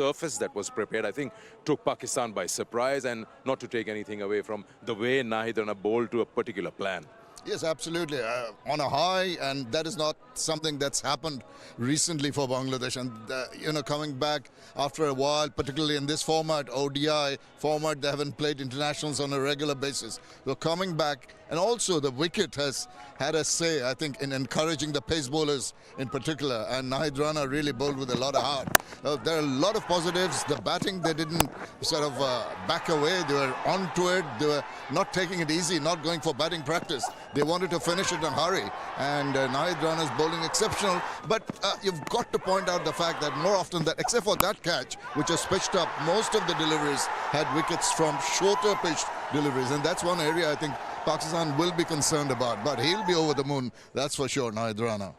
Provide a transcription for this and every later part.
surface that was prepared, I think, took Pakistan by surprise, and not to take anything away from the way Nahid Rana bowled to a particular plan. Yes, absolutely. On a high, and that is not something that's happened recently for Bangladesh. And, you know, coming back after a while, particularly in this format, ODI format, they haven't played internationals on a regular basis. So coming back, and also the wicket has had a say, I think, in encouraging the pace bowlers in particular. And Nahid Rana really bowled with a lot of heart. There are a lot of positives. The batting, they didn't sort of back away. They were onto it. They were not taking it easy, not going for batting practice. They wanted to finish it in a hurry, and Nahid Rana's bowling exceptional. But you've got to point out the fact that more often that, except for that catch, which was pitched up, most of the deliveries had wickets from shorter pitched deliveries, and that's one area I think Pakistan will be concerned about. But he'll be over the moon, that's for sure, Nahid Rana.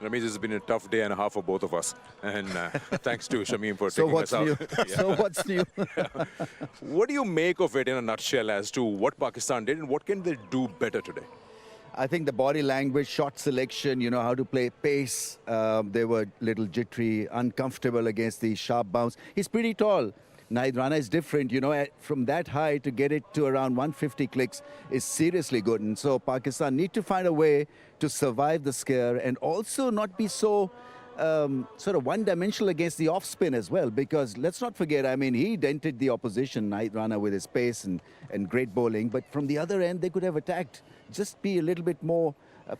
Ramesh, this has been a tough day and a half for both of us. And thanks to Shamim for taking us out. So what's new? What do you make of it in a nutshell as to what Pakistan did and what can they do better today? I think the body language, shot selection, you know, how to play pace. They were a little jittery, uncomfortable against the sharp bounce. He's pretty tall. Nahid Rana is different, you know, from that high to get it to around 150 clicks is seriously good. And so Pakistan need to find a way to survive the scare and also not be so sort of one-dimensional against the off-spin as well, because let's not forget, I mean, he dented the opposition, Nahid Rana, with his pace and great bowling, but from the other end, they could have attacked. Just be a little bit more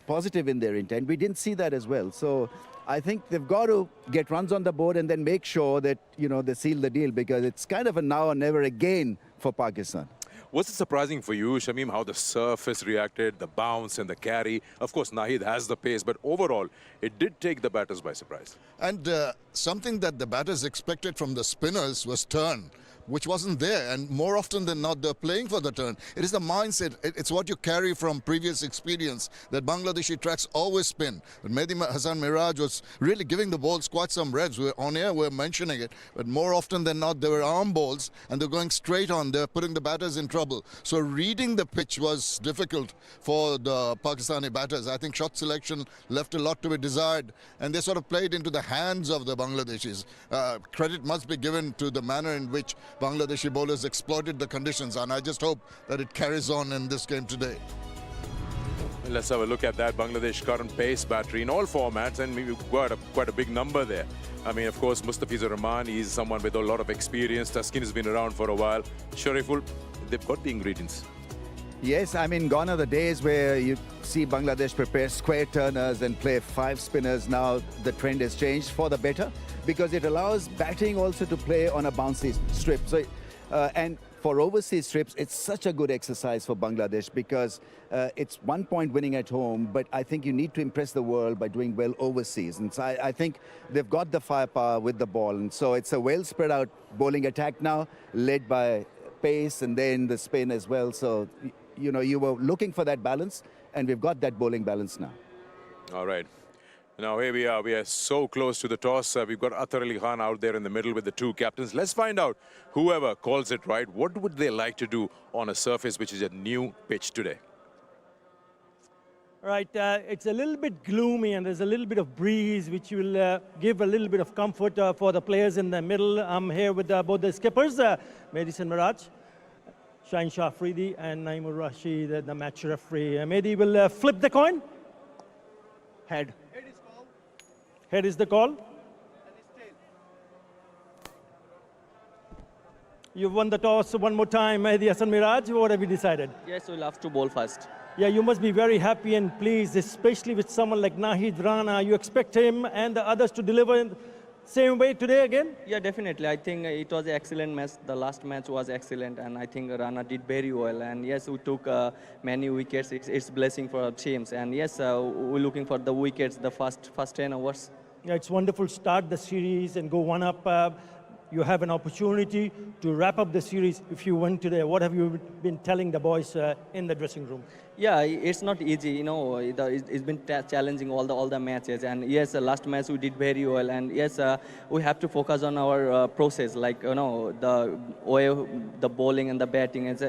positive in their intent. We didn't see that as well. So I think they've got to get runs on the board and then make sure that, you know, they seal the deal, because it's kind of a now or never again for Pakistan. Was it surprising for you, Shamim, how the surface reacted, the bounce and the carry? Of course, Nahid has the pace, but overall, it did take the batters by surprise. And something that the batters expected from the spinners was turn, which wasn't there. And more often than not, they're playing for the turn. It is the mindset. It's what you carry from previous experience that Bangladeshi tracks always spin. But Mehdi Hassan Miraj was really giving the balls quite some revs. We're on air, we're mentioning it. But more often than not, they were arm balls and they're going straight on. They're putting the batters in trouble. So reading the pitch was difficult for the Pakistani batters. I think shot selection left a lot to be desired. And they sort of played into the hands of the Bangladeshis. Credit must be given to the manner in which Bangladeshi bowlers exploited the conditions, and I just hope that it carries on in this game today. Let's have a look at that Bangladesh current pace battery in all formats, and we've got quite a big number there. I mean, of course, Mustafizur Rahman, he's someone with a lot of experience. Taskin has been around for a while. Shariful, they've got the ingredients. Yes, I mean, gone are the days where you see Bangladesh prepare square turners and play 5 spinners. Now the trend has changed for the better, because it allows batting also to play on a bouncy strip. So, and for overseas strips, it's such a good exercise for Bangladesh, because it's 1 point winning at home, but I think you need to impress the world by doing well overseas. And so I think they've got the firepower with the ball. And so it's a well spread out bowling attack now, led by pace and then the spin as well. So, you know, you were looking for that balance, and we've got that bowling balance now. All right. Now here we are. We are so close to the toss. We've got Athar Ali Khan out there in the middle with the 2 captains. Let's find out, whoever calls it right, what would they like to do on a surface which is a new pitch today? Right, it's a little bit gloomy and there's a little bit of breeze which will give a little bit of comfort for the players in the middle. I'm here with both the skippers, Mehdi Hassan Miraj, Shaheen Shah Afridi, and Naeemur Rashid, the match referee. Mehdi will flip the coin. Head. Head is called. Head is the call. And it's tail. You've won the toss one more time, Mehdi Hassan Miraj. What have you decided? Yes, we'll have to bowl first. Yeah, you must be very happy and pleased, especially with someone like Nahid Rana. You expect him and the others to deliver in the same way today again? Yeah, definitely. I think it was an excellent match. The last match was excellent, and I think Rana did very well. And yes, we took many wickets. It's a blessing for our teams. And yes, we're looking for the wickets the first 10 overs. Yeah, it's wonderful. Start the series and go 1 up. You have an opportunity to wrap up the series if you win today. What have you been telling the boys in the dressing room? Yeah, it's not easy, you know. It's been challenging all the matches, and yes, last match we did very well, and yes, we have to focus on our process, like, you know, the way the bowling and the batting. As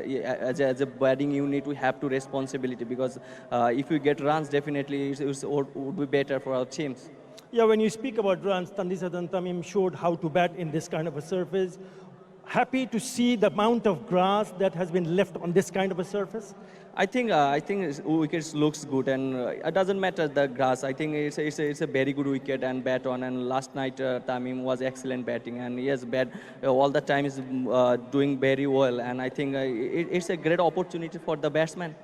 a batting unit, we have to responsibility, because if we get runs, definitely it would be better for our teams. Yeah, when you speak about runs, Tandisa Tamim showed how to bat in this kind of a surface. Happy to see the amount of grass that has been left on this kind of a surface? I think wickets looks good, and it doesn't matter the grass. I think it's a very good wicket and bat on. And last night Tamim was excellent batting, and yes, bat all the time is doing very well. And I think it's a great opportunity for the batsman.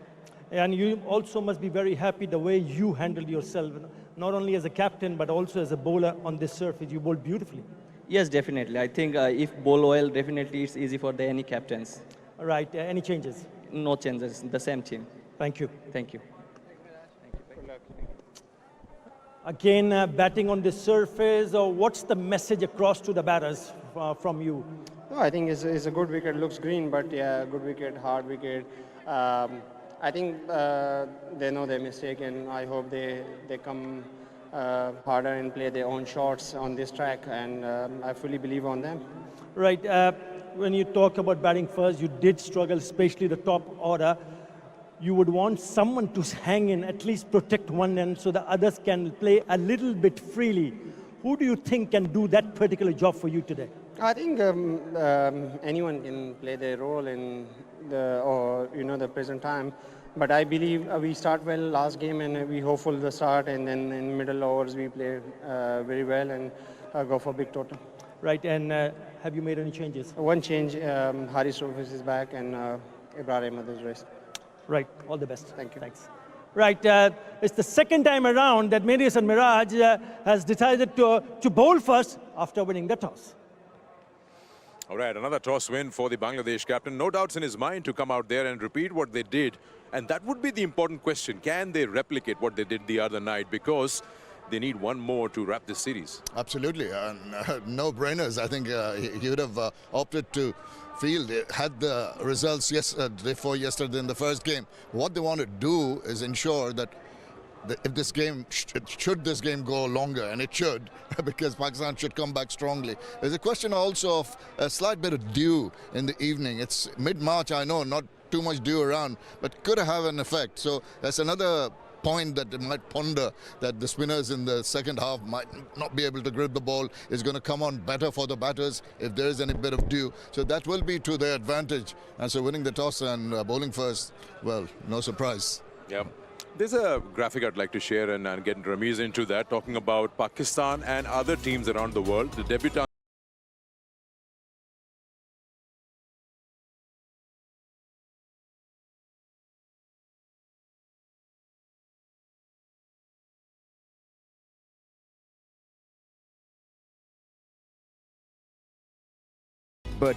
And you also must be very happy the way you handled yourself, not only as a captain but also as a bowler on this surface. You bowled beautifully. Yes, definitely. I think if bowl well, definitely it's easy for any captains. All right, any changes? No changes, the same team. Thank you. Thank you. Again, batting on this surface, what's the message across to the batters from you? No, I think it's a good wicket. Looks green, but yeah, good wicket, hard wicket. I think they know their mistake, and I hope they come harder and play their own shots on this track, and I fully believe on them. Right. When you talk about batting first, you did struggle, especially the top order. You would want someone to hang in, at least protect one end so the others can play a little bit freely. Who do you think can do that particular job for you today? I think anyone can play their role in the present time. But I believe we start well last game, and we hopeful the start, and then in middle overs we play very well and go for big total. Right, and have you made any changes? One change, Haris Rufus is back, and Ibrahim Ahmed is raced. Right, all the best. Thank you. Thanks. Right, it's the second time around that Madison Mirage has decided to bowl first after winning the toss. All right, another toss win for the Bangladesh captain. No doubts in his mind to come out there and repeat what they did. And that would be the important question. Can they replicate what they did the other night? Because they need one more to wrap this series. Absolutely, and no brainers. I think he would have opted to field. Had the results yesterday in the first game. What they want to do is ensure that if this game, should this game go longer, and it should, because Pakistan should come back strongly. There's a question also of a slight bit of dew in the evening. It's mid-March, I know, not too much dew around, but could have an effect. So that's another point that they might ponder, that the spinners in the second half might not be able to grip the ball. Is going to come on better for the batters if there is any bit of dew. So that will be to their advantage. And so winning the toss and bowling first, well, no surprise. Yeah. There's a graphic I'd like to share and get Ramiz into that, talking about Pakistan and other teams around the world. The debutant. But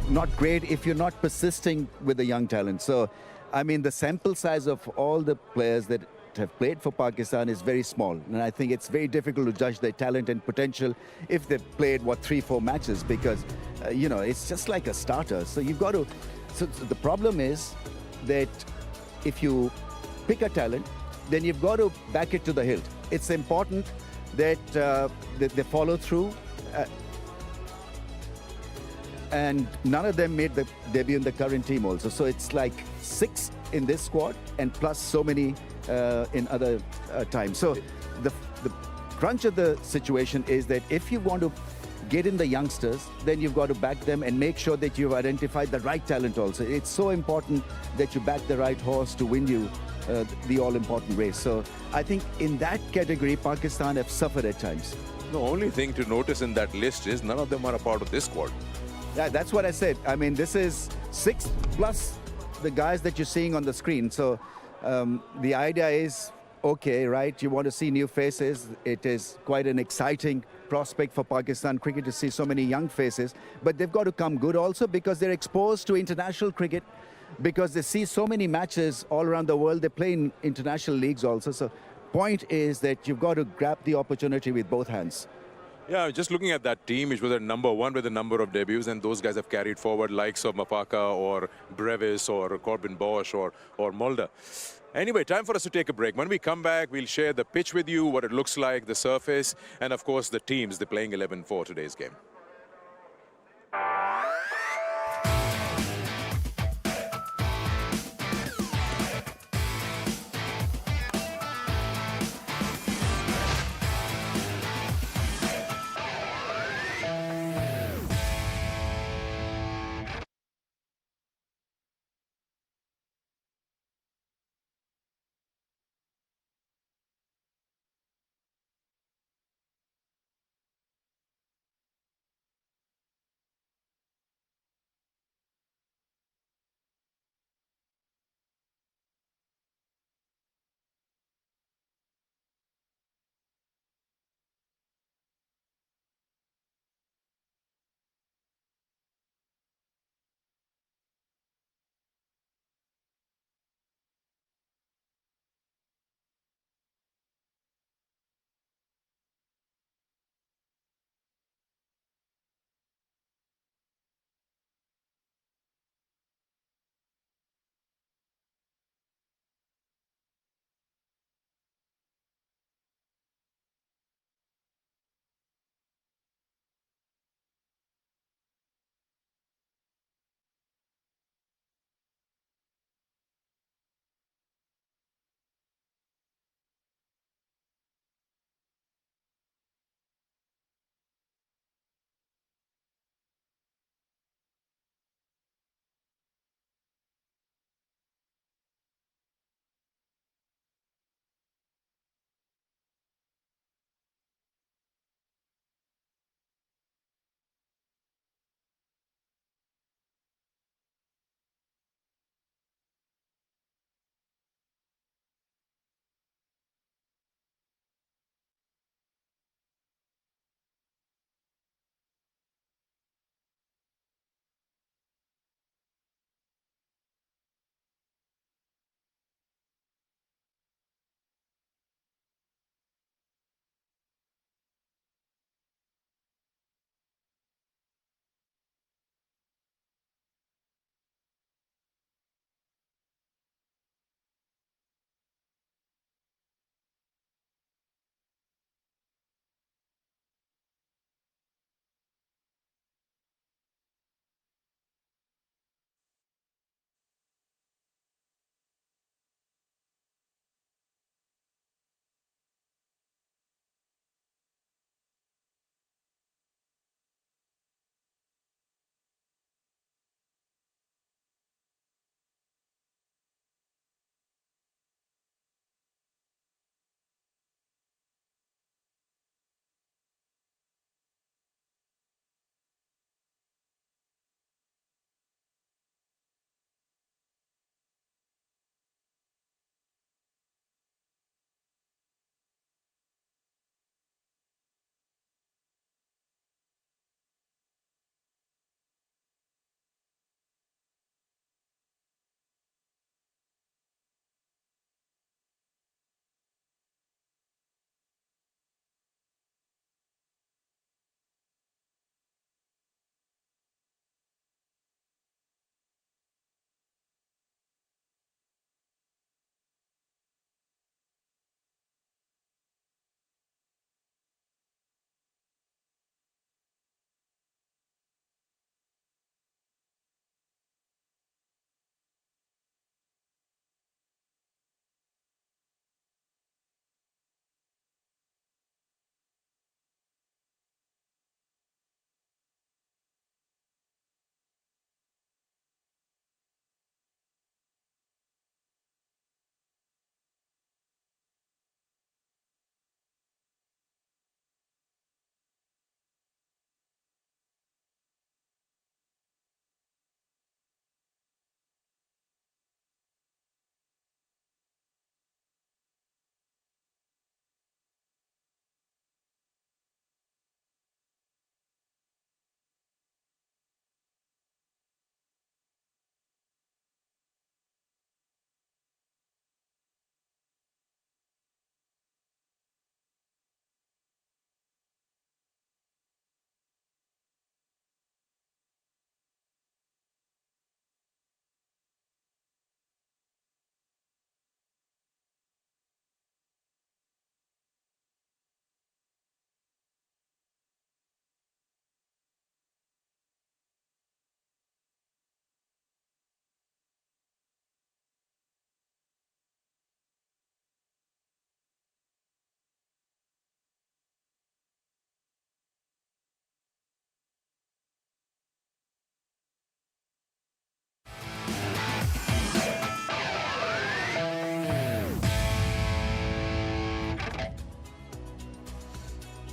not great if you're not persisting with the young talent. So, I mean, the sample size of all the players that have played for Pakistan is very small. And I think it's very difficult to judge their talent and potential if they've played, 3-4 matches, because, it's just like a starter. So you've got to... So the problem is that if you pick a talent, then you've got to back it to the hilt. It's important that they follow through. And none of them made the debut in the current team also. So it's like 6 in this squad and plus so many in other times. So the crunch of the situation is that if you want to get in the youngsters, then you've got to back them and make sure that you've identified the right talent also. It's so important that you back the right horse to win you the all-important race. So I think in that category, Pakistan have suffered at times. The only thing to notice in that list is none of them are a part of this squad. Yeah, that's what I said. I mean, this is 6 plus the guys that you're seeing on the screen. So the idea is, okay, right, you want to see new faces. It is quite an exciting prospect for Pakistan cricket to see so many young faces. But they've got to come good also because they're exposed to international cricket, because they see so many matches all around the world. They play in international leagues also. So point is that you've got to grab the opportunity with both hands. Yeah, just looking at that team, which was at number 1 with a number of debuts, and those guys have carried forward likes of Mapaka or Brevis or Corbin Bosch or Mulder. Anyway, time for us to take a break. When we come back, we'll share the pitch with you, what it looks like, the surface, and of course the teams, the playing 11 for today's game.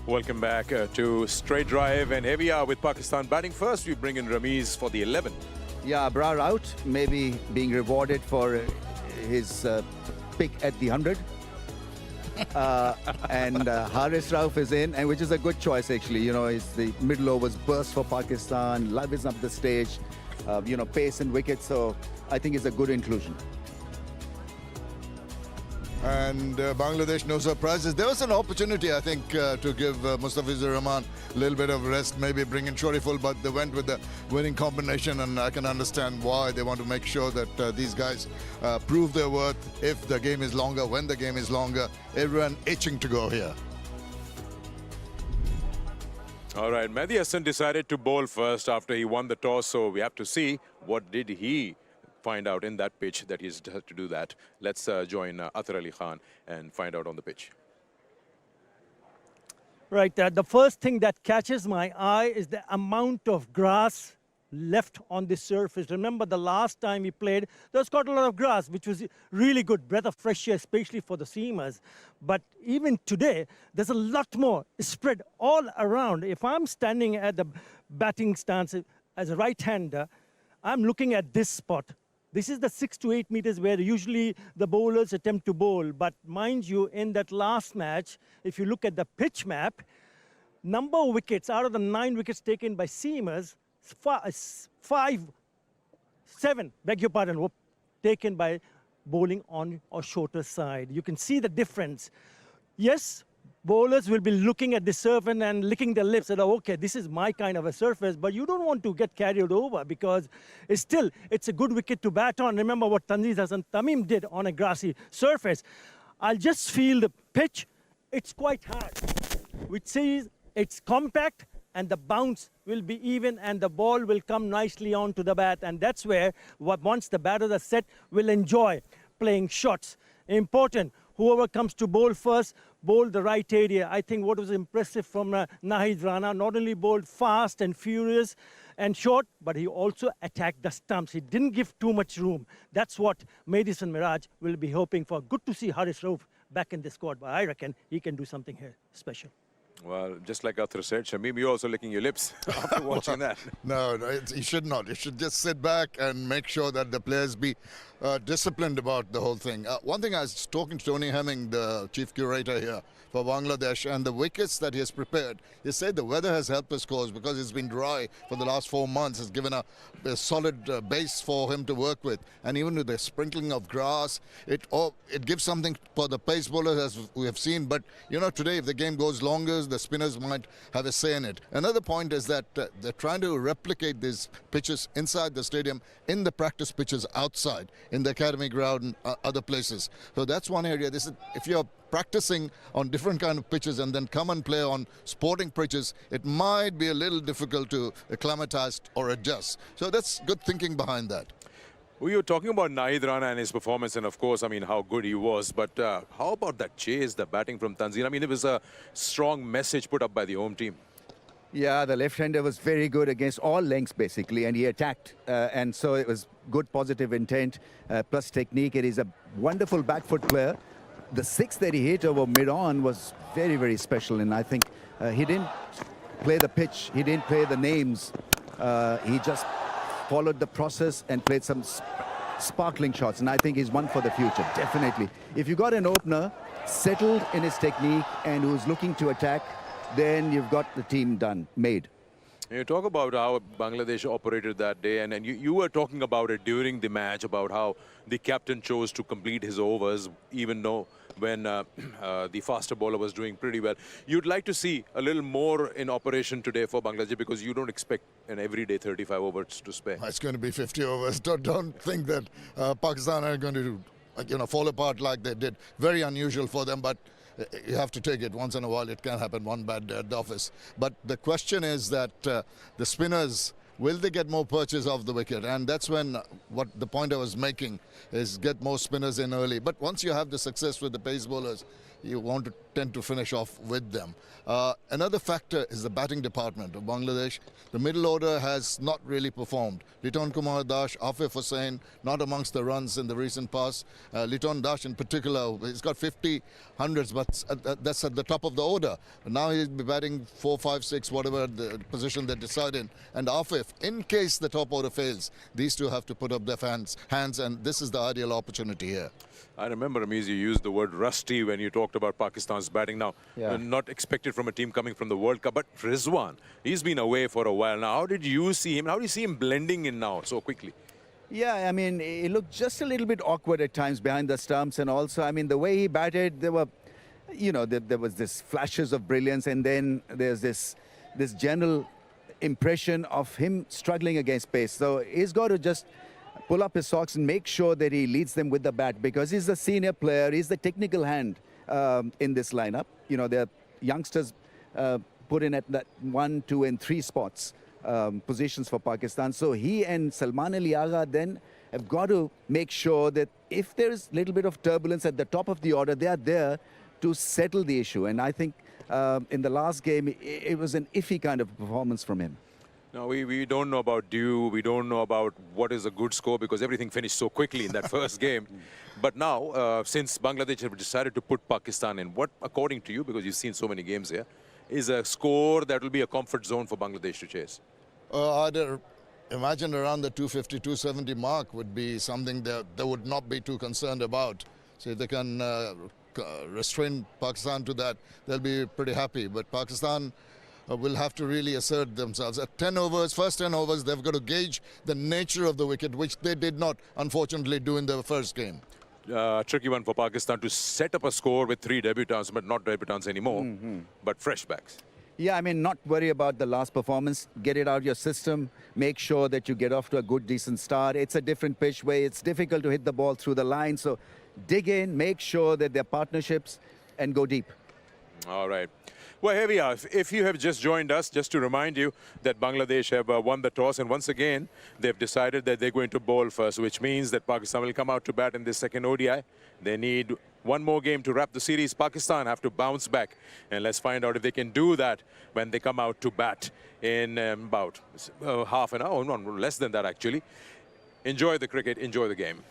Welcome back to Straight Drive, and here we are with Pakistan batting first. We bring in Ramiz for the 11. Yeah, Abrar out, maybe being rewarded for his pick at the 100. And Haris Rauf is in, and which is a good choice actually. You know, it's the middle overs burst for Pakistan. Love is up the stage. You know, pace and wickets. So I think it's a good inclusion. And Bangladesh, no surprises. There was an opportunity, I think, to give Mustafizur Rahman a little bit of rest, maybe bring in Shoriful, but they went with the winning combination, and I can understand why they want to make sure that these guys prove their worth if the game is longer, when the game is longer. Everyone itching to go here. All right, Mehdi Hassan decided to bowl first after he won the toss, so we have to see what did he find out in that pitch that he's had to do that. Let's join Athar Ali Khan and find out on the pitch. Right, the first thing that catches my eye is the amount of grass left on the surface. Remember the last time we played, there was quite a lot of grass, which was really good, breath of fresh air, especially for the seamers. But even today, there's a lot more spread all around. If I'm standing at the batting stance as a right-hander, I'm looking at this spot. This is the 6 to 8 meters where usually the bowlers attempt to bowl. But mind you, in that last match, if you look at the pitch map, number of wickets out of the 9 wickets taken by seamers, 7, beg your pardon, were taken by bowling on a shorter side. You can see the difference. Yes, bowlers will be looking at the surface and licking their lips and, okay, this is my kind of a surface, but you don't want to get carried over because it's a good wicket to bat on. Remember what Tanzil Hasan Tamim did on a grassy surface. I'll just feel the pitch. It's quite hard, which says it's compact and the bounce will be even and the ball will come nicely onto the bat. And that's where, once the batters are set, will enjoy playing shots. Important. Whoever comes to bowl first, bowl the right area. I think what was impressive from Nahid Rana, not only bowled fast and furious and short, but he also attacked the stumps. He didn't give too much room. That's what Madison Miraj will be hoping for. Good to see Haris Rauf back in the squad, but I reckon he can do something here special. Well, just like Athar said, Shamim, you're also licking your lips after watching that. No, you should not. You should just sit back and make sure that the players be disciplined about the whole thing. One thing, I was talking to Tony Hemming, the chief curator here for Bangladesh, and the wickets that he has prepared. He said the weather has helped his cause because it's been dry for the last 4 months. Has given a solid base for him to work with. And even with the sprinkling of grass, it gives something for the pace bowlers, as we have seen. But, you know, today, if the game goes longer, the spinners might have a say in it. Another point is that they're trying to replicate these pitches inside the stadium in the practice pitches outside, in the academy ground and other places. So that's one area. This is, if you're practicing on different kind of pitches and then come and play on sporting pitches, it might be a little difficult to acclimatize or adjust. So that's good thinking behind that. We were talking about Nahid Rana and his performance, and of course, I mean, how good he was. But how about that chase, the batting from Tanzil? I mean, it was a strong message put up by the home team. Yeah, the left-hander was very good against all lengths, basically, and he attacked. And so it was good, positive intent, plus technique. It is a wonderful back foot player. The 6 that he hit over mid-on was very, very special. And I think he didn't play the pitch. He didn't play the names. He just followed the process and played some sparkling shots. And I think he's one for the future, definitely. If you got an opener settled in his technique and who's looking to attack, then you've got the team done, made. You talk about how Bangladesh operated that day, and you were talking about it during the match, about how the captain chose to complete his overs, even though when the faster bowler was doing pretty well. You'd like to see a little more in operation today for Bangladesh, because you don't expect an everyday 35 overs to spare. It's going to be 50 overs. Don't think that Pakistan are going to fall apart like they did. Very unusual for them, but you have to take it once in a while. It can happen, one bad day at the office. But the question is that the spinners, will they get more purchase off the wicket? And that's when what the point I was making is get more spinners in early. But once you have the success with the pace bowlers, you want to tend to finish off with them. Another factor is the batting department of Bangladesh. The middle order has not really performed. Litton Kumar Dash, Afif Hussain, not amongst the runs in the recent past. Litton Dash in particular, he's got 50 hundreds, but that's at the top of the order. Now he'll be batting 4, 5, 6, whatever the position they decide in. And Afif, in case the top order fails, these two have to put up their hands, and this is the ideal opportunity here. I remember, Amiz, you used the word rusty when you talked about Pakistan's batting. Now, not expected from a team coming from the World Cup, but Rizwan, he's been away for a while now. How did you see him? How do you see him blending in now so quickly? Yeah, I mean, it looked just a little bit awkward at times behind the stumps, and also, I mean, the way he batted, there were, you know, there was this flashes of brilliance, and then there's this general impression of him struggling against pace. So he's got to just pull up his socks and make sure that he leads them with the bat, because he's the senior player, he's the technical hand in this lineup. You know, there are youngsters put in at that 1, 2, and 3 spots, positions for Pakistan. So he and Salman Ali Agha then have got to make sure that if there is a little bit of turbulence at the top of the order, they are there to settle the issue. And I think in the last game, it was an iffy kind of performance from him. Now, we don't know about due, we don't know about what is a good score, because everything finished so quickly in that first game. But now, since Bangladesh have decided to put Pakistan in, what, according to you, because you've seen so many games here, is a score that will be a comfort zone for Bangladesh to chase? I'd imagine around the 250, 270 mark would be something that they would not be too concerned about. So if they can restrain Pakistan to that, they'll be pretty happy. But Pakistan will have to really assert themselves. At 10 overs, first 10 overs, they've got to gauge the nature of the wicket, which they did not, unfortunately, do in the first game. Tricky one for Pakistan to set up a score with 3 debutants, but not debutants anymore, but fresh backs. Yeah, I mean, not worry about the last performance. Get it out of your system. Make sure that you get off to a good, decent start. It's a different pitch where it's difficult to hit the ball through the line. So dig in, make sure that they're partnerships, and go deep. All right. Well, here we are. If you have just joined us, just to remind you that Bangladesh have won the toss, and once again, they've decided that they're going to bowl first, which means that Pakistan will come out to bat in this second ODI. They need one more game to wrap the series. Pakistan have to bounce back, and let's find out if they can do that when they come out to bat in about half an hour, no, less than that actually. Enjoy the cricket, enjoy the game.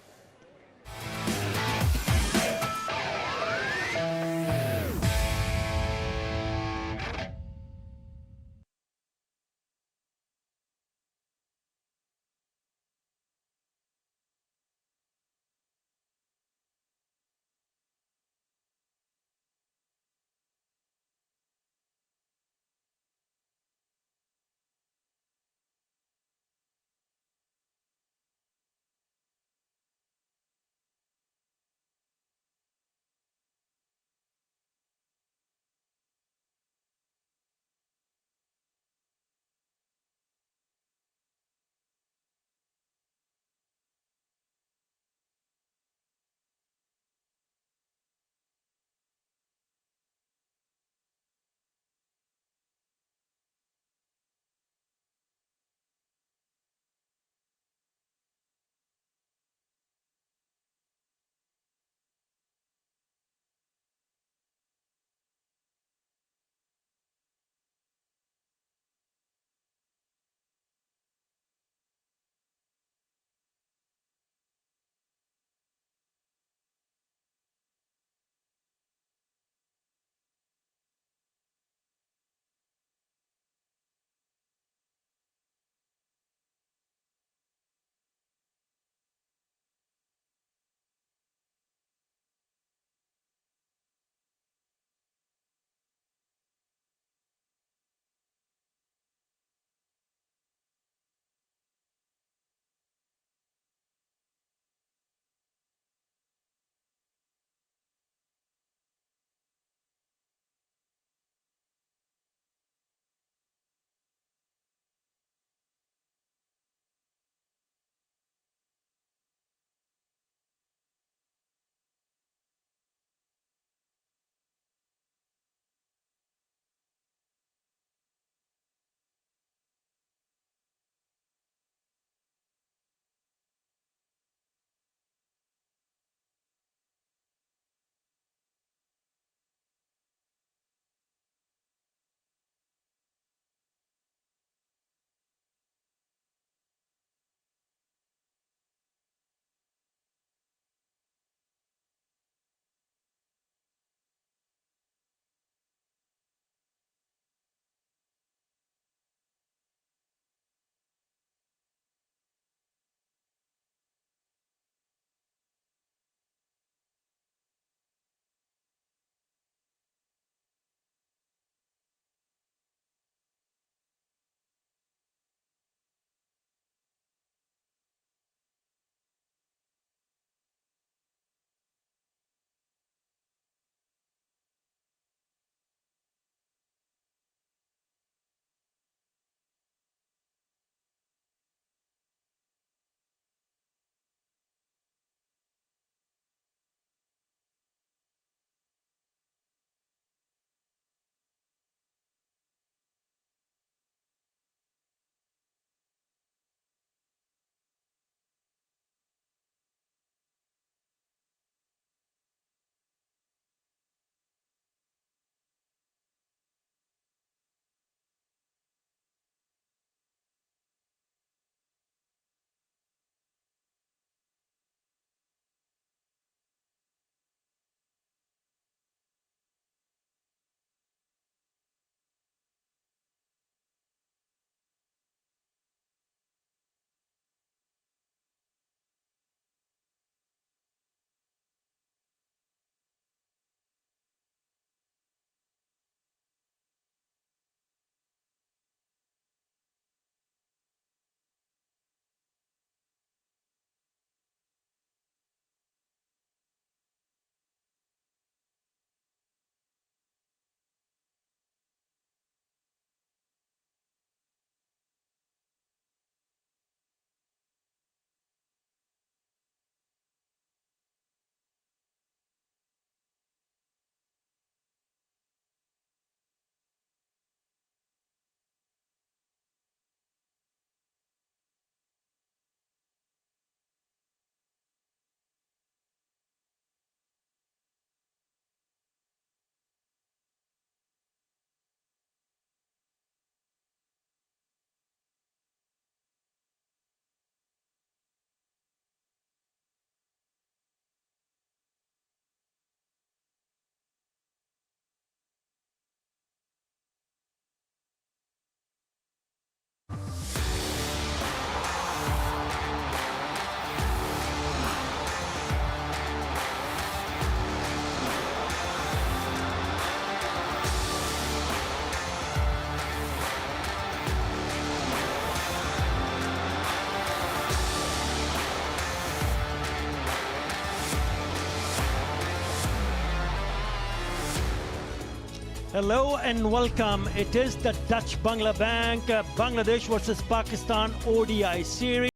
Hello and welcome. It is the Dutch Bangla Bank, Bangladesh versus Pakistan ODI series.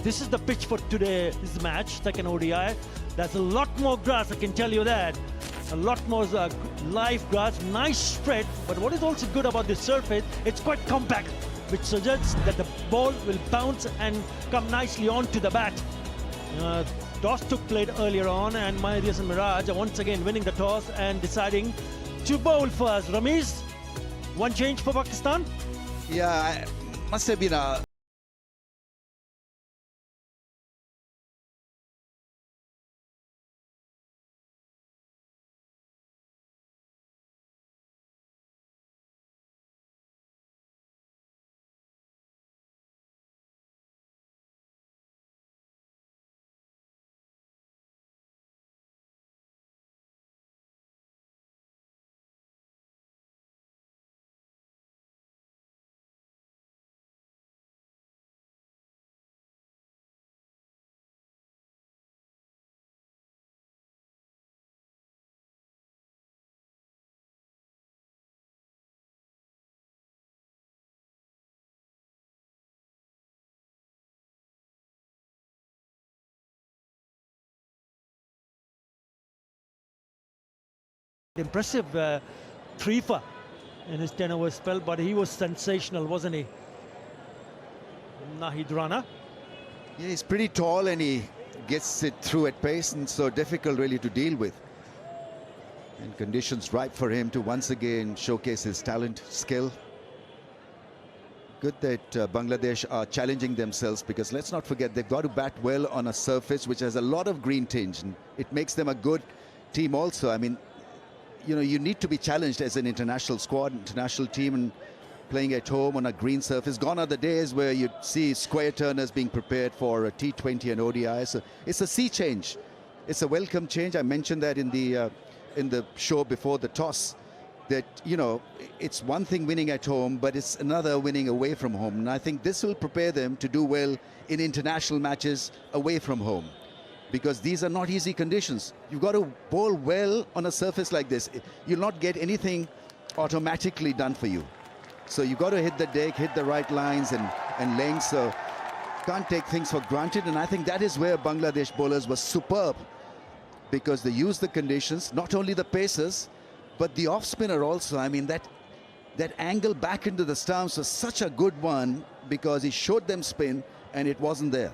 This is the pitch for today's match, second ODI. There's a lot more grass, I can tell you that. A lot more live grass, nice spread. But what is also good about this surface, it's quite compact, which suggests that the ball will bounce and come nicely onto the bat. Toss took played earlier on, and Maiden and Miraj are once again winning the toss and deciding to bowl first. Ramiz, one change for Pakistan? Yeah, must have been a Impressive threefer in his 10-over spell, but he was sensational, wasn't he? Rana. Yeah, he's pretty tall and he gets it through at pace, and so difficult really to deal with. And conditions ripe for him to once again showcase his talent, skill. Good that Bangladesh are challenging themselves, because let's not forget they've got to bat well on a surface which has a lot of green tinge, and it makes them a good team also. I mean, you know, you need to be challenged as an international squad, international team, and playing at home on a green surface. Gone are the days where you'd see square turners being prepared for a T20 and ODI. So it's a sea change. It's a welcome change. I mentioned that in the show before the toss, that, you know, it's one thing winning at home, but it's another winning away from home. And I think this will prepare them to do well in international matches away from home, because these are not easy conditions. You've got to bowl well on a surface like this. You'll not get anything automatically done for you. So you've got to hit the deck, hit the right lines and lengths. So can't take things for granted. And I think that is where Bangladesh bowlers were superb, because they used the conditions, not only the pacers, but the off-spinner also. I mean, that angle back into the stumps was such a good one, because he showed them spin and it wasn't there.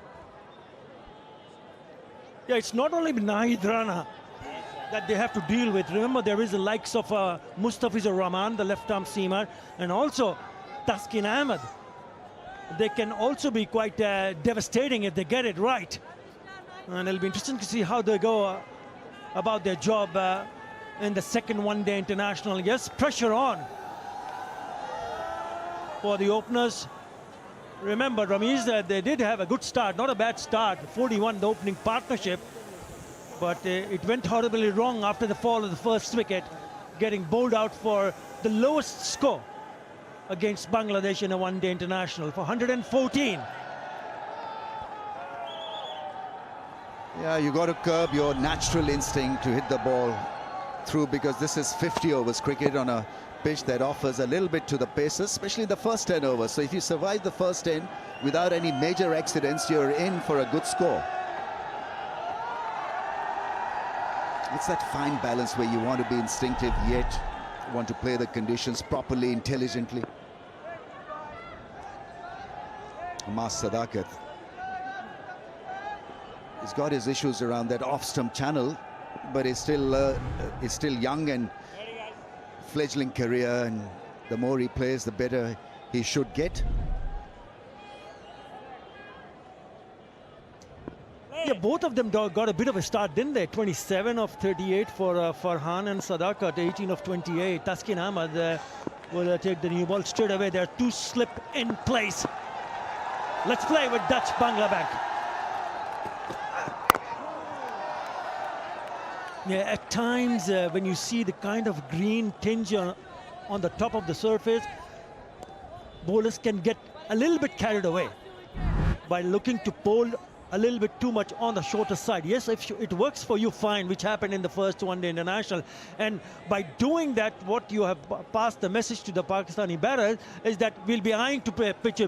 Yeah, it's not only Rana that they have to deal with. Remember, there is the likes of Mustafizur Rahman, the left-arm seamer, and also Taskin Ahmed. They can also be quite devastating if they get it right. And it'll be interesting to see how they go about their job in the second one-day international. Yes, pressure on for the openers. Remember, Ramiz, they did have a good start, not a bad start. 41, the opening partnership. But it went horribly wrong after the fall of the first wicket, getting bowled out for the lowest score against Bangladesh in a one-day international for 114. Yeah, you got to curb your natural instinct to hit the ball through, because this is 50 overs cricket on a pitch that offers a little bit to the pacers, especially the first 10 overs. So if you survive the first 10 without any major accidents, you're in for a good score. It's that fine balance where you want to be instinctive, yet want to play the conditions properly, intelligently. Sadaqat, he's got his issues around that off-stump channel, but he's still young and fledgling career, and the more he plays, the better he should get. Yeah, both of them got a bit of a start, didn't they? 27 of 38 for Farhan and Sadaqat, 18 of 28. Taskin Ahmed will take the new ball straight away. There are two slip in place. Let's play with Dutch Bangla back. Yeah, at times when you see the kind of green tinge on the top of the surface, bowlers can get a little bit carried away by looking to bowl a little bit too much on the shorter side. Yes, if it works for you, fine, which happened in the first one-day international. And by doing that, what you have passed the message to the Pakistani batters is that we'll be eyeing to pitch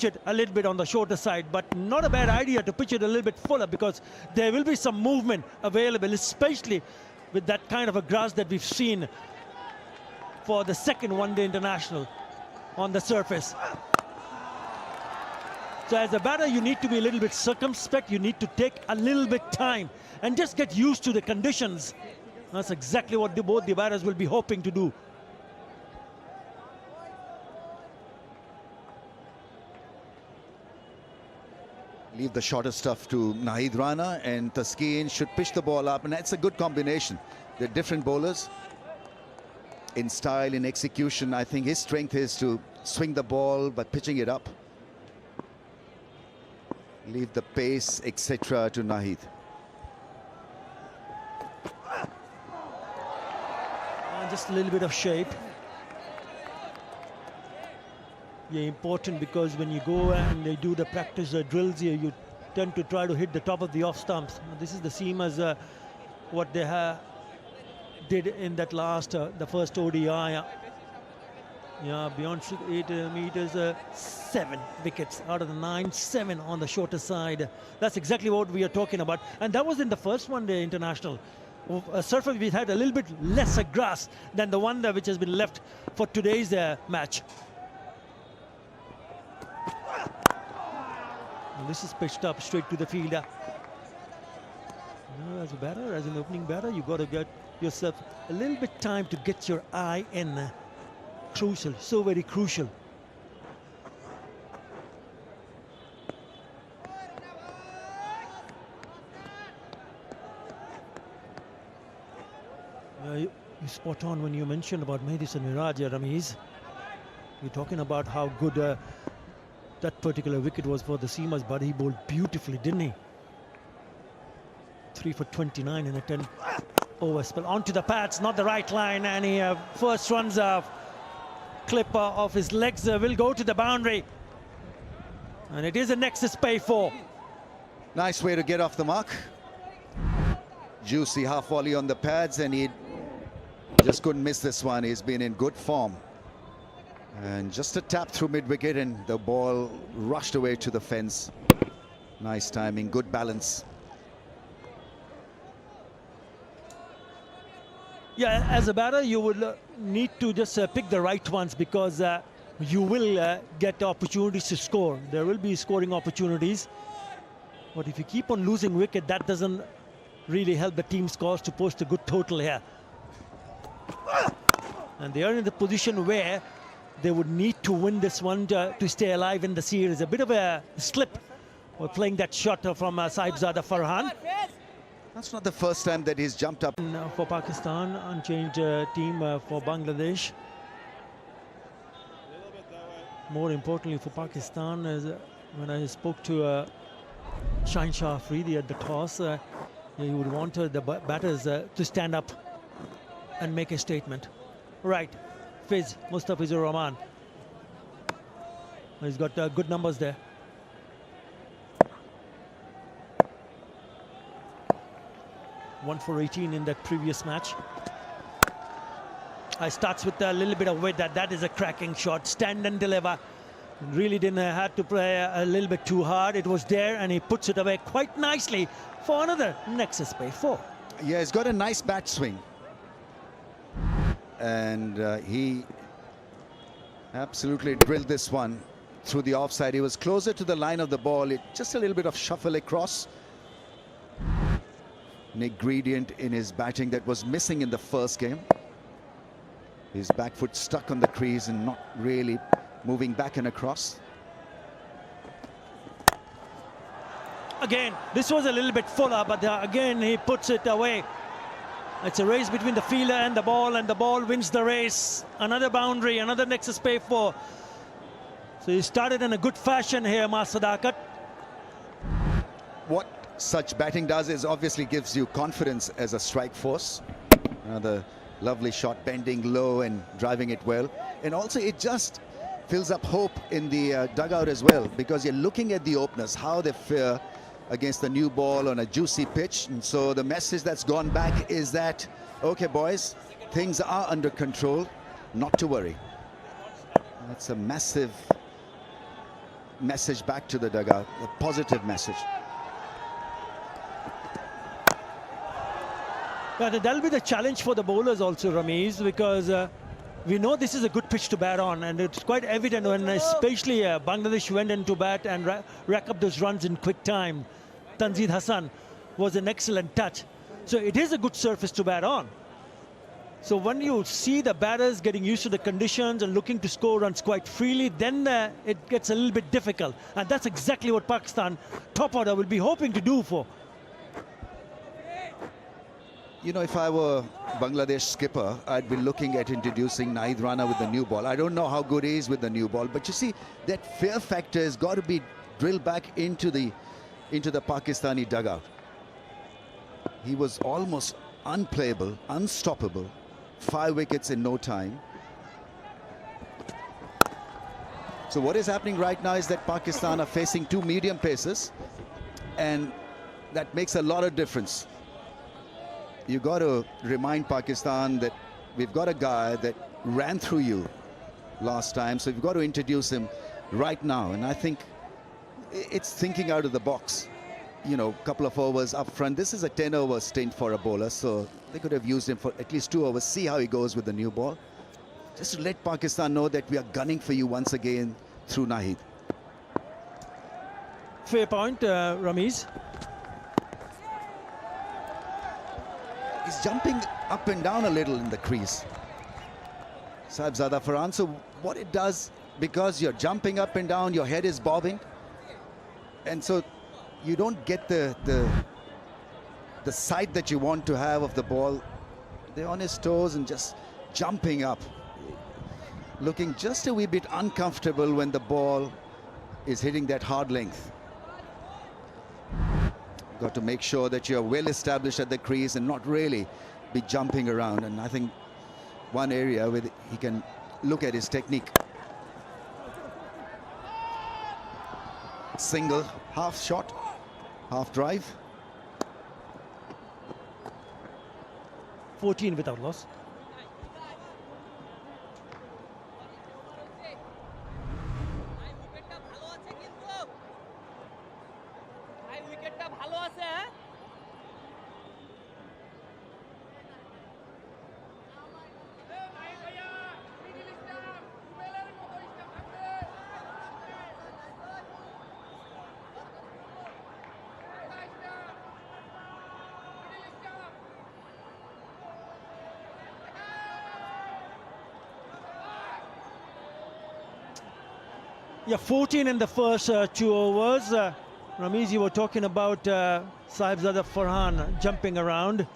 it a little bit on the shorter side, but not a bad idea to pitch it a little bit fuller, because there will be some movement available, especially with that kind of a grass that we've seen for the second one-day international on the surface. So as a batter, you need to be a little bit circumspect. You need to take a little bit time and just get used to the conditions. That's exactly what both the batters will be hoping to do. Leave the shorter stuff to Nahid Rana, and Taskeen should pitch the ball up, and that's a good combination. They're different bowlers in style, in execution. I think his strength is to swing the ball but pitching it up. Leave the pace, etc. to Nahid. Just a little bit of shape. Yeah, important, because when you go and they do the practice drills here, you tend to try to hit the top of the off stumps. This is the same as what they did in that the first ODI. Yeah, beyond 8 meters, 7 wickets out of the 9, 7 on the shorter side. That's exactly what we are talking about. And that was in the first one-day international. A surface we had a little bit lesser grass than the one which has been left for today's match. And this is pitched up straight to the fielder. As a batter, as an opening batter, you got to get yourself a little bit time to get your eye in. Crucial, so very crucial. You spot on when you mentioned about Maiden and Ramiz. You're talking about how good that particular wicket was for the Seamers, but he bowled beautifully, didn't he? 3 for 29 in a 10 over spell. Onto the pads, not the right line, and he first runs clip of his legs will go to the boundary, and it is a nexus pay 4. Nice way to get off the mark. Juicy half volley on the pads, and he just couldn't miss this one. He's been in good form, and just a tap through mid-wicket, and the ball rushed away to the fence. Nice timing, good balance. Yeah, as a batter, you would need to just pick the right ones, because you will get opportunities to score. There will be scoring opportunities. But if you keep on losing wicket, that doesn't really help the team's cause to post a good total here. And they are in the position where they would need to win this one to stay alive in the series. A bit of a slip. We're playing that shot from Saibzada Farhan. That's not the first time that he's jumped up. For Pakistan, unchanged team for Bangladesh. More importantly for Pakistan, is when I spoke to Shaheen Shah Afridi at the toss, he would want the batters to stand up and make a statement. Right, Mustafizur Rahman. He's got good numbers there. One for 18 in that previous match. Starts with a little bit of weight. That is a cracking shot. Stand and deliver. Really didn't have to play a little bit too hard. It was there, and he puts it away quite nicely for another nexus pay 4. Yeah, he's got a nice bat swing, and he absolutely drilled this one through the offside. He was closer to the line of the ball. Just a little bit of shuffle across. An ingredient in his batting that was missing in the first game. His back foot stuck on the crease and not really moving back and across. Again, this was a little bit fuller, but again he puts it away. It's a race between the fielder and the ball wins the race. Another boundary, another nexus pay 4 So he started in a good fashion here, Sadaqat. What such batting does is obviously gives you confidence as a strike force. Another lovely shot, bending low and driving it well. And also it just fills up hope in the dugout as well, because you're looking at the openers, how they fare against the new ball on a juicy pitch. And so the message that's gone back is that, okay boys, things are under control, not to worry. That's a massive message back to the dugout, a positive message. But that'll be the challenge for the bowlers also, Ramiz, because we know this is a good pitch to bat on, and it's quite evident when especially Bangladesh went into bat and rack up those runs in quick time. Tanzid Hassan was an excellent touch. So it is a good surface to bat on. So when you see the batters getting used to the conditions and looking to score runs quite freely, then it gets a little bit difficult. And that's exactly what Pakistan top order will be hoping to do for. You know, if I were Bangladesh skipper, I'd be looking at introducing Rana with the new ball. I don't know how good he is with the new ball, but you see, that fear factor has got to be drilled back into the Pakistani dugout. He was almost unplayable, unstoppable. 5 wickets in no time. So what is happening right now is that Pakistan are facing 2 medium paces, and that makes a lot of difference. You got to remind Pakistan that we've got a guy that ran through you last time, so you've got to introduce him right now. And I think it's thinking out of the box. You know, a couple of overs up front. This is a 10-over stint for a bowler, so they could have used him for at least 2 overs, see how he goes with the new ball. Just to let Pakistan know that we are gunning for you once again through Nahid. Fair point, Ramiz. He's jumping up and down a little in the crease. Saibzada Farhan. So what it does, because you're jumping up and down, your head is bobbing, and so you don't get the sight that you want to have of the ball. They're on his toes and just jumping up, looking just a wee bit uncomfortable when the ball is hitting that hard length. Got to make sure that you're well established at the crease and not really be jumping around. And I think one area where he can look at his technique. Single, half shot, half drive. 14 without loss. Yeah, 14 in the first 2 overs. Ramiz, you were talking about Saibzada Farhan jumping around.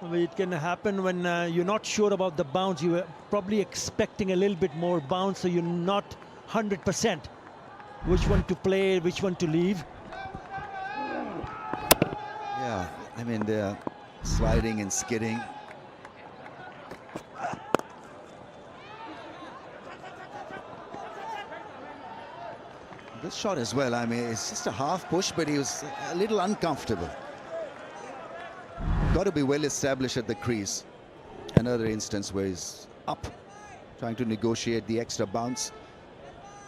It can happen when you're not sure about the bounce. You were probably expecting a little bit more bounce, so you're not 100% which one to play, which one to leave. Yeah, I mean, they're sliding and skidding. This shot as well, I mean, it's just a half push, but he was a little uncomfortable. Got to be well established at the crease. Another instance where he's up, trying to negotiate the extra bounce.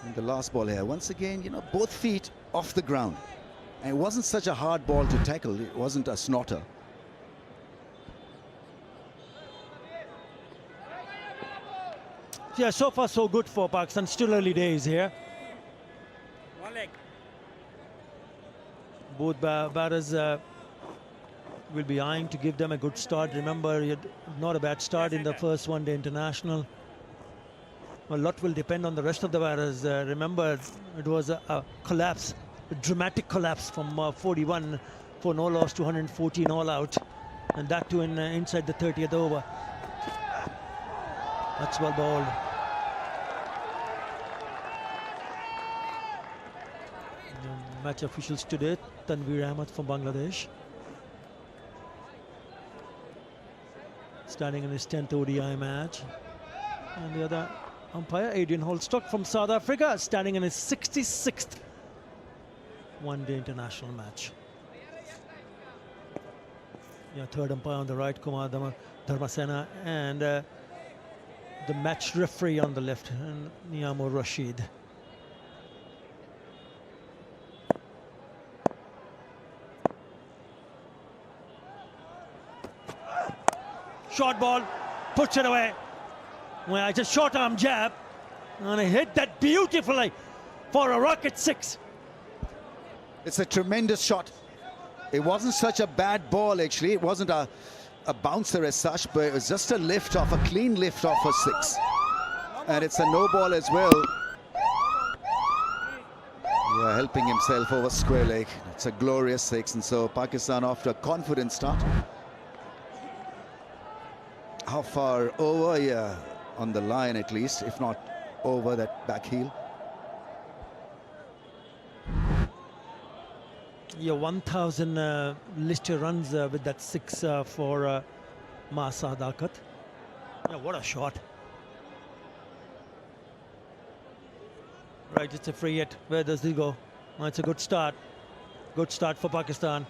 And the last ball here, once again, you know, both feet off the ground. And it wasn't such a hard ball to tackle. It wasn't a snotter. Yeah, so far so good for Pakistan. Still early days here. Both batters will be eyeing to give them a good start. Remember, not a bad start in the first one-day international. A lot will depend on the rest of the batters. Remember, it was a collapse, a dramatic collapse from 41 for no loss to 114 all out, and that too inside the 30th over. That's well bowled. Match officials today, Tanveer Ahmed from Bangladesh. Standing in his 10th ODI match. And the other umpire, Adrian Holstock from South Africa, standing in his 66th one-day international match. Yeah, third umpire on the right, Kumar Dharmasena, and the match referee on the left, Niamur Rashid. Short ball, puts it away. Well, it's a short arm jab, and he hit that beautifully for a rocket 6. It's a tremendous shot. It wasn't such a bad ball, actually. It wasn't a bouncer as such, but it was just a lift off, a clean lift off for 6. And it's a no ball as well. Yeah, helping himself over square leg. It's a glorious 6, and so Pakistan off to a confident start. How far over? Yeah, on the line at least, if not over that back heel. Yeah, 1,000 Lister runs with that 6 for Sadaqat. Yeah, what a shot. Right, it's a free hit. Where does he go? Oh, it's a good start. Good start for Pakistan.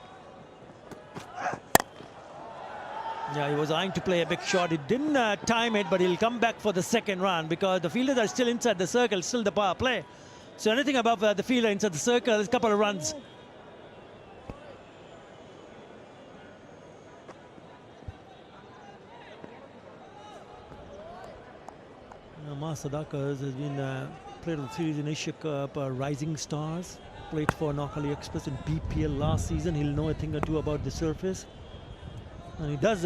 Yeah, he was eyeing to play a big shot. He didn't time it, but he'll come back for the second run because the fielders are still inside the circle, still the power play. So anything above the fielder inside the circle is a couple of runs. Sadaqat has been played of the series in Asia Cup, Rising Stars, played for Noakhali Express in BPL last season. He'll know a thing or two about the surface. And he does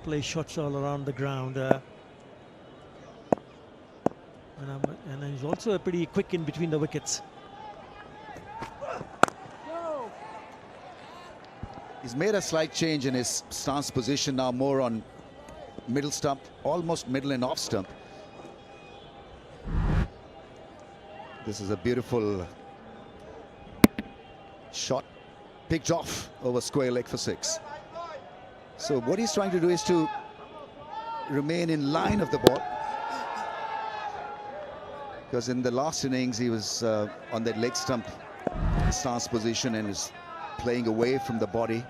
play shots all around the ground. And he's also pretty quick in between the wickets. He's made a slight change in his stance position, now more on middle stump, almost middle and off stump. This is a beautiful shot, picked off over square leg for 6. So what he's trying to do is to remain in line of the ball, because in the last innings he was on that leg stump stance position and is playing away from the body.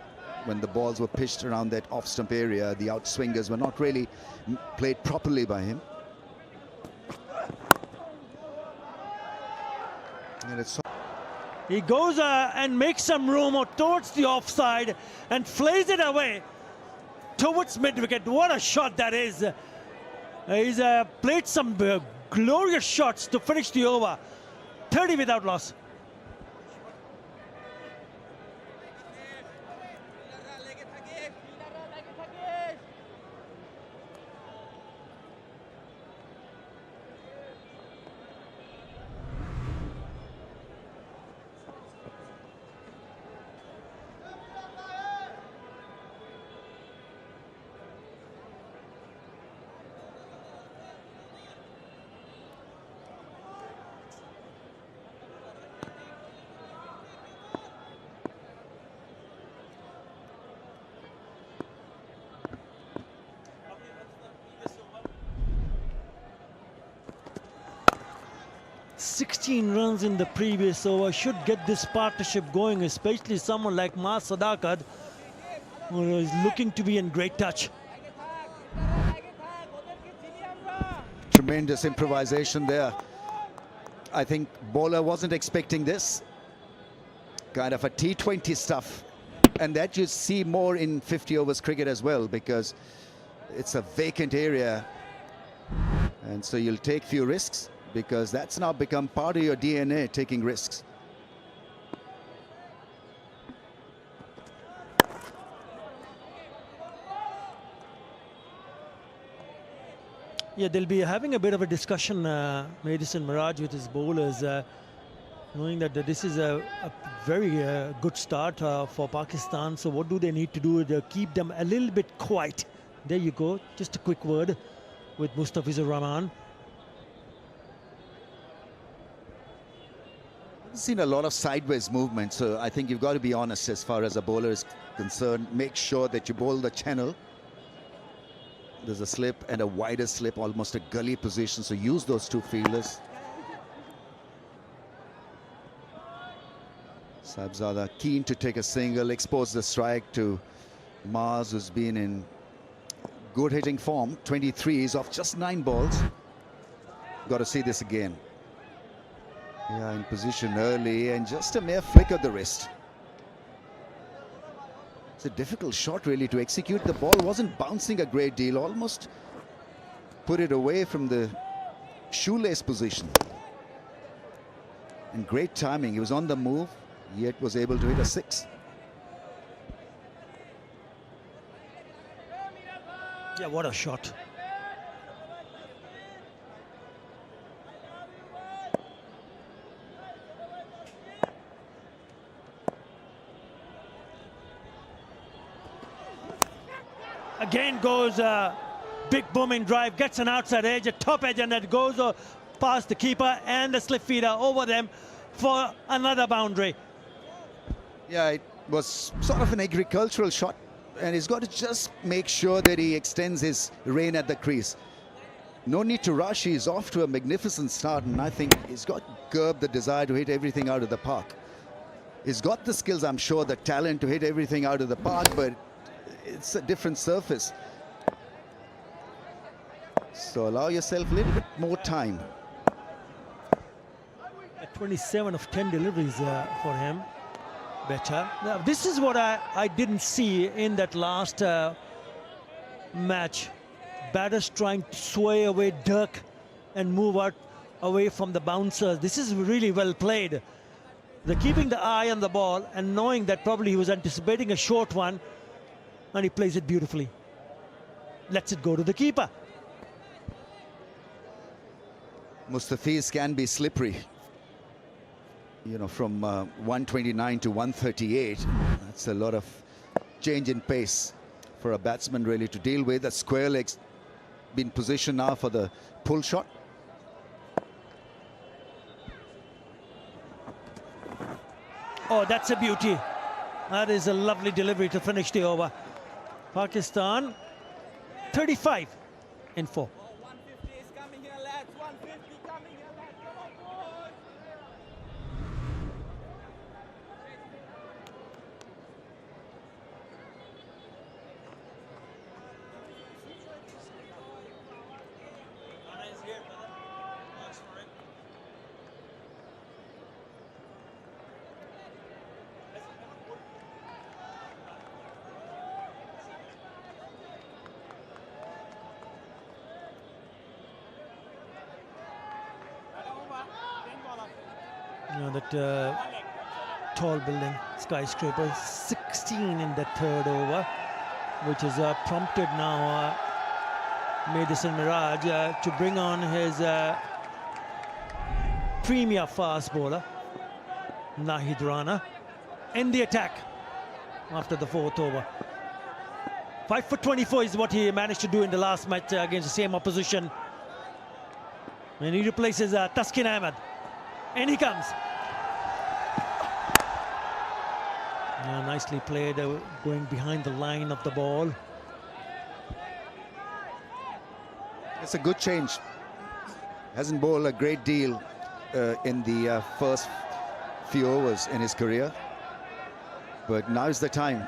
When the balls were pitched around that off stump area, the outswingers were not really played properly by him. And it's he goes and makes some room towards the offside and flays it away towards mid-wicket. What a shot that is. He's played some glorious shots to finish the over. 30 without loss. Runs in the previous over should get this partnership going, especially someone like Sadaqat, who is looking to be in great touch. tremendous improvisation there. I think bowler wasn't expecting this. Kind of a T20 stuff. And that you see more in 50 overs cricket as well, because it's a vacant area. And so you'll take few risks, because that's now become part of your DNA, taking risks. Yeah, they'll be having a bit of a discussion, Maiden Miraj, with his bowlers, knowing that this is a very good start for Pakistan. So what do they need to do to keep them a little bit quiet? There you go, just a quick word with Mustafizur Rahman. seen a lot of sideways movement, so I think you've got to be honest as far as a bowler is concerned. Make sure that you bowl the channel. There's a slip and a wider slip, almost a gully position, so use those two fielders. Sahibzada keen to take a single, expose the strike to Mars, who's been in good hitting form. 23 is off just 9 balls. Got to see this again. Yeah, in position early and just a mere flick of the wrist. It's a difficult shot really to execute. The ball wasn't bouncing a great deal, almost put it away from the shoelace position. And great timing. He was on the move, yet was able to hit a 6. Yeah, what a shot. Again goes a big booming drive, gets an outside edge, a top edge, and that goes past the keeper and the slip feeder over them for another boundary. Yeah, it was sort of an agricultural shot, and he's got to just make sure that he extends his reign at the crease. No need to rush. He's off to a magnificent start, and I think he's got curbed the desire to hit everything out of the park. He's got the skills, I'm sure, the talent to hit everything out of the park, but it's a different surface. So allow yourself a little bit more time. 27 of 10 deliveries for him. Better. Now, this is what I didn't see in that last match. Batters trying to sway away Dirk and move out away from the bouncers. This is really well played. They're keeping the eye on the ball and knowing that probably he was anticipating a short one, and he plays it beautifully. Lets it go to the keeper. Mustafiz can be slippery. You know, from 129 to 138. That's a lot of change in pace for a batsman really to deal with. A square leg's been positioned now for the pull shot. Oh, that's a beauty. That is a lovely delivery to finish the over. Pakistan 35 in 4. 150 is coming here, lads. 150 coming here, lads. Come on, boys. You know, that tall building, skyscraper, 16 in the third over, which has prompted now Maiden Mirage to bring on his premier fast bowler, Nahid Rana, in the attack after the 4th over. 5 for 24 is what he managed to do in the last match against the same opposition. And he replaces Taskin Ahmed. And he comes. Yeah, nicely played, going behind the line of the ball. It's a good change. Hasn't bowled a great deal in the first few overs in his career, but now is the time.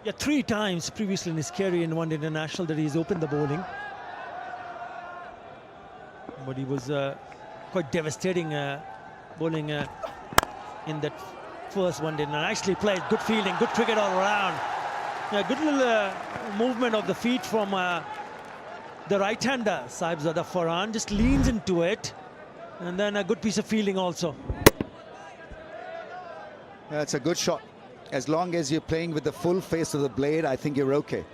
Yeah, 3 times previously in his career in one international that he's opened the bowling. But he was quite devastating bowling in that first one. And actually played good fielding, good cricket all around. Yeah, good little movement of the feet from the right-hander, Sahibzada Farhan. Just leans into it. And then a good piece of fielding also. That's a good shot. As long as you're playing with the full face of the blade, I think you're okay.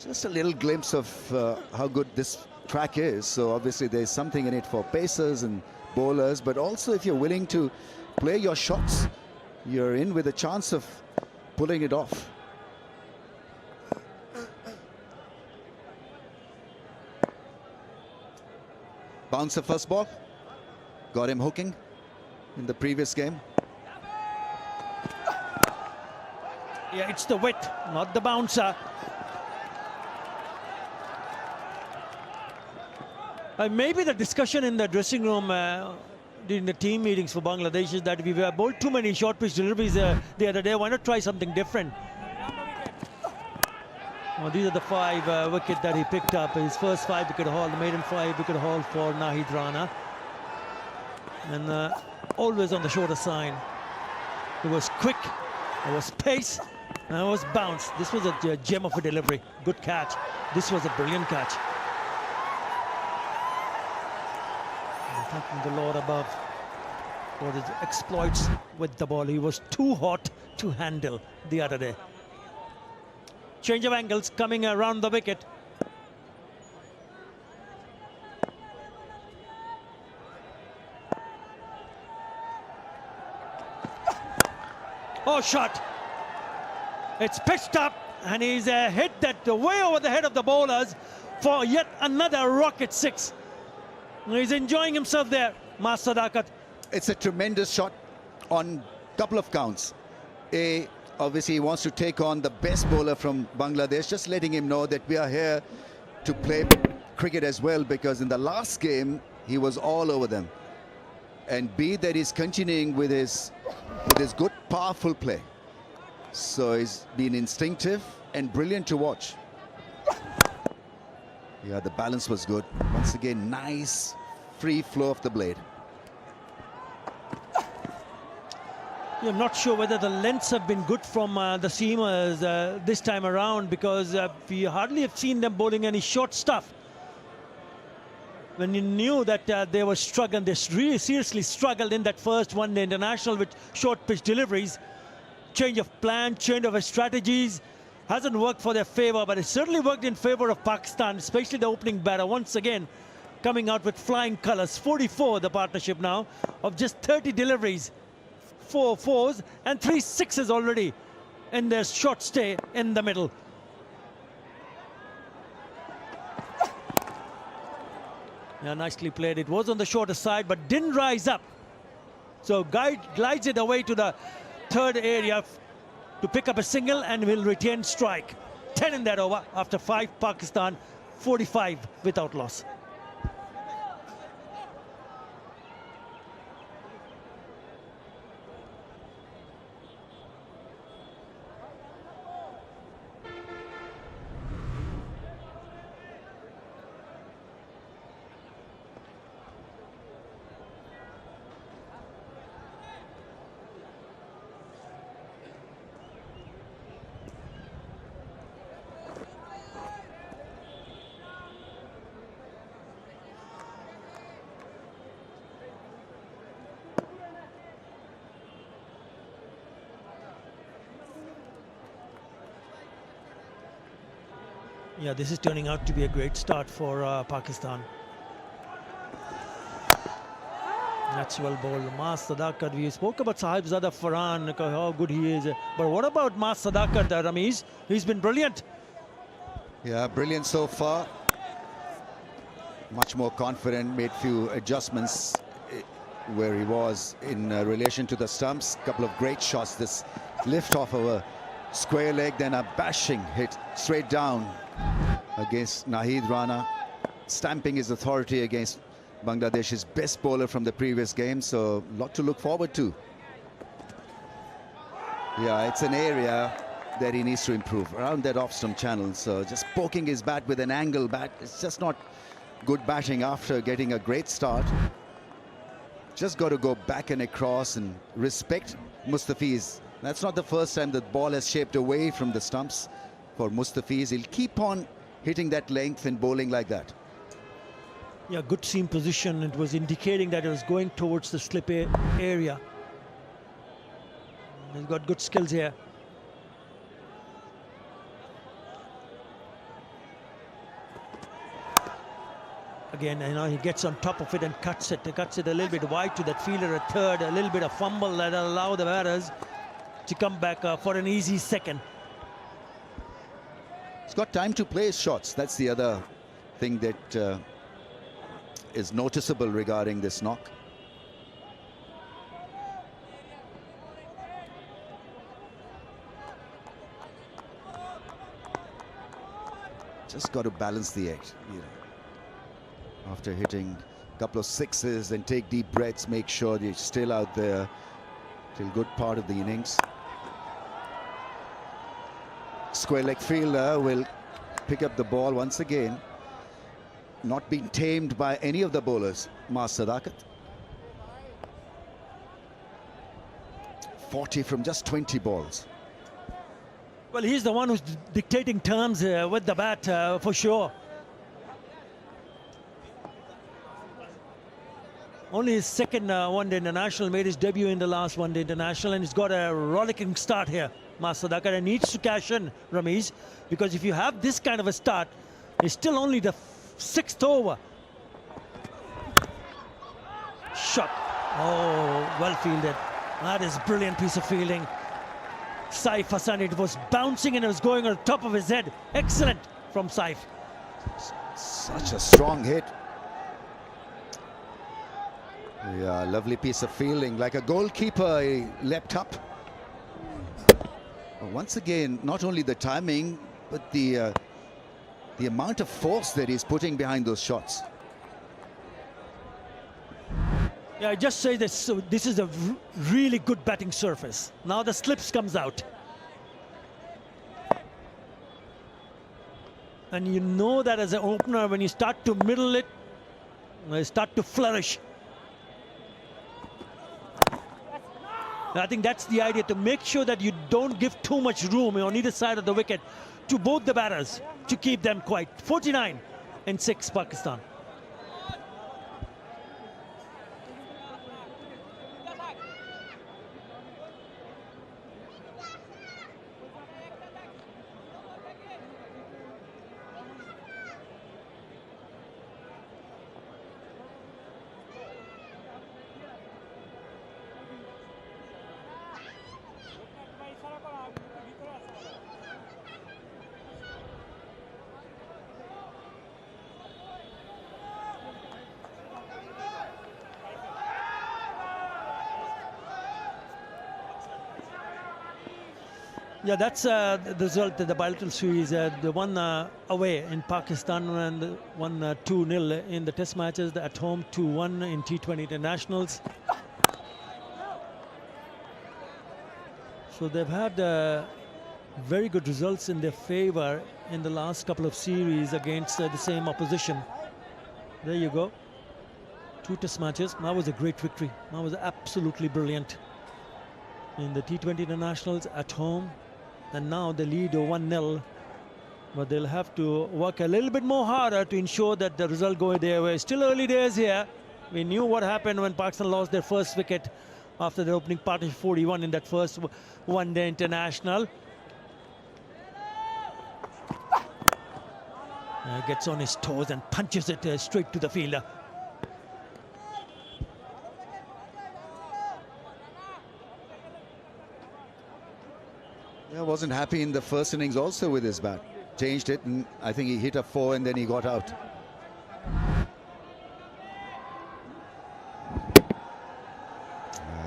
Just a little glimpse of how good this track is. So obviously there's something in it for pacers and bowlers, but also if you're willing to play your shots, you're in with a chance of pulling it off. Bounce the first ball. Got him hooking in the previous game. Yeah, it's the width, not the bouncer. Maybe the discussion in the dressing room during the team meetings for Bangladesh is that we were bowled too many short pitch deliveries the other day. Why not try something different? Well, these are the 5 wickets that he picked up. His first 5-wicket haul, the maiden 5-wicket haul for Nahid Rana. And always on the shorter side. It was quick, it was pace, and it was bounce. This was a gem of a delivery. Good catch. This was a brilliant catch. And thanking the Lord above for his exploits with the ball. He was too hot to handle the other day. Change of angles coming around the wicket. Oh, shot. It's pitched up and he's hit that way over the head of the bowlers for yet another rocket 6. He's enjoying himself there, Sadaqat. It's a tremendous shot on a couple of counts. Obviously, he wants to take on the best bowler from Bangladesh, just letting him know that we are here to play cricket as well, because in the last game, he was all over them. And B, that he's continuing with his good, powerful play. So he's been instinctive and brilliant to watch. Yeah, the balance was good. Once again, nice free flow of the blade. Yeah, I'm not sure whether the lengths have been good from the seamers this time around, because we hardly have seen them bowling any short stuff. When you knew that they were struggling, they really seriously struggled in that first one-day international with short pitch deliveries. Change of plan, change of strategies hasn't worked for their favor, but it certainly worked in favor of Pakistan, especially the opening batter. Once again, coming out with flying colors. 44, the partnership now, of just 30 deliveries. 4 4s and 3 6s already in their short stay in the middle. Yeah, nicely played. It was on the shorter side, but didn't rise up. So glides it away to the third area to pick up a single and will retain strike. 10 in that over after 5. Pakistan 45 without loss. Yeah, this is turning out to be a great start for Pakistan. That's well bowled. Sadaqat, we spoke about Sahibzada Farhan, how good he is. But what about Sadaqat, Ramiz? He's been brilliant. Yeah, brilliant so far. Much more confident, made few adjustments where he was in relation to the stumps. Couple of great shots. This lift off of a square leg, then a bashing hit straight down against Nahid Rana, stamping his authority against Bangladesh's best bowler from the previous game. So a lot to look forward to. Yeah, it's an area that he needs to improve around that off-stump channel. So just poking his bat with an angle bat, it's just not good batting after getting a great start. Just got to go back and across and respect Mustafiz. That's not the first time the ball has shaped away from the stumps for Mustafiz. He'll keep on hitting that length and bowling like that. Yeah, good seam position. It was indicating that it was going towards the slip area. He's got good skills here. Again, you know, he gets on top of it and cuts it. He cuts it a little bit wide to that fielder at third. A little bit of fumble that allow the batters to come back for an easy second. He's got time to play his shots. That's the other thing that is noticeable regarding this knock. Just got to balance the act, you know. After hitting a couple of sixes, then take deep breaths, make sure you're still out there till good part of the innings. Square leg fielder will pick up the ball once again. Not being tamed by any of the bowlers. Sadaqat. 40 from just 20 balls. Well, he's the one who's dictating terms with the bat for sure. Only his second one-day international, made his debut in the last one-day international, and he's got a rollicking start here. Sadaqat, and needs to cash in, Ramesh, because if you have this kind of a start, it's still only the 6th over. Shot. Oh, well fielded. That is a brilliant piece of fielding. Saif Hassan, it was bouncing and it was going on top of his head. Excellent from Saif. Such a strong hit. Yeah, lovely piece of fielding. Like a goalkeeper, he leapt up. Once again, not only the timing, but the amount of force that he's putting behind those shots. Yeah, I just say this. So this is a really good batting surface. Now the slips comes out. And you know that as an opener, when you start to middle it, you start to flourish. I think that's the idea, to make sure that you don't give too much room on either side of the wicket to both the batters to keep them quiet. 49 and 6 Pakistan. Yeah, that's the result of the bilateral series. The one away in Pakistan and one 2-0 in the test matches. At home 2-1 in T20 internationals. So they've had very good results in their favor in the last couple of series against the same opposition. There you go. 2 test matches. That was a great victory. That was absolutely brilliant. In the T20 internationals at home. And now they lead 1-0, but they'll have to work a little bit more harder to ensure that the result goes their way. Still early days here. We knew what happened when Pakistan lost their first wicket after the opening partnership 41 in that first one-day international. Gets on his toes and punches it straight to the fielder. I wasn't happy in the first innings also with his bat. Changed it, and I think he hit a 4 and then he got out.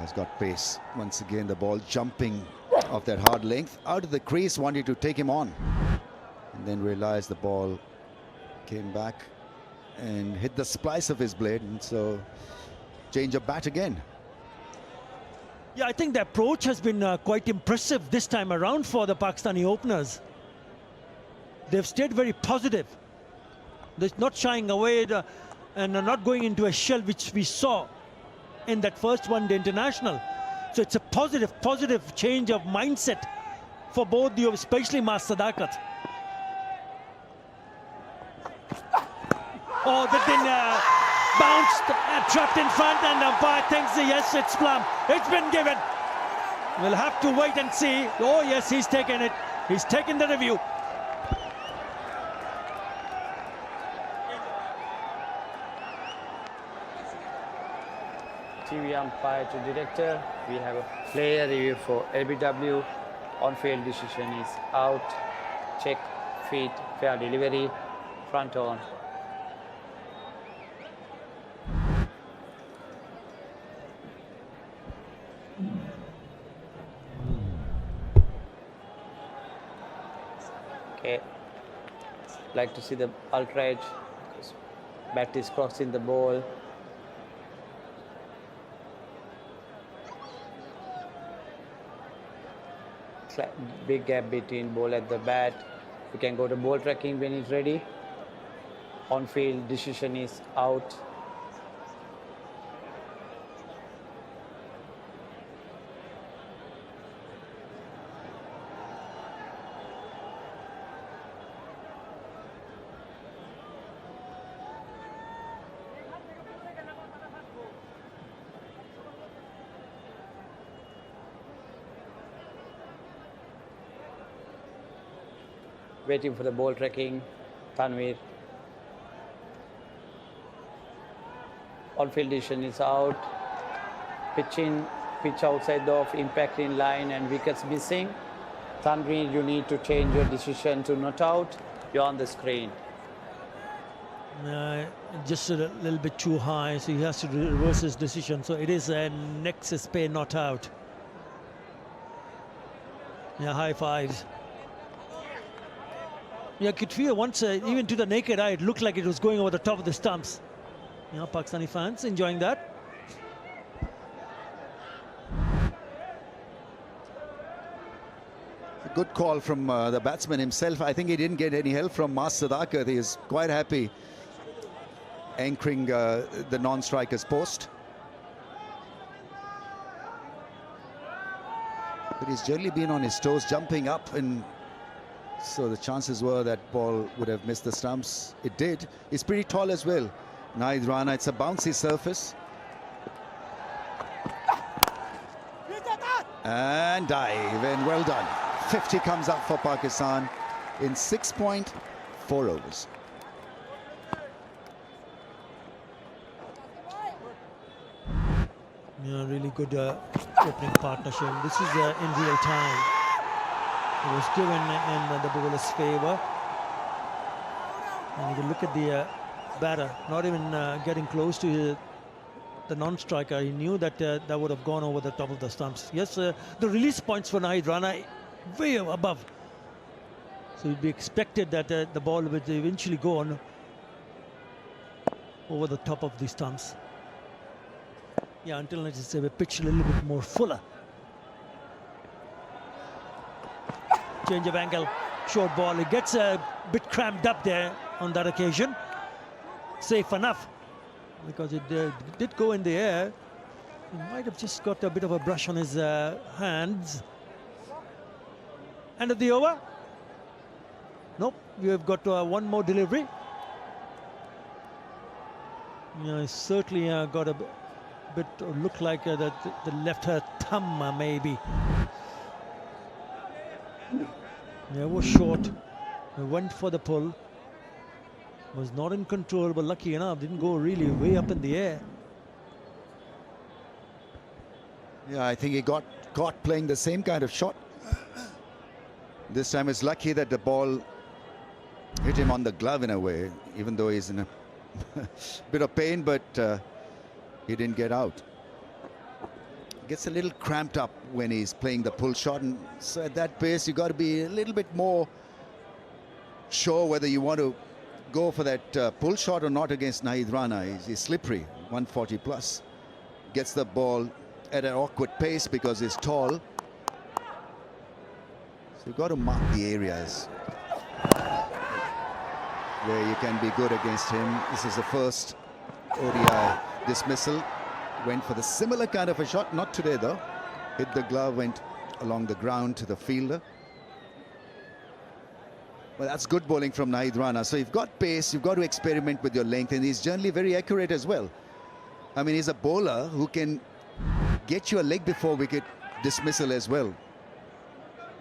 He's got pace. Once again, the ball jumping off that hard length. Out of the crease, wanted to take him on. And then realized the ball came back and hit the splice of his blade. And so, change of bat again. Yeah, I think the approach has been quite impressive this time around for the Pakistani openers. They've stayed very positive. They're not shying away and not going into a shell, which we saw in that first one-day international. So it's a positive change of mindset for both you, especially Sadaqat. Oh, that didn't bounced, trapped in front, and the umpire thinks, yes, it's plumb. It's been given. We'll have to wait and see. Oh, yes, he's taken it. He's taken the review. TV umpire to director. We have a player review for LBW. On-field decision is out. Check, feet, fair delivery, front on. Okay. Like to see the ultra edge. Bat is crossing the ball. Big gap between ball at the bat. We can go to ball tracking when it's ready. On-field decision is out. Waiting for the ball tracking, Tanvir. On-field decision is out. Pitch outside the off, impact in line and wickets missing. Tanvir, you need to change your decision to not out. You're on the screen. Just a little bit too high, so he has to reverse his decision. So it is a nexus pay not out. Yeah, high fives. Yeah, could feel once, even to the naked eye, it looked like it was going over the top of the stumps. You know, Pakistani fans enjoying that. A good call from the batsman himself. I think he didn't get any help from Sadaqat. He is quite happy anchoring the non-striker's post. But he's generally been on his toes, jumping up, and so the chances were that ball would have missed the stumps. It did. He's pretty tall as well. Rana, it's a bouncy surface. And dive, and well done. 50 comes up for Pakistan in 6.4 overs. Yeah, really good opening partnership. This is in real time. It was given in the bowler's favour. And you look at the batter, not even getting close to the non-striker. He knew that that would have gone over the top of the stumps. Yes, the release points for Rana way above. So it'd be expected that the ball would eventually go on over the top of the stumps. Yeah, until it's pitched a little bit more fuller. Change of angle, short ball. It gets a bit cramped up there on that occasion. Safe enough, because it did go in the air. He might have just got a bit of a brush on his hands. End of the over. Nope, we have got one more delivery. Yeah, certainly got a bit look like the left her thumb maybe. Yeah, it was short. He went for the pull. Was not in control, but lucky enough, didn't go really way up in the air. Yeah, I think he got caught playing the same kind of shot. This time it's lucky that the ball hit him on the glove in a way, even though he's in a bit of pain, but he didn't get out. Gets a little cramped up when he's playing the pull shot, and so at that pace you got to be a little bit more sure whether you want to go for that pull shot or not against Rana. He's slippery, 140 plus. Gets the ball at an awkward pace because he's tall. So you've got to mark the areas where you can be good against him. This is the first ODI dismissal. Went for the similar kind of a shot, not today though. Hit the glove, went along the ground to the fielder. Well, that's good bowling from Rana. So you've got pace, you've got to experiment with your length, and he's generally very accurate as well. I mean, he's a bowler who can get you a leg before wicket dismissal as well.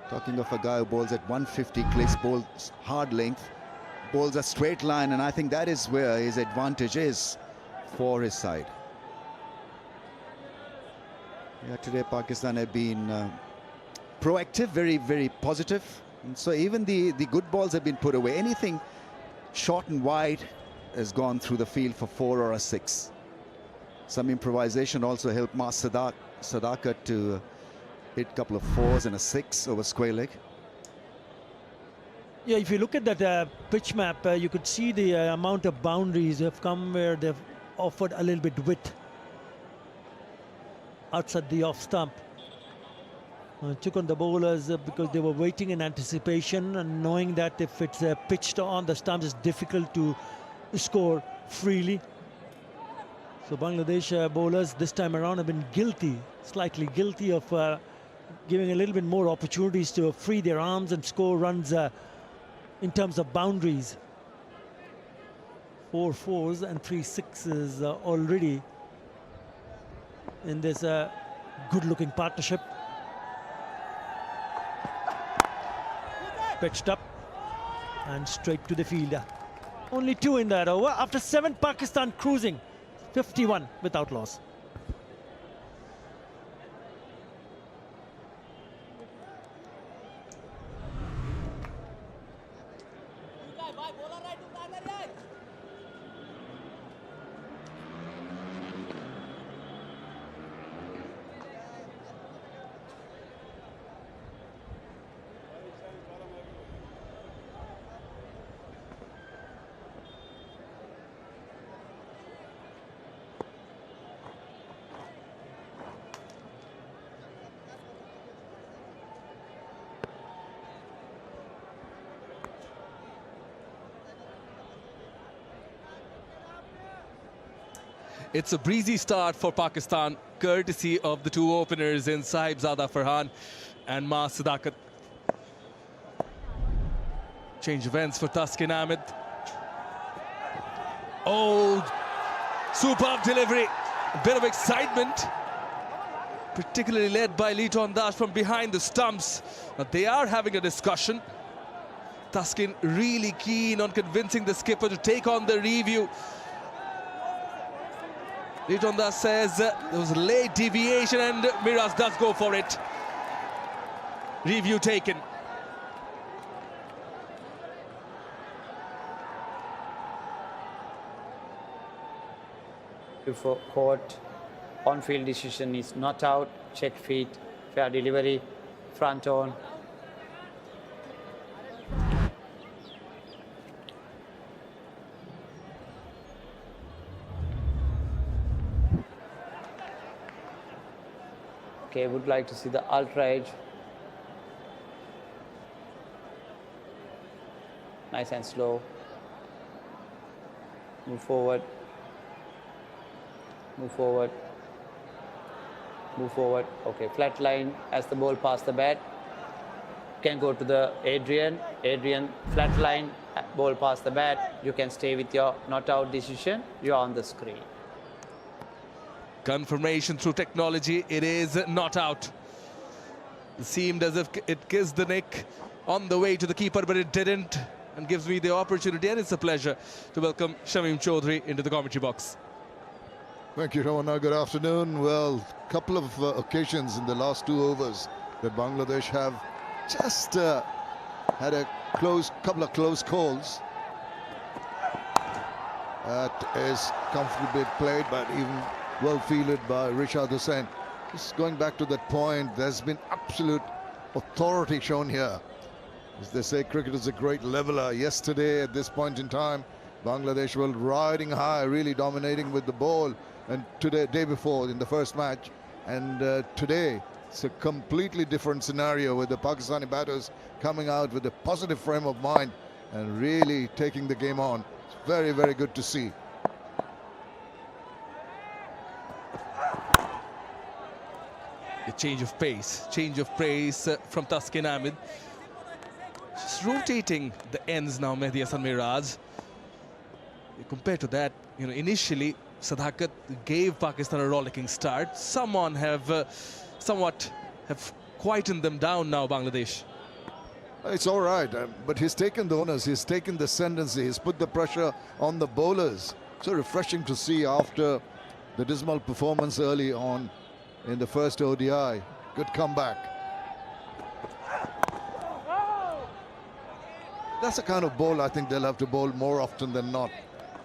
Talking of a guy who bowls at 150 clicks, bowls hard length, bowls a straight line, and I think that is where his advantage is for his side. Yeah, today Pakistan have been proactive, very, very positive. And so even the good balls have been put away. Anything short and wide has gone through the field for 4 or a 6. Some improvisation also helped Sadaqat to hit a couple of 4s and a 6 over square leg. Yeah, if you look at that pitch map, you could see the amount of boundaries have come where they've offered a little bit width outside the off stump. Took on the bowlers because they were waiting in anticipation and knowing that if it's pitched on the stumps, it's difficult to score freely. So Bangladesh bowlers this time around have been slightly guilty of giving a little bit more opportunities to free their arms and score runs in terms of boundaries. 4 4s and 3 6s already in this good-looking partnership. Pitched up and straight to the fielder. Only 2 in that over. After 7, Pakistan cruising 51 without loss. It's a breezy start for Pakistan, courtesy of the 2 openers in Sahibzada Farhan and Ma Sadaqat. Change of ends for Taskin Ahmed. Oh, superb delivery. A bit of excitement, particularly led by Litton from behind the stumps. But they are having a discussion. Taskin really keen on convincing the skipper to take on the review. Litton says there was a late deviation and Miraz does go for it. Review taken. For court, on-field decision is not out, check feet, fair delivery, front on. Okay, would like to see the ultra edge. Nice and slow. Move forward. Move forward. Move forward. Okay, flat line as the ball past the bat. Can go to the Adrian. Adrian, flat line, ball past the bat. You can stay with your not out decision. You're on the screen. Confirmation through technology, it is not out. It seemed as if it kissed the neck on the way to the keeper, but it didn't, and gives me the opportunity, and it's a pleasure to welcome Shamim Chaudhry into the commentary box. Thank you, Rana. Good afternoon. Well, a couple of occasions in the last 2 overs that Bangladesh have just had a couple of close calls. That is comfortably played, but even well fielded by Rishad Hussain. Just going back to that point, there's been absolute authority shown here. As they say, cricket is a great leveler. Yesterday, at this point in time, Bangladesh were riding high, really dominating with the ball. And today, day before, in the first match. And today, it's a completely different scenario with the Pakistani batters coming out with a positive frame of mind and really taking the game on. It's very, very good to see. A change of pace from Taskin Ahmed. Just rotating the ends now, Mehdi Hasan Miraj. Compared to that, initially Sadaqat gave Pakistan a rollicking start. Somewhat have quietened them down now, Bangladesh. It's all right, but he's taken the onus, he's taken the ascendancy, he's put the pressure on the bowlers. So refreshing to see after the dismal performance early on in the first ODI. Good comeback. That's the kind of ball I think they'll have to bowl more often than not.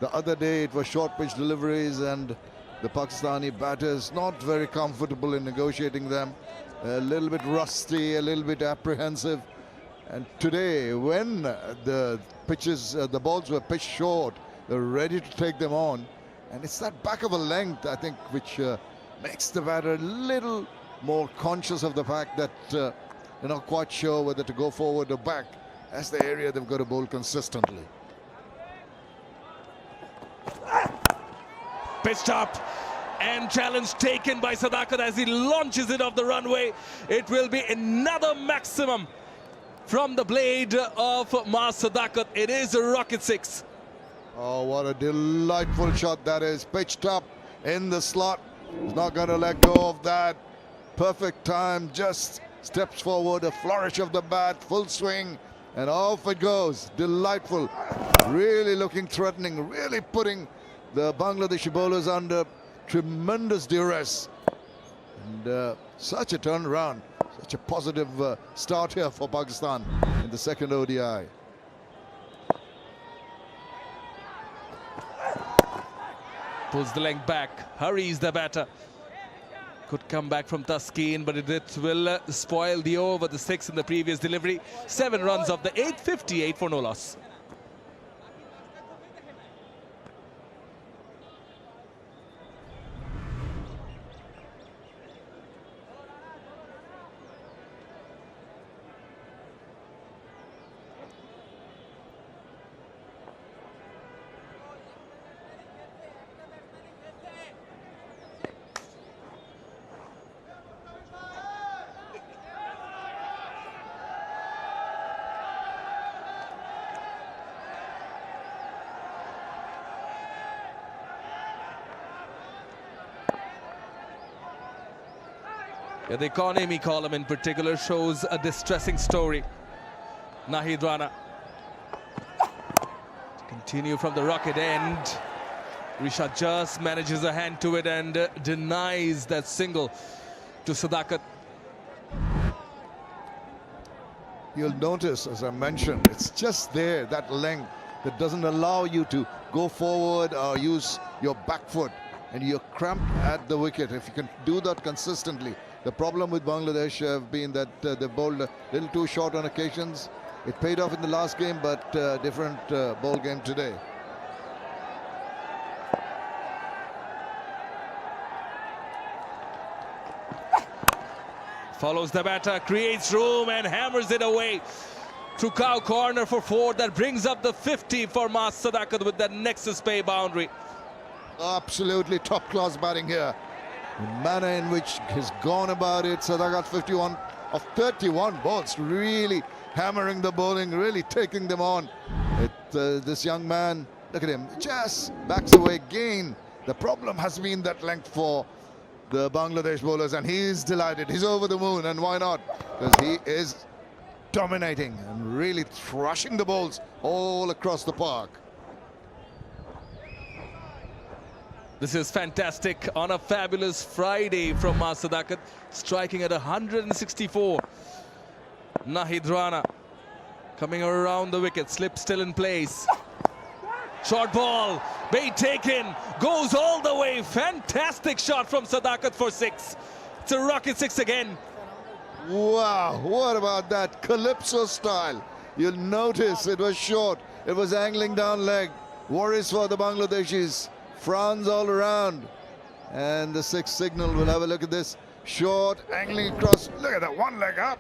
The other day it was short pitch deliveries and the Pakistani batters not very comfortable in negotiating them. A little bit rusty, a little bit apprehensive. And today, when the balls were pitched short, they're ready to take them on. And it's that back of a length, I think, which makes the batter a little more conscious of the fact that they're not quite sure whether to go forward or back. That's the area they've got to bowl consistently. Pitched up and challenge taken by Sadaqat as he launches it off the runway. It will be another maximum from the blade of Sadaqat. It is a rocket 6. Oh, what a delightful shot that is. Pitched up in the slot. He's not going to let go of that. Perfect time, just steps forward, a flourish of the bat, full swing, and off it goes. Delightful. Really looking threatening, really putting the Bangladeshi bowlers under tremendous duress. And such a turnaround, such a positive start here for Pakistan in the second ODI. Pulls the length back, hurries the batter. Could come back from Taskeen, but it will spoil the over, the 6 in the previous delivery. 7 runs of the 858 for no loss. Yeah, the economy column in particular shows a distressing story. Nahid Rana. Continue from the rocket end. Risha just manages a hand to it and denies that single to Sadaqat. You'll notice, as I mentioned, it's just there, that length that doesn't allow you to go forward or use your back foot, and you're cramped at the wicket. If you can do that consistently. The problem with Bangladesh have been that they bowled a little too short on occasions. It paid off in the last game, but different ball game today. Follows the batter, creates room and hammers it away. Through cow corner for 4. That brings up the 50 for Sadaqat with that nexus pay boundary. Absolutely top-class batting here. The manner in which he's gone about it. Sadaqat 51 of 31 balls, really hammering the bowling, really taking them on. This young man, look at him, just backs away again. The problem has been that length for the Bangladesh bowlers, and he's delighted. He's over the moon, and why not? Because he is dominating and really thrashing the balls all across the park. This is fantastic on a fabulous Friday from Sadaqat, striking at 164. Nahid Rana coming around the wicket, slip still in place. Short ball, bait taken, goes all the way. Fantastic shot from Sadaqat for 6. It's a rocket 6 again. Wow, what about that Calypso style? You'll notice it was short, it was angling down leg. Worries for the Bangladeshis. Fronds all around, and the 6th signal. We'll have a look at this. Short, angling across. Look at that, one leg up,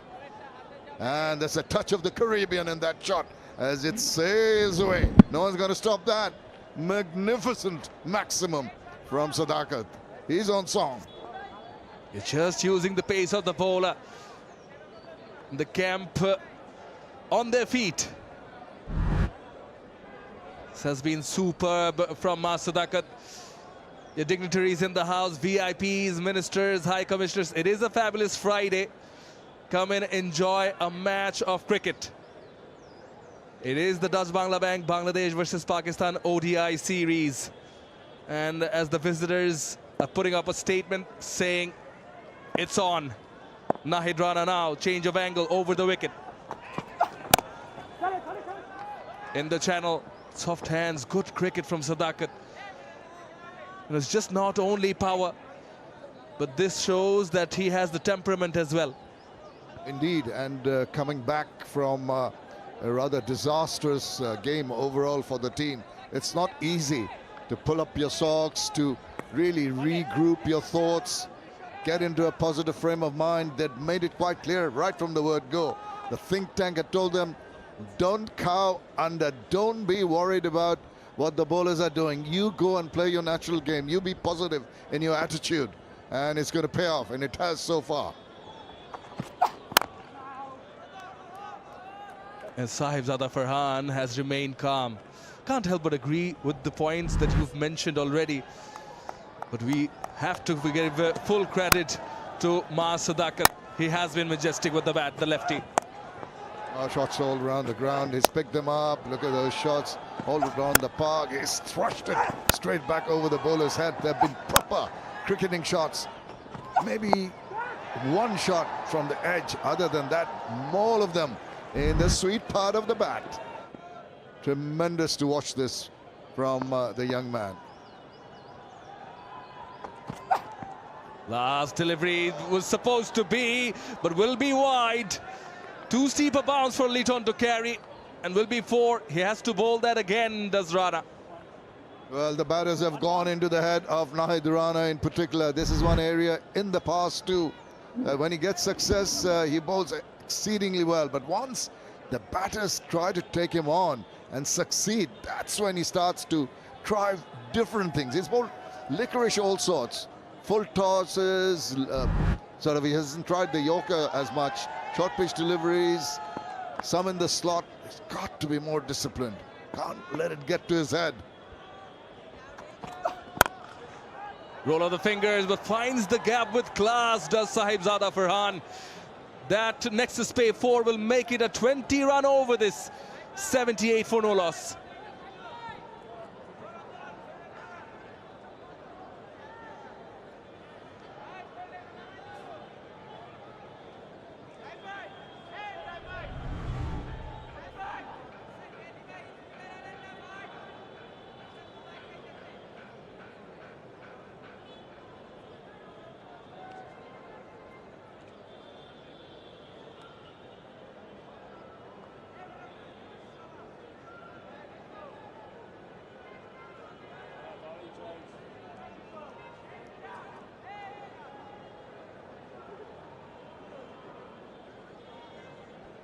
and there's a touch of the Caribbean in that shot as it sails away. No one's going to stop that. Magnificent maximum from Sadaqat. He's on song. You're just using the pace of the bowler. The camp on their feet. This has been superb from Sadaqat. Your dignitaries in the house, VIPs, ministers, high commissioners. It is a fabulous Friday. Come and enjoy a match of cricket. It is the Dutch Bangla Bank Bangladesh versus Pakistan ODI series. And as the visitors are putting up a statement saying It's on. Nahid Rana now, change of angle over the wicket. In the channel, soft hands, good cricket from Sadaqat. And it's just not only power, but this shows that he has the temperament as well. Indeed, and coming back from a rather disastrous game overall for the team. It's not easy to pull up your socks, to really regroup your thoughts, get into a positive frame of mind. That made it quite clear right from the word go. The think tank had told them, don't cow under, don't be worried about what the bowlers are doing. You go and play your natural game. You be positive in your attitude, and it's going to pay off, and it has so far. And Sahibzada Farhan has remained calm. Can't help but agree with the points that you've mentioned already. But we have to give full credit to Sadaqat. He has been majestic with the bat, the lefty. Shots all around the ground. He's picked them up. Look at those shots all around the park. He's thrust it straight back over the bowler's head. There have been proper cricketing shots. Maybe one shot from the edge. Other than that, all of them in the sweet part of the bat. Tremendous to watch this from the young man. Last delivery was supposed to be, but will be wide. Too steep a bounce for Litton to carry, and will be 4. He has to bowl that again, does Rana. Well, the batters have gone into the head of Nahid Rana in particular. This is one area in the past too. When he gets success, he bowls exceedingly well. But once the batters try to take him on and succeed, that's when he starts to try different things. He's bowled licorice all sorts. Full tosses, he hasn't tried the Yorker as much. Short pitch deliveries, some in the slot. He's got to be more disciplined. Can't let it get to his head. Roll of the fingers, but finds the gap with class, does Sahibzada Farhan. That next to spay 4 will make it a 20-run over this. 78 for no loss.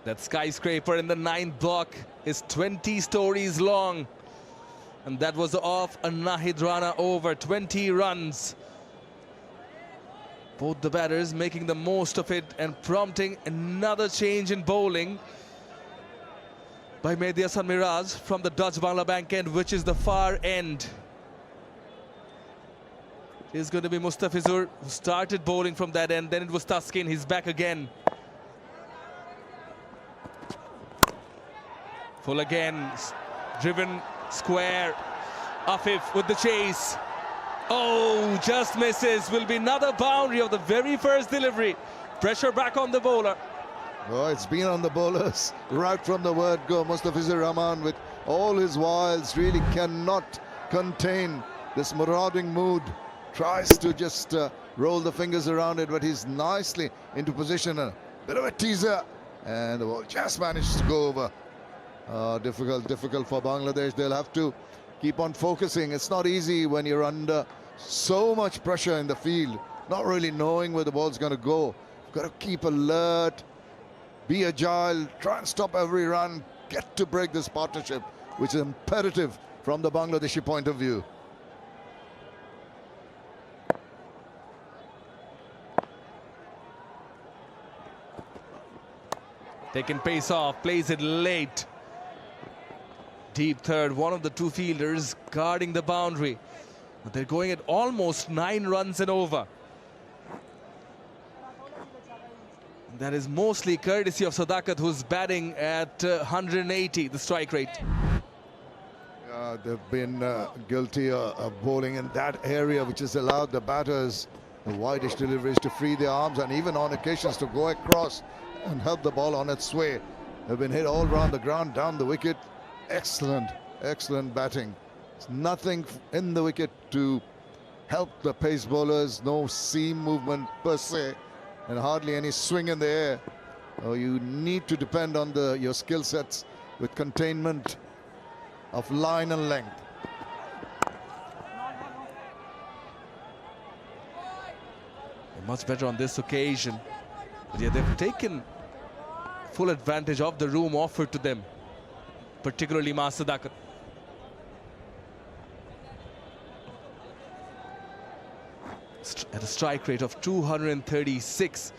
That skyscraper in the 9th block is 20 stories long. And that was off a Nahid Rana over, 20 runs. Both the batters making the most of it and prompting another change in bowling by Mehdi Hasan Miraj from the Dutch Bangla Bank end, which is the far end. It's going to be Mustafizur, who started bowling from that end. Then it was Taskin. He's back again. Full again, driven square. Afif with the chase. Oh, just misses. Will be another boundary of the very first delivery. Pressure back on the bowler. Oh, it's been on the bowlers right from the word go. Mustafizur Rahman, with all his wiles, really cannot contain this marauding mood. Tries to just roll the fingers around it, but he's nicely into position. A bit of a teaser, and the ball just managed to go over. Difficult for Bangladesh. They'll have to keep on focusing. It's not easy when you're under so much pressure in the field, not really knowing where the ball's going to go. You've got to keep alert, be agile, try and stop every run, get to break this partnership, which is imperative from the Bangladeshi point of view. Taking pace off, plays it late. Deep third, one of the two fielders guarding the boundary. But they're going at almost 9 runs and over. That is mostly courtesy of Sadaqat, who's batting at 180, the strike rate. They've been guilty of bowling in that area, which has allowed the batters The wideish deliveries to free their arms and even on occasions to go across and help the ball on its way. They've been hit all around the ground, down the wicket. Excellent, excellent batting. There's nothing in the wicket to help the pace bowlers. No seam movement per se, and hardly any swing in the air. Oh, you need to depend on your skill sets with containment of line and length. Much better on this occasion. But yeah, they've taken full advantage of the room offered to them, particularly Sadaqat. At a strike rate of 236,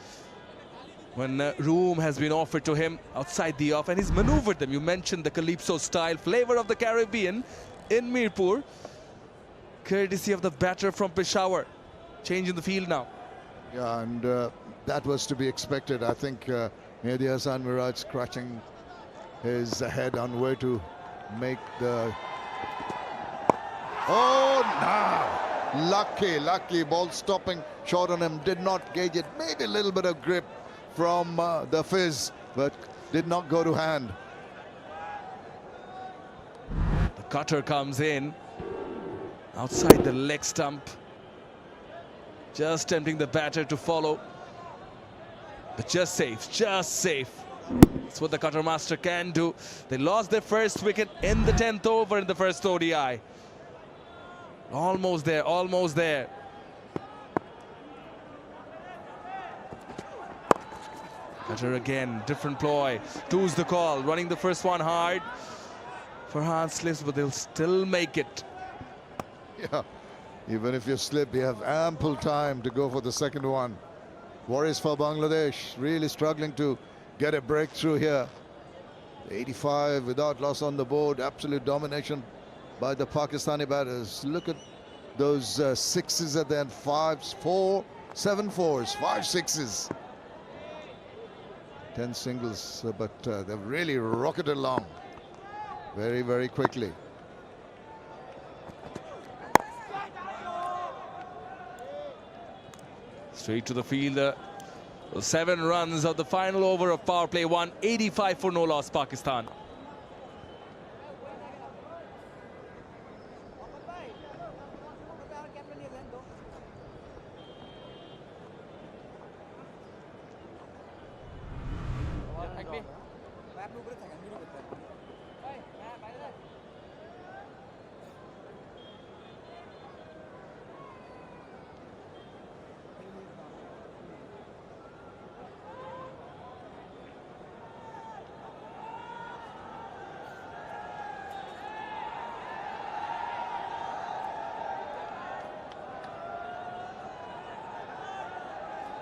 when room has been offered to him outside the off, and he's maneuvered them. You mentioned the Calypso style, flavor of the Caribbean in Mirpur, courtesy of the batter from Peshawar. Change in the field now. Yeah, and that was to be expected. I think Mehdi Hasan Miraj scratching his head on where to make the... Oh, now! Lucky ball stopping short on him. Did not gauge it. Maybe a little bit of grip from the fizz, but did not go to hand. The cutter comes in outside the leg stump. Just tempting the batter to follow. But just safe, just safe. That's what the cutter master can do. They lost their first wicket in the 10th over in the first ODI. Almost there, almost there. Cutter again, different ploy. Two's the call, running the first one hard. Farhan slips, but they'll still make it. Yeah. Even if you slip, you have ample time to go for the second one. Worries for Bangladesh, really struggling to get a breakthrough here. 85 without loss on the board, absolute domination by the Pakistani batters. Look at those sixes at the end, 7 fours, 5 sixes. 10 singles, but they've really rocketed along very, very quickly. Straight to the field. 7 runs of the final over of power play 1. 85 for no loss, Pakistan.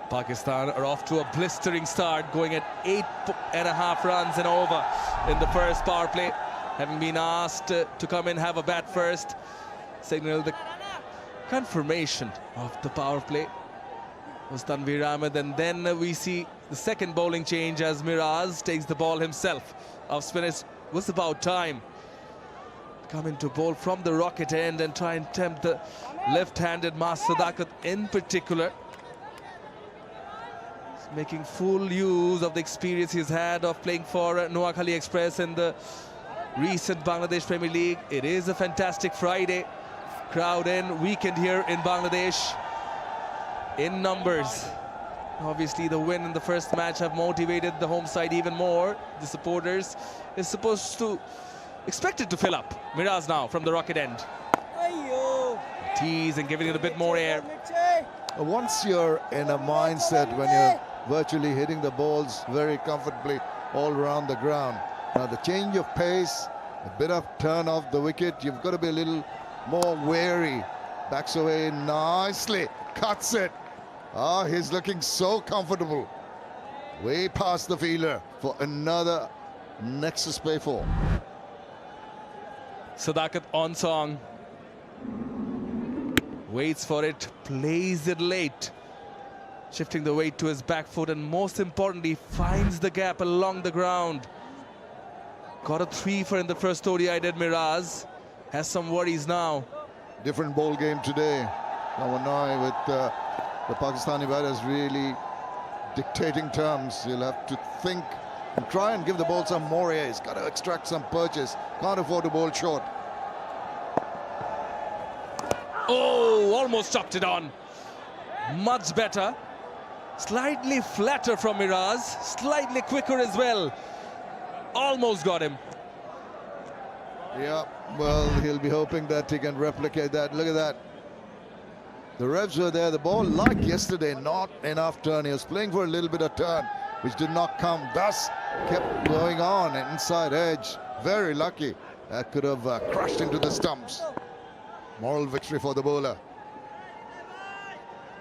Pakistan are off to a blistering start, going at 8.5 runs and over in the first power play, having been asked to come in, have a bat first, signal the confirmation of the power play was Tanveer Ahmed, and then we see the second bowling change as Miraj takes the ball himself. Off spin, it was about time. Come in to bowl from the rocket end and try and tempt the left-handed Sadaqat in particular. Making full use of the experience he's had of playing for Noakhali Express in the recent Bangladesh Premier League. It is a fantastic Friday. Crowd in, weekend here in Bangladesh in numbers. Obviously the win in the first match have motivated the home side even more. The supporters is supposed to, expected to fill up. Miraj now from the rocket end. Tease and giving it a bit more air. Once you're in a mindset when you're virtually hitting the balls very comfortably all around the ground. Now the change of pace, a bit of turn off the wicket, you've got to be a little more wary. Backs away nicely, cuts it. Ah, he's looking so comfortable. Way past the fielder for another Nexus Pay 4. Sadaqat on song. Waits for it, plays it late. Shifting the weight to his back foot and most importantly finds the gap along the ground. Got a 3 for in the first ODI did Miraj. Has some worries now. Different ball game today. Kawanai with the Pakistani batters really dictating terms. He'll have to think and try and give the ball some more air. He's got to extract some punches. Can't afford to bowl short. Oh, almost chopped it on. Much better. Slightly flatter from Miraz. Slightly quicker as well. Almost got him. Yeah, well, he'll be hoping that he can replicate that. Look at that. The revs were there. The ball, like yesterday, not enough turn. He was playing for a little bit of turn, which did not come. Thus, kept going on inside edge. Very lucky. That could have crashed into the stumps. Moral victory for the bowler.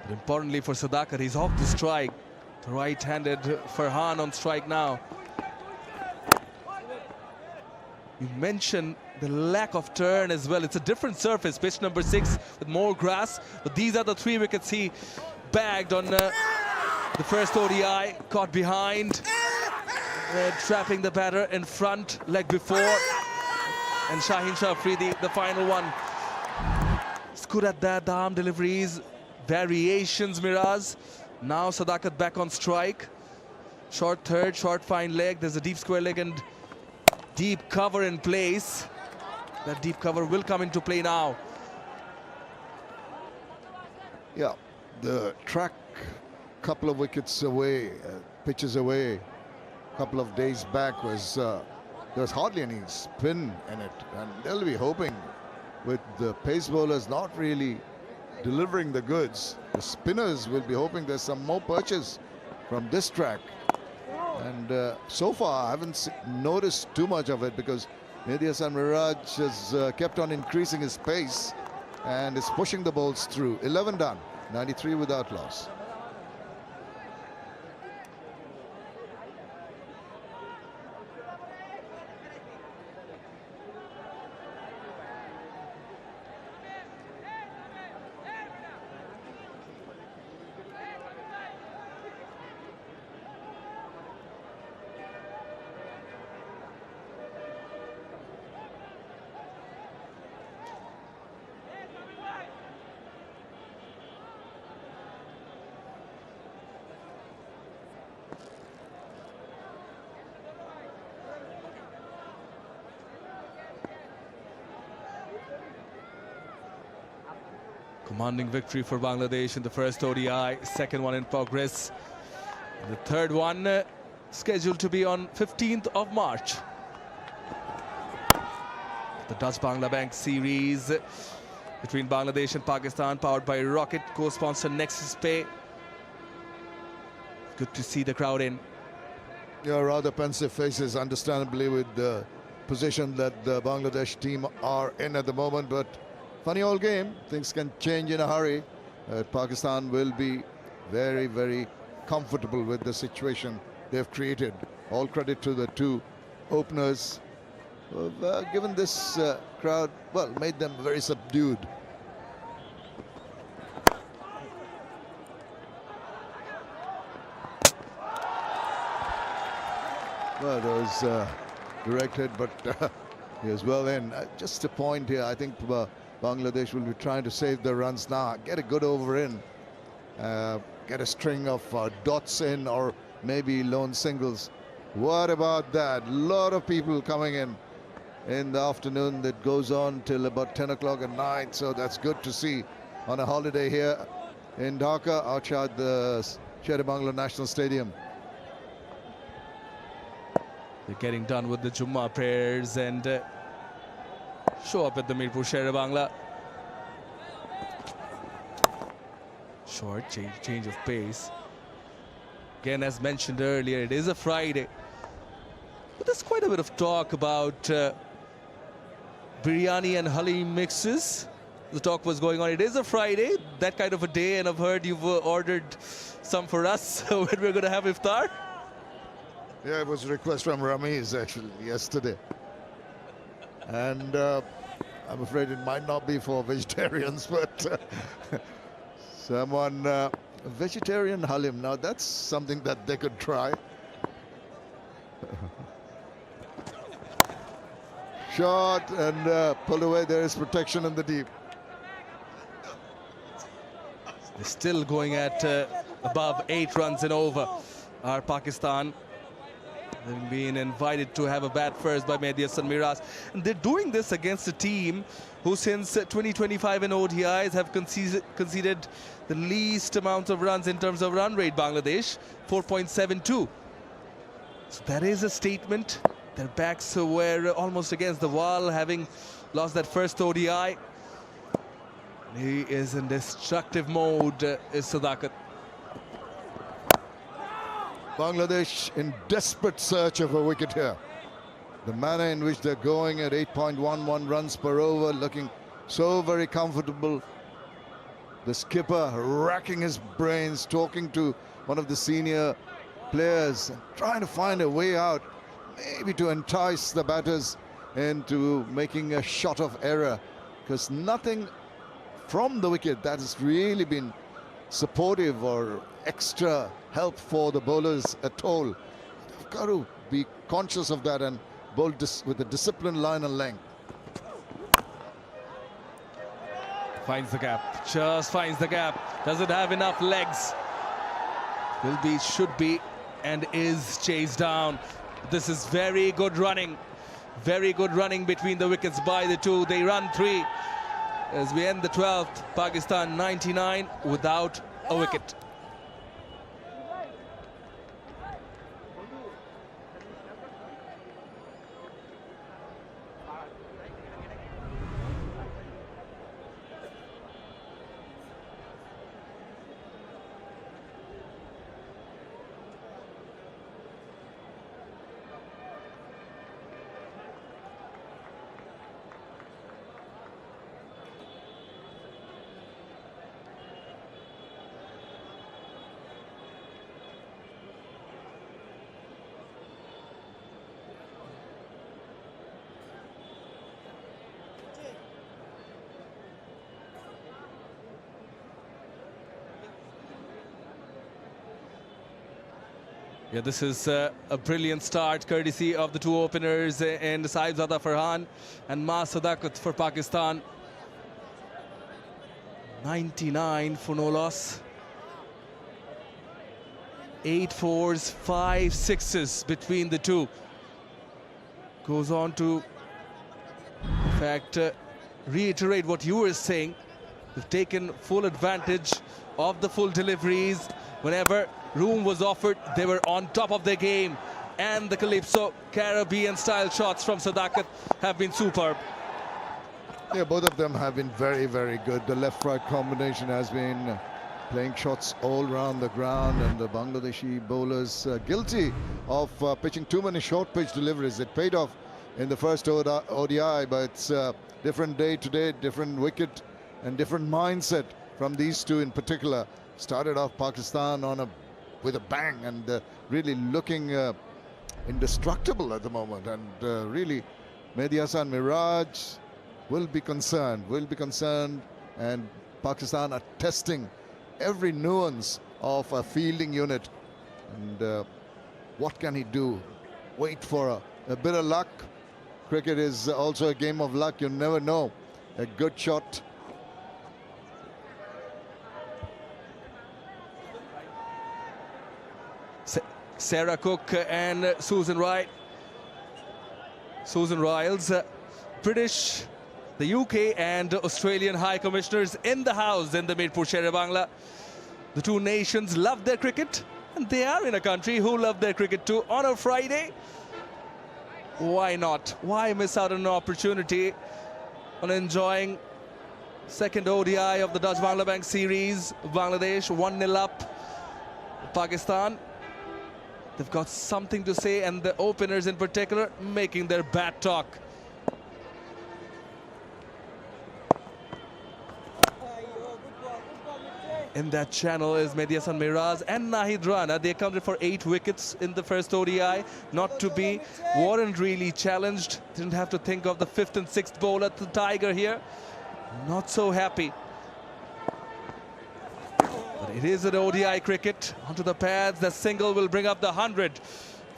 But importantly for Sadaqat, he's off the strike. The right-handed Farhan on strike now. You mentioned the lack of turn as well. It's a different surface, pitch number 6 with more grass. But these are the 3 wickets he bagged on the first ODI. Caught behind, trapping the batter in front, leg before. And Shaheen Shah Afridi, the final one. It's good at that, the arm deliveries, variations, Miraz. Now Sadaqat back on strike. Short third, short fine leg. There's a deep square leg and deep cover in place. That deep cover will come into play now. Yeah, the track, couple of wickets away, pitches away, a couple of days back was there was hardly any spin in it, and they'll be hoping with the pace bowlers not really delivering the goods. The spinners will be hoping there's some more purchase from this track. And so far, I haven't noticed too much of it because Mehdi Miraj has kept on increasing his pace and is pushing the balls through. 11 done, 93 without loss. Commanding victory for Bangladesh in the first ODI, second one in progress. The third one scheduled to be on 15th of March. The Dutch Bangla Bank series between Bangladesh and Pakistan, powered by Rocket, co-sponsor Nexus Pay. Good to see the crowd in. Yeah, rather pensive faces, understandably, with the position that the Bangladesh team are in at the moment, but funny old game. Things can change in a hurry. Pakistan will be very, very comfortable with the situation they've created. All credit to the two openers who have given this crowd, well, made them very subdued. Well, it was directed, but he was well in. Just a point here, I think Bangladesh will be trying to save the runs now. Get a good over in. Get a string of dots in, or maybe lone singles. What about that? A lot of people coming in the afternoon. That goes on till about 10 o'clock at night. So that's good to see on a holiday here in Dhaka, outside the Sher-e-Bangla National Stadium. They're getting done with the Jummah prayers and show up at the Mirpur Sher-e-Bangla. Short change of pace. Again, as mentioned earlier, it is a Friday. But there's quite a bit of talk about biryani and halim mixes. The talk was going on. It is a Friday, that kind of a day, and I've heard you've ordered some for us when we're going to have iftar. Yeah, it was a request from Ramiz actually yesterday. And I'm afraid it might not be for vegetarians, but someone, vegetarian halim. Now that's something that they could try. Shot and pull away. There is protection in the deep. They're still going at above 8 runs and over. Are Pakistan. They've been invited to have a bat first by Arslan Miraj. And they're doing this against a team who since 2025 and ODIs have conceded the least amount of runs in terms of run rate, Bangladesh, 4.72. So that is a statement. Their backs were almost against the wall, having lost that first ODI. He is in destructive mode, is Sadaqat. Bangladesh in desperate search of a wicket here. The manner in which they're going at 8.11 runs per over, looking so very comfortable. The skipper racking his brains, talking to one of the senior players, trying to find a way out, maybe to entice the batters into making a shot of error, because nothing from the wicket that has really been supportive or extra help for the bowlers at all. They've got to be conscious of that and bowl with a disciplined line and length. Finds the gap, just finds the gap. Doesn't have enough legs. Will be, should be, and is chased down. This is very good running. Very good running between the wickets by the two. They run 3. As we end the 12th, Pakistan 99 without a wicket. Yeah, this is a brilliant start, courtesy of the two openers and Saibzada Farhan and Ma Sadaqat for Pakistan. 99 for no loss. 8 fours, 5 sixes between the two. Goes on to, in fact, reiterate what you were saying. They've taken full advantage of the full deliveries. Whenever room was offered, they were on top of their game. And the Calypso Caribbean style shots from Sadaqat have been superb. Yeah, both of them have been very, very good. The left-right combination has been playing shots all around the ground, and the Bangladeshi bowlers guilty of pitching too many short pitch deliveries. It paid off in the first ODI, but it's a different day today, different wicket and different mindset from these two in particular. Started off Pakistan with a bang and really looking indestructible at the moment, and really Arslan Miraj will be concerned, and Pakistan are testing every nuance of a fielding unit. And what can he do? Wait for a bit of luck. Cricket is also a game of luck. You never know. A good shot. Sarah Cook and Susan Wright. Susan Riles, British, the UK and Australian High Commissioners in the house in the Mirpur Sher-e-Bangla. The two nations love their cricket, and they are in a country who love their cricket too. On a Friday, why not? Why miss out on an opportunity on enjoying second ODI of the Dutch Bangla series? Bangladesh 1-0 up. Pakistan, they've got something to say, and the openers in particular making their bat talk. In that channel is Arslan Miraj and Nahid Rana. They accounted for 8 wickets in the first ODI. Not to be, weren't really challenged. Didn't have to think of the 5th and 6th bowler, the Tiger here. Not so happy. But it is an ODI cricket. Onto the pads, the single will bring up the 100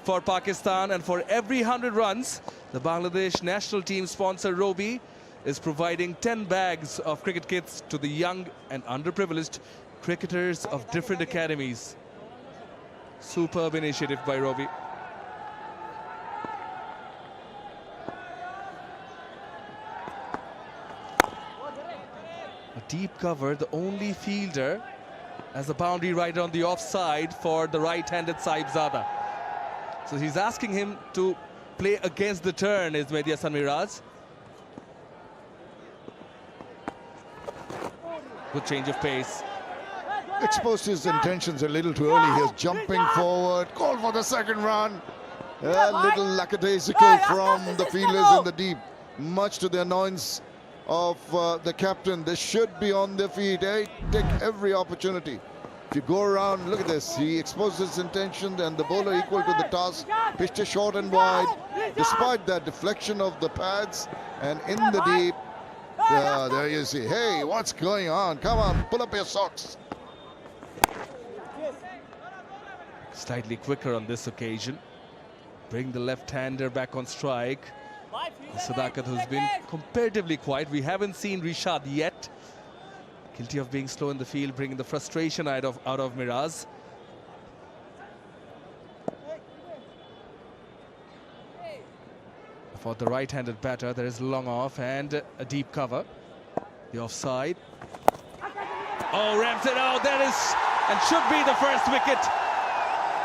for Pakistan. And for every 100 runs, the Bangladesh national team sponsor Robi is providing 10 bags of cricket kits to the young and underprivileged cricketers of different academies. Superb initiative by Robbie. A deep cover, the only fielder as a boundary rider on the offside for the right-handed Saibzada. So he's asking him to play against the turn, is Mehdi Hasan Miraj. Good change of pace. Exposed his intentions a little too early. He's jumping forward, call for the second run. A little lackadaisical from the fielders in the deep, much to the annoyance of the captain. They should be on their feet. Take every opportunity. If you go around, look at this. He exposes his intention and the bowler equal to the task. Pitched it short and wide. Despite that deflection of the pads and in the deep. There you see. Hey, what's going on? Come on, pull up your socks. Slightly quicker on this occasion. Bring the left-hander back on strike. Sadaqat, who's been comparatively quiet. We haven't seen Rishad yet. Guilty of being slow in the field, bringing the frustration out of Miraj. For the right-handed batter, there is long off and a deep cover. The offside. Oh, rams it out. That is and should be the first wicket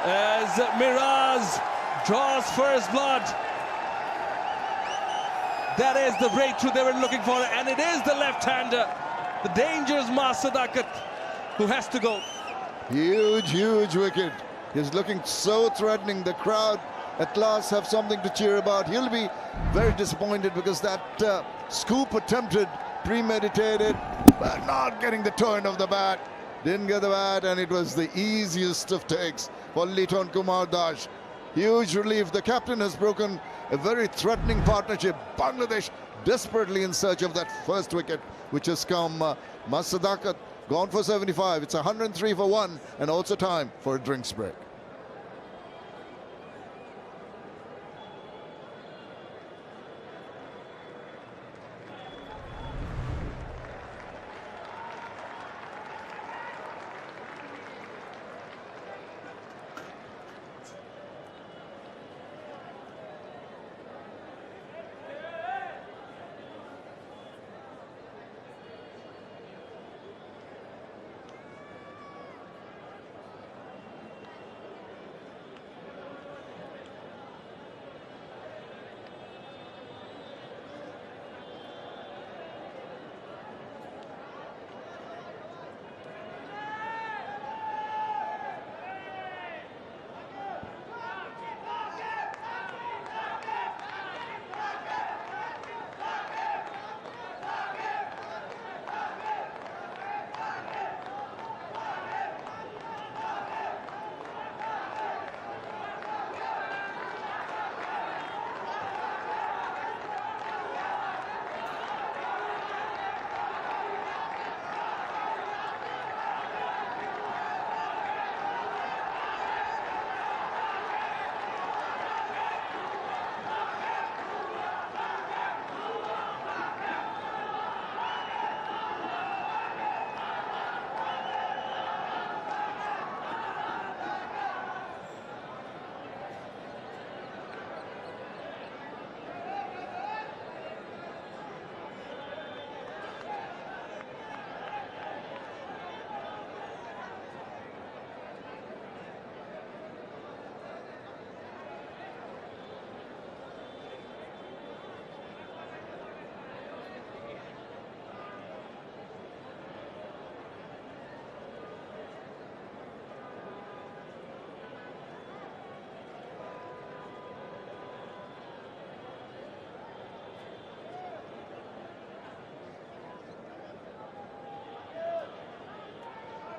as Miraj draws first blood. That is the breakthrough they were looking for, and it is the left-hander, the dangerous Sadaqat, who has to go. Huge wicket. He's looking so threatening. The crowd at last have something to cheer about. He'll be very disappointed because that scoop attempted, premeditated, but not getting the turn of the bat. Didn't get the bat, and it was the easiest of takes for Litton Kumar Das. Huge relief. The captain has broken a very threatening partnership. Bangladesh desperately in search of that first wicket, which has come. Sadaqat gone for 75. It's 103 for 1, and also time for a drinks break.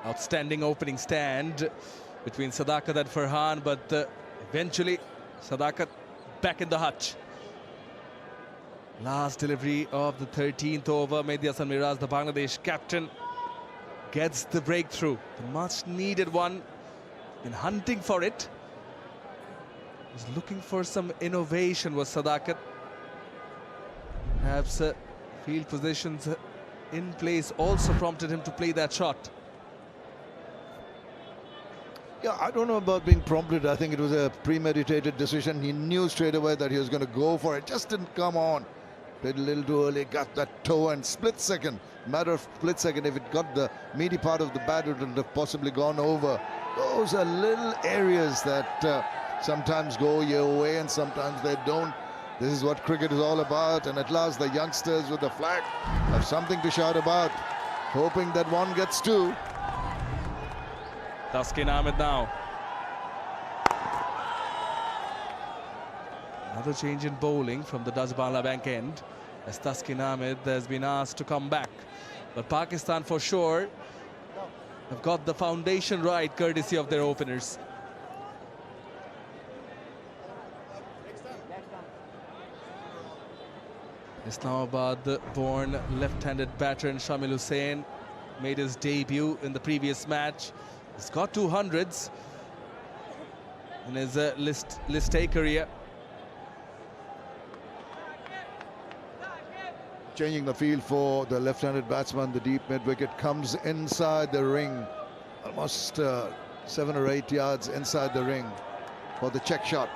Outstanding opening stand between Sadaqat and Farhan, but eventually Sadaqat back in the hutch. Last delivery of the 13th over. Mehdi Hasan Miraj, the Bangladesh captain, gets the breakthrough. The much needed one. Been hunting for it. Was looking for some innovation, was Sadaqat. Perhaps field positions in place also prompted him to play that shot. Yeah, I don't know about being prompted. I think it was a premeditated decision. He knew straight away that he was going to go for it. Just didn't come on. Played a little too early, got that toe and split second. Matter of split second. If it got the meaty part of the bat, it would have possibly gone over. Those are little areas that sometimes go your way and sometimes they don't. This is what cricket is all about. And at last, the youngsters with the flag have something to shout about, hoping that one gets two. Taskin Ahmed now. Another change in bowling from the Dazbala Bank end, as Taskin Ahmed has been asked to come back. But Pakistan for sure have got the foundation right, courtesy of their openers. Islamabad-born left-handed batter Shamil Hussain made his debut in the previous match. He's got 200s in his list A career. Changing the field for the left-handed batsman. The deep mid-wicket comes inside the ring, almost 7 or 8 yards inside the ring for the check shot.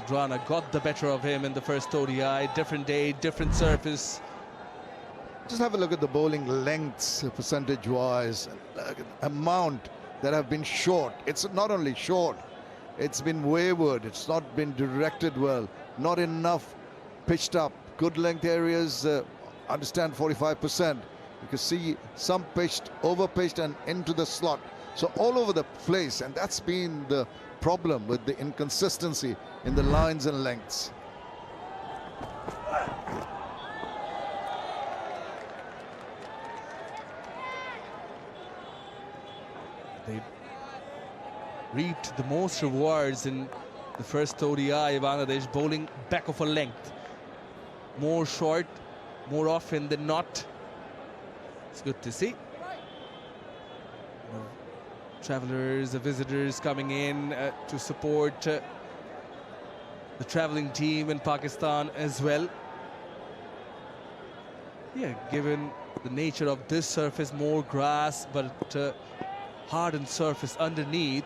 Rana got the better of him in the first ODI. Different day, different surface. Just have a look at the bowling lengths percentage-wise, amount that have been short. It's not only short, it's been wayward. It's not been directed well. Not enough pitched up. Good length areas, understand 45%. You can see some pitched, over-pitched and into the slot. So all over the place, and that's been the problem with the inconsistency in the lines and lengths. They reaped the most rewards in the first ODI. Bangladesh bowling back of a length. More short, more often than not. It's good to see. Travelers, the visitors coming in to support the traveling team in Pakistan as well. Yeah, given the nature of this surface, more grass, but hardened surface underneath.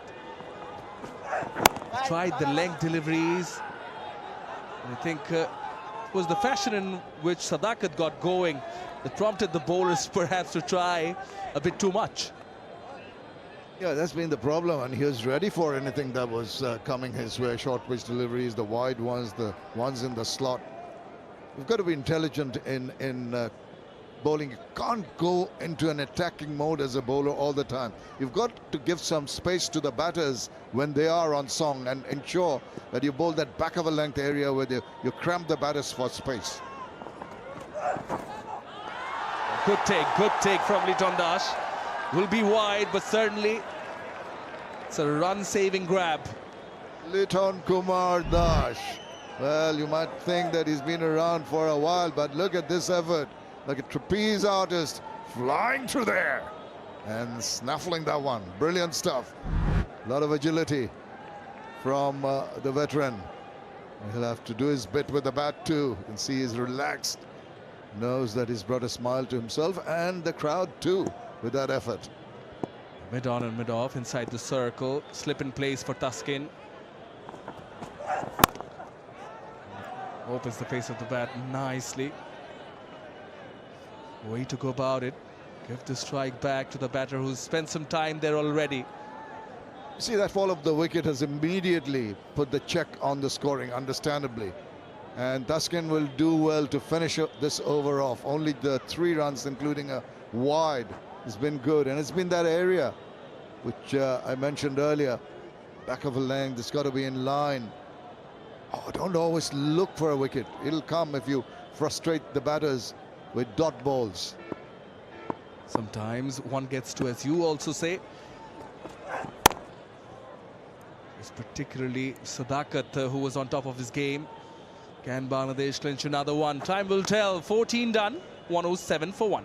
Tried the length deliveries. And I think it was the fashion in which Sadaqat got going that prompted the bowlers perhaps to try a bit too much. Yeah, that's been the problem, and he was ready for anything that was coming his way. Short pitch deliveries, the wide ones, the ones in the slot. You've got to be intelligent in bowling. You can't go into an attacking mode as a bowler all the time. You've got to give some space to the batters when they are on song and ensure that you bowl that back of a length area where you cramp the batters for space. Good take from Litton Dash. Will be wide, but certainly it's a run-saving grab. Litton Kumar Dash. Well, you might think that he's been around for a while, but look at this effort. Like a trapeze artist flying through there and snaffling that one. Brilliant stuff. A lot of agility from the veteran. He'll have to do his bit with the bat too. You can see he's relaxed. Knows that he's brought a smile to himself and the crowd too with that effort. Mid on and mid off inside the circle. Slip in place for Taskin. Opens the face of the bat nicely. Way to go about it. Give the strike back to the batter who's spent some time there already. See, that fall of the wicket has immediately put the check on the scoring, understandably. And Taskin will do well to finish this over off. Only the 3 runs, including a wide, has been good. And it's been that area which I mentioned earlier. Back of a length, it's got to be in line. Oh, don't always look for a wicket. It'll come if you frustrate the batters with dot balls. Sometimes one gets to, as you also say. It's particularly Sadaqat who was on top of his game. Can Bangladesh clinch another one? Time will tell. 14 done, 107 for 1.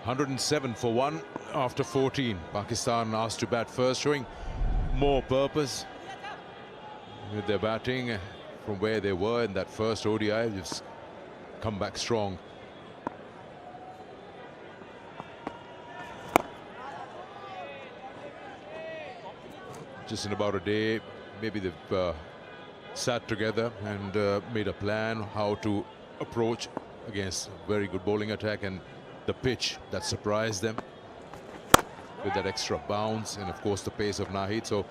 107 for 1 after 14. Pakistan asked to bat first, showing more purpose with their batting from where they were in that first ODI. Just come back strong. Just in about a day, maybe they've sat together and made a plan how to approach against very good bowling attack, and the pitch that surprised them with that extra bounce and of course the pace of Nahid. So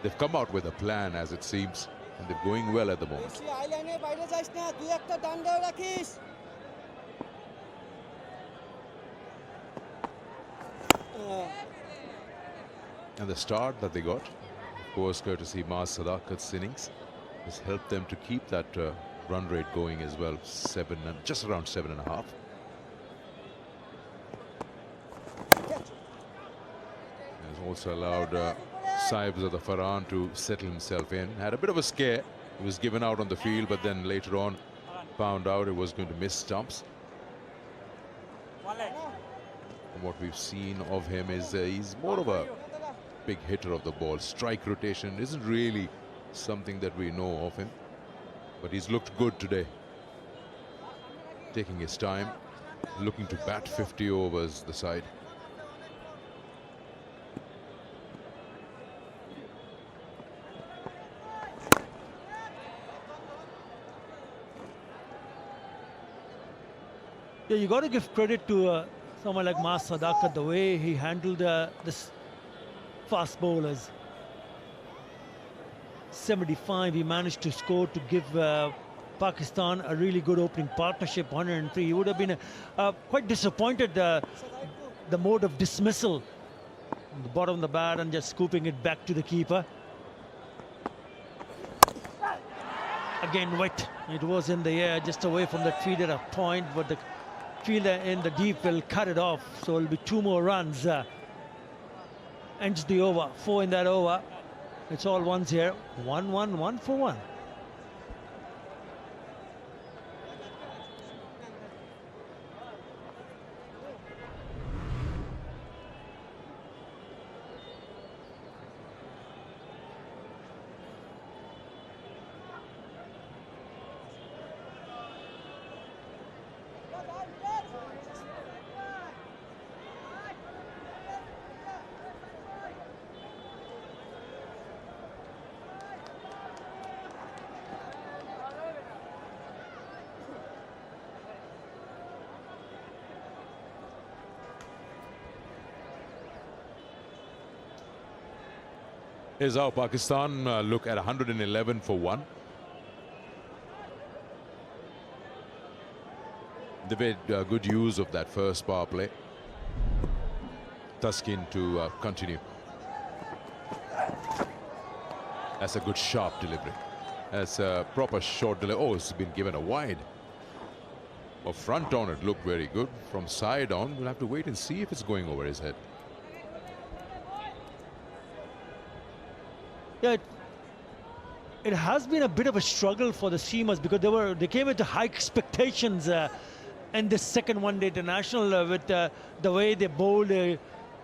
they've come out with a plan, as it seems, and they're going well at the moment. And the start that they got, of course, courtesy Sadaqat's innings, has helped them to keep that run rate going as well. Just around 7.5. Has also allowed Saibs of the Farhan to settle himself in. Had a bit of a scare. He was given out on the field, but then later on found out it was going to miss stumps. And what we've seen of him is he's more of a big hitter of the ball. Strike rotation isn't really something that we know of him, but he's looked good today, taking his time, looking to bat 50 overs the side. Yeah, you got to give credit to someone like Sadaqat, the way he handled this fast bowlers. 75 he managed to score to give Pakistan a really good opening partnership, 103. He would have been quite disappointed the mode of dismissal on the bottom of the bat and just scooping it back to the keeper. Again wet, it was in the air just away from that field at a point, but the fielder in the deep will cut it off, so it'll be 2 more runs. Ends the over, 4 in that over. It's all ones here. 1-1, 1 for 1. Here's how Pakistan look at 111 for 1. They've made good use of that first power play. Taskin to continue. That's a good sharp delivery. That's a proper short delivery. Oh, it's been given a wide. Well, front on it looked very good. From side on, we'll have to wait and see if it's going over his head. Yeah, it has been a bit of a struggle for the seamers because they came into high expectations in this second one-day international with the way they bowled,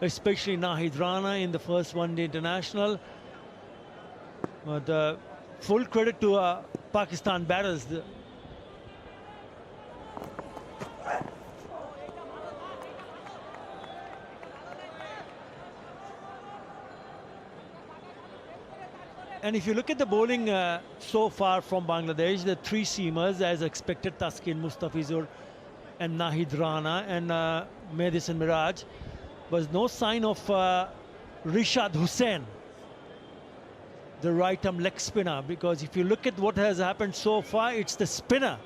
especially Nahid Rana in the first one-day international. But full credit to Pakistan batters. And if you look at the bowling so far from Bangladesh, the 3 seamers as expected, Taskin, Mustafizur and Nahid Rana and Maiden and Miraj, was no sign of Rishad Hussain, the right-arm leg spinner, because if you look at what has happened so far, it's the spinner.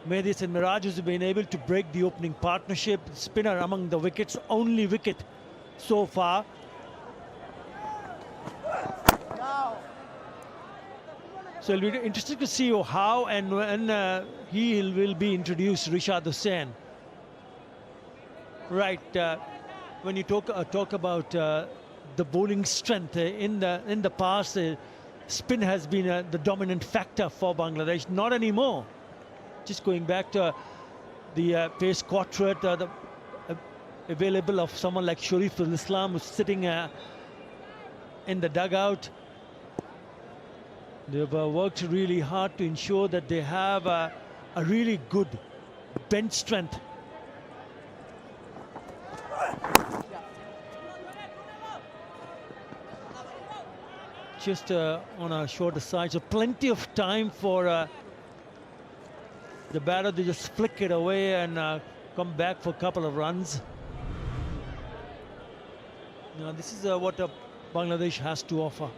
Maiden and Miraj has been able to break the opening partnership. Spinner among the wickets, only wicket so far. So it'll be interesting to see how and when he will be introduced, Rishad Hussain. Right, when you talk about the bowling strength in the past, spin has been the dominant factor for Bangladesh. Not anymore. Just going back to the pace quartet, available of someone like Shariful Islam, who's sitting in the dugout. They've worked really hard to ensure that they have a really good bench strength. Just on a shorter side, so plenty of time for the batter to just flick it away and come back for a couple of runs. Now this is what Bangladesh has to offer.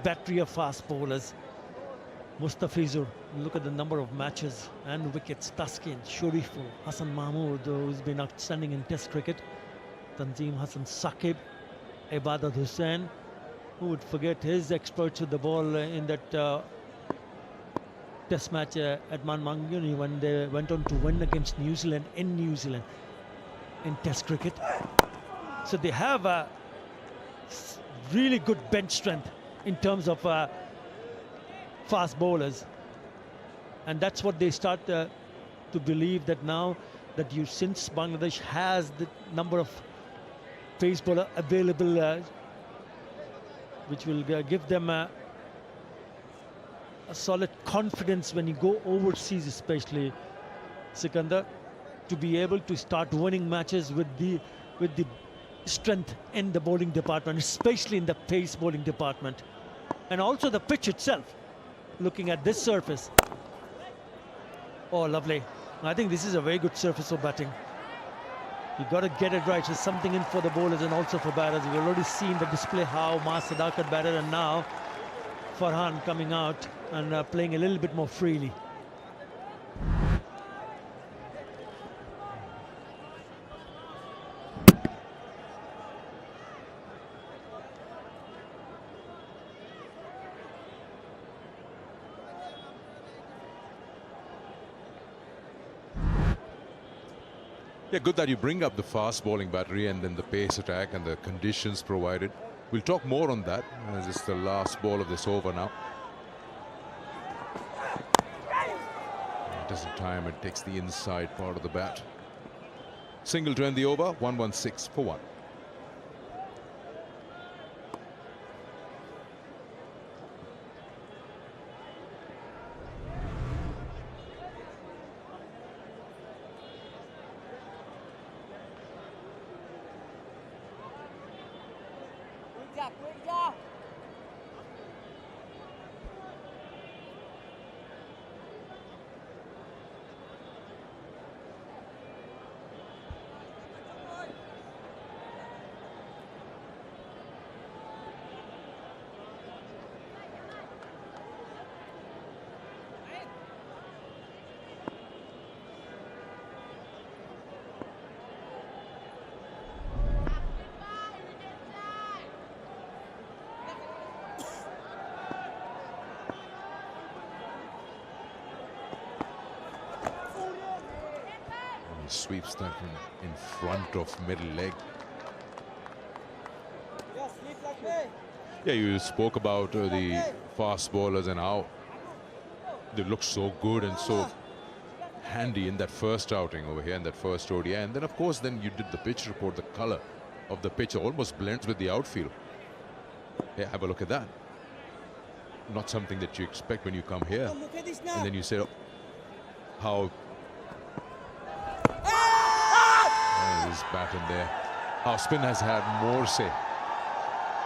Battery of fast bowlers. Mustafizur, look at the number of matches and wickets. Taskin, Shariful, Hassan Mahmood, who's been outstanding in Test cricket. Tanzim Hassan Saqib, Ibadat Hussain. Who would forget his experts with the ball in that Test match at Manmanguni when they went on to win against New Zealand in New Zealand in Test cricket. So they have a really good bench strength in terms of fast bowlers, and that's what they start to believe, that now that since Bangladesh has the number of pace bowler available, which will give them a solid confidence when you go overseas, especially Sikandar, to be able to start winning matches with the strength in the bowling department, especially in the pace bowling department, and also the pitch itself. Looking at this surface, oh lovely! I think this is a very good surface for batting. You've got to get it right. There's something in for the bowlers and also for batters. We've already seen the display how Sadaqat batted, and now Farhan coming out and playing a little bit more freely. Yeah, good that you bring up the fast bowling battery and then the pace attack and the conditions provided. We'll talk more on that as it's the last ball of this over now. It doesn't time, it takes the inside part of the bat. Single to end the over, 116 for 1. Sweeps that from in front of middle leg. Yeah, you spoke about the fast bowlers and how they look so good and so handy in that first outing over here, in that first ODI. And then, of course, then you did the pitch report. The color of the pitch almost blends with the outfield. Yeah, have a look at that. Not something that you expect when you come here. And then you say, oh, how this bat in there. How spin has had more say.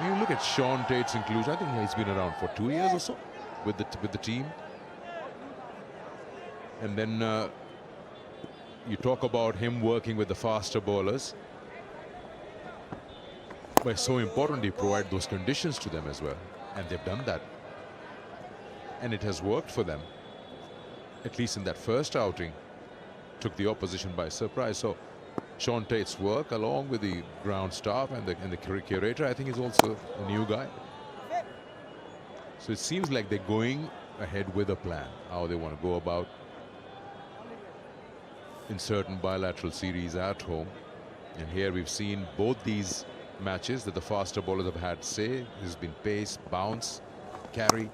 You look at Sean Tate's inclusion. I think he's been around for 2 years or so with the team. And then you talk about him working with the faster bowlers. But it's so important you provide those conditions to them as well. And they've done that. And it has worked for them. At least in that first outing. Took the opposition by surprise. So Sean Tate's work along with the ground staff and the curator, I think, is also a new guy. So it seems like they're going ahead with a plan, how they want to go about in certain bilateral series at home. And here we've seen both these matches that the faster bowlers have had say. There's been pace, bounce, carry.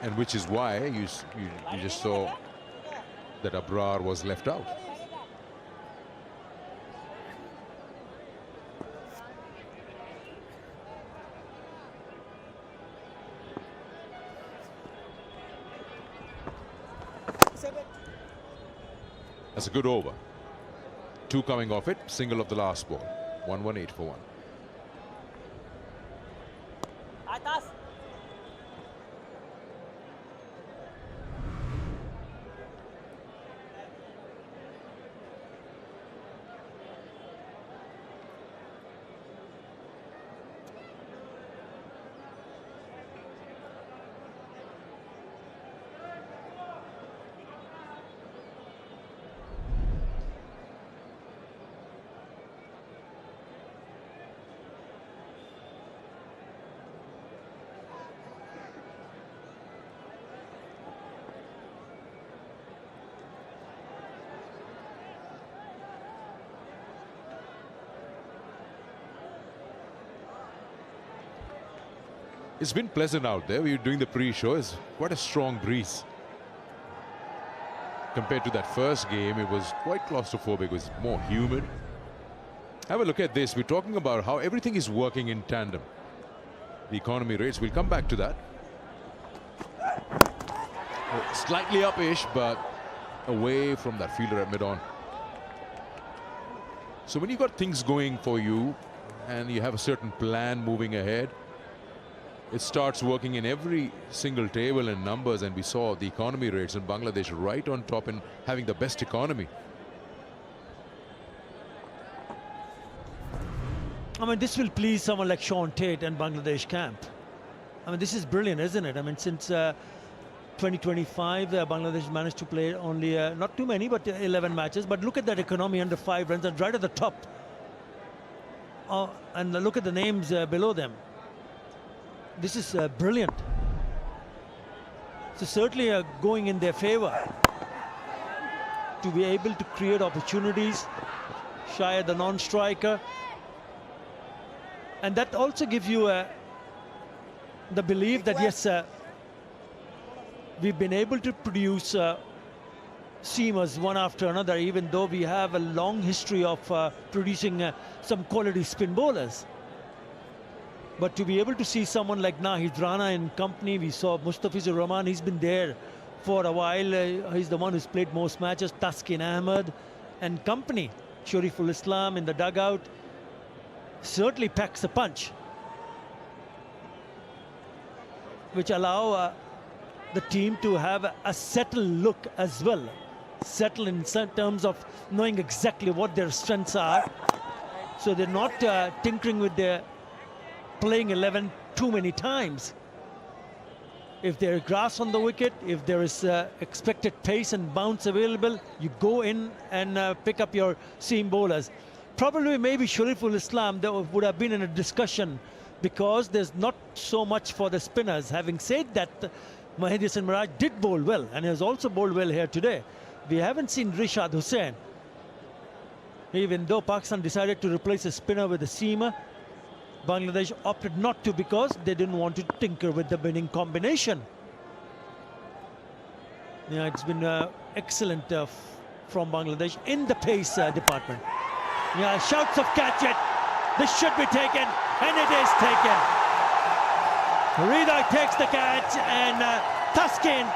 And which is why you just saw that Abrar was left out. That's a good over. 2 coming off it, single of the last ball. 118 for 1. Atas. It's been pleasant out there. We were doing the pre-show. It's quite a strong breeze. Compared to that first game, it was quite claustrophobic. It was more humid. Have a look at this. We're talking about how everything is working in tandem. The economy rates, we'll come back to that. Slightly up-ish, but away from that fielder at mid-on. So when you got things going for you and you have a certain plan moving ahead, it starts working in every single table and numbers, and we saw the economy rates in Bangladesh right on top and having the best economy. I mean, this will please someone like Sean Tate and Bangladesh camp. I mean, this is brilliant, isn't it? I mean, since 2025, Bangladesh managed to play only, not too many, but 11 matches. But look at that economy under 5 runs and right at the top. And look at the names below them. This is brilliant. So certainly going in their favor to be able to create opportunities. Shaya, the non-striker. And that also gives you the belief that, yes, we've been able to produce seamers one after another, even though we have a long history of producing some quality spin bowlers. But to be able to see someone like Nahid Rana and company, we saw Mustafizur Rahman, he's been there for a while. He's the one who's played most matches. Taskin Ahmed and company. Shariful Islam in the dugout. Certainly packs a punch, which allow the team to have a settled look as well. Settle in terms of knowing exactly what their strengths are. So they're not tinkering with their playing 11 too many times. If there is grass on the wicket, if there is expected pace and bounce available, you go in and pick up your seam bowlers. Probably maybe Shariful Islam that would have been in a discussion because there's not so much for the spinners. Having said that, Mahdi Hassan Miraj did bowl well and has also bowled well here today. We haven't seen Rishad Hussain. Even though Pakistan decided to replace a spinner with a seamer, Bangladesh opted not to because they didn't want to tinker with the winning combination. Yeah, it's been excellent from Bangladesh in the pace department. Yeah, shouts of catch it. This should be taken, and it is taken. Rida takes the catch, and Taskin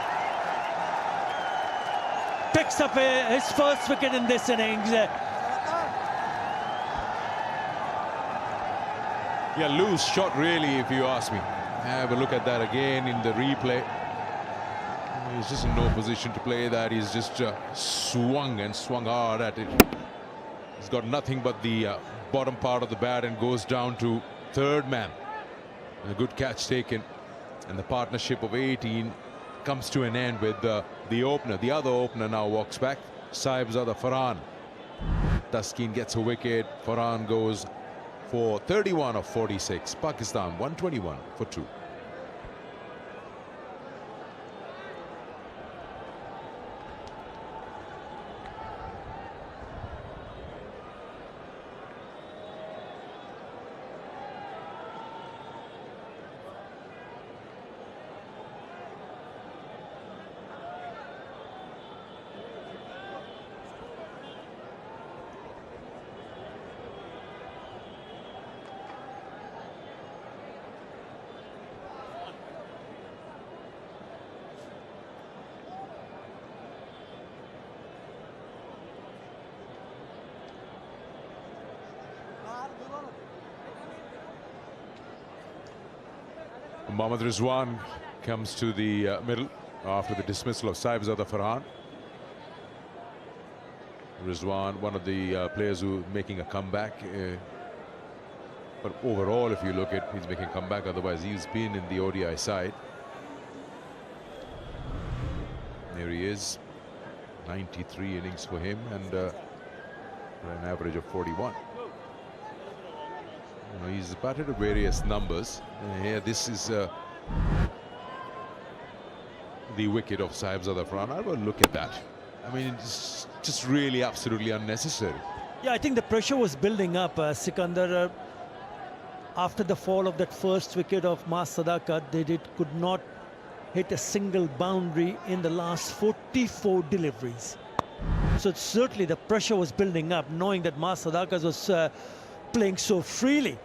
picks up his first wicket in this innings. Yeah, loose shot really, if you ask me. Have a look at that again in the replay. He's just in no position to play that. He's just swung and swung hard at it. He's got nothing but the bottom part of the bat and goes down to third man. And a good catch taken. And the partnership of 18 comes to an end with the opener. The other opener now walks back. Sahibzada Farhan. Taskin gets a wicket. Farhan goes for 31 of 46. Pakistan 121 for 2. Mohammad Rizwan comes to the middle after the dismissal of Saibzada Farhan. Rizwan, one of the players who making a comeback. But overall, if you look at, he's making a comeback. Otherwise, he's been in the ODI side. There he is. 93 innings for him and an average of 41. You know, he's batted at various numbers. Here, this is the wicket of Saibzada Farhan. Have a look at that. I mean, it's just really absolutely unnecessary. Yeah, I think the pressure was building up, Sikandar. After the fall of that first wicket of Sadaqat, they could not hit a single boundary in the last 44 deliveries. So certainly the pressure was building up, knowing that Sadaqat was playing so freely.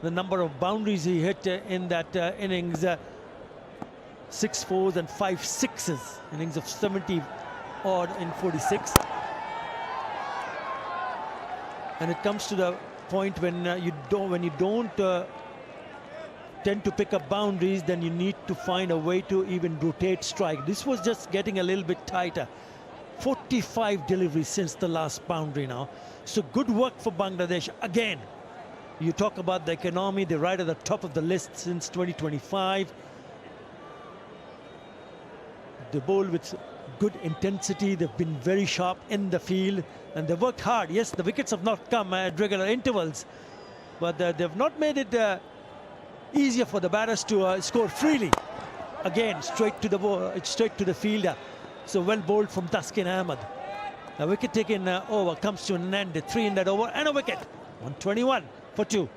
The number of boundaries he hit in that innings, 6 fours and 5 sixes, innings of 70 odd in 46. And it comes to the point when you don't tend to pick up boundaries, then you need to find a way to even rotate strike. This was just getting a little bit tighter. 45 deliveries since the last boundary now. So good work for Bangladesh again. You talk about the economy, they're right at the top of the list since 2025. They bowl with good intensity. They've been very sharp in the field and they've worked hard. Yes, the wickets have not come at regular intervals, but they've not made it easier for the batters to score freely. Again, straight to the fielder. So well bowled from Taskin Ahmed. A wicket taken over comes to an end. 3 in that over and a wicket. 121 for 2.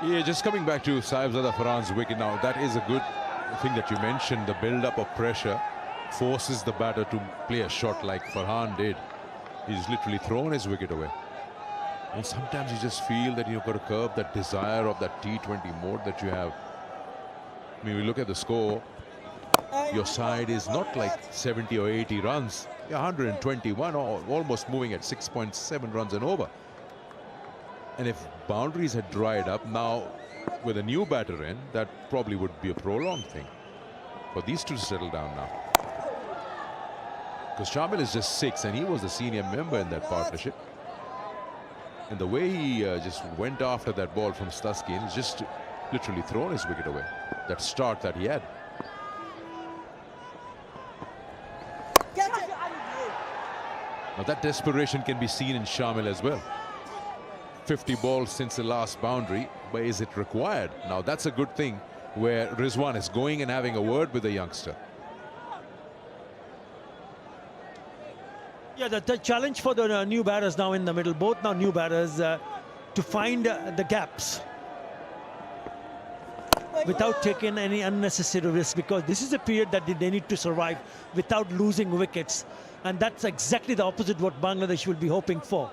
Yeah, just coming back to Saibzada Farhan's wicket now, that is a good thing that you mentioned. The build-up of pressure forces the batter to play a shot like Farhan did. He's literally thrown his wicket away. And sometimes you just feel that you've got to curb that desire of that T20 mode that you have. I mean, we look at the score. Your side is not like 70 or 80 runs. You're 121, almost moving at 6.7 runs and over. And if boundaries had dried up, now with a new batter in, that probably would be a prolonged thing for these two to settle down now. Because Shamil is just 6 and he was the senior member in that partnership. And the way he just went after that ball from Staskin, he's just literally thrown his wicket away. That start that he had. Now that desperation can be seen in Shamil as well. 50 balls since the last boundary, but is it required? Now that's a good thing where Rizwan is going and having a word with the youngster. Yeah, the challenge for the new batters now in the middle, both now new batters, to find the gaps without taking any unnecessary risk, because this is a period that they need to survive without losing wickets, and that's exactly the opposite what Bangladesh will be hoping for.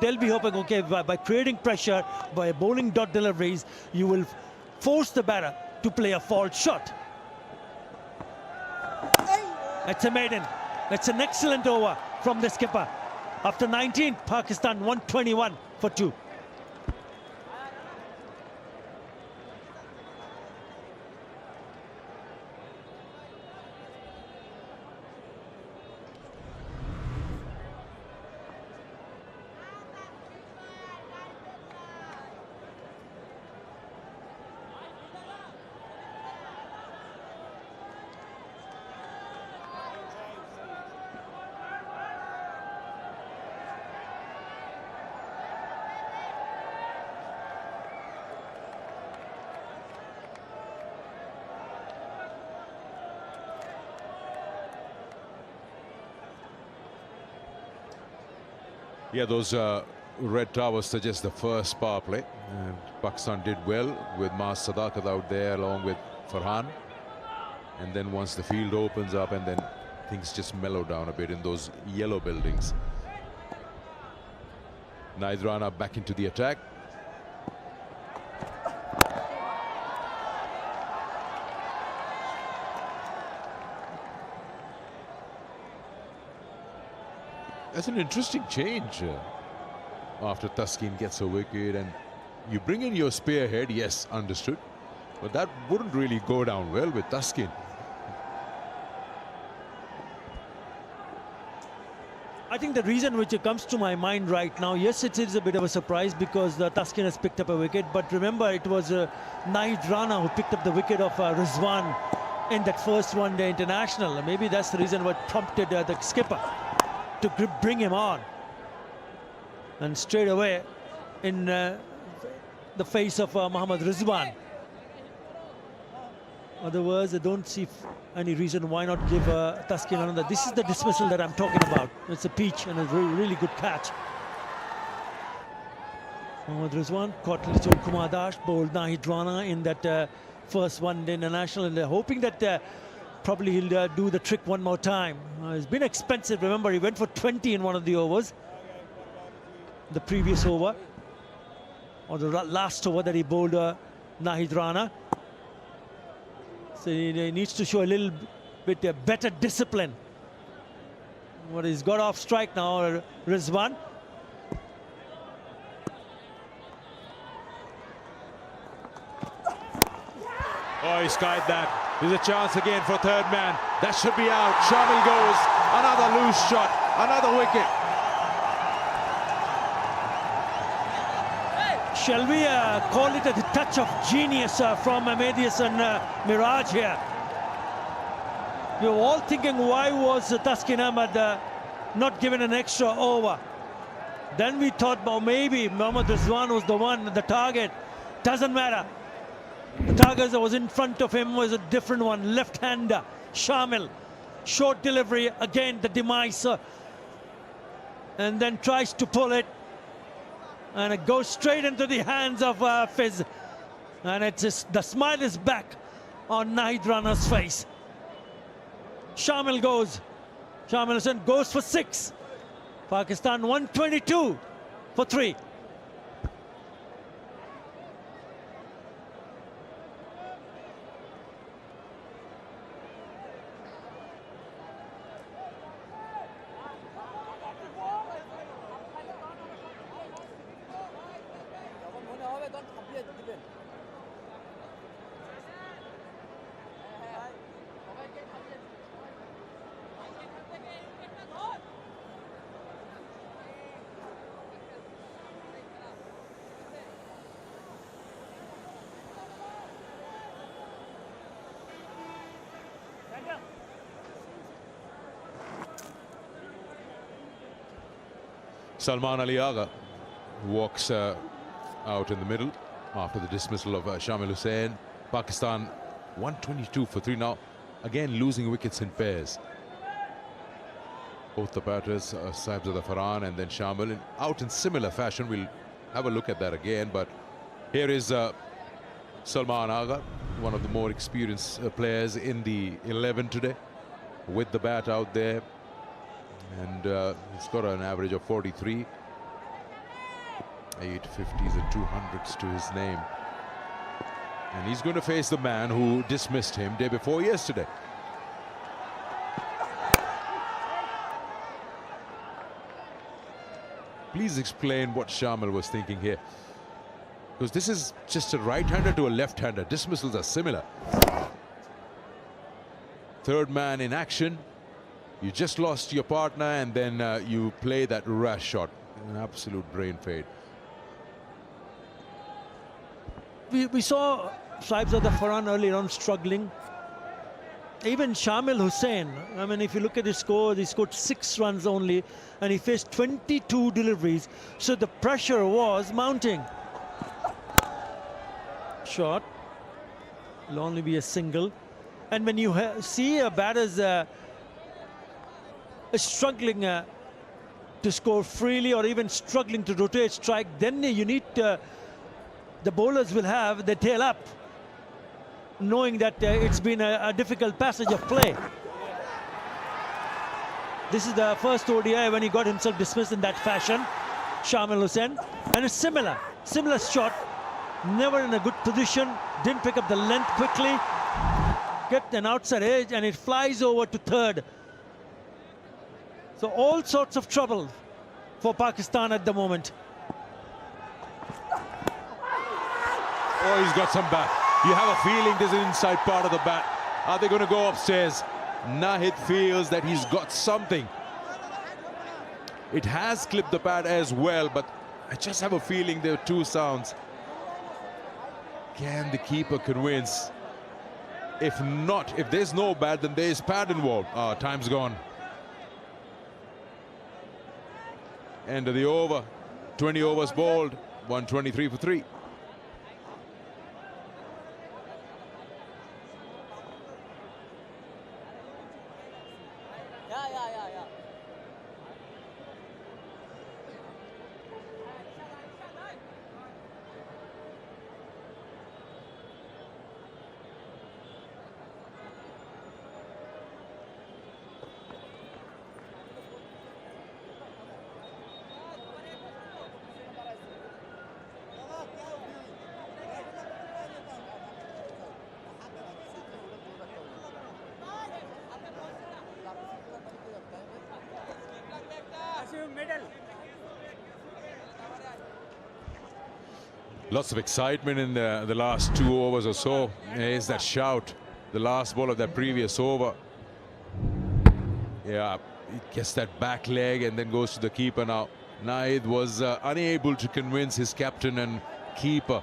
They'll be hoping, okay, by creating pressure, by bowling dot deliveries, you will force the batter to play a false shot. That's a maiden. That's an excellent over from the skipper. After 19, Pakistan 121 for 2. Yeah, those red towers suggest the first power play. And Pakistan did well with Sadaqat out there along with Farhan. And then once the field opens up, and then things just mellow down a bit in those yellow buildings. Rana back into the attack. That's an interesting change after Taskin gets a wicket, and you bring in your spearhead. Yes, understood, but that wouldn't really go down well with Taskin. I think the reason which comes to my mind right now, yes, it is a bit of a surprise because Taskin has picked up a wicket, but remember it was Rana who picked up the wicket of Rizwan in that first one-day international. Maybe that's the reason what prompted the skipper to bring him on. And straight away in the face of Mohammad Rizwan. Otherwise, I don't see any reason why not give Taskin another. This is the dismissal that I'm talking about. It's a peach and a really good catch. Mohammad Rizwan caught Litton Kumadash, bowled Rana in that first one-day international, and they're hoping that probably he'll do the trick one more time. It's been expensive. Remember, he went for 20 in one of the overs. The previous over, or the last over that he bowled Rana. So he needs to show a little bit better discipline. What he's got off strike now, Rizwan. Oh, he skied that. There's a chance again for third man. That should be out. Shamil goes. Another loose shot. Another wicket. Shall we call it a touch of genius from Amadeus and Miraj here? We were all thinking, why was Taskin Ahmed not given an extra over? Then we thought, well, maybe Mohammad Rizwan was the one, the target. Doesn't matter. The target that was in front of him was a different one. Left-hander, Shamil. Short delivery, again the demise. And then tries to pull it. And it goes straight into the hands of Fiz. And it's just, the smile is back on Rana's face. Shamil goes. Shamil Hussain goes for 6. Pakistan 122 for 3. Salman Ali Agha walks out in the middle after the dismissal of Shamil Hussain. Pakistan 122 for 3 now. Again losing wickets in pairs. Both the batters, Sahibzada Farhan and then Shamil, out in similar fashion. We'll have a look at that again. But here is Salman Agha, one of the more experienced players in the 11 today, with the bat out there. And he's got an average of 43. 8 50s and 200s to his name. And he's going to face the man who dismissed him day before yesterday. Please explain what Shamil was thinking here. Because this is just a right-hander to a left-hander. Dismissals are similar. Third man in action. You just lost your partner and then you play that rash shot. An absolute brain fade. We saw Sahibzada Farhan earlier on struggling. Even Shamil Hussain, I mean, if you look at his score, he scored 6 runs only and he faced 22 deliveries. So the pressure was mounting. Shot. Will only be a single. And when you see a batter's struggling to score freely or even struggling to rotate strike, then you need the bowlers will have the tail up, knowing that it's been a difficult passage of play. This is the first ODI when he got himself dismissed in that fashion, Shamil Hussain, and a similar shot, never in a good position, didn't pick up the length quickly, get an outside edge, and it flies over to third. So all sorts of trouble for Pakistan at the moment. Oh, he's got some bat. You have a feeling there's an inside part of the bat. Are they going to go upstairs? Nahid feels that he's got something. It has clipped the pad as well, but I just have a feeling there are two sounds. Can the keeper convince? If not, if there's no bat, then there's pad involved. Ah, time's gone. End of the over. 20 overs bowled. 123 for 3. Lots of excitement in the last 2 overs or so. There's that shout, the last ball of that previous over. Yeah, he gets that back leg and then goes to the keeper now. Nahid was unable to convince his captain and keeper.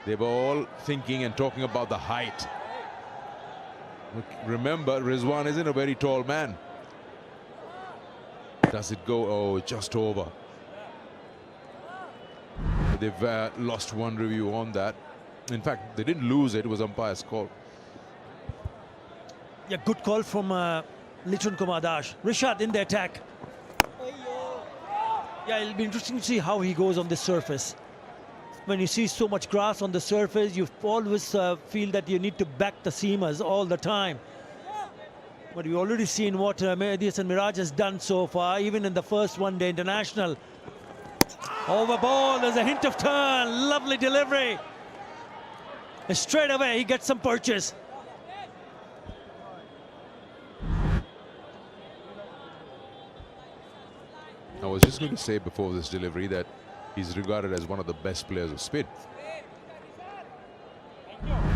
They were all thinking and talking about the height. Remember, Rizwan isn't a very tall man. Does it go? Oh, just over. They've lost one review on that. In fact, they didn't lose it. It was umpire's call. Yeah, good call from Litton Ash. Rishad in the attack. Yeah, it'll be interesting to see how he goes on this surface. When you see so much grass on the surface, you always feel that you need to back the seamers all the time. But we've already seen what Maiden and Miraj has done so far, even in the first one-day international. Over ball, there's a hint of turn, lovely delivery. And straight away, he gets some purchase. I was just going to say before this delivery that he's regarded as one of the best players of spin.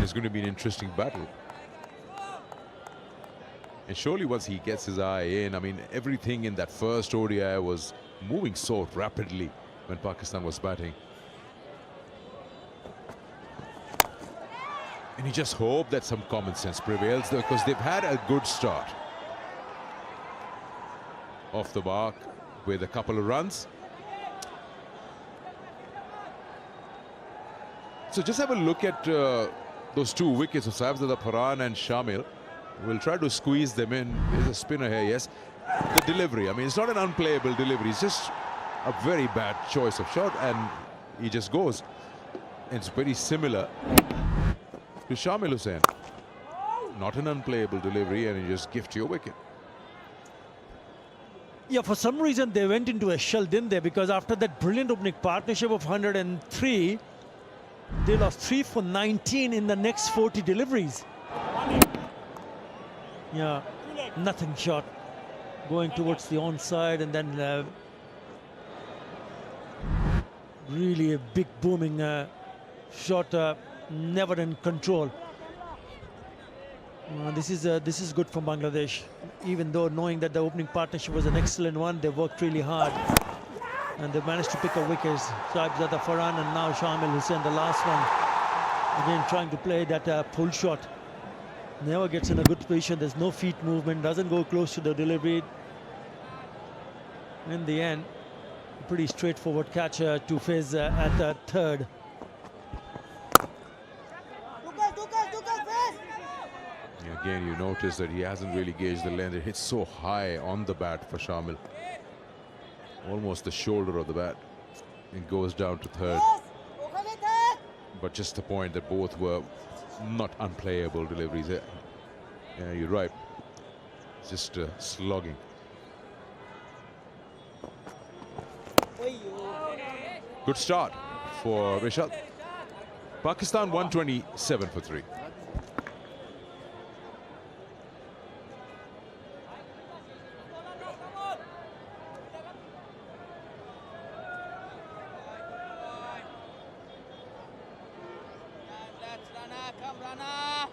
It's going to be an interesting battle. And surely once he gets his eye in, I mean, everything in that first ODI was moving so rapidly when Pakistan was batting. And you just hope that some common sense prevails because they've had a good start. Off the mark with a couple of runs. So just have a look at those 2 wickets of Sadaqat, Rana and Shamil. We'll try to squeeze them in. There's a spinner here, yes. The delivery, I mean, it's not an unplayable delivery. It's just a very bad choice of shot, and he just goes. It's very similar to Shamil Hussain. Not an unplayable delivery, and you just gift your wicket. Yeah, for some reason they went into a shell, didn't they? Because after that brilliant opening partnership of 103, they lost 3 for 19 in the next 40 deliveries. Yeah, nothing shot. Going towards the onside, and then really a big booming shot, never in control. This is good for Bangladesh. Even though knowing that the opening partnership was an excellent one, they worked really hard. And they managed to pick up wickets. Sadaqat, Farhan, and now Shamil Hussain, the last one. Again, trying to play that pull shot. Never gets in a good position. There's no feet movement, doesn't go close to the delivery. In the end, pretty straightforward catch to Fez at the third. Again, you notice that he hasn't really gauged the length. It hits so high on the bat for Shamil. almost the shoulder of the bat. It goes down to third. But just the point that both were not unplayable deliveries. Yeah, you're right. Just slogging. Good start for Vishal. Pakistan 127 for 3. Rana, come Rana.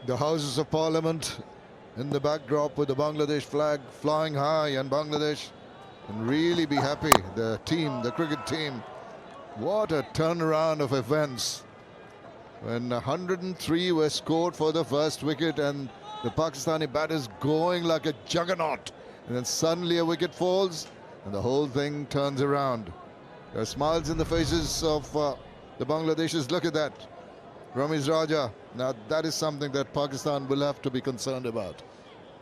The Houses of Parliament in the backdrop with the Bangladesh flag flying high, and Bangladesh can really be happy. The team, the cricket team, what a turnaround of events. When 103 were scored for the first wicket and the Pakistani batters going like a juggernaut, and then suddenly a wicket falls and the whole thing turns around. There are smiles in the faces of the Bangladeshis. Look at that. Ramiz Raja. Now that is something that Pakistan will have to be concerned about.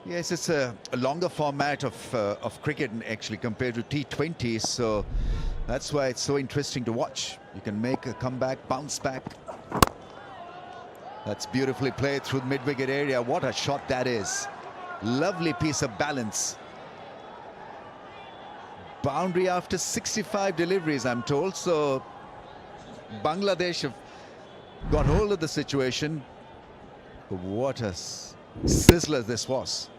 Yes, it's a longer format of cricket actually compared to T20, so that's why it's so interesting to watch. You can make a comeback, bounce back. That's beautifully played through the mid-wicket area. What a shot that is. Lovely piece of balance. Boundary after 65 deliveries, I'm told, so Bangladesh have got hold of the situation. What a sizzler this was.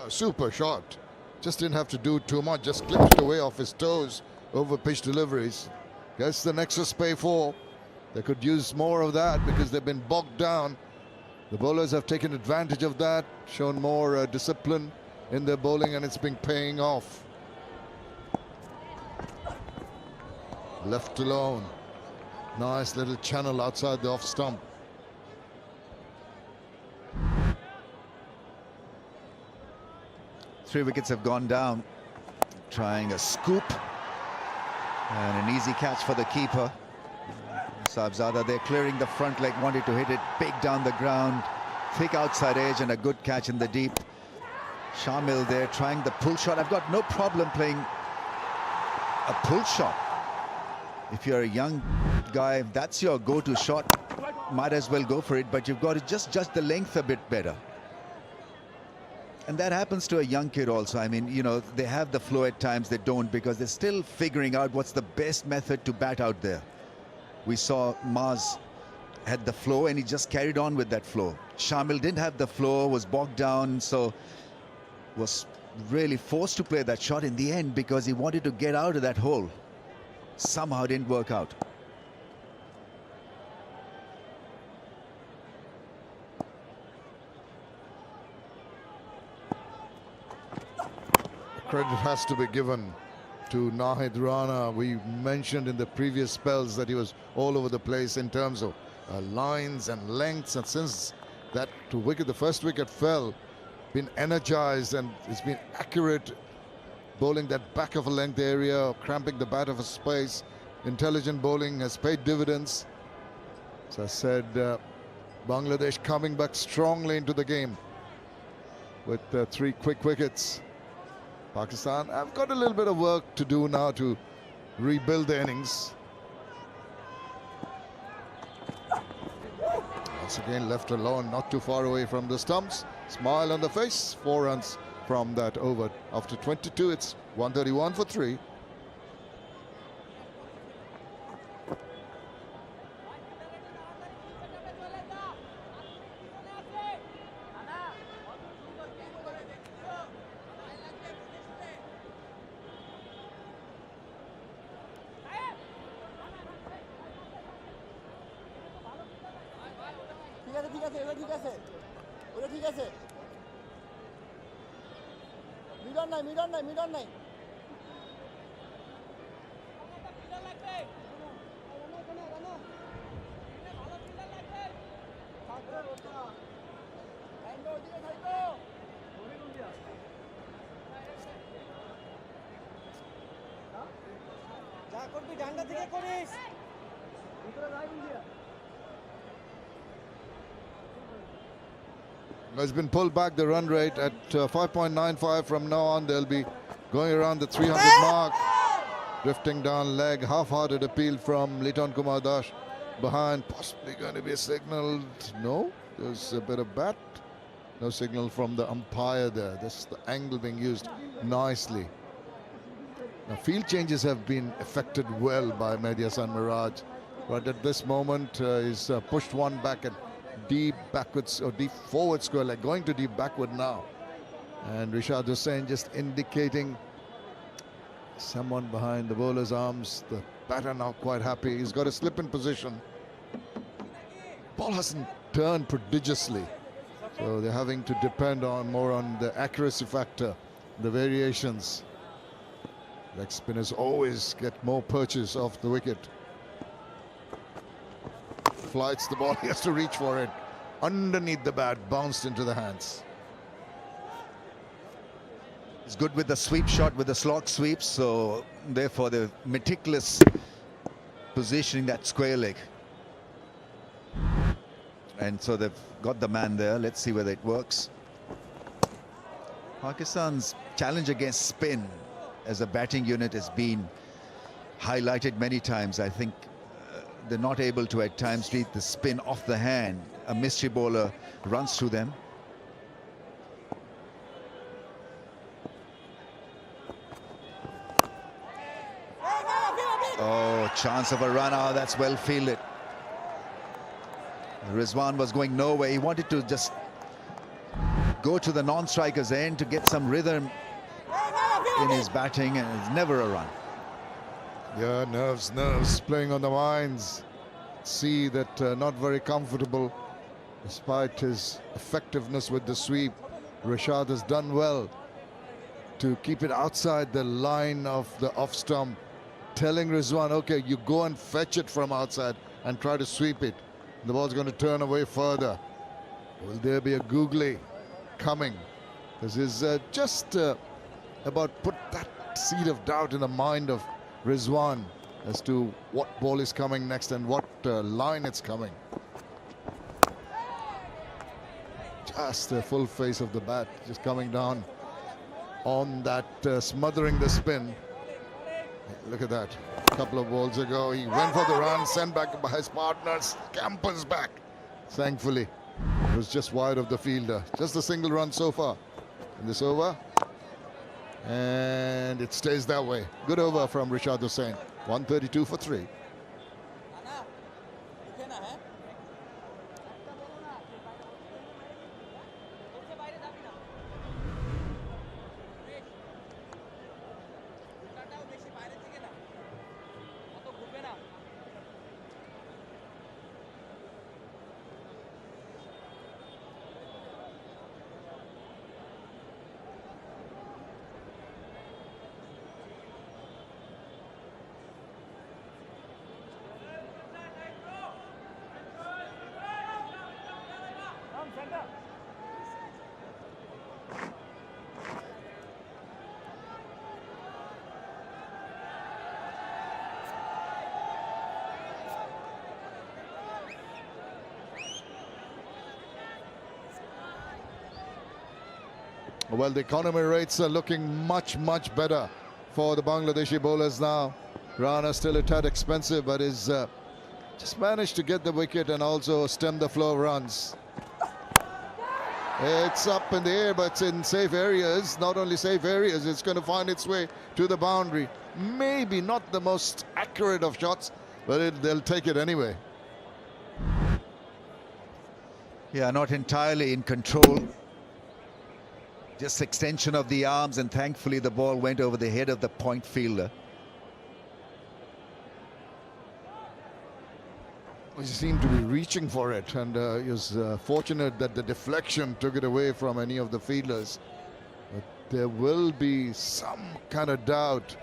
A super shot. Just didn't have to do too much. Just clipped it away off his toes over pitch deliveries. Guess the Nexus Pay 4. They could use more of that because they've been bogged down. The bowlers have taken advantage of that, shown more discipline in their bowling, and it's been paying off. Left alone. Nice little channel outside the off stump. Three wickets have gone down. Trying a scoop. And an easy catch for the keeper. Sabzada, they're clearing the front leg, wanted to hit it big down the ground. Thick outside edge and a good catch in the deep. Shamil there trying the pull shot. I've got no problem playing a pull shot. If you're a young guy, if that's your go-to shot, might as well go for it, but you've got to just judge the length a bit better. And that happens to a young kid also. I mean, you know, they have the flow at times, they don't, because they're still figuring out what's the best method to bat out there. We saw Maz had the flow and he just carried on with that flow. Shamil didn't have the flow, was bogged down, so was really forced to play that shot in the end because he wanted to get out of that hole. Somehow didn't work out. Credit has to be given to Nahid Rana. We mentioned in the previous spells that he was all over the place in terms of lines and lengths, and since that the first wicket fell, been energized and it's been accurate, bowling that back of a length area, cramping the bat of a space. Intelligent bowling has paid dividends. As I said, Bangladesh coming back strongly into the game with 3 quick wickets. Pakistan have got a little bit of work to do now to rebuild the innings. Once again left alone, not too far away from the stumps. Smile on the face. 4 runs from that over. After 22, it's 131 for 3. Has been pulled back the run rate at 5.95. From now on, they'll be going around the 300 mark. Drifting down leg, half-hearted appeal from Litton Kumar Das. Behind, possibly going to be signalled. No, there's a bit of bat. No signal from the umpire there. This is the angle being used nicely. Now, field changes have been effected well by Mehdi Hasan Miraj, but at this moment, he's pushed one back at deep backwards or deep forward square leg, going to deep backward now. And Rishad Hussain just indicating someone behind the bowler's arms. The batter now quite happy. He's got a slip in position. Ball hasn't turned prodigiously, so they're having to depend more on the accuracy factor, the variations. Leg spinners always get more purchase off the wicket. Flights the ball, he has to reach for it. Underneath the bat, bounced into the hands. He's good with the sweep shot, with the slog sweeps, so therefore the meticulous positioning that square leg. And so they've got the man there. Let's see whether it works. Pakistan's challenge against spin as a batting unit has been highlighted many times. I think they're not able to at times treat the spin off the hand. A mystery bowler runs through them. Oh, chance of a Rana. That's well fielded. Rizwan was going nowhere. He wanted to just go to the non-striker's end to get some rhythm in his batting, and it's never a run. Yeah, nerves playing on the minds. See that not very comfortable despite his effectiveness with the sweep. Rashad has done well to keep it outside the line of the off stump, telling Rizwan, okay, you go and fetch it from outside and try to sweep it. The ball's going to turn away further. Will there be a googly coming? This is just about put that seed of doubt in the mind of Rizwan as to what ball is coming next and what line it's coming. Just the full face of the bat just coming down on that, smothering the spin. Look at that. A couple of balls ago, he went for the run, sent back by his partner, scampers back. Thankfully, it was just wide of the fielder. Just a single run so far in this over. And it stays that way. Good over from Rishad Hussain. 132 for 3. Well, the economy rates are looking much better for the Bangladeshi bowlers now. Rana still a tad expensive, but is just managed to get the wicket and also stem the flow of runs. It's up in the air, but it's in safe areas. Not only safe areas, it's going to find its way to the boundary. Maybe not the most accurate of shots, but they'll take it anyway. Yeah, not entirely in control. Just extension of the arms, and thankfully the ball went over the head of the point fielder. He seemed to be reaching for it, and he was fortunate that the deflection took it away from any of the fielders. But there will be some kind of doubt.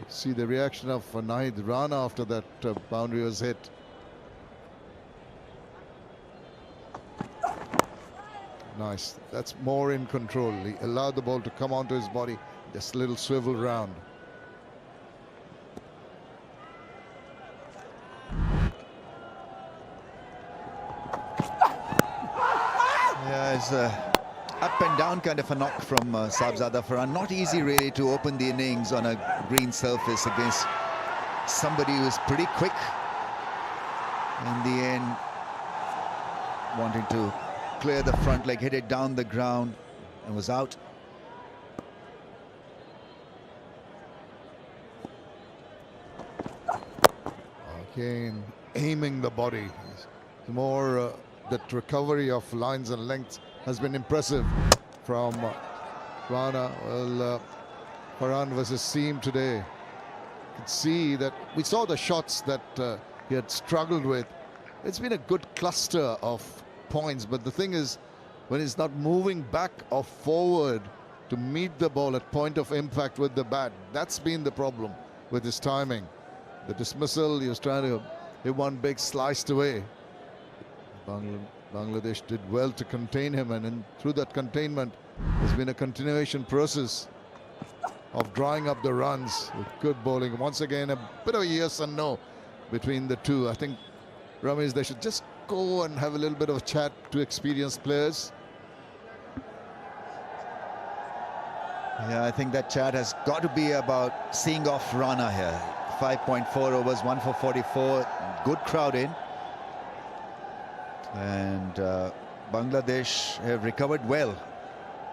See the reaction of Nahid Rana after that boundary was hit. Nice. That's more in control. He allowed the ball to come onto his body. Just a little swivel round. was up and down kind of a knock from Sahibzada Farhan. Not easy really to open the innings on a green surface against somebody who's pretty quick. In the end, wanting to clear the front leg, hit it down the ground and was out. Again, aiming the body. More that recovery of lines and lengths has been impressive from Rana. Well, Farhan versus Seam today. You could see that we saw the shots that he had struggled with. It's been a good cluster of points, but the thing is, when he's not moving back or forward to meet the ball at point of impact with the bat, that's been the problem with his timing. The dismissal, he was trying to hit one big sliced away. Bangladesh did well to contain him, and through that containment, there's been a continuation process of drawing up the runs with good bowling. Once again, a bit of a yes and no between the two. I think, Ramesh, they should just go and have a little bit of a chat to experienced players. Yeah, I think that chat has got to be about seeing off Rana here. 5.4 overs, 1 for 44, good crowd in. And Bangladesh have recovered well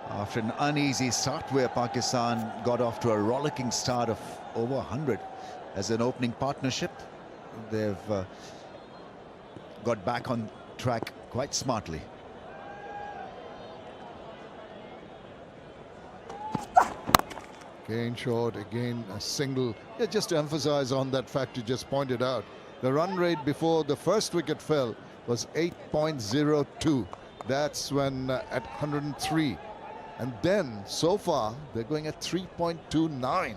after an uneasy start where Pakistan got off to a rollicking start of over 100 as an opening partnership. They've got back on track quite smartly. Again short, again a single. Yeah, just to emphasize on that fact you just pointed out, the run rate before the first wicket fell was 8.02. That's when at 103. And then, so far, they're going at 3.29.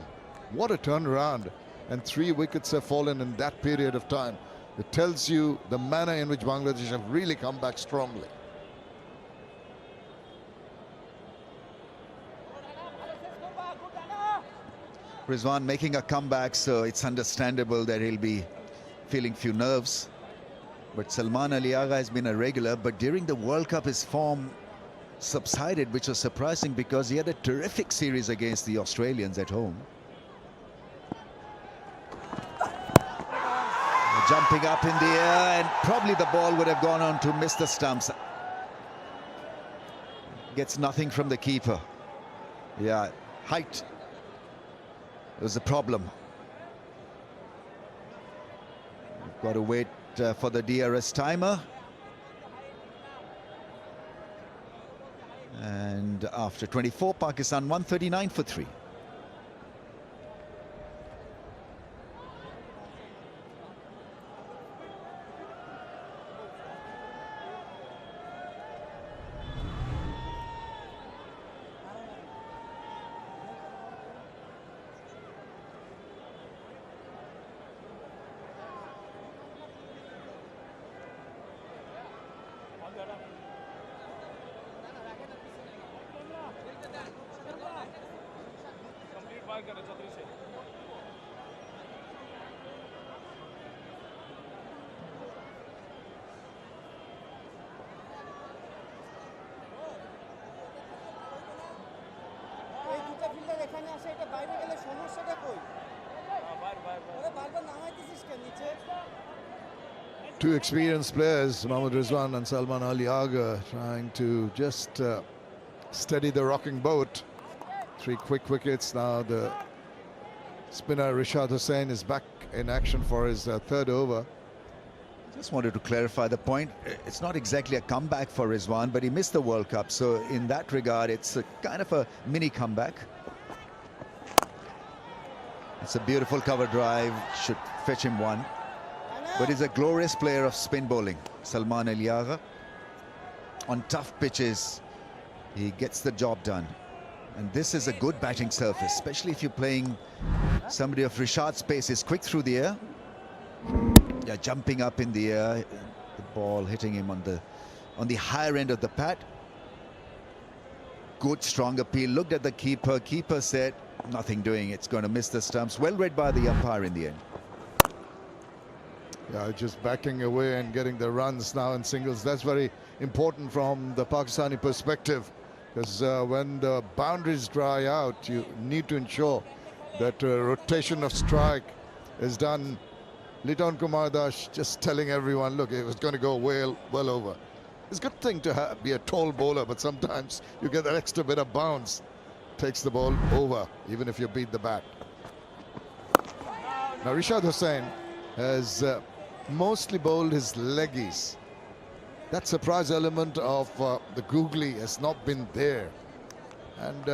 What a turnaround. And 3 wickets have fallen in that period of time. It tells you the manner in which Bangladesh have really come back strongly. Rizwan making a comeback, so it's understandable that he'll be feeling few nerves. But Salman Ali Agha has been a regular, but during the World Cup his form subsided, which was surprising because he had a terrific series against the Australians at home. Jumping up in the air, and probably the ball would have gone on to miss the stumps. Gets nothing from the keeper. Yeah, height was a problem. Got to wait for the DRS timer. And after 24, Pakistan 139 for 3. Two experienced players, Mohammad Rizwan and Salman Ali Agha, trying to just steady the rocking boat. 3 quick wickets. Now the spinner Rishad Hussain is back in action for his 3rd over. Just wanted to clarify the point. It's not exactly a comeback for Rizwan, but he missed the World Cup. So in that regard, it's a kind of a mini comeback. It's a beautiful cover drive, should fetch him 1. But he's a glorious player of spin bowling, Salman Ali Agha. On tough pitches, he gets the job done. And this is a good batting surface, especially if you're playing somebody of Rishad's pace. Is quick through the air. Yeah, jumping up in the air. The ball hitting him on the higher end of the pad. Good strong appeal. Looked at the keeper. Keeper said, nothing doing. It's going to miss the stumps. Well read by the umpire in the end. Yeah, just backing away and getting the runs now in singles. That's very important from the Pakistani perspective, because when the boundaries dry out, you need to ensure that rotation of strike is done. Litton Kumardas just telling everyone, look, it was going to go well over. It's a good thing to be a tall bowler, but sometimes you get that extra bit of bounce. Takes the ball over, even if you beat the bat. Now, Rishad Hussain has mostly bowled his leggies. That surprise element of the googly has not been there. And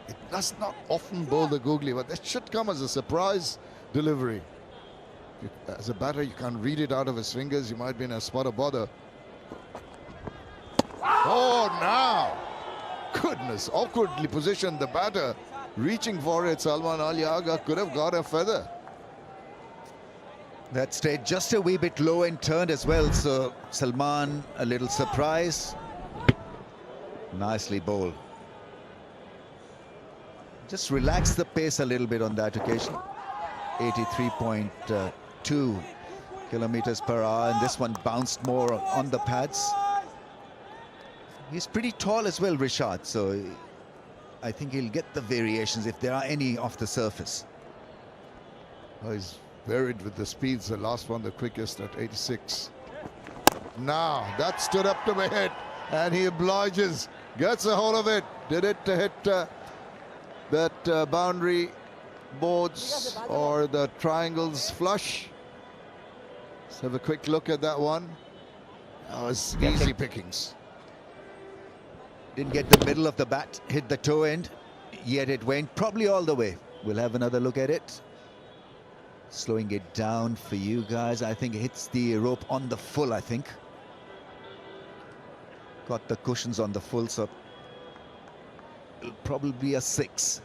it does not often bowl the googly, but that should come as a surprise delivery. As a batter, you can't read it out of his fingers. You might be in a spot of bother. Oh, now! Goodness, awkwardly positioned the batter. Reaching for it, Salman Ali Agha could have got a feather. That stayed just a wee bit low and turned as well, so Salman a little surprise. Nicely bowled. Just relax the pace a little bit on that occasion. 83.2 kilometers per hour, and this one bounced more on the pads. He's pretty tall as well, Rishad, so I think he'll get the variations if there are any off the surface. Oh, he's varied with the speeds. The last one, the quickest at 86. Now, that stood up to be hit, and he obliges, gets a hold of it. Did it to hit that boundary boards or the triangles flush? Let's have a quick look at that one. That was easy pickings. Didn't get the middle of the bat, hit the toe end, yet it went probably all the way. We'll have another look at it. Slowing it down for you guys. I think it hits the rope on the full, I think. Got the cushions on the full, so it'll probably be a 6.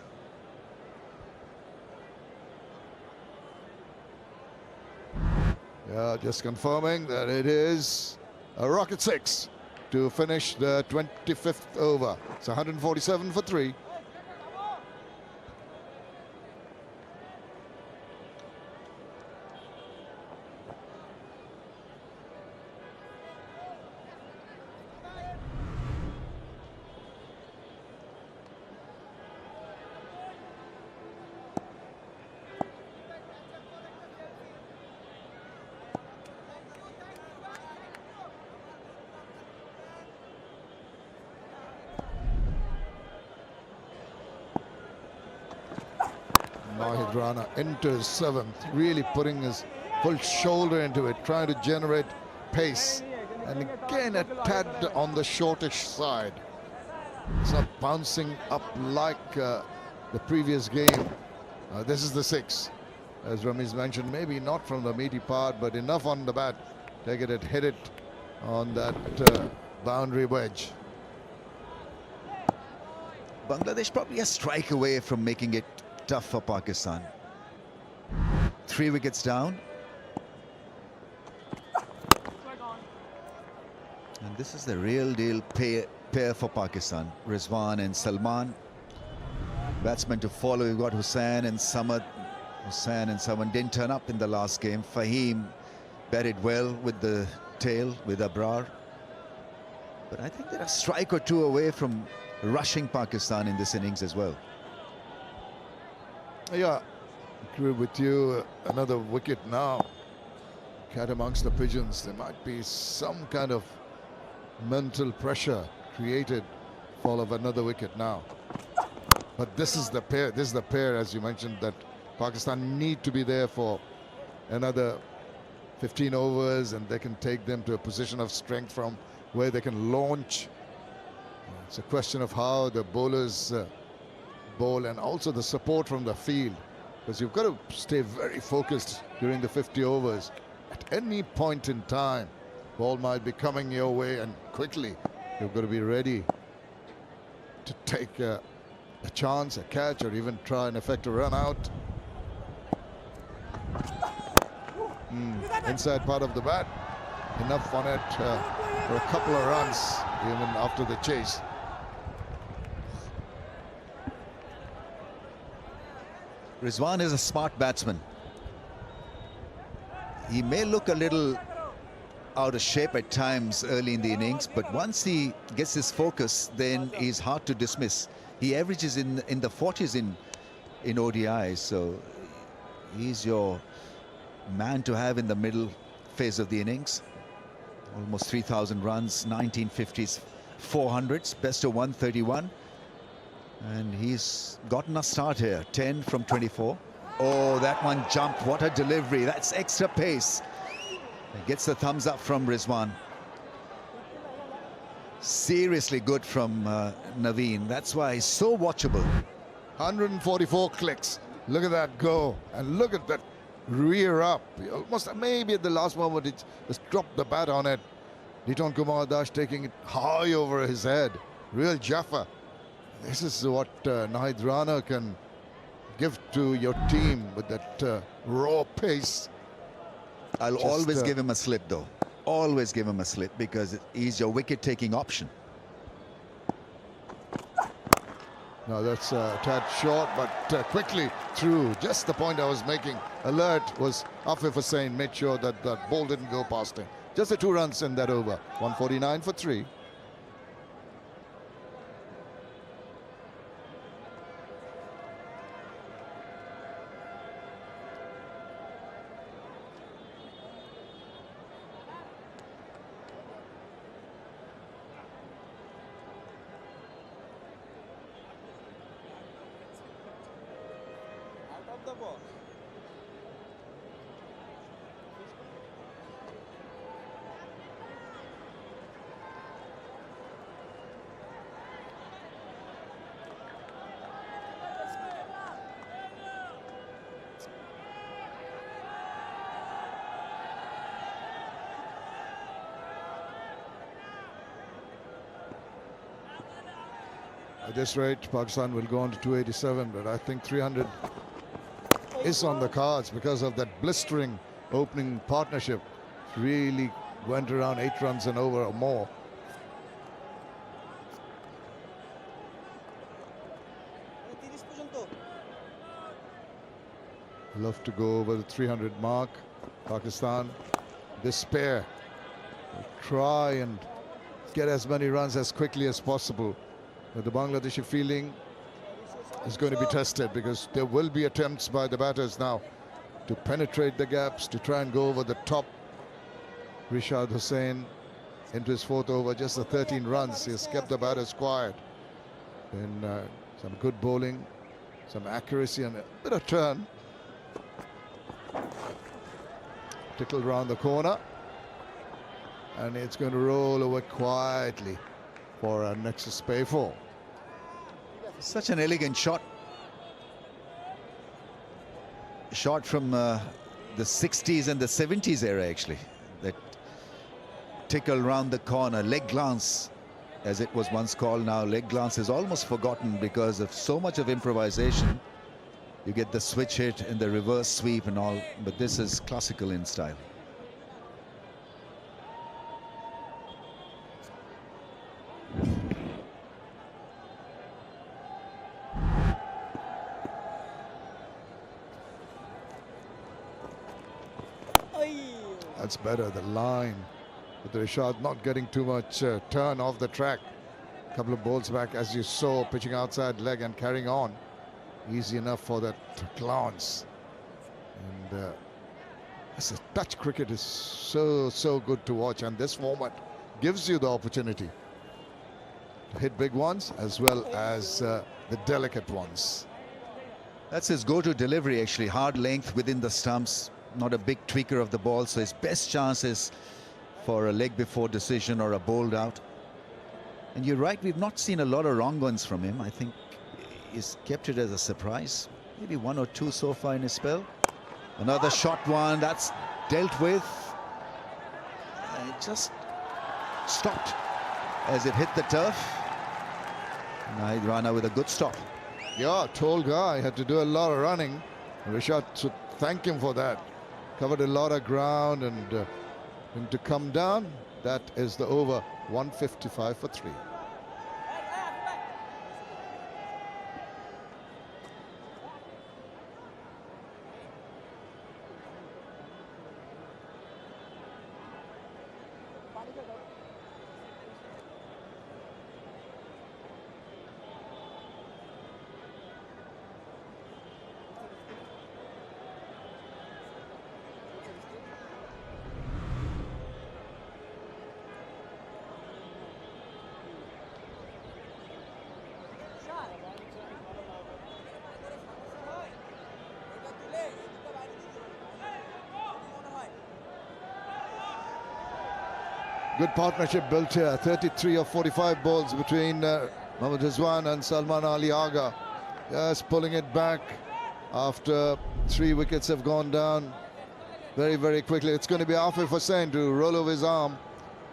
Yeah, just confirming that it is a rocket 6 to finish the 25th over. It's 147 for 3. Rana into his 7th, really putting his full shoulder into it, trying to generate pace. And again, a tad on the shortish side. It's not bouncing up like the previous game. This is the 6. As Ramiz mentioned, maybe not from the meaty part, but enough on the bat to get it, hit it on that boundary wedge. Bangladesh probably a strike away from making it tough for Pakistan. 3 wickets down. And this is the real deal pair for Pakistan. Rizwan and Salman. Batsmen to follow. You've got Hussain and Samad. Hussain and Salman didn't turn up in the last game. Fahim batted well with the tail with Abrar. But I think they're a strike or 2 away from rushing Pakistan in this innings as well. Yeah, agree with you. Another wicket now. Cat amongst the pigeons. There might be some kind of mental pressure created fall of another wicket now. But this is the pair. This is the pair, as you mentioned, that Pakistan need to be there for another 15 overs, and they can take them to a position of strength from where they can launch. It's a question of how the bowlers bowl, and also the support from the field, because you've got to stay very focused during the 50 overs. At any point in time, ball might be coming your way, and quickly you've got to be ready to take a chance, a catch, or even try and effect a run out. Inside part of the bat, enough on it for a couple of runs even after the chase. Rizwan is a smart batsman. He may look a little out of shape at times early in the innings, but once he gets his focus, then he's hard to dismiss. He averages in the 40s in ODI, so he's your man to have in the middle phase of the innings. Almost 3,000 runs, 1950s, 400s, best of 131. And he's gotten a start here, 10 from 24. Oh, that one jumped, what a delivery, that's extra pace. He gets the thumbs up from Rizwan. Seriously good from Naveen, that's why he's so watchable. 144 clicks. Look at that go, and look at that rear up. He almost, maybe at the last moment, it just dropped the bat on it. Litton Dash taking it high over his head. Real Jaffa. This is what Rana can give to your team with that raw pace. I'll always give him a slip, though. Always give him a slip, because he's your wicket-taking option. No, that's a tad short, but quickly through. Just the point I was making. Alert was Afif Hussain, made sure that the ball didn't go past him. Just the 2 runs in that over. 149 for 3. Out of the box. At this rate, Pakistan will go on to 287, but I think 300 is on the cards because of that blistering opening partnership. Really went around 8 runs and over or more. Love to go over the 300 mark. Pakistan, this pair will try and get as many runs as quickly as possible. But the Bangladeshi feeling is going to be tested, because there will be attempts by the batters now to penetrate the gaps, to try and go over the top. Rishad Hussain into his 4th over, just the 13 runs. He has kept the batters quiet. Then some good bowling, some accuracy and a bit of turn. Tickled round the corner, and it's going to roll away quietly for our next spay 4. Such an elegant shot. Shot from the 60s and the 70s era, actually. That tickle round the corner, leg glance, as it was once called. Now leg glance is almost forgotten because of so much of improvisation. You get the switch hit and the reverse sweep and all, but this is classical in style. That's better, the line. With Rishad not getting too much turn off the track. A couple of balls back, as you saw, pitching outside leg and carrying on. Easy enough for that glance. And this is, touch cricket is so good to watch, and this format gives you the opportunity to hit big ones as well as the delicate ones. That's his go-to delivery, actually. Hard length within the stumps. Not a big tweaker of the ball, so his best chance is for a leg before decision or a bowled out. And you're right, we've not seen a lot of wrong ones from him. I think he's kept it as a surprise. Maybe 1 or 2 so far in his spell. Another shot one, that's dealt with. And it just stopped as it hit the turf. Rana with a good stop. Yeah, tall guy, had to do a lot of running. Rishad should thank him for that. Covered a lot of ground, and him to come down. That is the over. 155 for 3. Good partnership built here. 33 of 45 balls between Mohammad Rizwan and Salman Ali Agha. Just pulling it back after 3 wickets have gone down very, very quickly. It's going to be Afif Hussain to roll over his arm.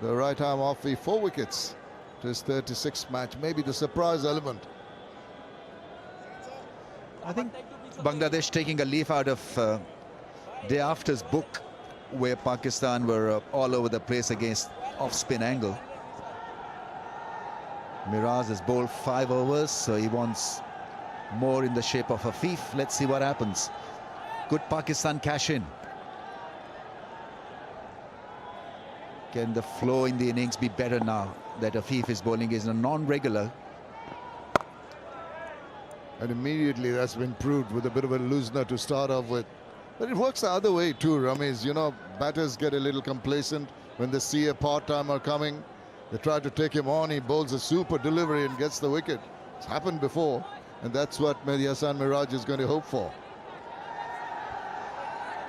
The right arm off the 4 wickets to his 36th match. Maybe the surprise element. I think Bangladesh taking a leaf out of day after's book, where Pakistan were all over the place against off-spin angle. Miraz has bowled 5 overs, so he wants more in the shape of Afif. Let's see what happens. Good Pakistan cash in. Can the flow in the innings be better now that Afif is bowling is a non-regular? And immediately that's been proved with a bit of a loosener to start off with. But it works the other way too, Ramesh. You know, batters get a little complacent when they see a part-timer coming. They try to take him on. He bowls a super delivery and gets the wicket. It's happened before, and that's what Mehdi Hasan Miraj is going to hope for.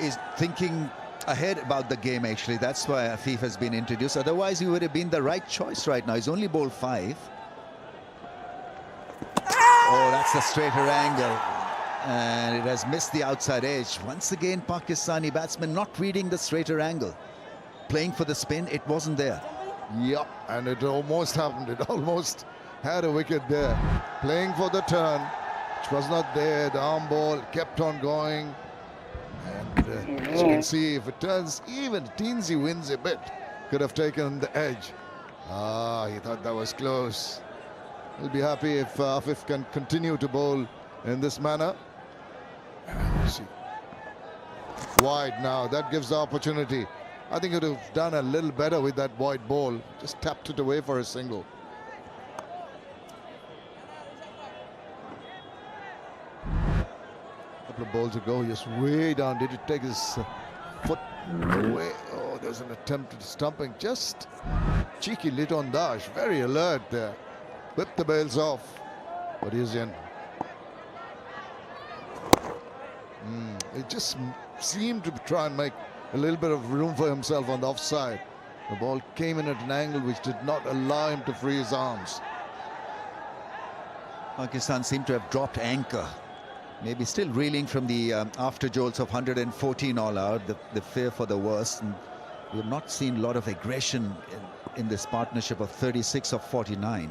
Is thinking ahead about the game, actually. That's why Afif has been introduced. Otherwise, he would have been the right choice right now. He's only bowled 5. Oh, that's a straighter angle. And it has missed the outside edge. Once again, Pakistani batsmen not reading the straighter angle. Playing for the spin, it wasn't there. Yep, and it almost happened. It almost had a wicket there. Playing for the turn, which was not there. The arm ball kept on going. And as you can see, if it turns even teensy wins a bit, could have taken the edge. Ah, he thought that was close. He'll be happy if Afif can continue to bowl in this manner. See. Wide now, that gives the opportunity. I think he would have done a little better with that wide ball. Just tapped it away for a single. Couple of balls ago, just way down. Did he take his foot away? Oh, there's an attempt at stumping. Just cheeky Litton Dash, very alert there. Whipped the bails off. But he's in. It just seemed to try and make a little bit of room for himself on the offside. The ball came in at an angle which did not allow him to free his arms. Pakistan seemed to have dropped anchor. Maybe still reeling from the after-jolts of 114 all out, the fear for the worst. And we have not seen a lot of aggression in this partnership of 36 of 49.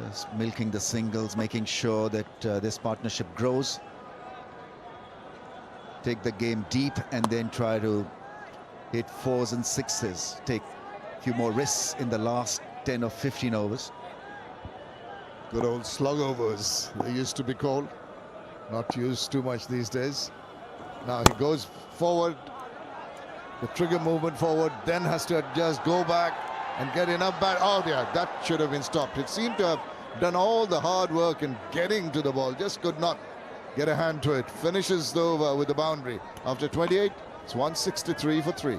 Just milking the singles, making sure that this partnership grows. Take the game deep and then try to hit 4s and 6s. Take a few more risks in the last 10 or 15 overs. Good old slug overs, they used to be called. Not used too much these days. Now he goes forward. The trigger movement forward, then has to just go back and get enough back. Oh, yeah, that should have been stopped. It seemed to have done all the hard work in getting to the ball, just could not get a hand to it. Finishes the over with the boundary. After 28, it's 163 for 3.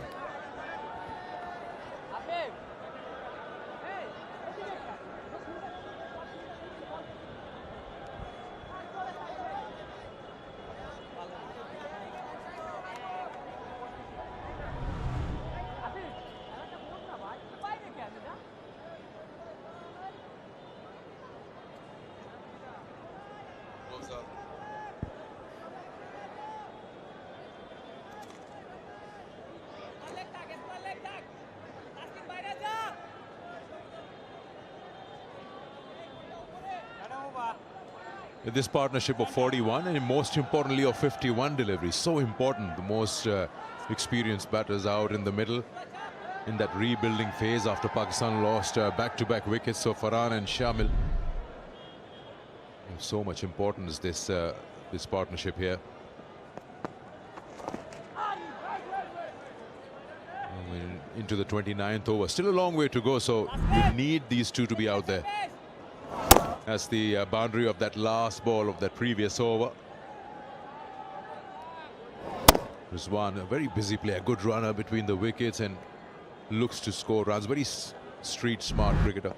This partnership of 41 and most importantly of 51 delivery, so important. The most experienced batters out in the middle in that rebuilding phase after Pakistan lost back-to-back wickets. So Farhan and Shamil, so much importance this partnership here. mean, into the 29th over. Still a long way to go, so you need these two to be out there. That's the boundary of that last ball of that previous over. Rizwan, a very busy player, good runner between the wickets and looks to score runs. Very street smart cricketer.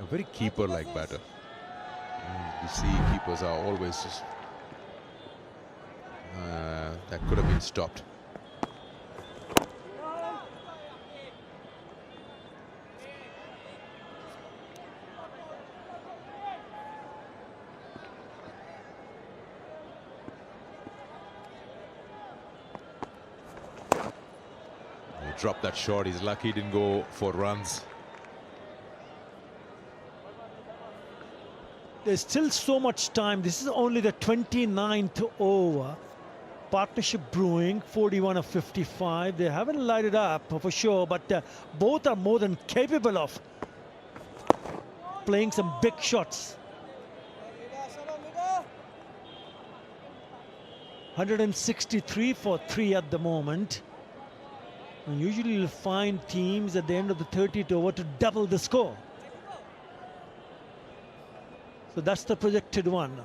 A very keeper-like batter. You see, keepers are always just... that could have been stopped. He dropped that shot. He's lucky he didn't go for runs. There's still so much time. This is only the 29th over. Partnership brewing, 41 of 55. They haven't lighted up for sure, but both are more than capable of playing some big shots. 163 for 3 at the moment. And usually you'll find teams at the end of the 30th over to double the score. So that's the projected one.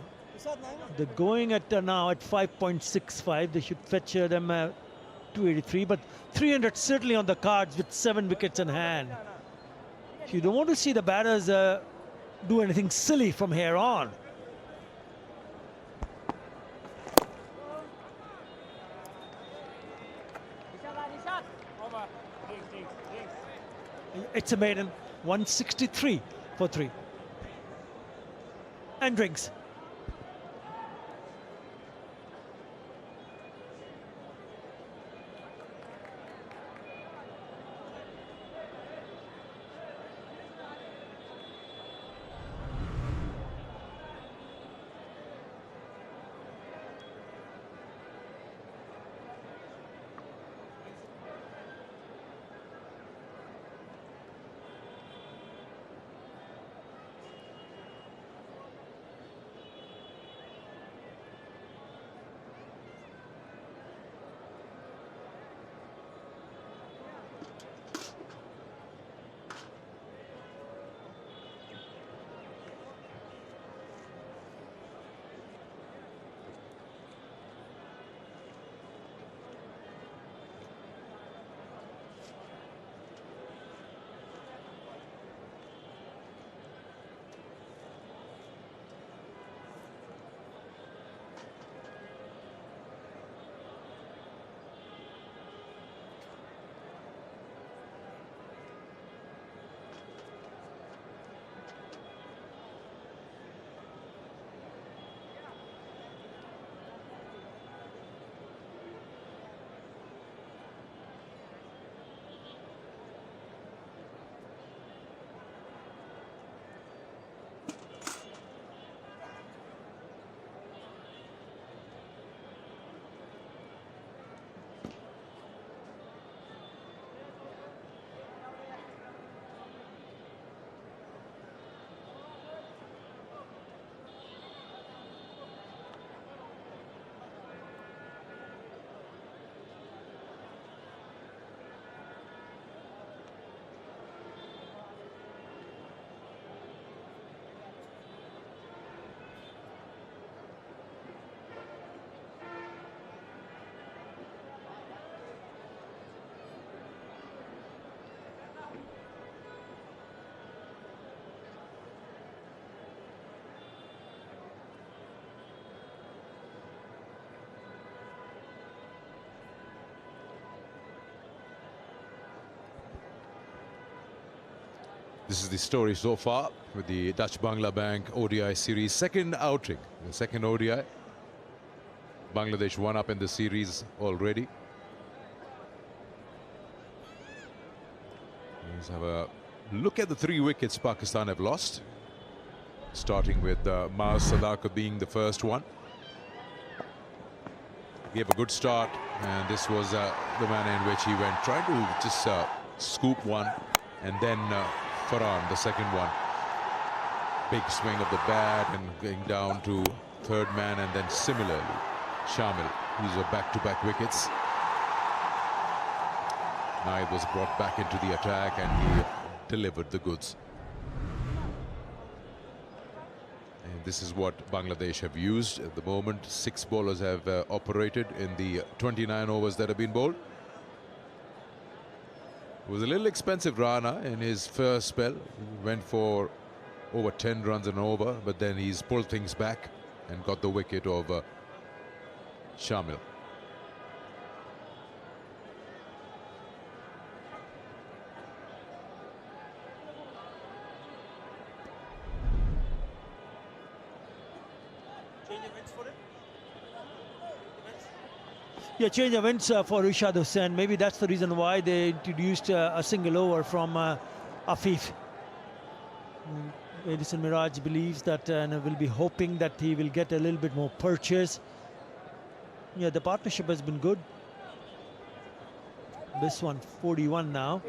They're going at now at 5.65. They should fetch them 283, but 300 certainly on the cards with 7 wickets in hand. You don't want to see the batters do anything silly from here on. It's a maiden, 163 for 3. And drinks. This is the story so far with the Dutch Bangla Bank ODI series second outing, the second ODI. Bangladesh one up in the series already. Let's have a look at the 3 wickets Pakistan have lost. Starting with Sadaqat being the first one. Gave a good start, and this was the manner in which he went, trying to just scoop one, and then Farhan, the second one. Big swing of the bat and going down to third man, and then similarly, Shamil. These are back-to-back wickets. Naid was brought back into the attack and he delivered the goods. And this is what Bangladesh have used at the moment. 6 bowlers have operated in the 29 overs that have been bowled. It was a little expensive, Rana, in his first spell. Went for over 10 runs an over, but then he's pulled things back and got the wicket over Shamil. Yeah, change of ends for Rishad Hussain. Maybe that's the reason why they introduced a single over from Afif. Madison Mirage believes that and will be hoping that he will get a little bit more purchase. Yeah, the partnership has been good. This one, 41 now,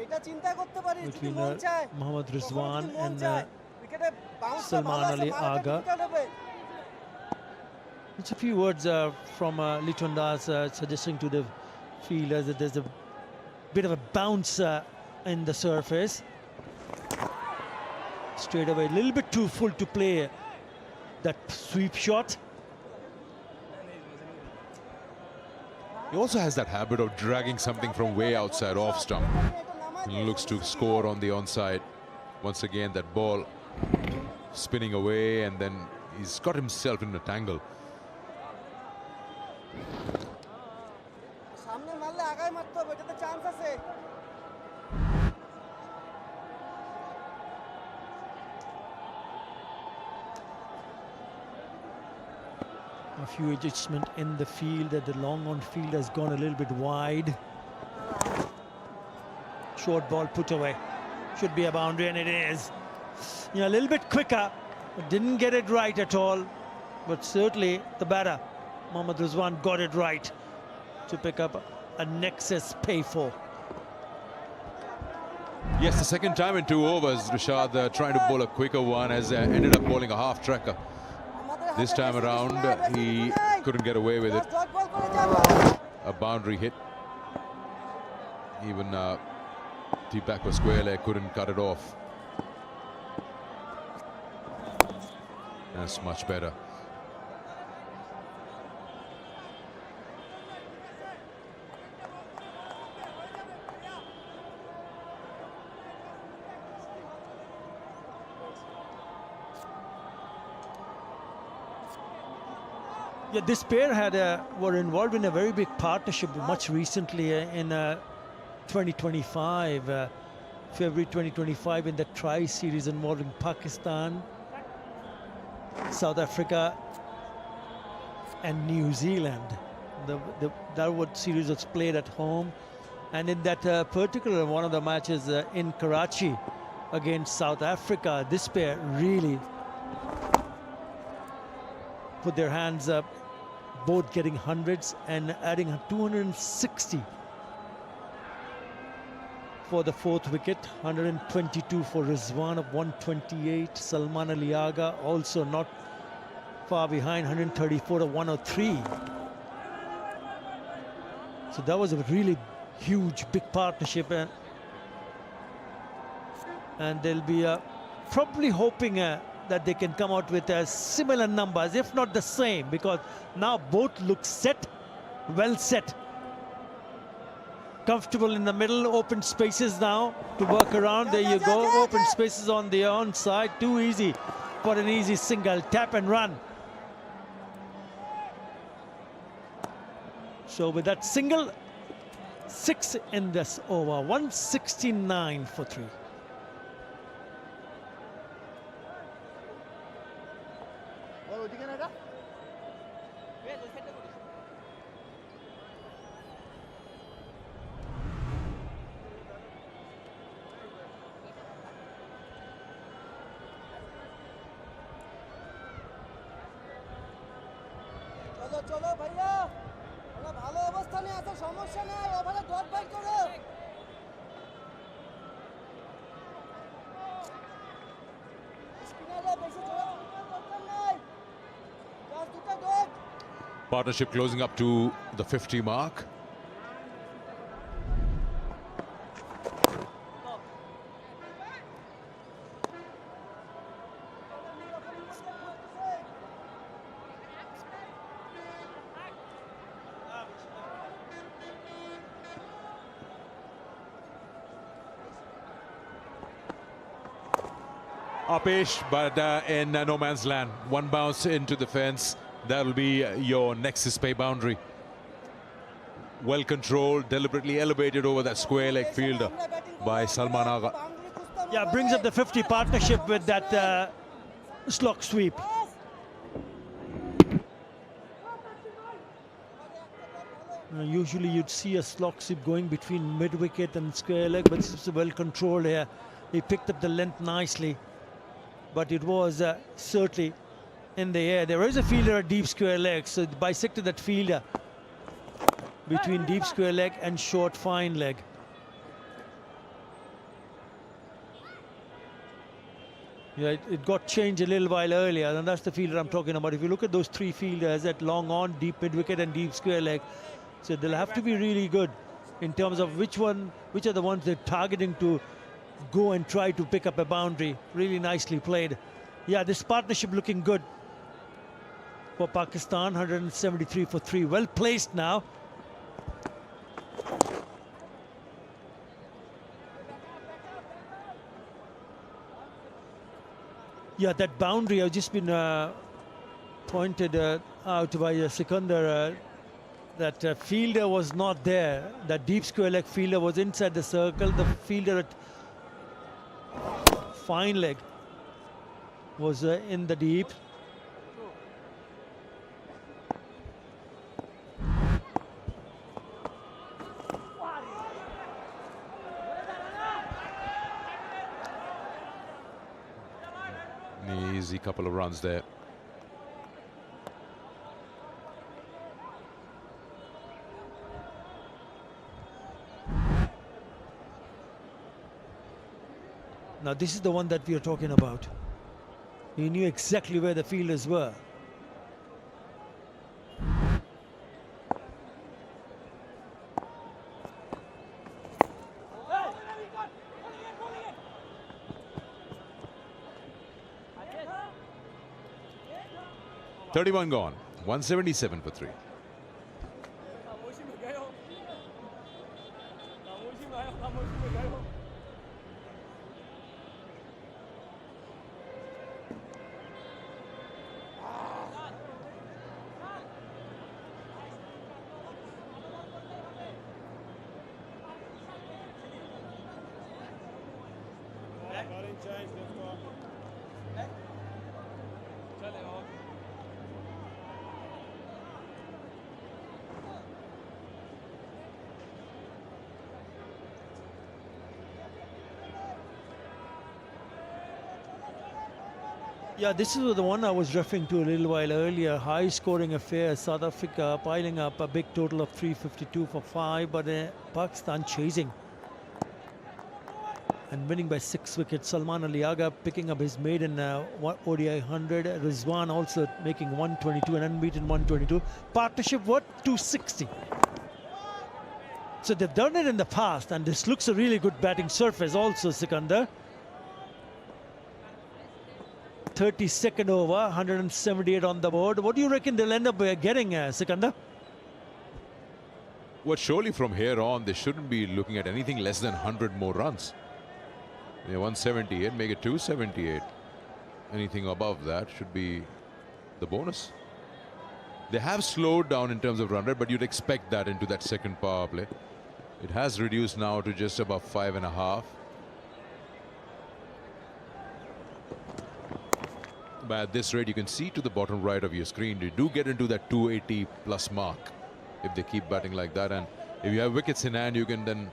between Mohammad Rizwan and Salman Ali Aga. It's a few words from Litton suggesting to the fielders that there's a bit of a bounce in the surface. Straight away, a little bit too full to play that sweep shot. He also has that habit of dragging something from way outside off stump. He looks to score on the onside. Once again, that ball spinning away, and then he's got himself in a tangle. A few adjustments in the field, that the long on field has gone a little bit wide. Short ball put away. Should be a boundary, and it is. Yeah, a little bit quicker, but didn't get it right at all. But certainly the batter, Mohammad Rizwan, got it right to pick up a nexus pay for. Yes, the second time in 2 overs, Rishad trying to bowl a quicker one, has ended up bowling a half-tracker. This time around, he couldn't get away with it. A boundary hit. Even Deepak square leg couldn't cut it off. That's much better. Yeah, this pair were involved in a very big partnership much recently in 2025, February 2025, in the Tri-Series involving Pakistan, South Africa and New Zealand. That series was played at home, and in that particular one of the matches in Karachi against South Africa, this pair really put their hands up, both getting hundreds and adding 260 for the 4th wicket. 122 for Rizwan of 128. Salman Ali Aga also not far behind, 134 of 103. So that was a really huge, big partnership, and they'll be probably hoping that they can come out with similar numbers, if not the same, because now both look set, well set. Comfortable in the middle, open spaces now to work around. There you go, open spaces on the onside. Too easy for an easy single, tap and run. So with that single, 6 in this over, 169 for 3. চলো ভাইয়া, ওরা ভালো অবস্থানে আছে, সমস্যা নাই, ওভারে dot ball করো। স্পিনাররা বেশি জোরে দরকার নাই, জাস্ট দুটো Partnership closing up to the 50 mark. Upish, but in no man's land. One bounce into the fence. That'll be your nexus pay boundary. Well controlled, deliberately elevated over that square leg fielder by Salman Agha. Yeah, brings up the 50 partnership with that slog sweep. Usually you'd see a slog sweep going between mid-wicket and square leg, but it's well controlled here. He picked up the length nicely, but it was certainly in the air. There is a fielder at deep square leg, so it bisected that fielder between deep square leg and short fine leg. Yeah, it got changed a little while earlier, and that's the fielder I'm talking about. If you look at those three fielders at long on, deep mid wicket and deep square leg, so they'll have to be really good in terms of which are the ones they're targeting to go and try to pick up a boundary. Really nicely played. Yeah, this partnership looking good for Pakistan. 173 for 3. Well placed now. Yeah, that boundary has just been pointed out by Sikandar. That fielder was not there. That deep square leg fielder was inside the circle. The fielder at fine leg was in the deep. An easy couple of runs there. Now this is the one that we are talking about. He knew exactly where the fielders were. "31 gone, 177 for 3. Yeah, this is the one I was referring to a little while earlier. High scoring affair. South Africa piling up a big total of 352 for 5, but Pakistan chasing and winning by 6 wickets. Salman Ali Agha picking up his maiden ODI 100. Rizwan also making 122, an unbeaten 122. Partnership what? 260. So they've done it in the past, and this looks a really good batting surface also, Sikandar. 32nd over, 178 on the board. What do you reckon they'll end up getting, Sikandar? Well, surely from here on, they shouldn't be looking at anything less than 100 more runs. Yeah, 178, make it 278. Anything above that should be the bonus. They have slowed down in terms of run rate, but you'd expect that into that second power play. It has reduced now to just above 5.5. But at this rate, you can see to the bottom right of your screen, you do get into that 280 plus mark if they keep batting like that. And if you have wickets in hand, you can then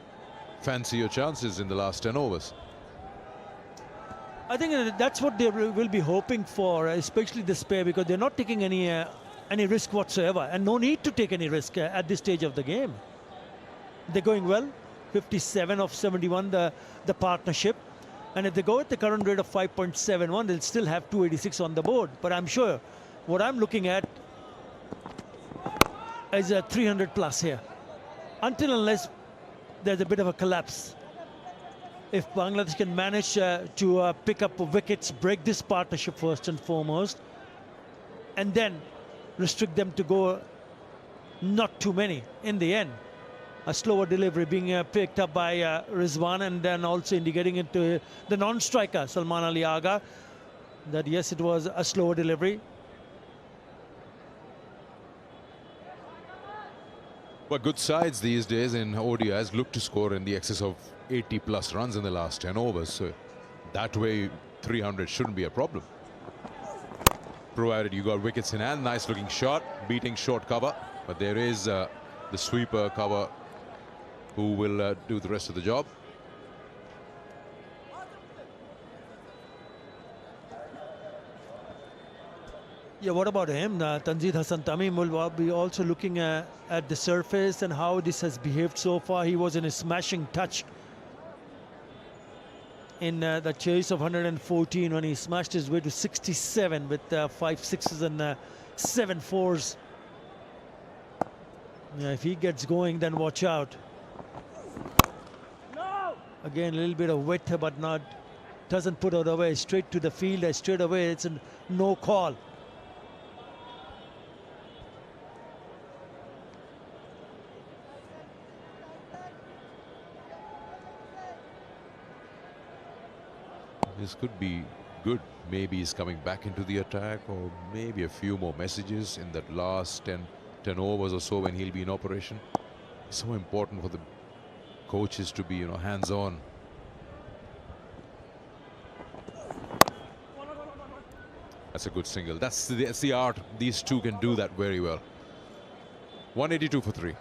fancy your chances in the last 10 overs. I think that's what they will be hoping for, especially this pair, because they're not taking any risk whatsoever, and no need to take any risk at this stage of the game. They're going well. 57 of 71, the partnership. And if they go at the current rate of 5.71, they'll still have 286 on the board. But I'm sure what I'm looking at is a 300 plus here. Until unless there's a bit of a collapse. If Bangladesh can manage to pick up wickets, break this partnership first and foremost, and then restrict them to go not too many in the end. A slower delivery being picked up by Rizwan, and then also indicating it to the non-striker Salman Ali Aga that yes, it was a slower delivery. But good sides these days in ODIs look to score in the excess of 80 plus runs in the last 10 overs. So that way 300 shouldn't be a problem. Provided you got wickets in hand. Nice looking shot, beating short cover. But there is the sweeper cover who will do the rest of the job. Yeah, what about him? Tanzid Hassan Tamim will be also looking at the surface and how this has behaved so far. He was in a smashing touch in the chase of 114 when he smashed his way to 67 with 5 sixes and 7 fours. Yeah, if he gets going, then watch out. No! Again, a little bit of width, but doesn't put it away. Straight to the field, straight away. It's a no call. This could be good. Maybe he's coming back into the attack, or maybe a few more messages in that last 10 overs or so when he'll be in operation. It's so important for the coaches to be, hands-on. That's a good single. That's the art. These two can do that very well. 182 for 3.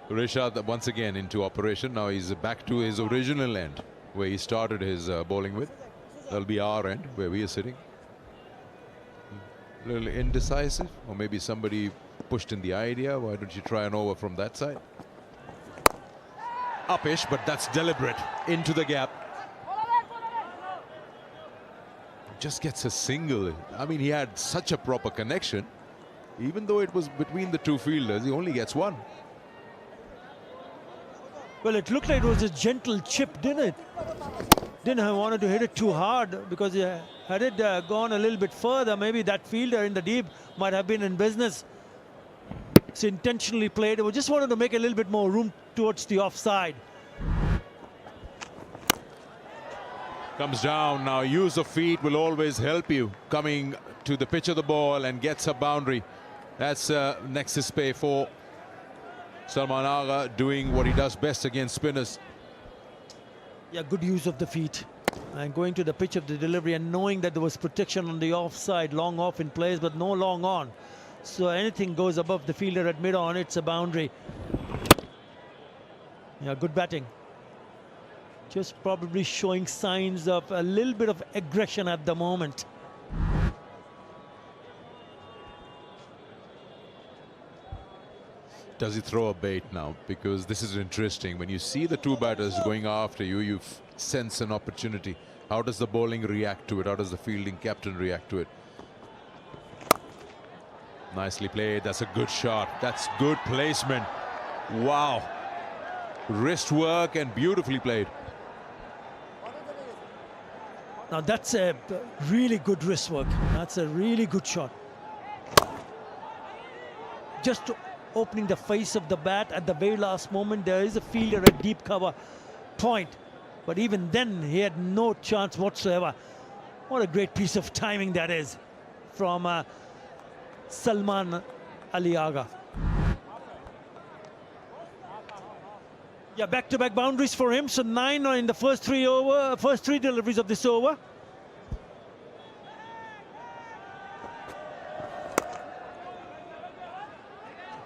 Rishad once again into operation. Now he's back to his original end where he started his bowling with. That'll be our end where we are sitting. A little indecisive, or maybe somebody pushed in the idea. Why don't you try an over from that side? Upish, but that's deliberate. Into the gap. Just gets a single. I mean, he had such a proper connection. Even though it was between the two fielders, he only gets one. Well, it looked like it was a gentle chip, didn't it? Didn't have wanted to hit it too hard, because had it gone a little bit further, maybe that fielder in the deep might have been in business. It's intentionally played. We just wanted to make a little bit more room towards the offside. Comes down now. Use of feet will always help you coming to the pitch of the ball, and gets a boundary. That's nexus pay for Salman Aga, doing what he does best against spinners. Yeah, good use of the feet. And going to the pitch of the delivery and knowing that there was protection on the offside, long off in place, but no long on. So anything goes above the fielder at mid-on, it's a boundary. Yeah, good batting. Just probably showing signs of a little bit of aggression at the moment. Does he throw a bait now? Because this is interesting. When you see the two batters going after you, you sense an opportunity. How does the bowling react to it? How does the fielding captain react to it? Nicely played. That's a good shot. That's good placement. Wow. Wrist work and beautifully played. Now that's a really good wrist work. That's a really good shot. Just opening the face of the bat at the very last moment. There is a fielder at deep cover point, but even then he had no chance whatsoever. What a great piece of timing that is from Salman Aliaga. Yeah, back-to-back boundaries for him. So 9 in the first three deliveries of this over.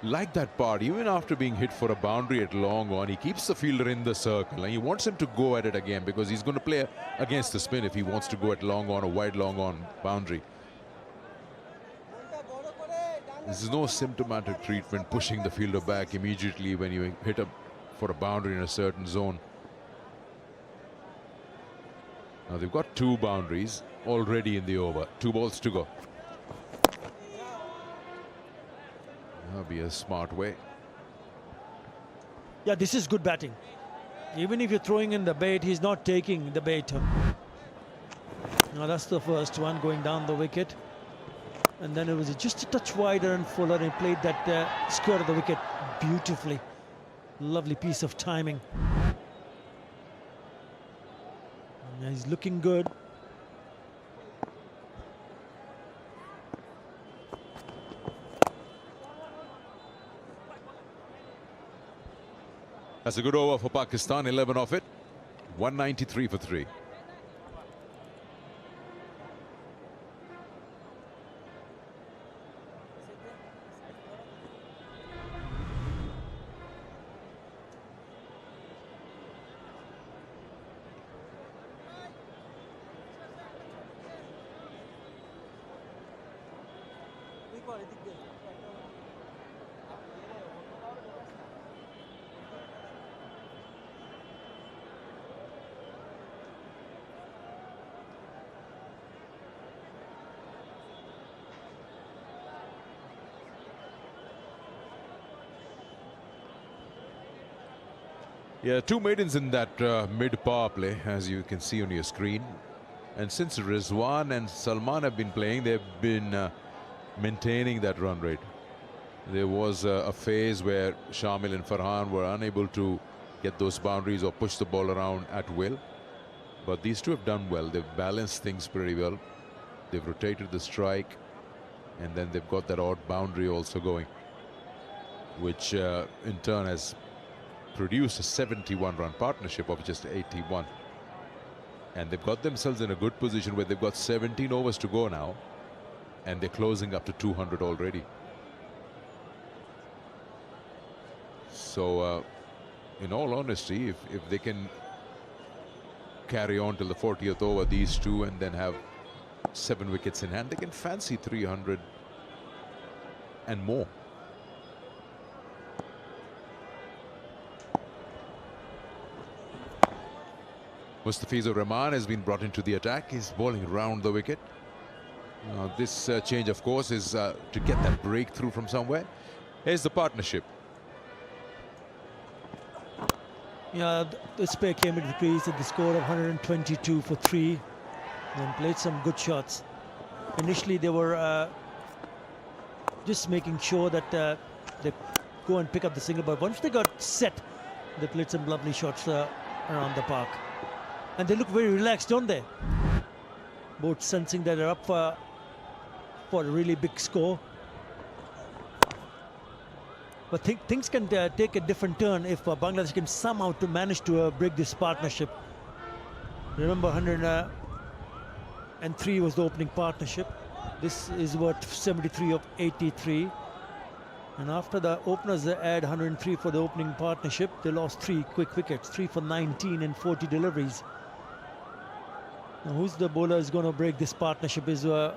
Like that part, even after being hit for a boundary at long on, he keeps the fielder in the circle and he wants him to go at it again because he's going to play against the spin if he wants to go at long on or wide long on boundary. This is no symptomatic treatment, pushing the fielder back immediately when you hit for a boundary in a certain zone. Now they've got 2 boundaries already in the over, 2 balls to go. That'll be a smart way. Yeah, this is good batting. Even if you're throwing in the bait, he's not taking the bait. Now that's the first one going down the wicket. And then it was just a touch wider and fuller, and he played that square of the wicket beautifully. Lovely piece of timing. And he's looking good. That's a good over for Pakistan, 11 off it, 193 for 3. Yeah, 2 maidens in that mid power play, as you can see on your screen. And since Rizwan and Salman have been playing, they've been maintaining that run rate. There was a phase where Shamil and Farhan were unable to get those boundaries or push the ball around at will. But these 2 have done well. They've balanced things pretty well. They've rotated the strike, and then they've got that odd boundary also going, which in turn has produced a 71-run partnership of just 81. And they've got themselves in a good position where they've got 17 overs to go now, and they're closing up to 200 already. So in all honesty, if they can carry on till the 40th over, these 2, and then have 7 wickets in hand, they can fancy 300 and more. Mustafizur Rahman has been brought into the attack. He's bowling round the wicket. This change, of course, is to get that breakthrough from somewhere. Here's the partnership. Yeah, this pair came into the crease at the score of 122 for 3 and played some good shots. Initially, they were just making sure that they go and pick up the single, but once they got set, they played some lovely shots around the park. And they look very relaxed, don't they? Both sensing that they're up for a really big score. But things can take a different turn if Bangladesh can somehow manage to break this partnership. Remember, 103 was the opening partnership. This is worth 73 of 83. And after the openers add 103 for the opening partnership, they lost 3 quick wickets, 3 for 19 and 40 deliveries. Now, who's the bowler is going to break this partnership is the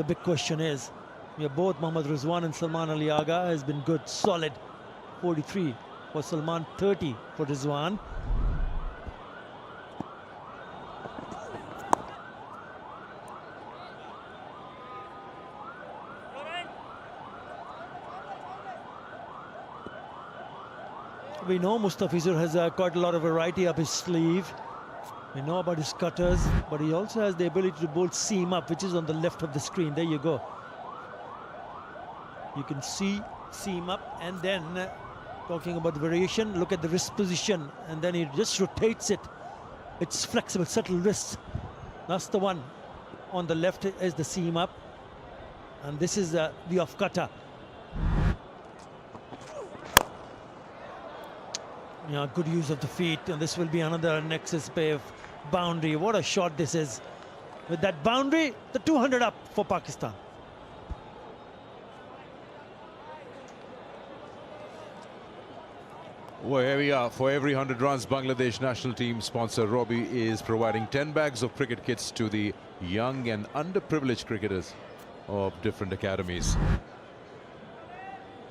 big question is. Yeah, both Mohammad Rizwan and Salman Aliaga has been good, solid. 43 for Salman, 30 for Rizwan. We know Mustafizur has quite a lot of variety up his sleeve. We know about his cutters, but he also has the ability to bowl seam up, which is on the left of the screen. There you go. You can see seam up, and then talking about the variation, look at the wrist position, and then he just rotates it. It's flexible, subtle wrists. That's the one. On the left is the seam up. And this is the off-cutter. Yeah, good use of the feet, and this will be another nexus bay boundary. What a shot this is. With that boundary, the 200 up for Pakistan. Well, here we are. For every 100 runs, Bangladesh national team sponsor Robbie is providing 10 bags of cricket kits to the young and underprivileged cricketers of different academies.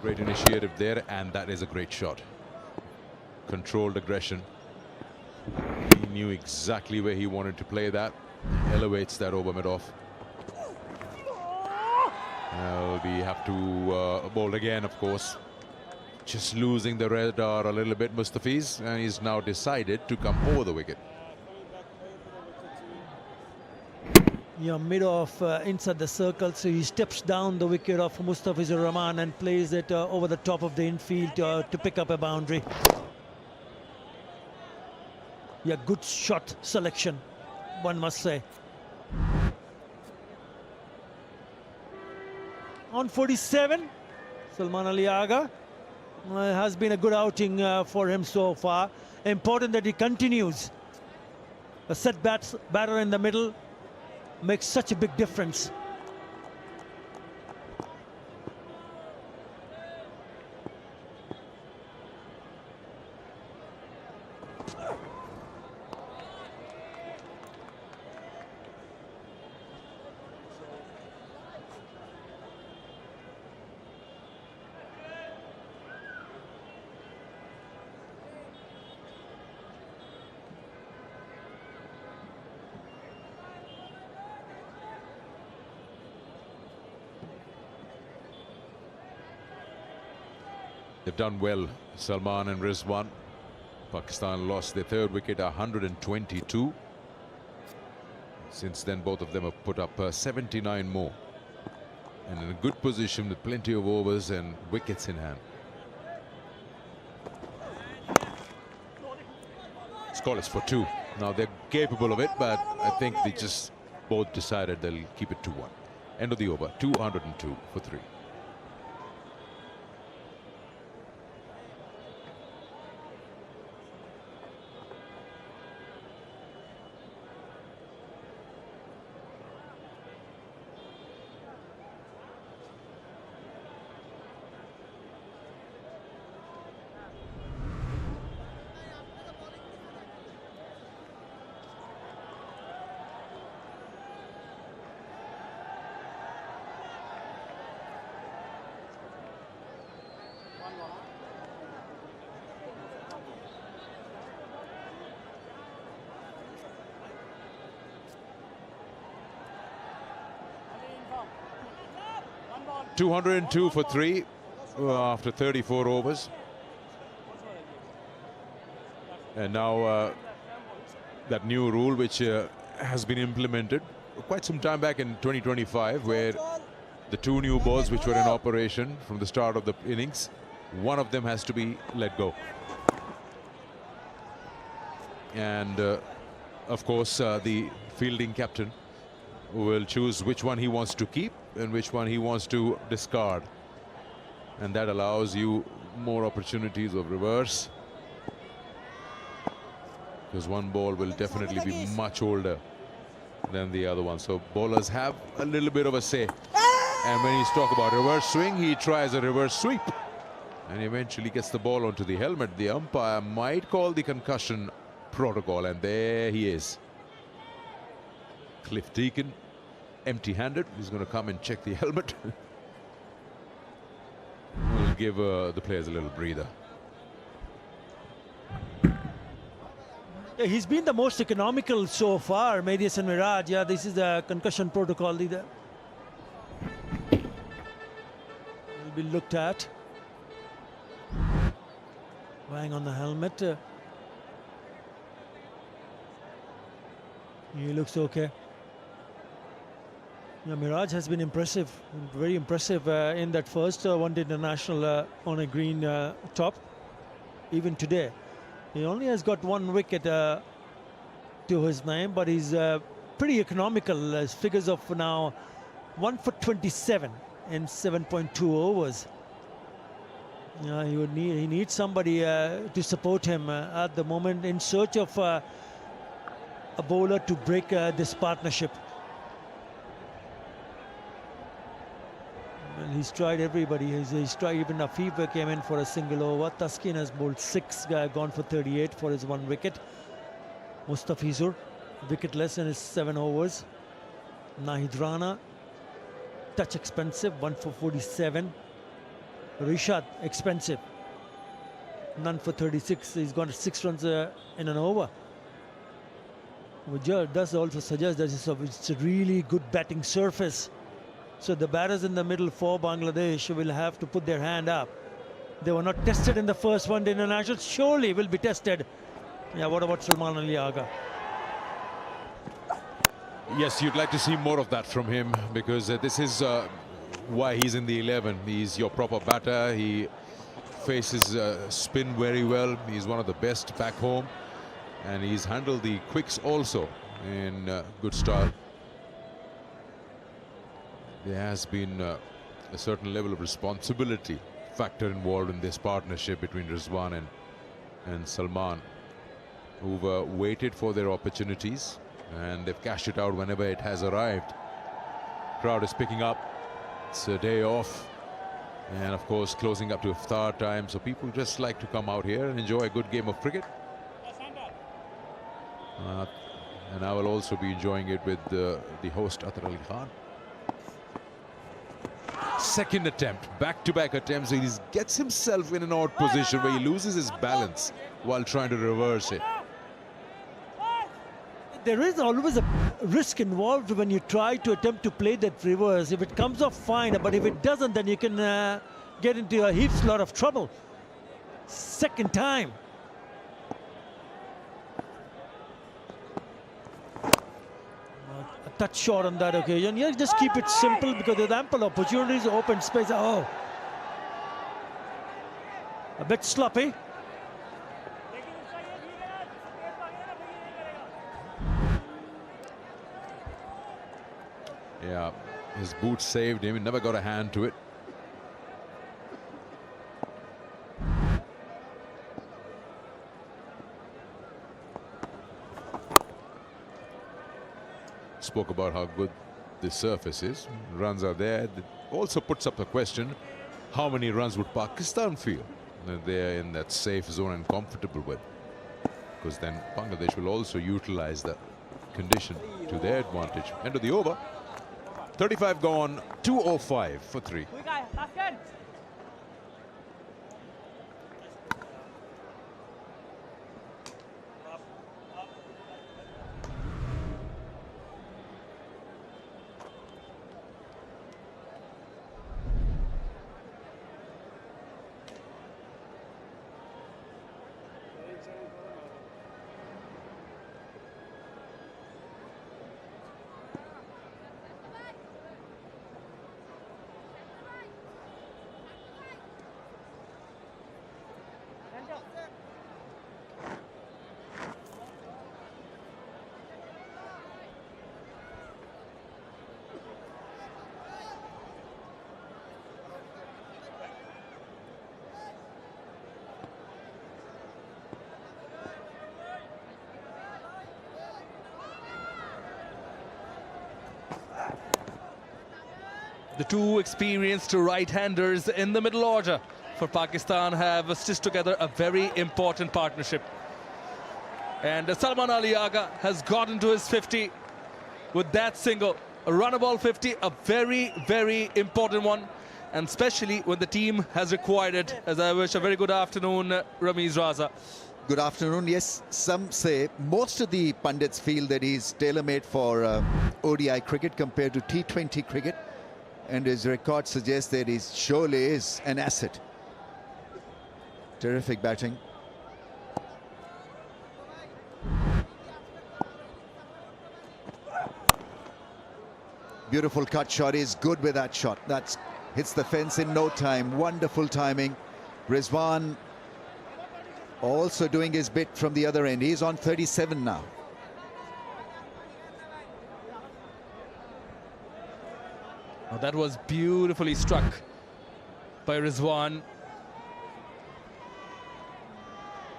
Great initiative there, and that is a great shot. Controlled aggression. He knew exactly where he wanted to play that. Elevates that over mid-off. We have to bowl again, of course. Just losing the radar a little bit, Mustafiz, and he's now decided to come over the wicket. Yeah, mid-off inside the circle, so he steps down the wicket of Mustafizur Rahman and plays it over the top of the infield to pick up a boundary. Yeah, good shot selection, one must say. On 47, Salman Ali Aga. Has been a good outing for him so far. Important that he continues. A set batter in the middle makes such a big difference. They've done well, Salman and Rizwan. Pakistan lost their third wicket, 122. Since then, both of them have put up 79 more. And in a good position with plenty of overs and wickets in hand. Score is for 2. Now they're capable of it, but I think they just both decided they'll keep it 2-1. End of the over, 202 for 3. .202 for 3 after 34 overs. And now that new rule which has been implemented quite some time back in 2025, where the 2 new balls which were in operation from the start of the innings, one of them has to be let go. And of course the fielding captain will choose which one he wants to keep and which one he wants to discard, and that allows you more opportunities of reverse, because one ball will definitely be much older than the other one, so bowlers have a little bit of a say. And when he's talk about reverse swing, he tries a reverse sweep and eventually gets the ball onto the helmet. The umpire might call the concussion protocol, and there he is, Cliff Deacon, empty-handed. He's going to come and check the helmet. We'll give the players a little breather. Yeah, he's been the most economical so far, Maiden and Miraj. Yeah, this is the concussion protocol leader. Will be looked at. Bang on the helmet. He looks okay. Yeah, Miraj has been impressive, very impressive in that first one-day international on a green top. Even today, he only has got 1 wicket to his name, but he's pretty economical. His figures of now 1 for 27 in 7.2 overs. He needs somebody to support him at the moment, in search of a bowler to break this partnership. Well, he's tried everybody. He's tried, even Afifa came in for a single over. Taskin has bowled 6, gone for 38 for his 1 wicket. Mustafizur, wicketless in his 7 overs. Nahid Rana, touch expensive, 1 for 47. Rishad, expensive, none for 36. He's got 6 runs in an over. Which does also suggest that it's a really good batting surface. So the batters in the middle for Bangladesh will have to put their hand up. They were not tested in the first one-day international, surely will be tested. Yeah, what about Salman Ali Agha? Yes, you'd like to see more of that from him, because this is why he's in the 11. He's your proper batter. He faces spin very well. He's one of the best back home, and he's handled the quicks also in good style. There has been a certain level of responsibility factor involved in this partnership between Rizwan and Salman, who've waited for their opportunities, and they've cashed it out whenever it has arrived. Crowd is picking up. It's a day off, and of course closing up to iftar time, so people just like to come out here and enjoy a good game of cricket. And I will also be enjoying it with the host Atar Ali Khan. Second attempt, back-to-back attempts. He gets himself in an odd position where he loses his balance while trying to reverse it. There is always a risk involved when you try to attempt to play that reverse. If it comes off, fine, but if it doesn't, then you can get into a heaps lot of trouble. Second time. A touch shot on that occasion. Yeah, just keep it simple, because there's ample opportunities, open space. Oh, a bit sloppy. Yeah, his boot saved him. He never got a hand to it. Spoke about how good this surface is. Runs are there. It also puts up the question, how many runs would Pakistan feel that they're in that safe zone and comfortable with? Because then Bangladesh will also utilize that condition to their advantage. End of the over. 35 gone, 205 for 3. The two experienced right-handers in the middle order for Pakistan have stitched together a very important partnership. And Salman Ali Agha has gotten to his 50 with that single. A run ball 50, a very, very important one. And especially when the team has required it. As I wish a very good afternoon, Ramiz Raza. Good afternoon. Yes, some say, most of the pundits feel that he's tailor-made for ODI cricket compared to T20 cricket. And his record suggests that he surely is an asset. Terrific batting. Beautiful cut shot. Is good with that shot. That hits the fence in no time. Wonderful timing. Rizwan also doing his bit from the other end. He's on 37 now. Oh, that was beautifully struck by Rizwan.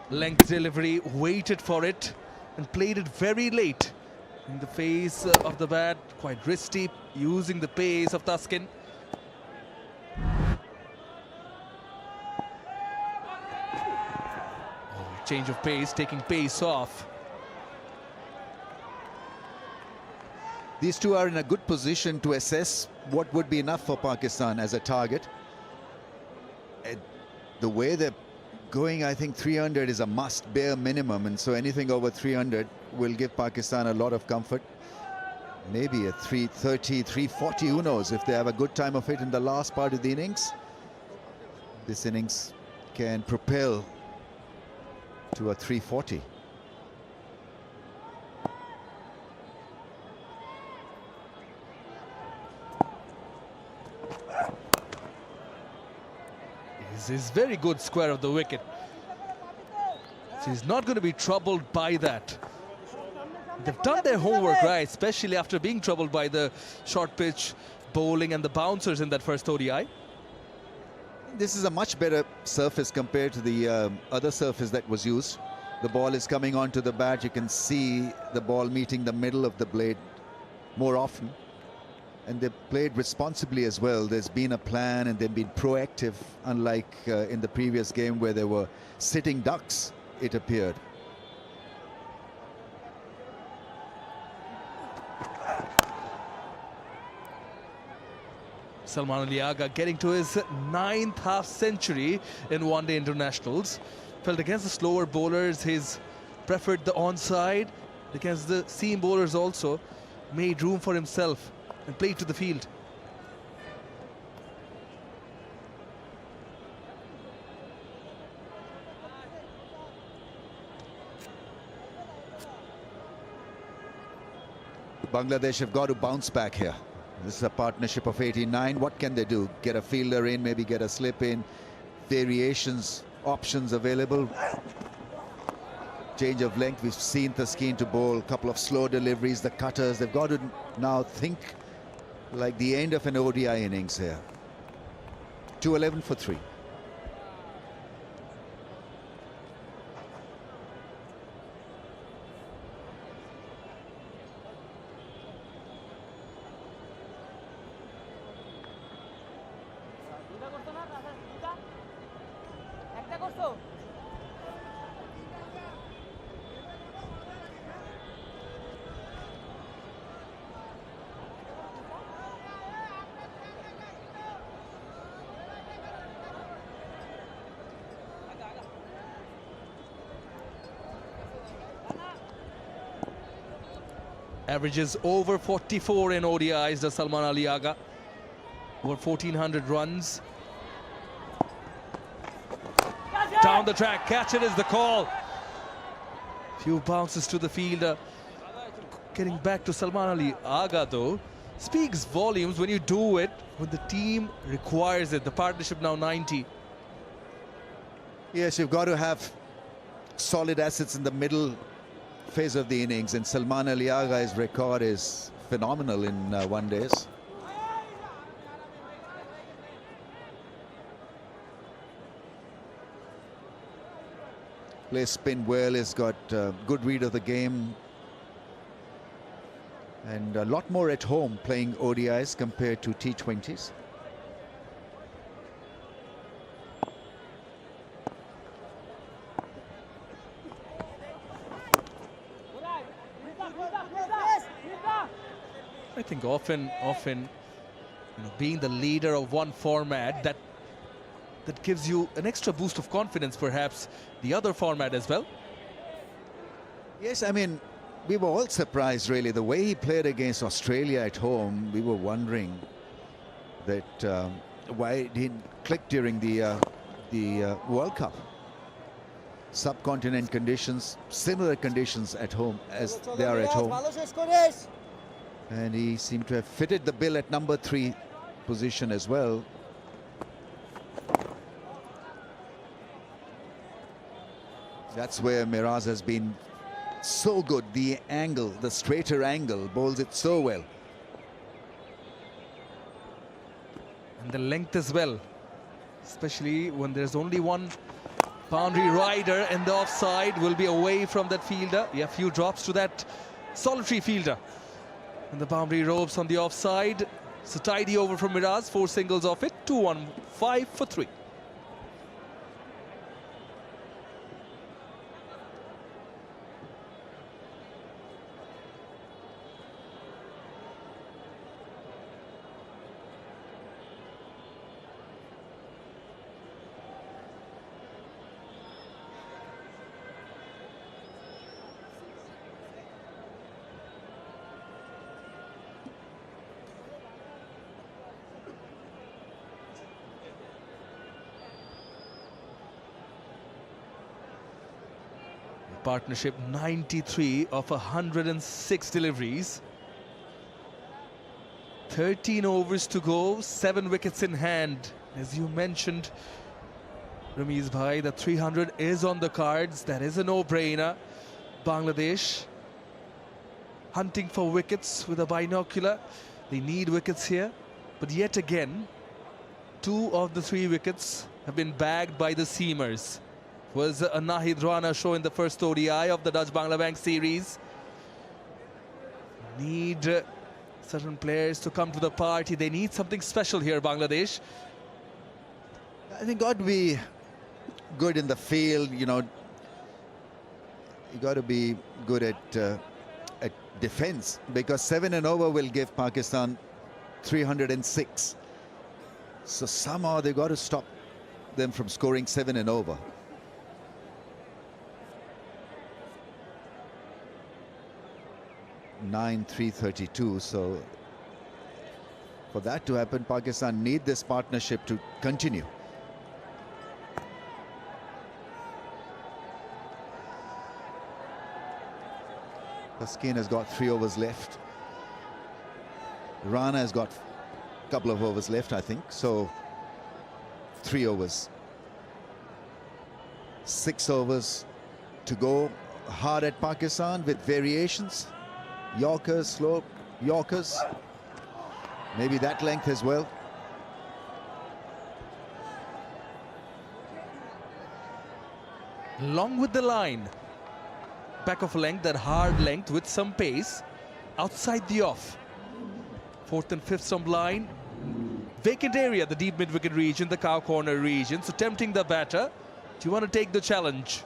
Length delivery, waited for it and played it very late in the face of the bat. Quite risky, using the pace of Taskin. Change of pace, taking pace off. These two are in a good position to assess what would be enough for Pakistan as a target. The way they're going, I think 300 is a must, bare minimum, and so anything over 300 will give Pakistan a lot of comfort. Maybe a 330, 340, who knows, if they have a good time of it in the last part of the innings. This innings can propel to a 340. This is very good square of the wicket. So he's not going to be troubled by that. They've done their homework right, especially after being troubled by the short pitch bowling and the bouncers in that first ODI. This is a much better surface compared to the other surface that was used. The ball is coming onto the bat. You can see the ball meeting the middle of the blade more often. And they played responsibly as well. There's been a plan and they've been proactive, unlike in the previous game where they were sitting ducks, it appeared. Salman Ali Agha getting to his 9th half-century in one-day internationals. Felt against the slower bowlers, he's preferred the onside. Against the seam bowlers also, made room for himself and played to the field. Bangladesh have got to bounce back here. This is a partnership of 89. What can they do? Get a fielder in, maybe get a slip in. Variations, options available. Change of length. We've seen Taskin to bowl. A couple of slow deliveries. The cutters. They've got to now think like the end of an ODI innings here. 211 for 3. Averages over 44 in ODIs, the Salman Ali Agha. Over 1,400 runs. Down the track, catch it is the call. Few bounces to the fielder. Getting back to Salman Ali Agha though, speaks volumes when you do it, when the team requires it. The partnership now 90. Yes, you've got to have solid assets in the middle phase of the innings, and Salman Ali Agha's record is phenomenal in one days. Plays spin well, has got good read of the game, and a lot more at home playing ODIs compared to T20s. I think often, being the leader of one format, that gives you an extra boost of confidence, perhaps the other format as well. Yes, I mean, we were all surprised really the way he played against Australia at home. We were wondering that why it didn't click during the World Cup. Subcontinent conditions, similar conditions at home as they are at home. And he seemed to have fitted the bill at number 3 position as well. That's where Miraz has been so good. The angle, the straighter angle, bowls it so well. And the length as well, especially when there's only one boundary rider and the offside will be away from that fielder. Yeah, few drops to that solitary fielder. And the boundary ropes on the offside. It's a tidy over from Miraz, 4 singles off it, 2-1, 5 for 3. Partnership 93 of 106 deliveries. 13 overs to go, 7 wickets in hand. As you mentioned, Ramiz Bhai, the 300 is on the cards. That is a no-brainer. Bangladesh hunting for wickets with a binocular. They need wickets here. But yet again, 2 of the 3 wickets have been bagged by the seamers. Was a Nahid Rana show in the first ODI of the Dutch-Bangla Bank series. Need certain players to come to the party. They need something special here, Bangladesh. I think got to be good in the field, you know. You got to be good at defense, because 7 and over will give Pakistan 306. So somehow they got to stop them from scoring 7 and over. 9-332. So for that to happen, Pakistan need this partnership to continue. Taskin has got 3 overs left. Rana has got a couple of overs left, I think. So 3 overs. 6 overs to go. Hard at Pakistan with variations. Yorkers, slow Yorkers. Maybe that length as well. Long with the line. Back of length, that hard length with some pace. Outside the off. 4th and 5th stump line. Vacant area, the deep mid-wicket region, the cow corner region. So tempting the batter. Do you want to take the challenge?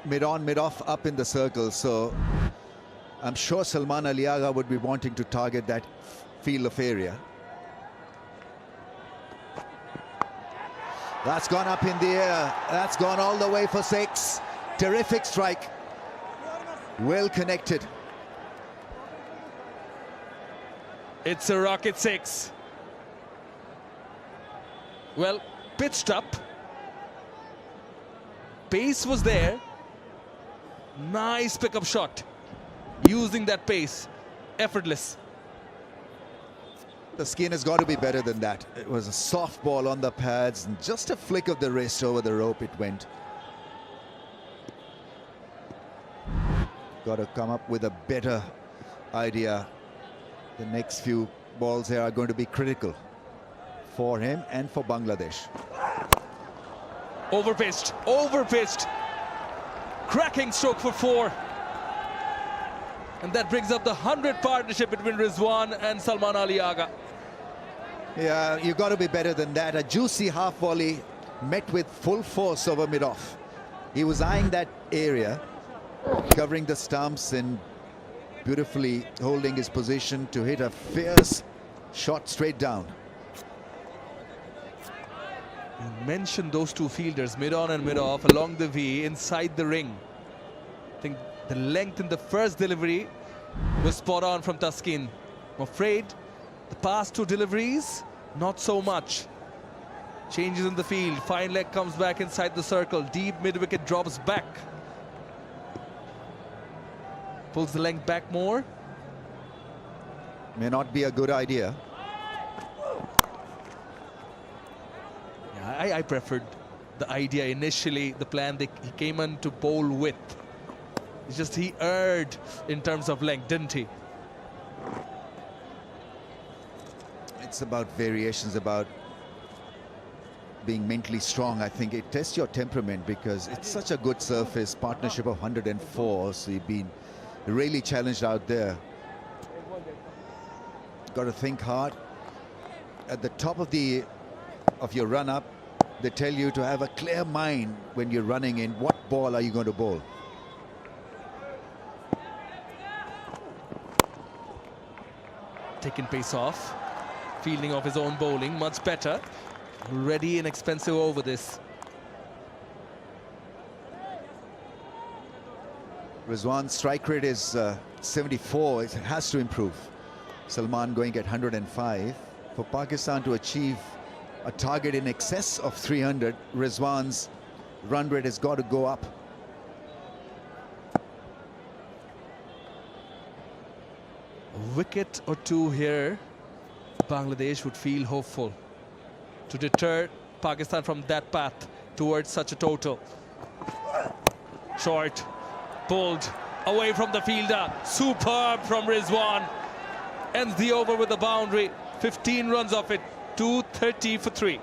Mid-on, mid-off, up in the circle. So I'm sure Salman Aliaga would be wanting to target that field of area. That's gone up in the air. That's gone all the way for 6. Terrific strike. Well connected. It's a rocket 6. Well, pitched up. Pace was there. Nice pickup shot. Using that pace. Effortless. The skin has got to be better than that. It was a soft ball on the pads and just a flick of the wrist over the rope it went. Got to come up with a better idea. The next few balls here are going to be critical for him and for Bangladesh. Overpitched, overpitched. Cracking stroke for 4. And that brings up the 100 partnership between Rizwan and Salman Aliaga. Yeah, you've got to be better than that. A juicy half volley met with full force over mid-off. He was eyeing that area, covering the stumps and beautifully holding his position to hit a fierce shot straight down. You mentioned those 2 fielders, mid-on and mid-off, along the V, inside the ring. I think the length in the first delivery was spot on from Taskin. I'm afraid the past 2 deliveries, not so much. Changes in the field. Fine leg comes back inside the circle. Deep mid-wicket drops back. Pulls the length back more. May not be a good idea. Yeah, I preferred the idea initially, the plan he came in to bowl with. It's just he erred in terms of length, didn't he? It's about variations, about being mentally strong. I think it tests your temperament because it's such a good surface, partnership of 104, so you've been really challenged out there. Got to think hard. At the top of your run-up, they tell you to have a clear mind when you're running in. What ball are you going to bowl? Taking pace off. Fielding of his own bowling, much better. Already an expensive over this. Rizwan's strike rate is 74. It has to improve. Salman going at 105. For Pakistan to achieve a target in excess of 300, Rizwan's run rate has got to go up. A wicket or two here, Bangladesh would feel hopeful to deter Pakistan from that path towards such a total. Short, pulled away from the fielder. Superb from Rizwan. Ends the over with a boundary. 15 runs off it. 230 for 3.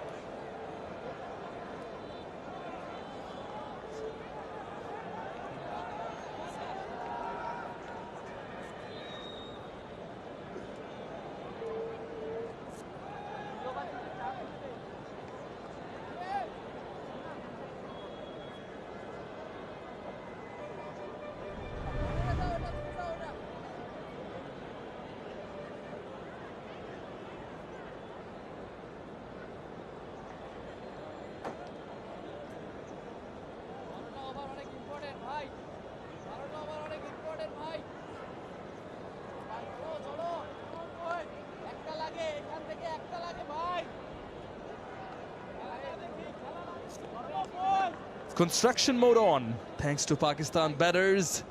Construction mode on, thanks to Pakistan batters.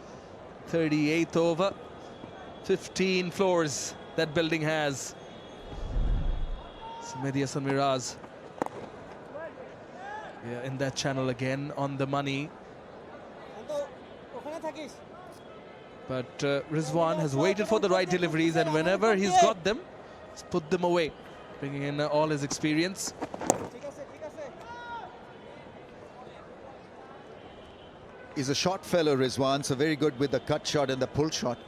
38th over, 15 floors that building has. So Mehdi Hasan Miraz, yeah, in that channel again, on the money. But Rizwan has waited for the right deliveries, and whenever he's got them, he's put them away, bringing in all his experience. He's a short fellow, Rizwan, so very good with the cut shot and the pull shot.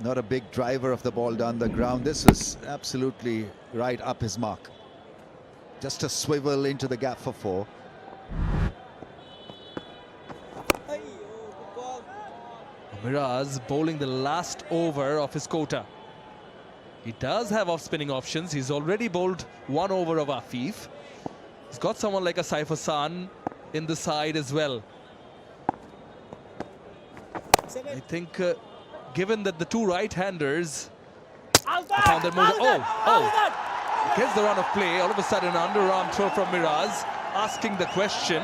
Not a big driver of the ball down the ground. This is absolutely right up his mark. Just a swivel into the gap for 4. Miraz bowling the last over of his quota. He does have off-spinning options. He's already bowled 1 over of Afif. He's got someone like a Saif Hassan in the side as well. I think, given that the two right-handers found their motor. Gets the run of play. All of a sudden, an underarm throw from Miraz, asking the question.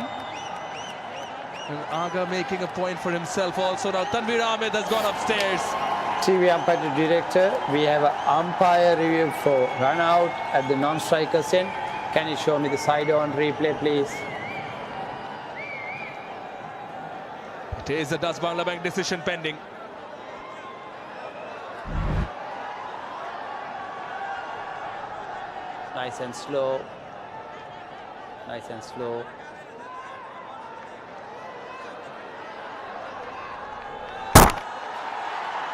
And Aga making a point for himself also. Now Tanveer Ahmed has gone upstairs. TV umpire director, we have an umpire review for run out at the non-strikers end. Can you show me the side on replay, please? It is a Das Bangla Bank decision pending. Nice and slow. Nice and slow.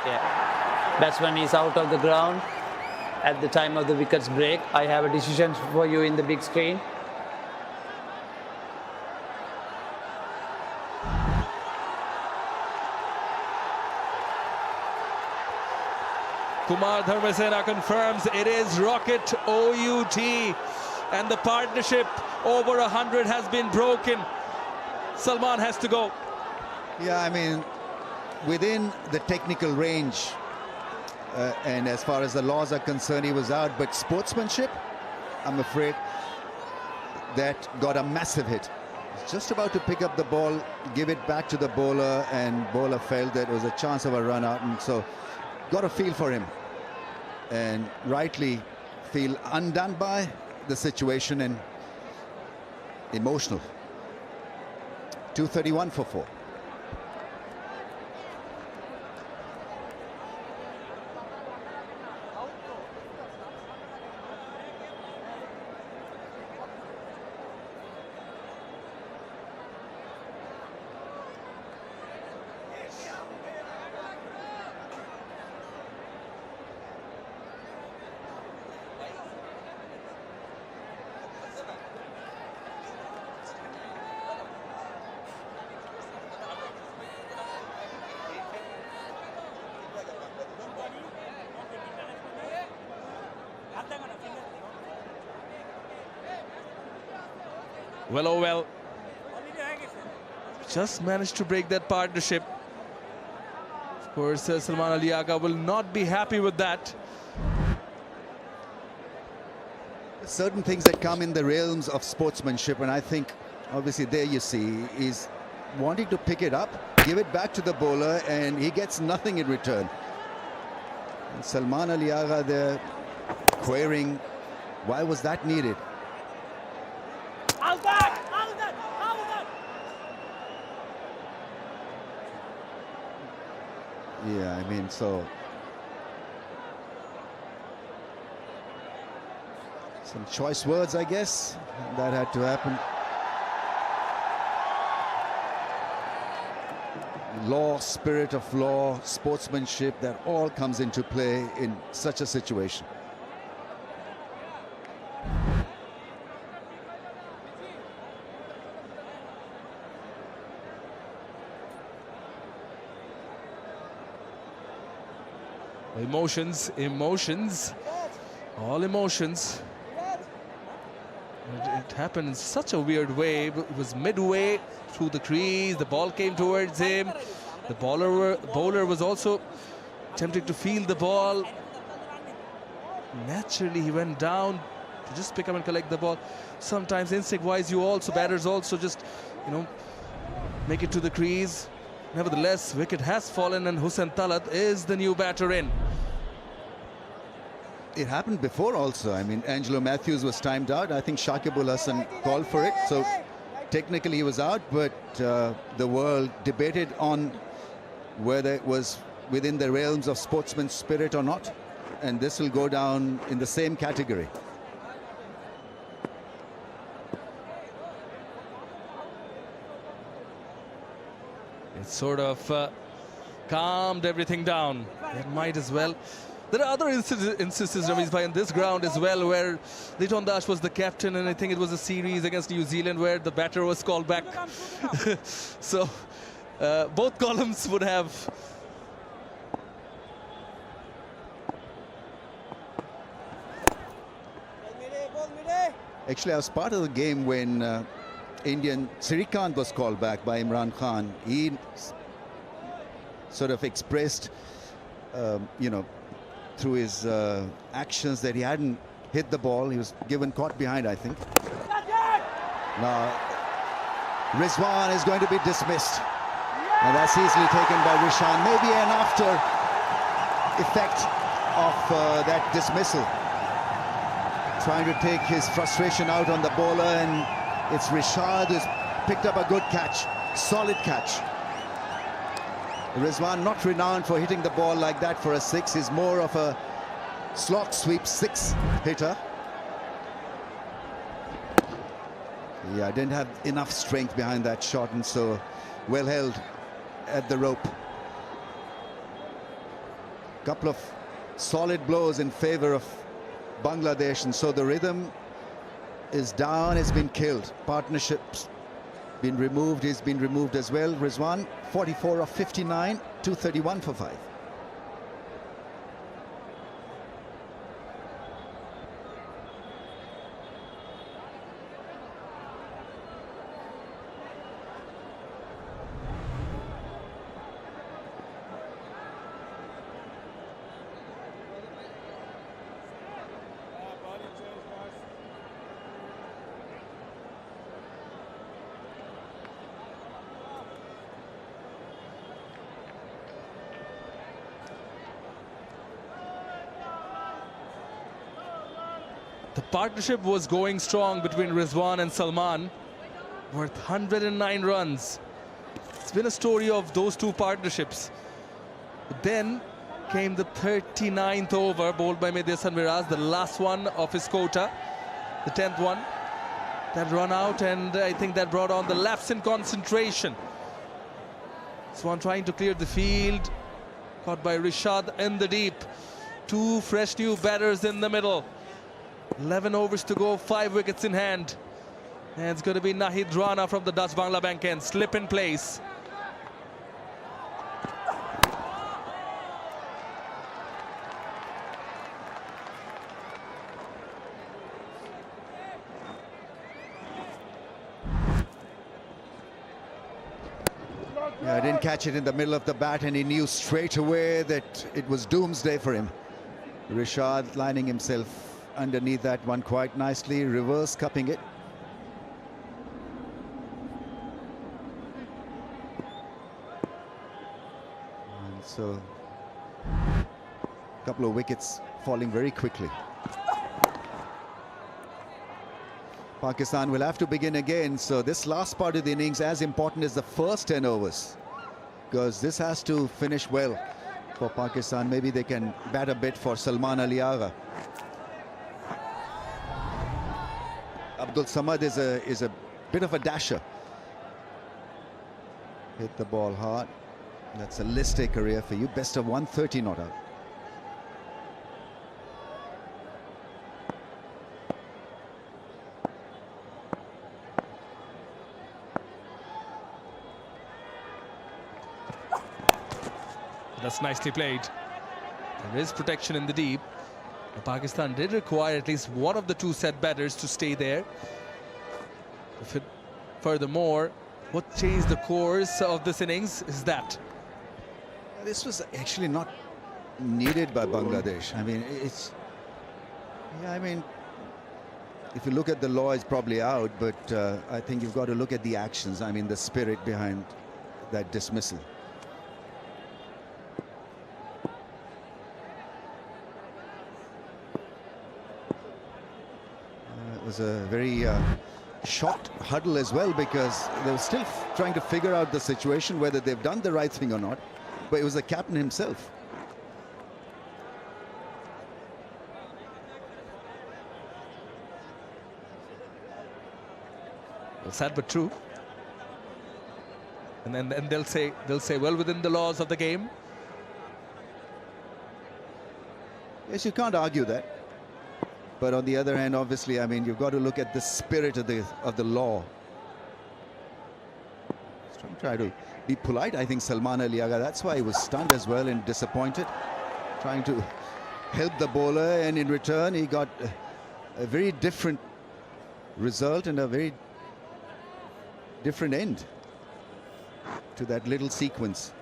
Yeah, batsman is out of the ground at the time of the wickets break. I have a decision for you in the big screen. Kumar Dharmasena confirms it is Rocket OUT, and the partnership over 100 has been broken. Salman has to go. Yeah, I mean, within the technical range, and as far as the laws are concerned, he was out. But sportsmanship, I'm afraid, that got a massive hit. He's just about to pick up the ball, give it back to the bowler, and bowler felt that it was a chance of a run out, and so got a feel for him, and rightly feel undone by the situation and emotional. 231 for 4. Well, oh well. Just managed to break that partnership. Of course, Salman Ali Agha will not be happy with that. Certain things that come in the realms of sportsmanship, and I think obviously there you see is wanting to pick it up, give it back to the bowler, and he gets nothing in return. And Salman Ali Agha there querying, why was that needed? Yeah, I mean, so some choice words, I guess, that had to happen. Law, spirit of law, sportsmanship, that all comes into play in such a situation. Emotions, emotions, all emotions. It happened in such a weird way. It was midway through the crease, the ball came towards him. The bowler was also attempting to field the ball. Naturally, he went down to just pick up and collect the ball. Sometimes instinct-wise, batters also just, make it to the crease. Nevertheless, wicket has fallen and Hussain Talat is the new batter in. It happened before also. I mean, Angelo Matthews was timed out. I think Shakib Ul Hasan called for it. So technically he was out, but the world debated on whether it was within the realms of sportsman spirit or not. And this will go down in the same category. It sort of calmed everything down. It might as well. There are other instances, Ramesh bhai, in this ground as well, where Litton Dash was the captain, and I think it was a series against New Zealand where the batter was called back. So both columns would have. Actually, I was part of the game when Indian Sirikant was called back by Imran Khan. He sort of expressed, through his actions that he hadn't hit the ball. He was given caught behind, I think. Now, Rizwan is going to be dismissed. And that's easily taken by Rishan. Maybe an after effect of that dismissal. Trying to take his frustration out on the bowler, and it's Rishad who's picked up a good catch, solid catch. Rizwan not renowned for hitting the ball like that for a six. He's more of a slot sweep six hitter. Yeah, didn't have enough strength behind that shot, and so well held at the rope. Couple of solid blows in favor of Bangladesh, and so the rhythm is down, it's been killed. Partnerships been removed, he's been removed as well. Rizwan, 44 of 59, 231 for 5. The partnership was going strong between Rizwan and Salman, worth 109 runs. It's been a story of those two partnerships. But then came the 39th over, bowled by Maiden Miraj, the last one of his quota, the 10th one. That run out, and I think that brought on the lapse in concentration. Swan trying to clear the field, caught by Rishad in the deep. Two fresh new batters in the middle. 11 overs to go, 5 wickets in hand. And it's going to be Nahid Rana from the Dutch Bangla Bank end. Slip in place. Yeah, didn't catch it in the middle of the bat, and he knew straight away that it was doomsday for him. Rishad lining himself underneath that one quite nicely, reverse cupping it. And so, a couple of wickets falling very quickly. Pakistan will have to begin again, so this last part of the innings as important as the first 10 overs, because this has to finish well for Pakistan. Maybe they can bat a bit for Salman Ali Agha. Abdul Samad is a bit of a dasher. Hit the ball hard. That's a list A career for you. Best of 130 not out. That's nicely played. There is protection in the deep. Pakistan did require at least one of the two set batters to stay there. Furthermore, what changed the course of this innings is that this was actually not needed by Bangladesh. I mean, if you look at the law, it's probably out, but I think you've got to look at the actions. I mean, the spirit behind that dismissal. It was a very shocked huddle as well, because they were still trying to figure out the situation, whether they've done the right thing or not. But it was the captain himself. Well, sad but true. And then they'll say well within the laws of the game. Yes, you can't argue that. But on the other hand, obviously, I mean, you've got to look at the spirit of the law. Try to be polite. I think Salman Ali Agha, that's why he was stunned as well and disappointed, trying to help the bowler, and in return he got a very different result and a very different end to that little sequence.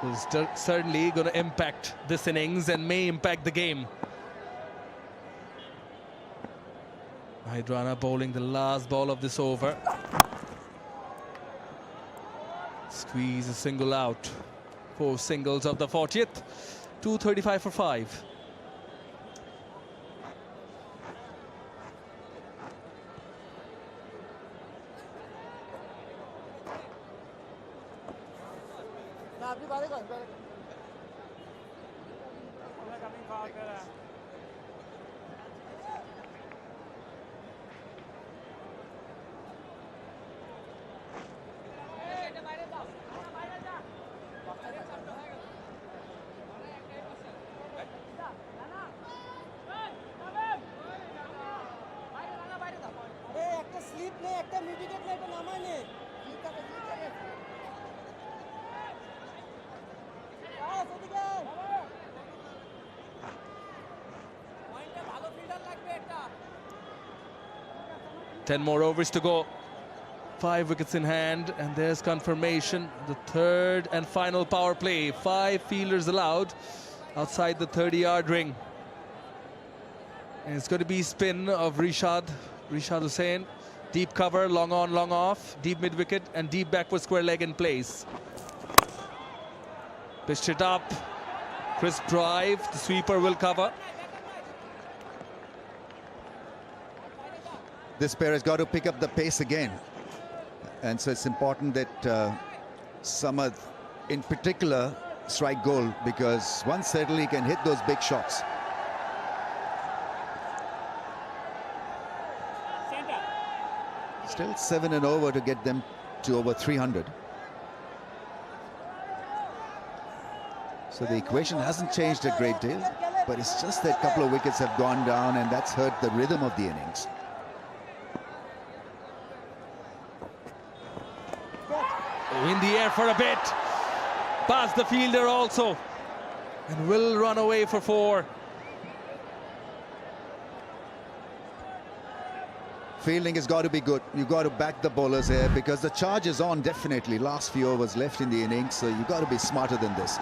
Is certainly going to impact this innings and may impact the game. Rana bowling the last ball of this over. Squeeze a single out. 4 singles of the 40th. 235 for 5. Ten more overs to go. 5 wickets in hand, and there's confirmation. The third and final power play. 5 fielders allowed outside the 30-yard ring. And it's going to be spin of Rishad Hussain. Deep cover, long on, long off, deep mid-wicket, and deep backward square leg in place. Pitched it up. Crisp drive. The sweeper will cover. This pair has got to pick up the pace again. And so it's important that Samad, in particular, strike goal, because once settled, he can hit those big shots. Still 7 and over to get them to over 300. So the equation hasn't changed a great deal, but it's just that a couple of wickets have gone down, and that's hurt the rhythm of the innings. In the for a bit. Past the fielder also. And will run away for 4. Fielding has got to be good. You've got to back the bowlers here because the charge is on definitely. Last few overs left in the innings, so you've got to be smarter than this.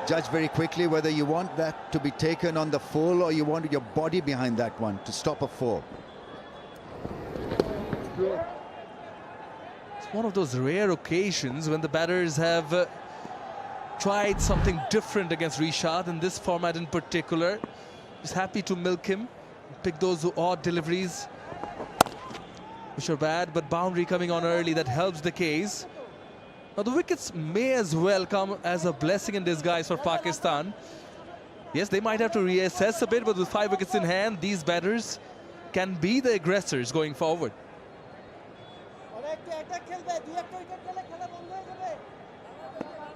Judge very quickly whether you want that to be taken on the full or you want your body behind that one to stop a 4. It's one of those rare occasions when the batters have tried something different against Rishad in this format in particular. Just happy to milk him, pick those odd deliveries which are bad, but boundary coming on early, that helps the case. Now the wickets may as well come as a blessing in disguise for Pakistan. Yes, they might have to reassess a bit, but with 5 wickets in hand, these batters can be the aggressors going forward.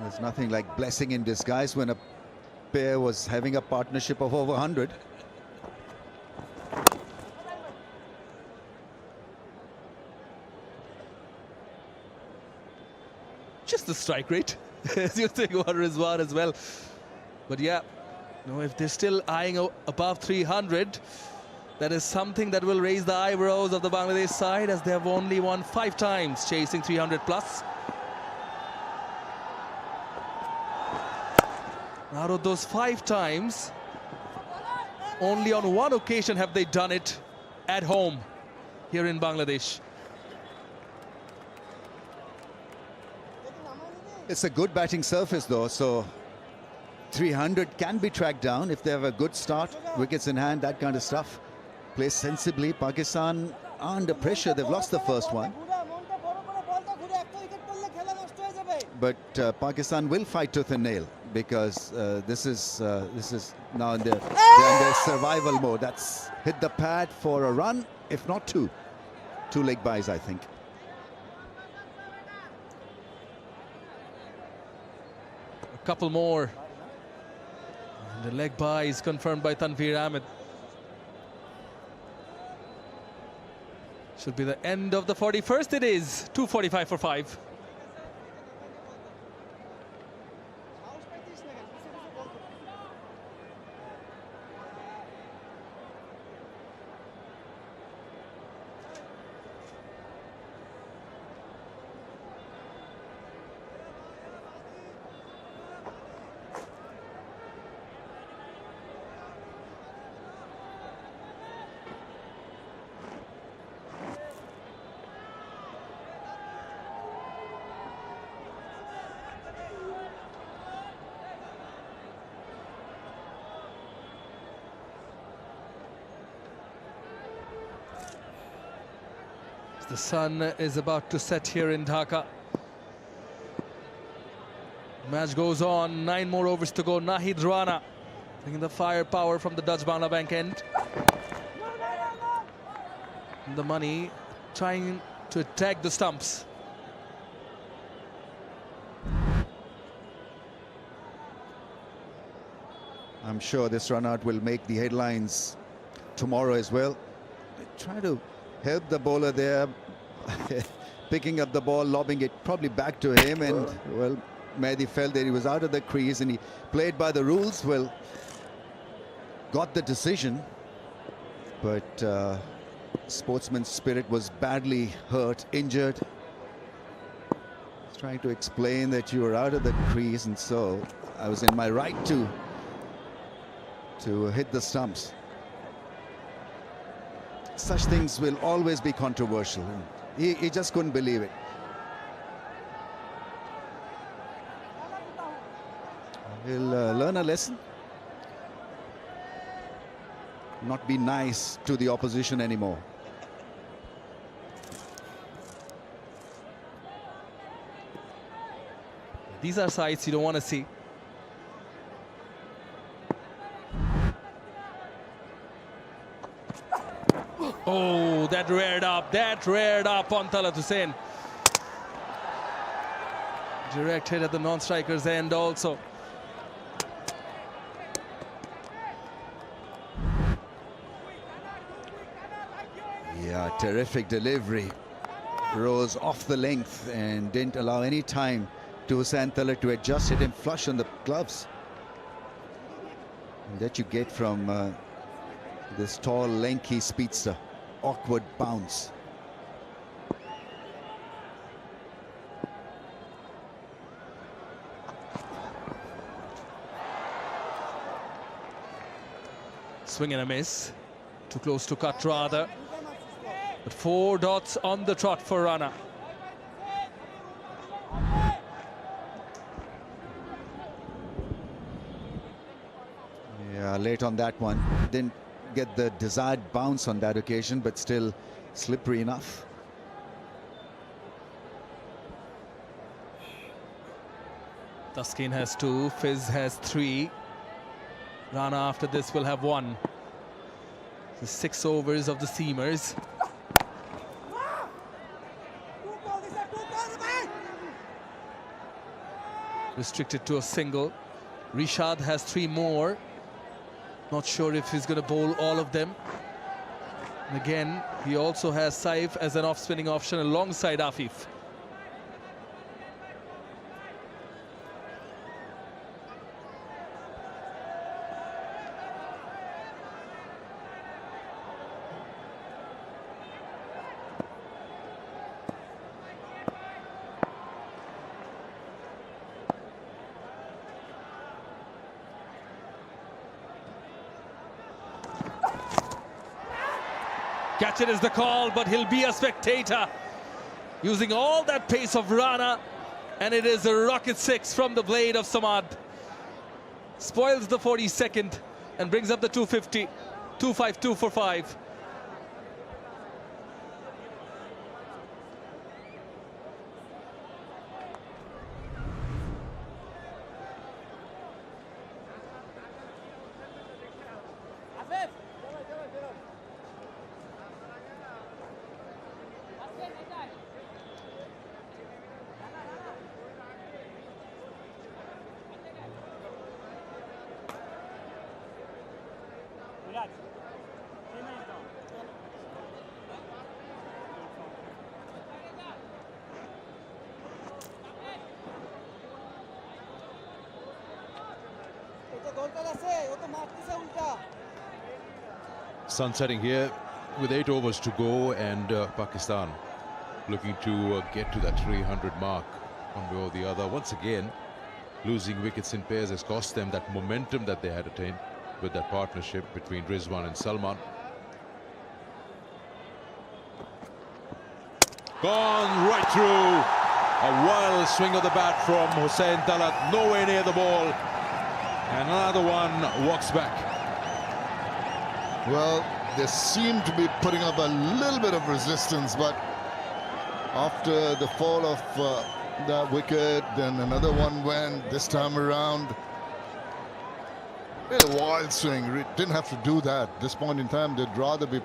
There's nothing like blessing in disguise when a pair was having a partnership of over 100. Just the strike rate, as you think about Rizwan as well. But yeah, if they're still eyeing above 300, that is something that will raise the eyebrows of the Bangladesh side, as they have only won 5 times chasing 300 plus. Out of those 5 times, only on 1 occasion have they done it at home here in Bangladesh. It's a good batting surface though, so 300 can be tracked down if they have a good start, wickets in hand, that kind of stuff. Play sensibly. Pakistan are under pressure. They've lost the first one. But Pakistan will fight tooth and nail because this is now they're in their survival mode. That's hit the pad for a run, if not 2. 2 leg byes, I think. Couple more, and the leg bye is confirmed by Tanveer Ahmed. Should be the end of the 41st. It is 2:45 for 5. The sun is about to set here in Dhaka. Match goes on, 9 more overs to go. Nahid Rana bringing the firepower from the Dutch Bangla Bank end. The money trying to attack the stumps. I'm sure this run out will make the headlines tomorrow as well. They try to help the bowler there, picking up the ball, lobbing it probably back to him, and well, Mehdi felt that he was out of the crease and he played by the rules. Well, got the decision, but sportsman's spirit was badly hurt, injured. He's trying to explain that you were out of the crease, and so I was in my right to hit the stumps. Such things will always be controversial. He just couldn't believe it. He'll learn a lesson. Not be nice to the opposition anymore. These are sights you don't want to see. Oh, that reared up on Talat Hussain. Direct hit at the non-striker's end also. Yeah, terrific delivery. Rose off the length and didn't allow any time to Hussain Talat to adjust, hit him flush on the gloves. And that you get from this tall, lanky speedster. Awkward bounce. Swing and a miss. Too close to cut rather. But 4 dots on the trot for Rana. Yeah, late on that one. Didn't get the desired bounce on that occasion, but still slippery enough. Taskin has 2, Fizz has 3. Rana after this will have 1. The 6 overs of the seamers. Restricted to a single. Rishad has 3 more. Not sure if he's going to bowl all of them. And again, he also has Saif as an off-spinning option alongside Afif. Catch it is the call, but he'll be a spectator. Using all that pace of Rana, and it is a rocket 6 from the blade of Samad. Spoils the 42nd and brings up the 250. 252 for 5. Sun setting here with 8 overs to go, and Pakistan looking to get to that 300 mark one way or the other. Once again, losing wickets in pairs has cost them that momentum that they had attained with that partnership between Rizwan and Salman. Gone right through. A wild swing of the bat from Hussain Talat, nowhere near the ball. And another one walks back. Well, they seem to be putting up a little bit of resistance, but after the fall of that wicket, then another one went this time around. A wild swing. Didn't have to do that. At this point in time, they'd rather be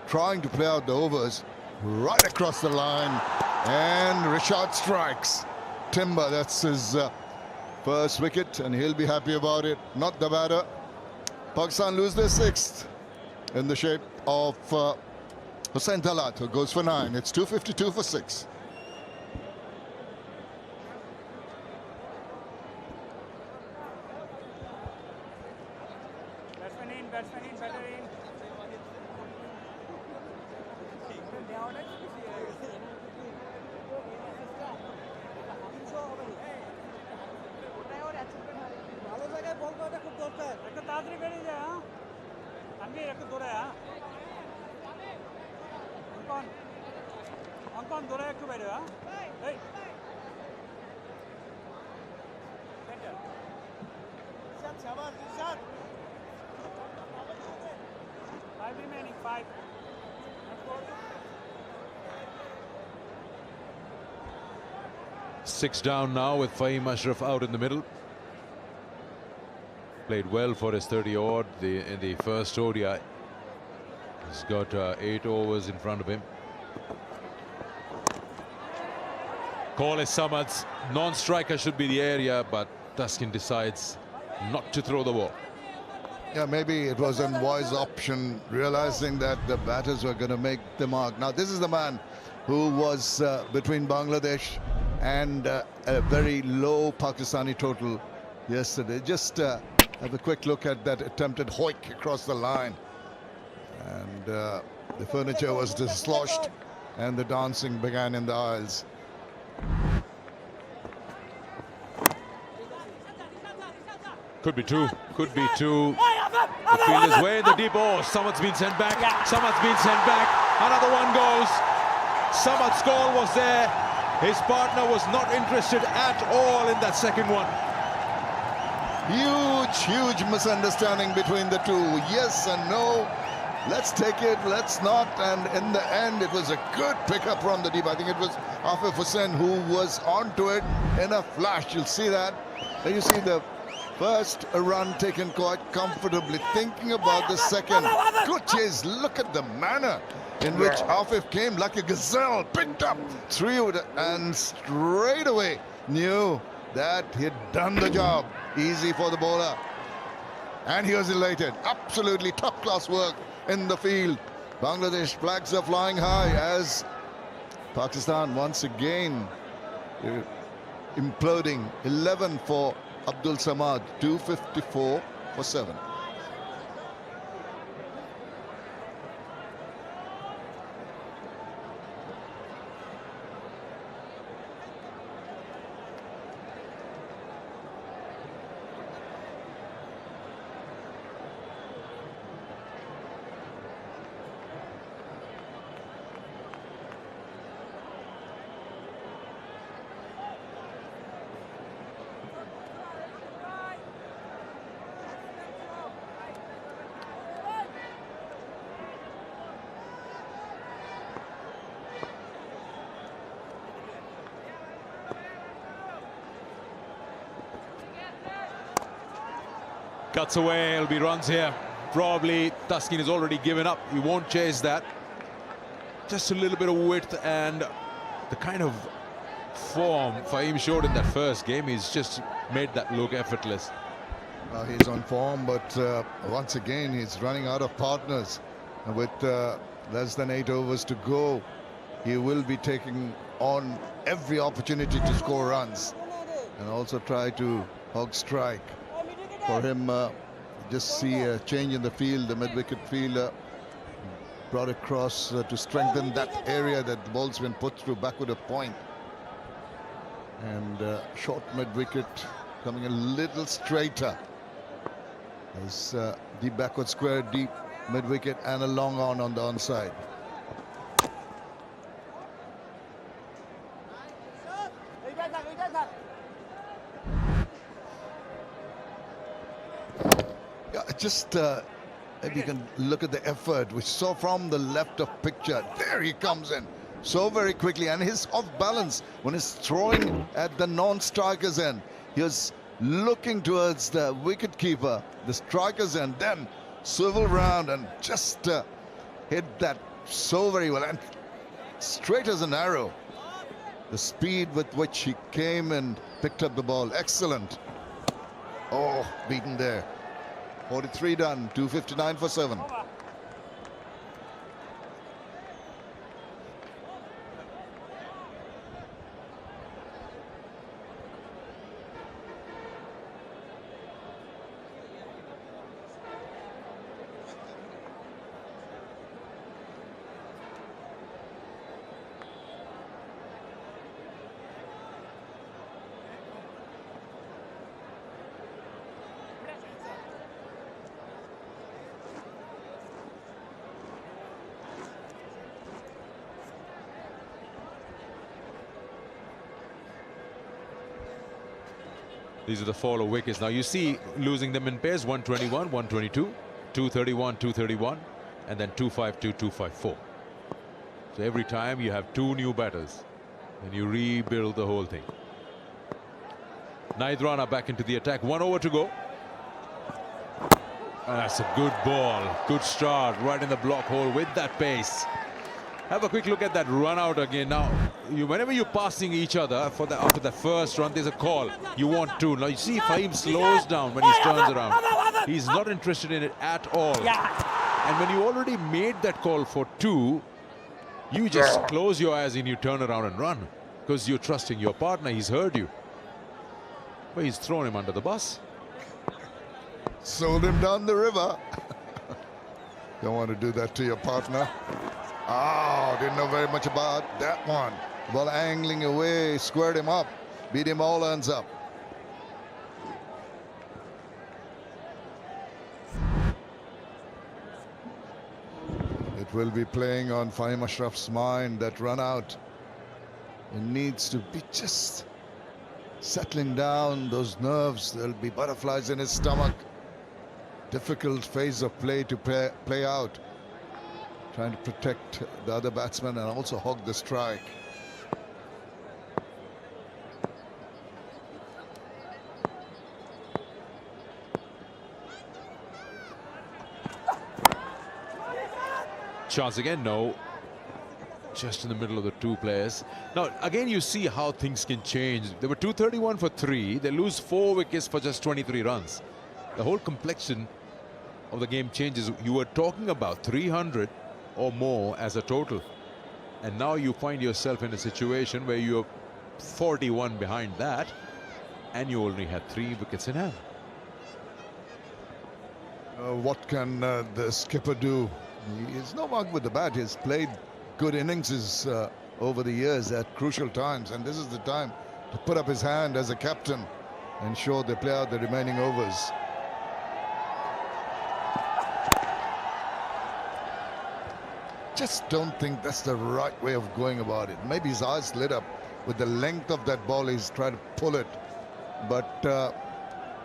trying to play out the overs right across the line. And Rishad strikes. Timber, that's his first wicket, and he'll be happy about it. Not the batter. Pakistan lose their 6th in the shape of Hussain Talat, who goes for 9. It's 252 for 6. Six down now with Fahim Ashraf out in the middle. Played well for his 30-odd in the first ODI. He's got 8 overs in front of him. Call is Samad's. Non-striker should be the area, but Taskin decides not to throw the ball. Yeah, maybe it was a wise option, realizing that the batters were going to make the mark. Now, this is the man who was between Bangladesh and a very low Pakistani total yesterday. Just have a quick look at that attempted hoik across the line. And the furniture was dislodged and the dancing began in the aisles. Could be two. Could be two. The field is way in the deep. Oh, Samad's been sent back. Samad's been sent back. Another one goes. Samad's goal was there. His partner was not interested at all in that second one. Huge misunderstanding between the two. Yes and no. Let's take it, let's not. And in the end, it was a good pickup from the deep. I think it was Afif Hussain who was onto it in a flash. You'll see that. There you see the first run taken quite comfortably, thinking about the second. Good chase. Look at the manner in which Afif came like a gazelle, picked up, threw it, and straight away knew that he'd done the job. Easy for the bowler. And he was elated. Absolutely top-class work in the field. Bangladesh flags are flying high as Pakistan once again imploding. 11 for Abdul Samad, 254 for 7. Cuts away, it'll be runs here. Probably Taskin has already given up. He won't chase that. Just a little bit of width and the kind of form Fahim showed in that first game. He's just made that look effortless. He's on form, but once again, he's running out of partners. And with less than 8 overs to go, he will be taking on every opportunity to score runs and also try to hog strike. For him, just see a change in the field, the mid-wicket fielder brought across to strengthen that area that the ball's been put through backward of point. And short mid-wicket coming a little straighter. There's deep backward square, deep mid-wicket and a long on the onside. Just if you can look at the effort we saw from the left of picture. There he comes in so very quickly, and he's off balance when he's throwing at the non-striker's end. He was looking towards the wicket keeper, the striker's end, then swivel round and just hit that so very well and straight as an arrow. The speed with which he came and picked up the ball, excellent. Oh, beaten there. 43 done, 259 for 7. These are the follow wickets. Now you see losing them in pairs, 121, 122, 231, 231, and then 252, 254. So every time you have 2 new batters and you rebuild the whole thing. Rana back into the attack, 1 over to go. And that's a good ball, good start right in the block hole with that pace. Have a quick look at that run out again. Now, whenever you're passing each other after the first run, there's a call. You want 2. Now, you see Fahim slows down when he turns around. He's not interested in it at all. And when you already made that call for 2, you just close your eyes and you turn around and run. because you're trusting your partner. He's heard you. But he's thrown him under the bus. Sold him down the river. Don't want to do that to your partner. Oh, didn't know very much about that one. Ball angling away, squared him up, beat him all ends up. It will be playing on Fahim Ashraf's mind, that run out. He needs to be just settling down those nerves. There'll be butterflies in his stomach. Difficult phase of play to play out. Trying to protect the other batsman and also hog the strike. Chance again, no. Just in the middle of the two players. Now, again, you see how things can change. They were 231 for 3. They lose 4 wickets for just 23 runs. The whole complexion of the game changes. You were talking about 300 or more as a total. And now you find yourself in a situation where you're 41 behind that. And you only had 3 wickets in hand. What can the skipper do? He's no mug with the bat. He's played good innings over the years at crucial times, and this is the time to put up his hand as a captain, ensure they play out the remaining overs. Just don't think that's the right way of going about it. Maybe his eyes lit up with the length of that ball. He's trying to pull it, but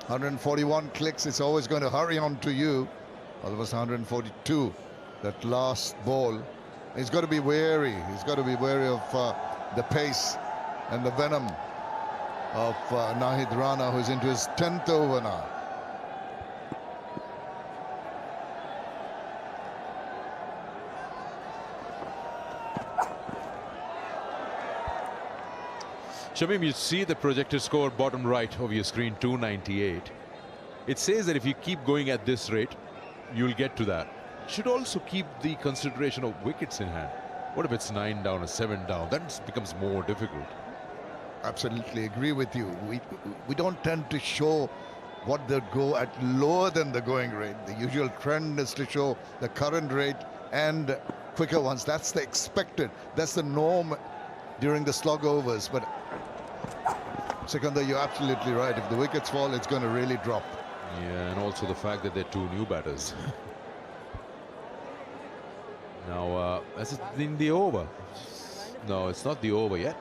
141 clicks, it's always going to hurry on to you. Almost 142. That last ball, he's got to be wary. He's got to be wary of the pace and the venom of Nahid Rana, who's into his 10th over now. Shamim, you see the projected score bottom right of your screen, 298. It says that if you keep going at this rate, you'll get to that. Should also keep the consideration of wickets in hand. What if it's 9 down or 7 down? That becomes more difficult. Absolutely agree with you. We don't tend to show what they go at lower than the going rate. The usual trend is to show the current rate and quicker ones. That's the expected. That's the norm during the slog overs. But Sikandar, you're absolutely right. If the wickets fall, it's going to really drop. Yeah, and also the fact that they're 2 new batters. Now, is it in the over? No, it's not the over yet.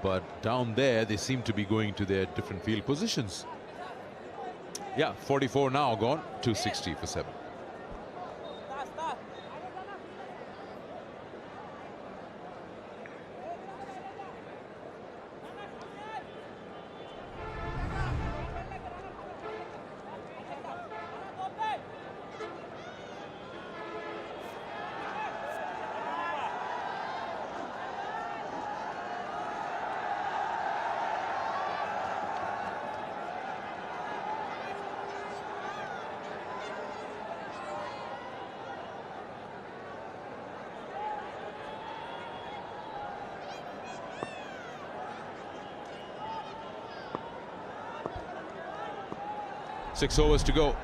But down there, they seem to be going to their different field positions. Yeah, 44 now gone, 260 for 7. Six overs to go.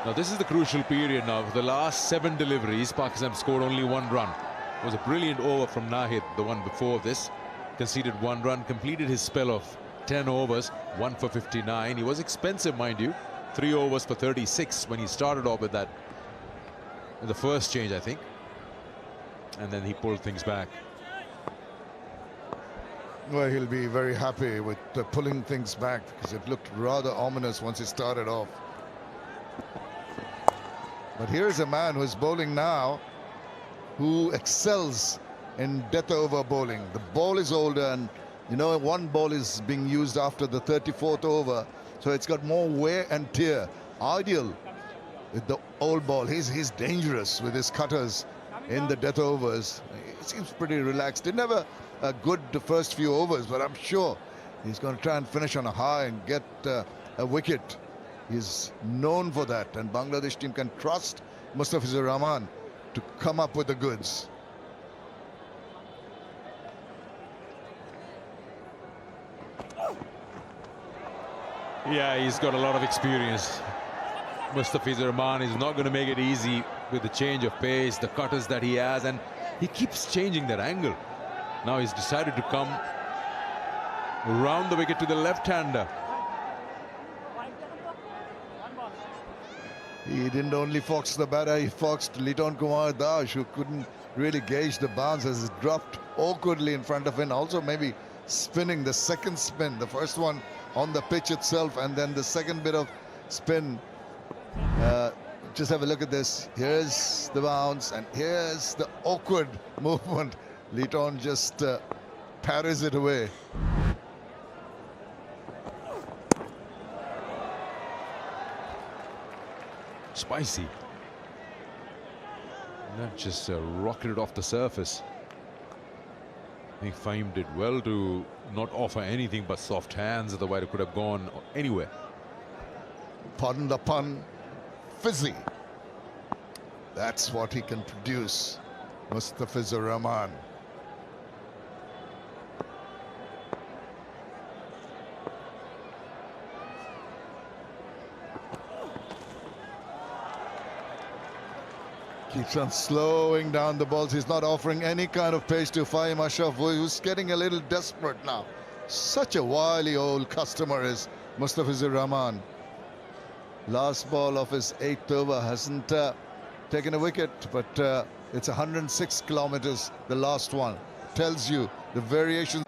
Now this is the crucial period now. For the last 7 deliveries, Pakistan scored only 1 run. It was a brilliant over from Nahid, the one before this. Conceded 1 run, completed his spell of 10 overs, 1 for 59. He was expensive, mind you. 3 overs for 36 when he started off with that. In the first change, I think. And then he pulled things back. Well, he'll be very happy with pulling things back because it looked rather ominous once he started off. But here's a man who's bowling now who excels in death over bowling. The ball is older, and you know, one ball is being used after the 34th over, so it's got more wear and tear. Ideal with the old ball. He's dangerous with his cutters in the death overs. He seems pretty relaxed. He never a good first few overs, but I'm sure he's going to try and finish on a high and get a wicket. He's known for that, and Bangladesh team can trust Mustafizur Rahman to come up with the goods. Yeah, he's got a lot of experience. Mustafizur Rahman is not going to make it easy with the change of pace, the cutters that he has, and he keeps changing that angle. Now he's decided to come around the wicket to the left-hander. He didn't only fox the batter, he foxed Litton Kumar Das, who couldn't really gauge the bounce as it dropped awkwardly in front of him. Also maybe spinning the second spin, the first one on the pitch itself, and then the second bit of spin. Just have a look at this. Here's the bounce, and here's the awkward movement. Litton just parries it away. Spicy. That just rocketed off the surface. He Fahim did well to not offer anything but soft hands, otherwise it could have gone anywhere. Pardon the pun, fizzy. That's what he can produce, Mustafizur Rahman. Keeps on slowing down the balls. He's not offering any kind of pace to Fahim Ashraf, who's getting a little desperate now. Such a wily old customer is Mustafizur Rahman. Last ball of his 8th over, hasn't taken a wicket, but it's 106 kilometers, the last one. Tells you the variation.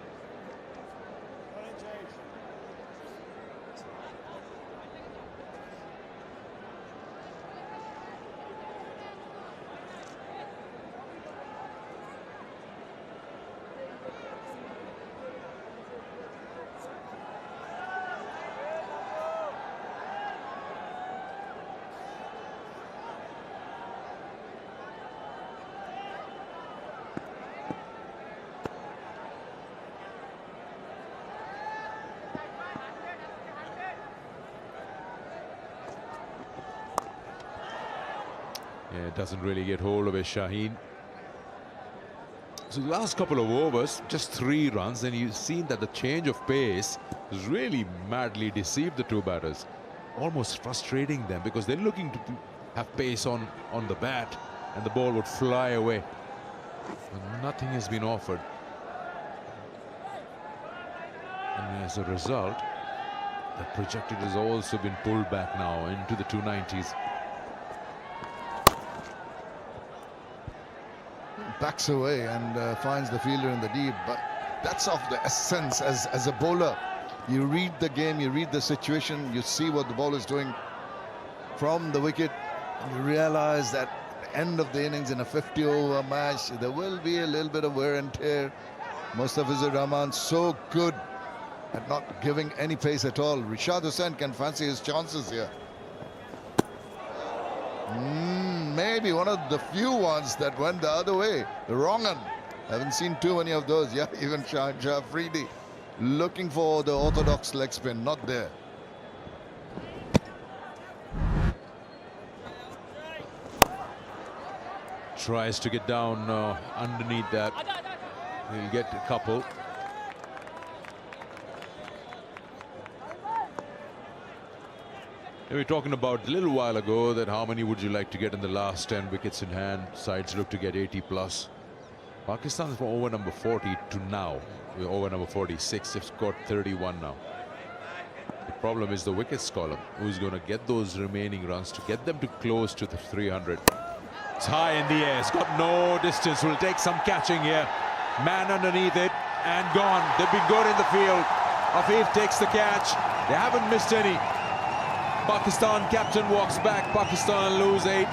Yeah, it doesn't really get hold of it, Shaheen. So the last couple of overs, just 3 runs, and you've seen that the change of pace has really madly deceived the 2 batters, almost frustrating them because they're looking to have pace on the bat, and the ball would fly away. And nothing has been offered. And as a result, the projected has also been pulled back now into the 290s. Backs away and finds the fielder in the deep, but that's of the essence as a bowler. You read the game, you read the situation, you see what the ball is doing from the wicket, and you realize that at the end of the innings in a 50-over match, there will be a little bit of wear and tear. Mustafizur Rahman so good at not giving any pace at all. Rishad Hussain can fancy his chances here. Maybe one of the few ones that went the other way, the wrong one. Haven't seen too many of those. Yeah, even Shah Afridi looking for the orthodox leg spin, not there. Tries to get down underneath that. He'll get a couple. We were talking about a little while ago that how many would you like to get in the last 10 wickets in hand. Sides look to get 80 plus. Pakistan from over number 40 to now, we're over number 46. They've scored 31 now. The problem is the wickets column. Who's going to get those remaining runs to get them to close to the 300? It's high in the air. It's got no distance. Will take some catching here. Man underneath it and gone. They've been good in the field. Afif takes the catch. They haven't missed any. Pakistan captain walks back. Pakistan lose 8.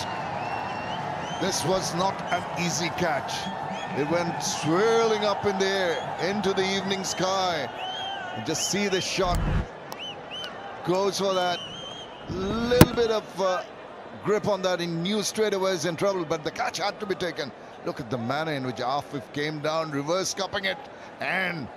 This was not an easy catch. It went swirling up in the air into the evening sky. And just see the shot. Goes for that. Little bit of grip on that. He knew straight away he's in trouble, but the catch had to be taken. Look at the manner in which Afif came down, reverse cupping it and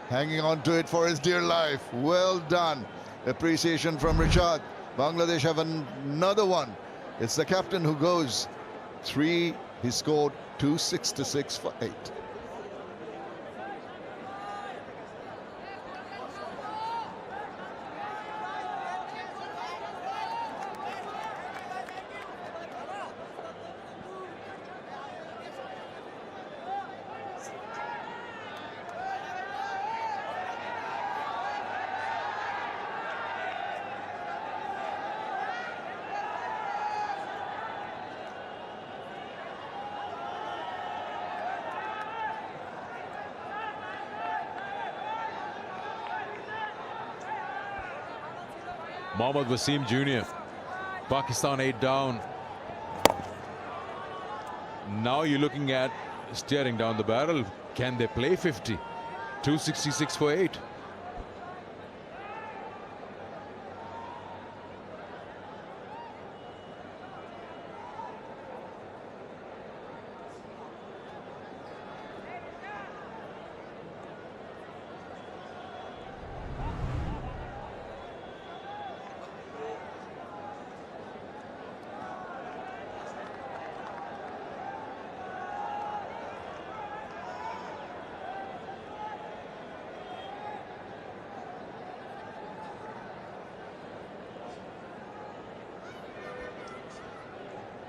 hanging on to it for his dear life. Well done. Appreciation from Rishad. Bangladesh have another one. It's the captain who goes 3 He scored 266 for 8. Mohammad Wasim Jr. Pakistan 8 down. Now you're looking at staring down the barrel. Can they play 50? 266 for 8.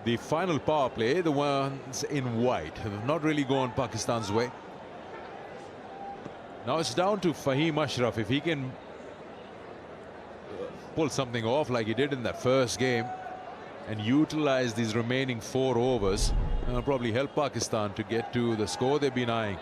The final power play, the ones in white, have not really gone Pakistan's way. Now it's down to Fahim Ashraf. If he can pull something off like he did in that first game and utilize these remaining 4 overs, it'll probably help Pakistan to get to the score they've been eyeing.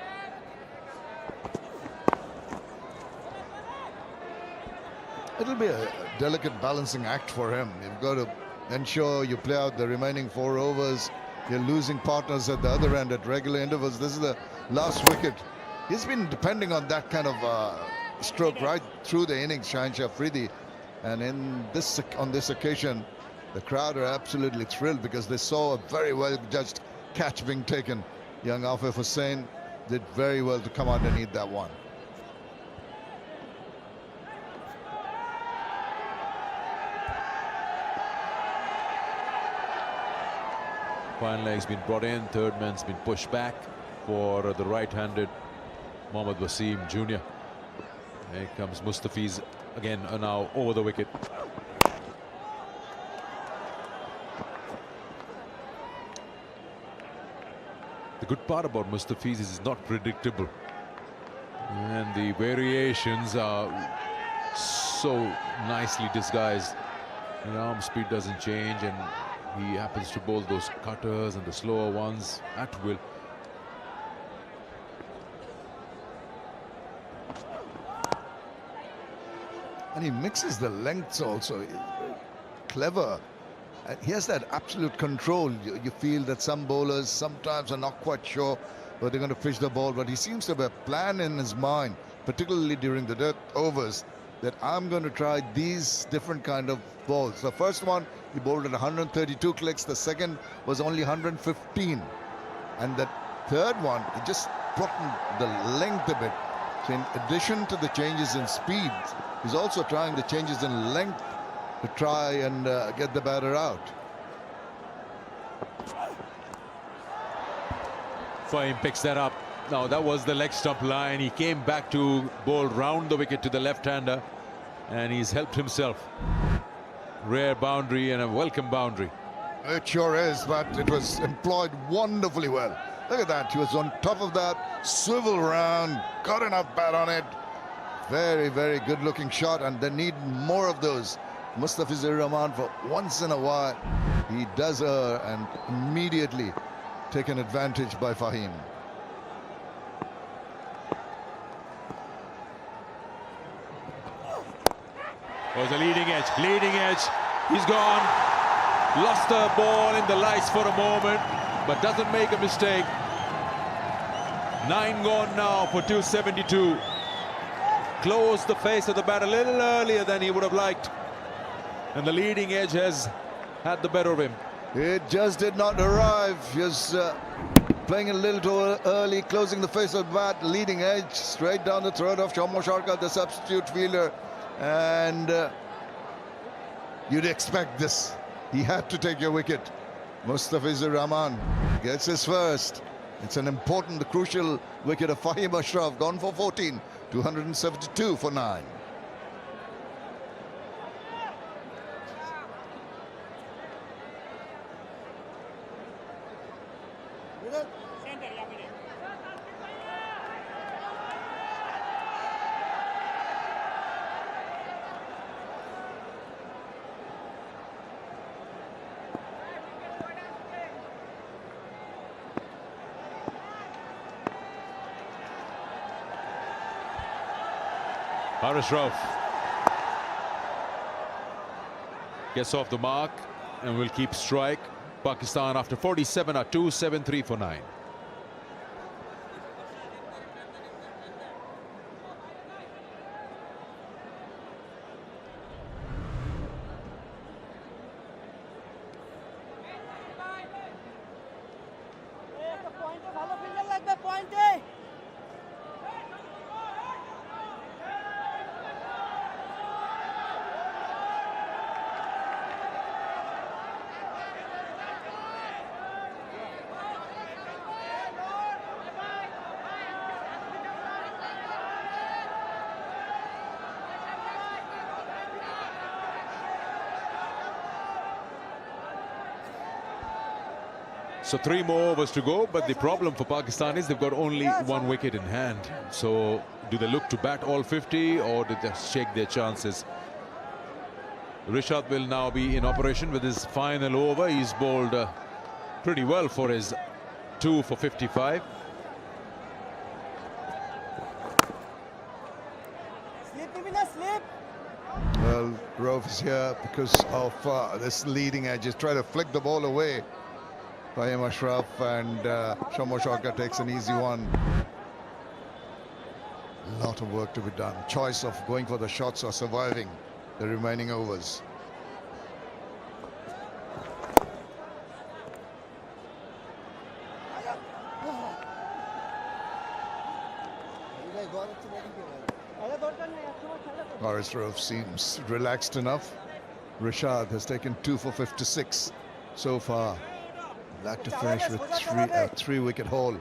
It'll be a delicate balancing act for him. You've got to ensure you play out the remaining 4 overs. You're losing partners at the other end at regular intervals. This is the last wicket. He's been depending on that kind of stroke right through the innings, Shahinshah Afridi. And on this occasion, the crowd are absolutely thrilled because they saw a very well judged catch being taken. Young Afif Hussain did very well to come underneath that one. Final leg's been brought in, third man's been pushed back for the right-handed Mohammad Wasim Jr. Here comes Mustafiz again, now over the wicket. The good part about Mustafiz is he's not predictable, and the variations are so nicely disguised. The arm speed doesn't change, and he happens to bowl those cutters and the slower ones at will. And he mixes the lengths also. Clever. And he has that absolute control. You feel that some bowlers sometimes are not quite sure where they're going to pitch the ball, but he seems to have a plan in his mind, particularly during the death overs, that I'm going to try these different kind of balls. The first one, he bowled at 132 clicks. The second was only 115. And the third one, he just brought the length a bit. So in addition to the changes in speed, he's also trying the changes in length to try and get the batter out. Fahim picks that up. Now that was the leg stump line. He came back to bowl round the wicket to the left-hander, and he's helped himself. Rare boundary and a welcome boundary. It sure is, but it was employed wonderfully well. Look at that. He was on top of that, swivel round, got enough bat on it. Very, very good looking shot, and they need more of those. Mustafizur Rahman, for once in a while, he does and immediately taken advantage by Fahim. Was a leading edge, he's gone. Lost the ball in the lights for a moment, but doesn't make a mistake. 9 gone now for 272. Closed the face of the bat a little earlier than he would have liked, and the leading edge has had the better of him. It just did not arrive. He was playing a little too early, closing the face of the bat, leading edge, straight down the throat of Shammo Sharka, the substitute fielder. And you'd expect this. He had to take your wicket. Mustafizur Rahman gets his first. It's an important, crucial wicket of Fahim Ashraf, gone for 14, 272 for 9. Ashraf gets off the mark and will keep strike. Pakistan after 47 are 273 for 9. পয়েন্টে ভালো fielder লাগবে পয়েন্টে So 3 more overs to go, but the problem for Pakistan is they've got only 1 wicket in hand. So do they look to bat all 50 or do they shake their chances? Rishad will now be in operation with his final over. He's bowled pretty well for his 2 for 55. Well, Rove is here because of this leading edge. Just try to flick the ball away. Fahim Ashraf and Shamo Shaka takes an easy one. A lot of work to be done. Choice of going for the shots or surviving the remaining overs. Boris Rove seems relaxed enough. Rishad has taken 2 for 56 so far. Like to finish with 3 wicket haul.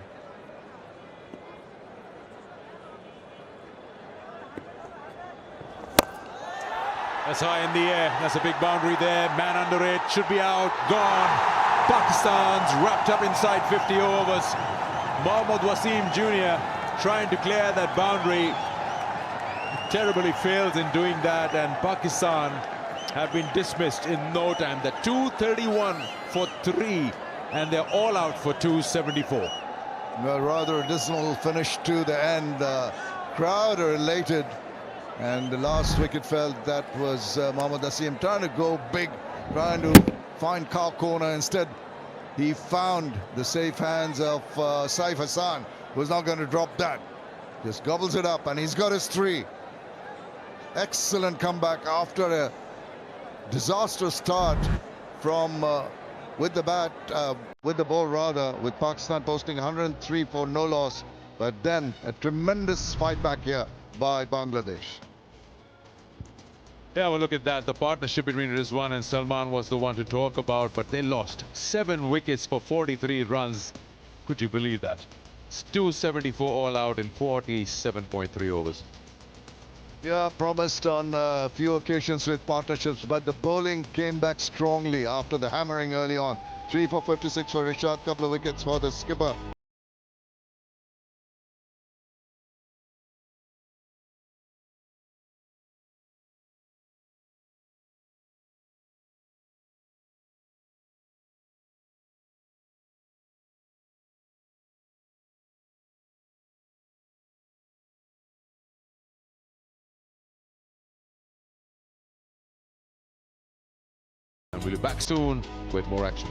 That's high in the air. That's a big boundary there. Man under it. Should be out. Gone. Pakistan's wrapped up inside 50 overs. Mohammad Wasim Jr. trying to clear that boundary. Terribly fails in doing that, and Pakistan have been dismissed in no time. The 231 for 3. And they're all out for 274. Well, rather a dismal finish to the end. Crowd are elated. And the last wicket fell. That was Mohammad Asim trying to go big, trying to find cow corner. Instead, he found the safe hands of Saif Hassan, who's not going to drop that. Just gobbles it up, and he's got his 3. Excellent comeback after a disastrous start from with the bat, with the ball rather, with Pakistan posting 103 for no loss. But then a tremendous fight back here by Bangladesh. Yeah, well, look at that. The partnership between Rizwan and Salman was the one to talk about, but they lost 7 wickets for 43 runs. Could you believe that? It's 274 all out in 47.3 overs. Yeah, promised on a few occasions with partnerships, but the bowling came back strongly after the hammering early on. 3 for 56 for Rishad, couple of wickets for the skipper. And we'll be back soon with more action.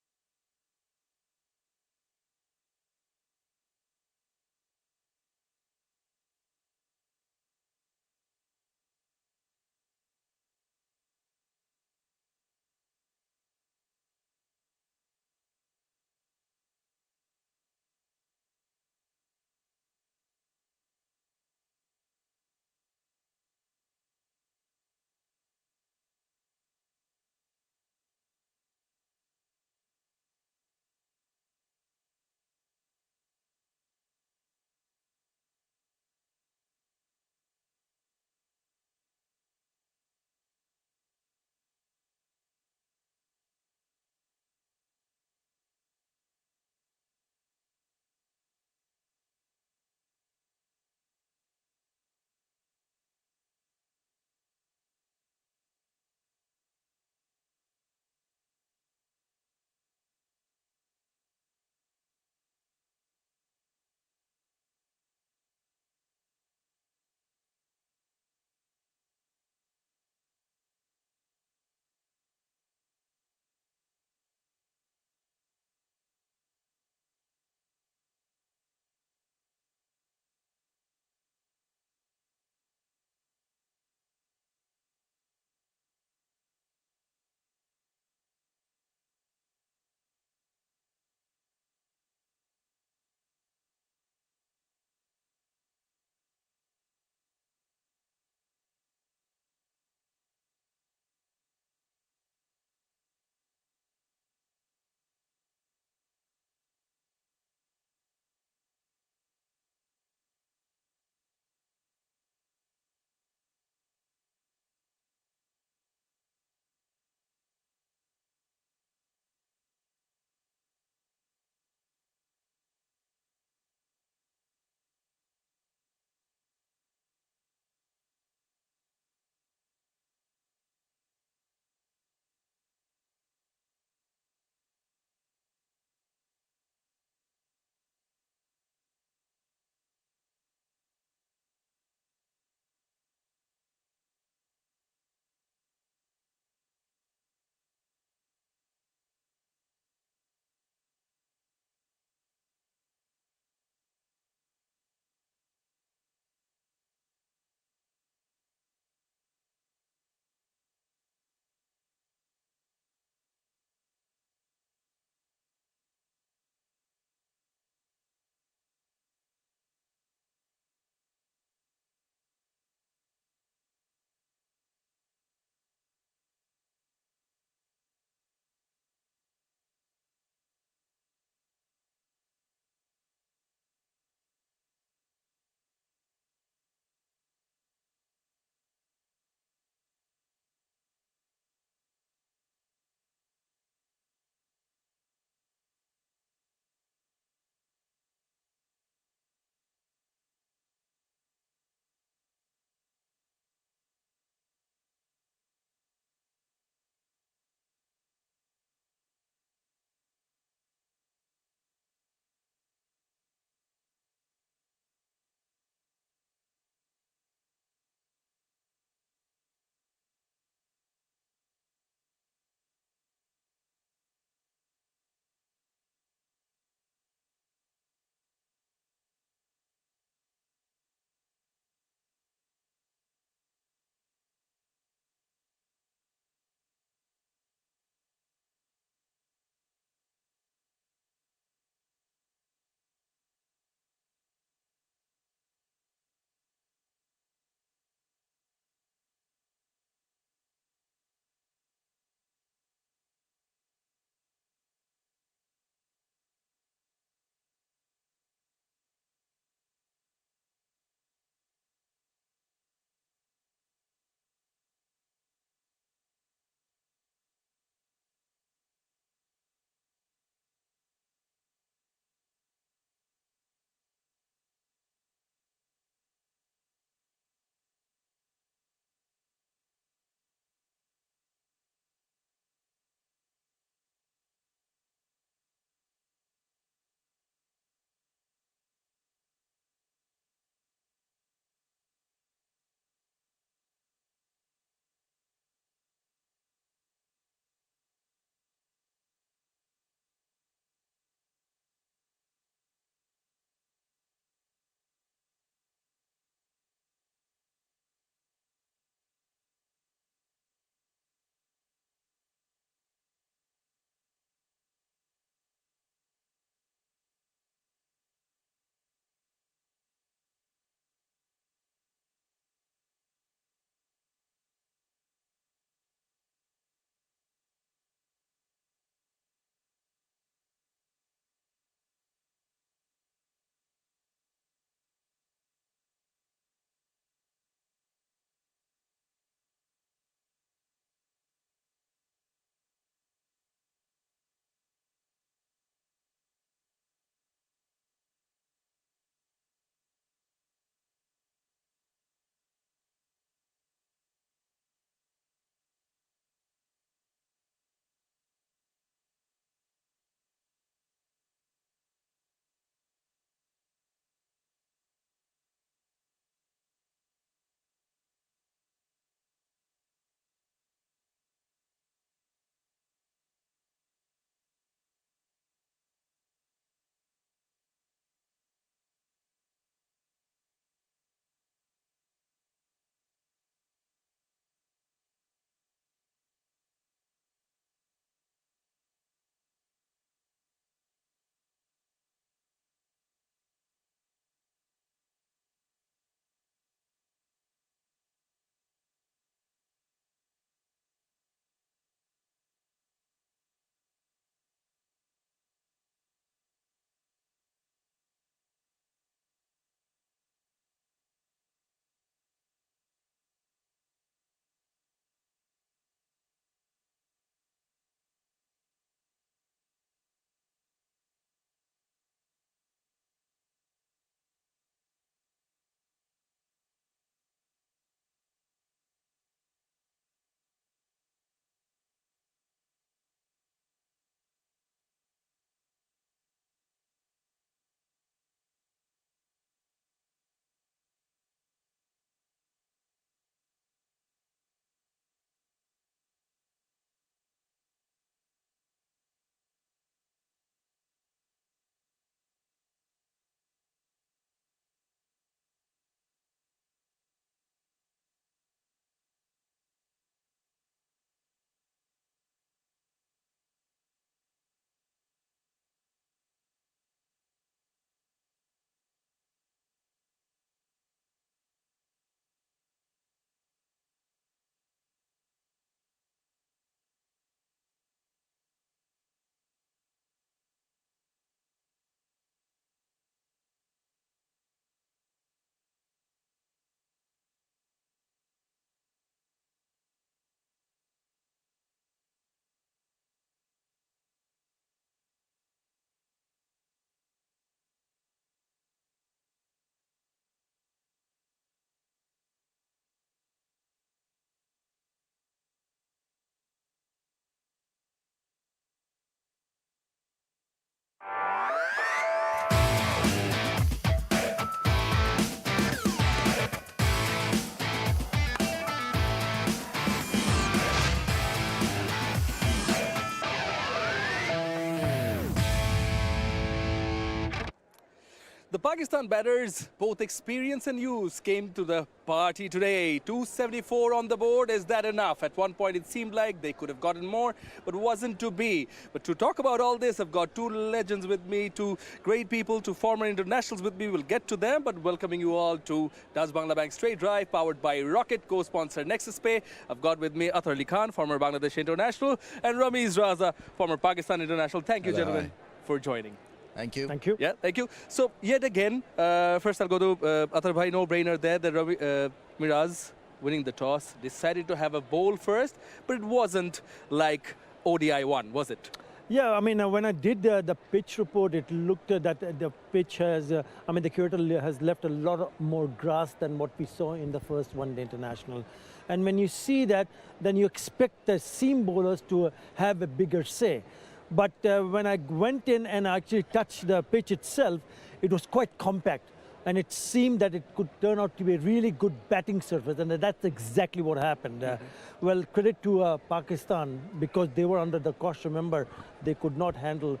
The Pakistan batters, both experience and use, came to the party today. 274 on the board. Is that enough? At one point, it seemed like they could have gotten more, but wasn't to be. But to talk about all this, I've got two legends with me, two great people, two former internationals with me. We'll get to them, but welcoming you all to Das Bangla Bank Straight Drive, powered by Rocket, co-sponsor Nexus Pay. I've got with me Athar Ali Khan, former Bangladesh international, and Ramiz Raza, former Pakistan international. Thank you, gentlemen, for joining. Thank you. Thank you. Yeah, thank you. So, yet again, first I'll go to Athar Bhai, no-brainer there. The Miraz winning the toss, decided to have a bowl first, but it wasn't like ODI 1, was it? Yeah, I mean, when I did the pitch report, it looked that the pitch has, I mean, the curator has left a lot more grass than what we saw in the first one-day international. And when you see that, then you expect the seam bowlers to have a bigger say. But when I went in and actually touched the pitch itself, it was quite compact. And it seemed that it could turn out to be a really good batting surface. And that's exactly what happened. Well, credit to Pakistan, because they were under the cosh. Remember, they could not handle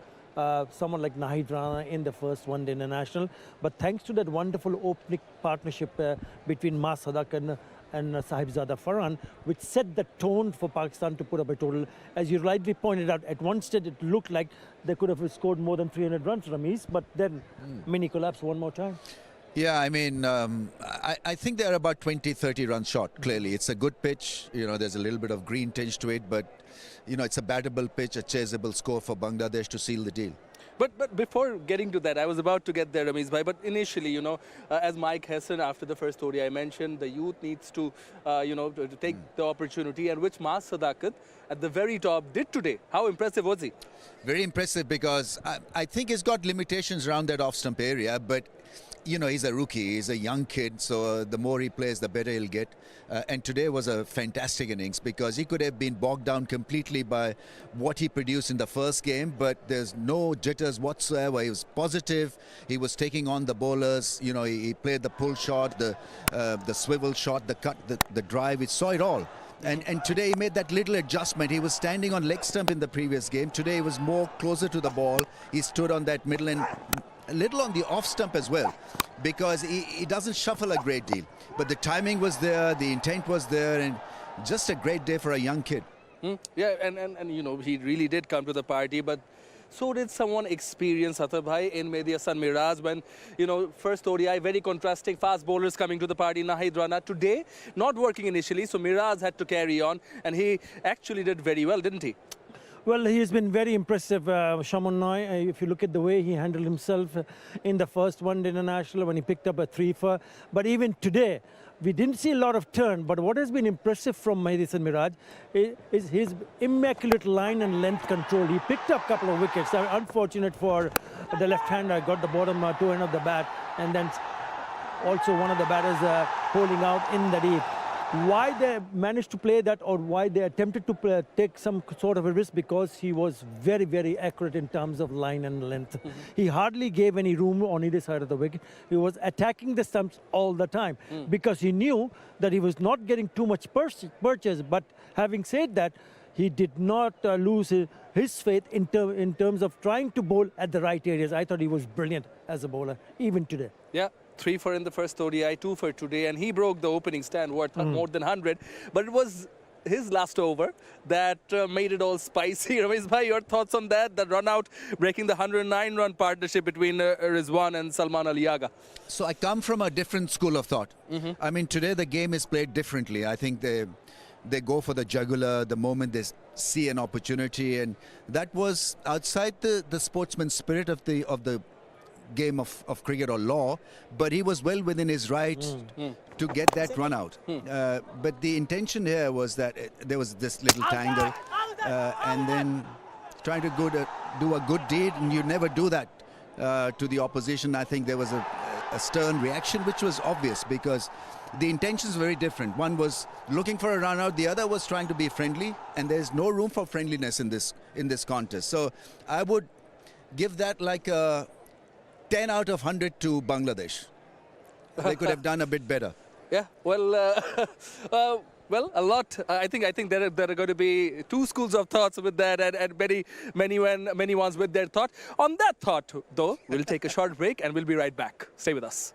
someone like Rana in the first one-day international. But thanks to that wonderful opening partnership between Sadaqat and Sahibzada Farhan, which set the tone for Pakistan to put up a total. As you rightly pointed out, at one stage it looked like they could have scored more than 300 runs, Ramiz, but then mini collapse one more time. Yeah, I mean, I think they're about 20, 30 runs short, clearly. It's a good pitch. You know, there's a little bit of green tinge to it, but, you know, it's a battable pitch, a chaseable score for Bangladesh to seal the deal. But before getting to that, I was about to get there, Ramiz bhai. But initially, you know, as Mike Hesson after the first ODI mentioned, the youth needs to, you know, to take the opportunity, and which Sadaqat at the very top did today. How impressive was he? Very impressive, because I think he's got limitations around that off-stump area, but you know, he's a rookie, he's a young kid, so the more he plays, the better he'll get. And today was a fantastic innings, because he could have been bogged down completely by what he produced in the first game, but there's no jitters whatsoever. He was positive, he was taking on the bowlers, you know, he played the pull shot, the swivel shot, the cut, the drive, he saw it all. And today he made that little adjustment. He was standing on leg stump in the previous game. Today he was more closer to the ball. He stood on that middle and a little on the off stump as well, because he doesn't shuffle a great deal. But the timing was there, the intent was there, and just a great day for a young kid. Yeah, and you know, he really did come to the party, but so did someone experienced, Athar Bhai, in Mehdi Hasan Miraz, when, you know, first ODI, very contrasting, fast bowlers coming to the party, Rana. Today, not working initially, so Miraz had to carry on, and he actually did very well, didn't he? Well, he's been very impressive, Shaman Noy. If you look at the way he handled himself in the first one-day international when he picked up a 3-for. But even today, we didn't see a lot of turn. But what has been impressive from Mehdi Hasan Miraz is his immaculate line and length control. He picked up a couple of wickets. Unfortunate for the left-hander, got the bottom two end of the bat, and then also one of the batters holding out in the deep. Why they managed to play that, or why they attempted to take some sort of a risk, because he was very, very accurate in terms of line and length. He hardly gave any room on either side of the wicket. He was attacking the stumps all the time, because he knew that he was not getting too much purchase. But having said that, he did not lose his faith in terms of trying to bowl at the right areas. I thought he was brilliant as a bowler, even today. Yeah. 3-for in the first ODI, 2-for today, and he broke the opening stand worth more than 100. But it was his last over that made it all spicy. Ramiz bhai, your thoughts on that? That run out, breaking the 109-run partnership between Rizwan and Salman Aliaga. So I come from a different school of thought. I mean, today the game is played differently. I think they go for the jugular the moment they see an opportunity, and that was outside the sportsman spirit of the game of cricket or law, but he was well within his right to get that run out. But the intention here was that there was this little tangle, and then trying to do a good deed, and you never do that to the opposition. I think there was a stern reaction, which was obvious, because the intentions were very different. One was looking for a run out, the other was trying to be friendly, and there's no room for friendliness in this contest. So I would give that like a 10 out of 100 to Bangladesh. They could have done a bit better. Yeah, well, Well, a lot. I think there are going to be two schools of thoughts with that, and many ones with their thought. On that thought, though, we'll take a short break and we'll be right back. Stay with us.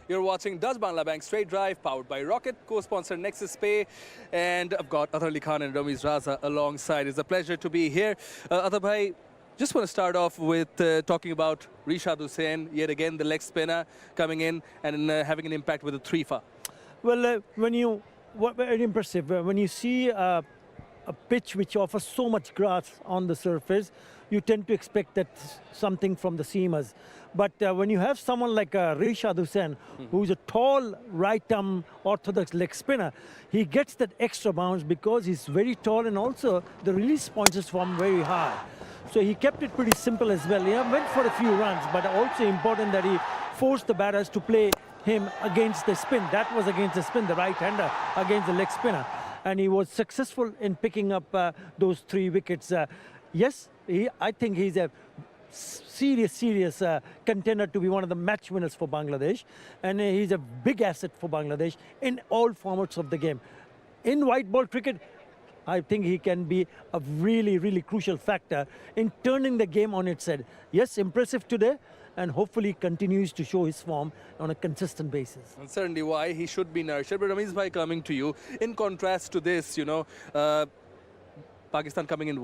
You're watching Dutch Bangla Bank Straight Drive, powered by Rocket, co-sponsor Nexus Pay, and I've got Athar Ali Khan and Ramiz Raza alongside. It's a pleasure to be here. Athar bhai, just want to start off with talking about Rishad Hussain, yet again the leg spinner coming in and having an impact with the 3-fa. Well, very impressive. When you see a pitch which offers so much grass on the surface, you tend to expect that something from the seamers. But when you have someone like Rishad Hussain, who's a tall right-arm orthodox leg spinner, he gets that extra bounce because he's very tall, and also the release points is from very high. So he kept it pretty simple as well. He went for a few runs, but also important that he forced the batters to play him against the spin. That was against the spin, the right-hander against the leg spinner. And he was successful in picking up those 3 wickets. Yes, I think he's a serious contender to be one of the match winners for Bangladesh, and he's a big asset for Bangladesh in all formats of the game. In white ball cricket, I think he can be a really crucial factor in turning the game on its head. Yes, impressive today, and hopefully continues to show his form on a consistent basis. And certainly why he should be nurtured. But Ramiz bhai, coming to you, in contrast to this, you know, Pakistan coming in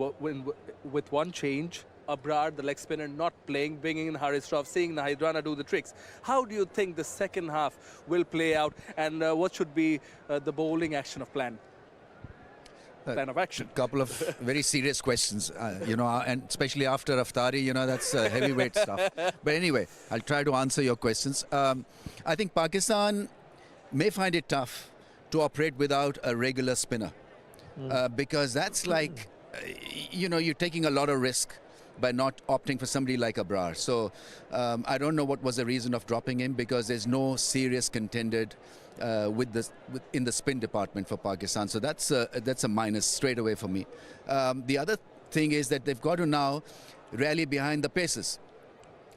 with one change, Abrar, the leg spinner, not playing, bringing in Haris Shroff, seeing Rana do the tricks. How do you think the second half will play out, and what should be the bowling action of plan? plan of action? Couple of very serious questions, and especially after Aftari, that's heavyweight stuff. But anyway, I'll try to answer your questions. I think Pakistan may find it tough to operate without a regular spinner because that's like, you're taking a lot of risk by not opting for somebody like Abrar. So I don't know what was the reason of dropping him because there's no serious contender in the spin department for Pakistan. So that's a minus straight away for me. The other thing is that they've got to now rally behind the paces.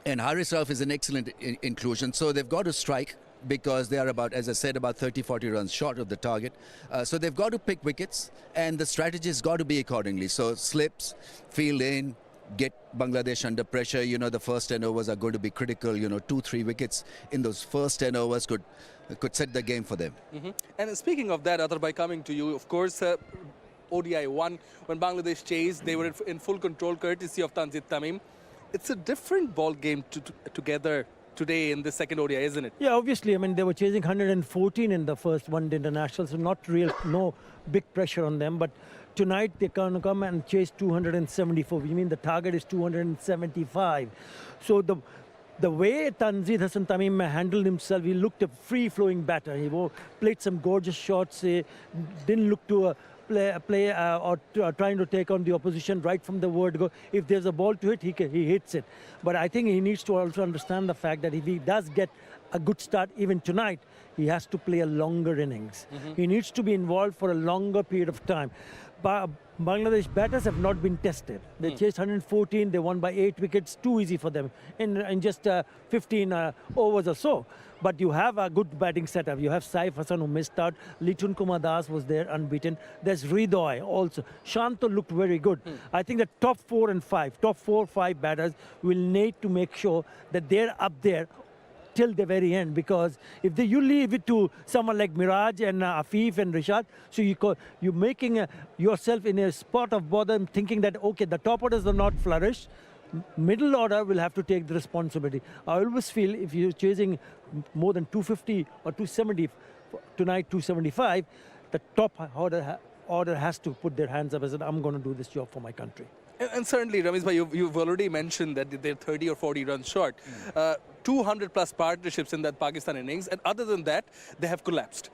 And Haris Rauf is an excellent inclusion. So they've got to strike because they are about, as I said, about 30-40 runs short of the target. So they've got to pick wickets and the strategy has got to be accordingly. So slips, field in, get Bangladesh under pressure. The first 10 overs are going to be critical. 2-3 wickets in those first 10 overs could set the game for them. And speaking of that, Atar, by coming to you, of course, ODI won when Bangladesh chased. They were in full control, courtesy of Tanzit Tamim. It's a different ball game together today in the second ODI, isn't it? Yeah, obviously. I mean, they were chasing 114 in the first one-day international, so no big pressure on them. But tonight they can come and chase 274. We mean the target is 275. So the way Tanzit Hassan Tamim handled himself, he looked a free-flowing batter. He played some gorgeous shots. Didn't look to play or trying to take on the opposition right from the word go. If there's a ball to hit, he hits it. But I think he needs to also understand the fact that if he does get a good start even tonight, he has to play a longer innings. He needs to be involved for a longer period of time. Bangladesh batters have not been tested. They chased 114, they won by 8 wickets, too easy for them in just 15 overs or so. But you have a good batting setup. You have Saif Hassan who missed out. Litton Kumar Das was there unbeaten. There's Hridoy also. Shanto looked very good. I think the top 4 and 5 batters will need to make sure that they're up there till the very end, because if you leave it to someone like Miraj and Afif and Rishad, so you're making yourself in a spot of bother, thinking that, okay, the top orders will not flourish, middle order will have to take the responsibility. I always feel if you're chasing more than 250 or 270, tonight 275, the top order has to put their hands up and say, I'm going to do this job for my country. And certainly, Ramesh bhai, you've already mentioned that they're 30 or 40 runs short. 200 plus partnerships in that Pakistan innings, and other than that, they have collapsed.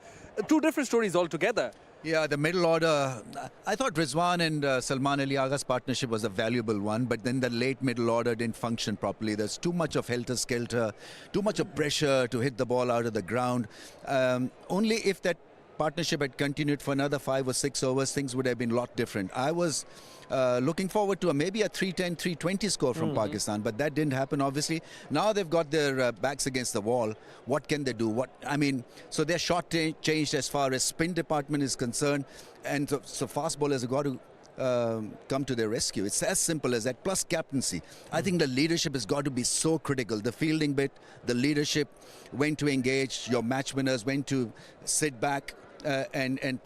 Two different stories altogether. Yeah, the middle order, I thought Rizwan and Salman Ali Agha's partnership was a valuable one, but then the late middle order didn't function properly. There's too much of helter-skelter, too much of pressure to hit the ball out of the ground. Only if that partnership had continued for another 5 or 6 overs, things would have been a lot different. I was looking forward to maybe a 310, 320 score from Pakistan, but that didn't happen, obviously. Now they've got their backs against the wall. What can they do? So their shot changed as far as spin department is concerned, and so fast bowlers have got to come to their rescue. It's as simple as that, plus captaincy. I think the leadership has got to be so critical. The fielding bit, the leadership, when to engage, your match winners, when to sit back, and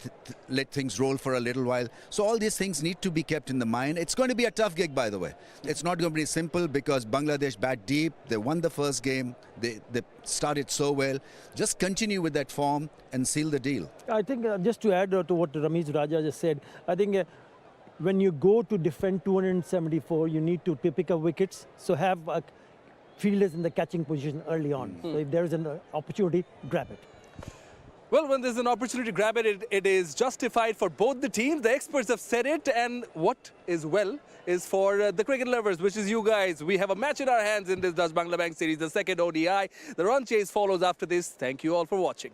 let things roll for a little while. So all these things need to be kept in the mind. It's going to be a tough gig, by the way. It's not going to be simple because Bangladesh bat deep. They won the first game. They started so well. Just continue with that form and seal the deal. I think just to add to what Ramesh Raja just said, I think when you go to defend 274, you need to pick up wickets. So have fielders in the catching position early on. So if there is an opportunity, grab it. Well, when there's an opportunity to grab it, it is justified for both the teams. The experts have said it, and what is well is for the cricket lovers, which is you guys. We have a match in our hands in this Dutch Bangla Bank series, the second ODI. The run chase follows after this. Thank you all for watching.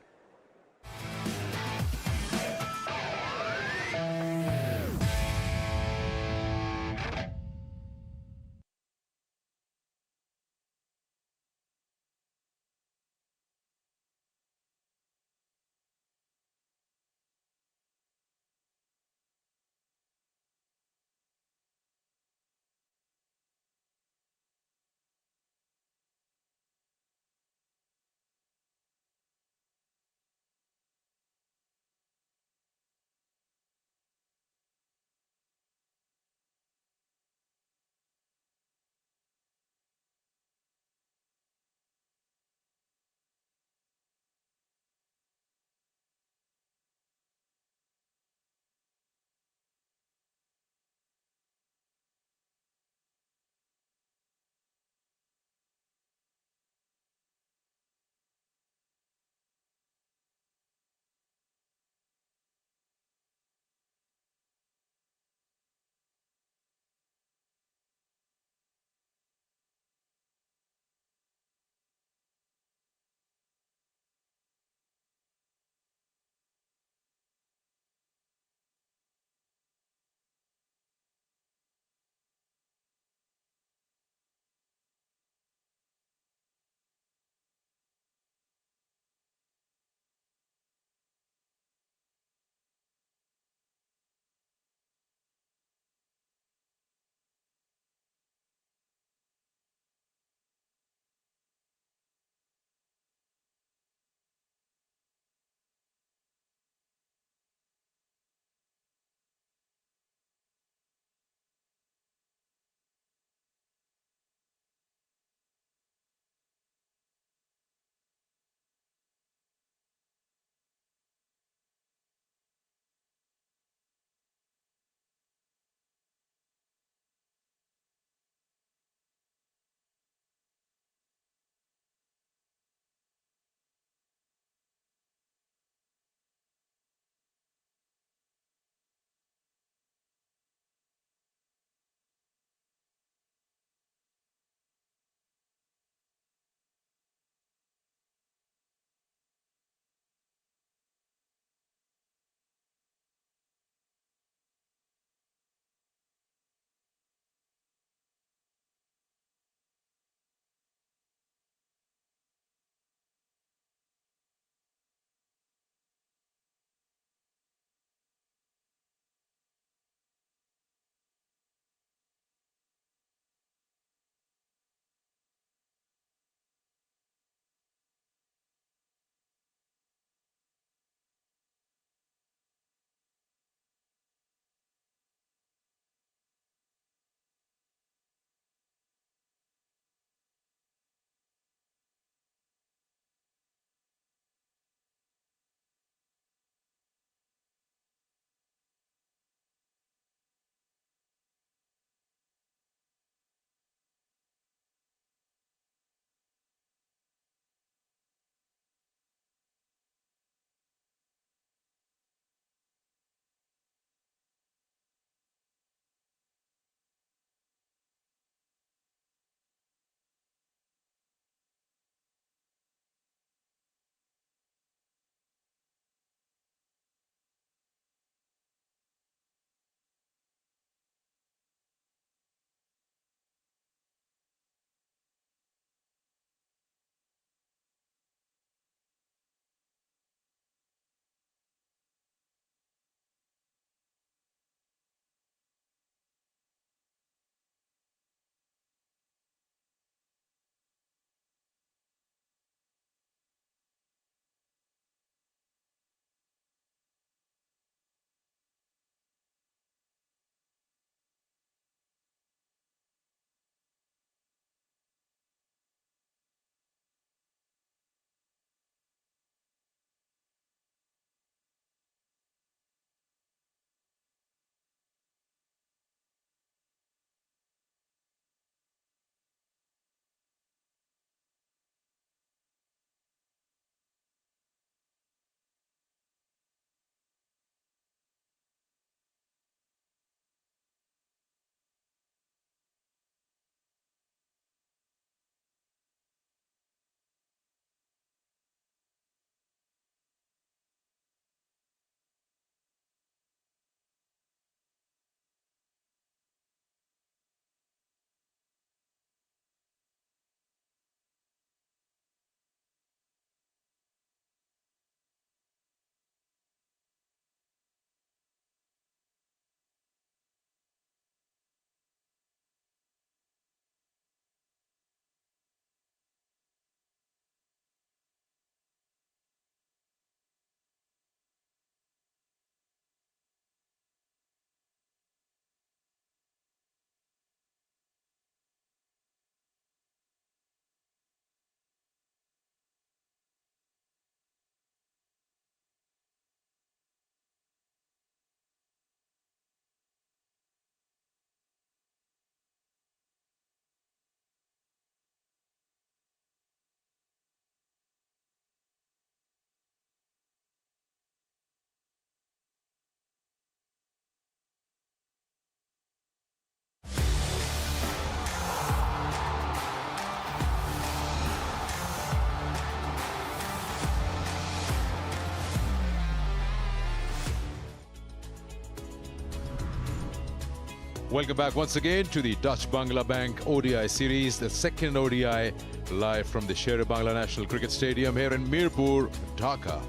Welcome back once again to the Dutch Bangla Bank ODI series, the second ODI live from the Sher-e-Bangla National Cricket Stadium here in Mirpur, Dhaka.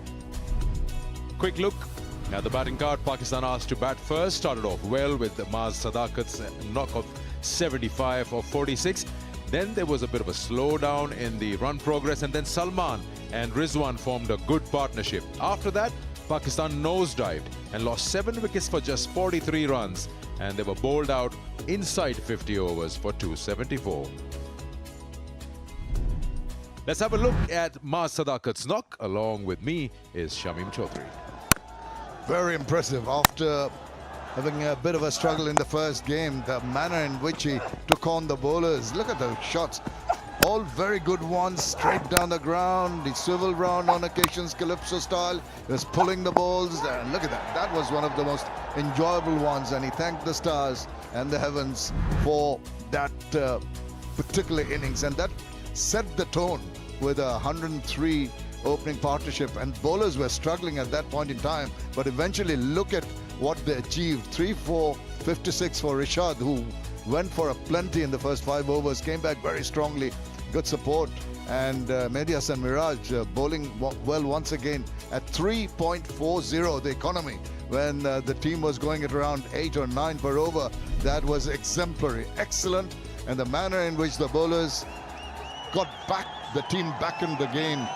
Quick look at the batting card. Pakistan asked to bat first, started off well with Sadaqat's knock of 75 of 46. Then there was a bit of a slowdown in the run progress, and then Salman and Rizwan formed a good partnership. After that, Pakistan nosedived and lost 7 wickets for just 43 runs, and they were bowled out inside 50 overs for 274. Let's have a look at Sadaqat's knock. Along with me is Shamim Chaudhary. Very impressive. After having a bit of a struggle in the first game, the manner in which he took on the bowlers. Look at those shots. All very good ones, straight down the ground. He swiveled round on occasions, Calypso style. He was pulling the balls. And look at that. That was one of the most enjoyable ones. And he thanked the stars and the heavens for that particular innings. And that set the tone with a 103 opening partnership. And bowlers were struggling at that point in time. But eventually, look at what they achieved. 3-4, 56 for Rishad, who went for a plenty in the first 5 overs, came back very strongly, good support, and Mehdi Hasan Miraj bowling well once again at 3.40, the economy, when the team was going at around 8 or 9 per over. That was exemplary, excellent, and the manner in which the bowlers got back, the team back in the game,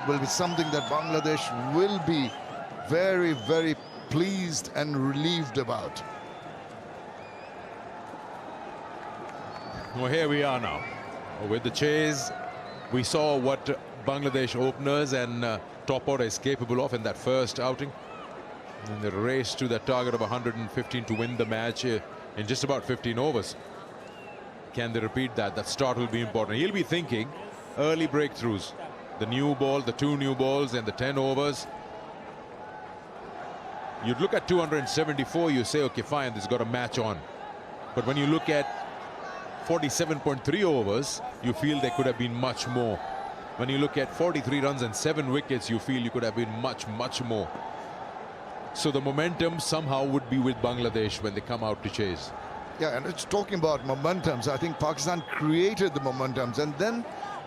will be something that Bangladesh will be very, very pleased and relieved about. Well, here we are now with the chase. We saw what Bangladesh openers and top order is capable of in that first outing, in the race to that target of 115 to win the match in just about 15 overs. Can they repeat that? That start will be important. He'll be thinking early breakthroughs, the new ball, the 2 new balls and the 10 overs. You'd look at 274, you say, okay, fine, this has got a match on. But when you look at 47.3 overs, you feel there could have been much more. When you look at 43 runs and 7 wickets, you feel you could have been much, much more. So the momentum somehow would be with Bangladesh when they come out to chase. Yeah, and it's talking about momentums. I think Pakistan created the momentums, and then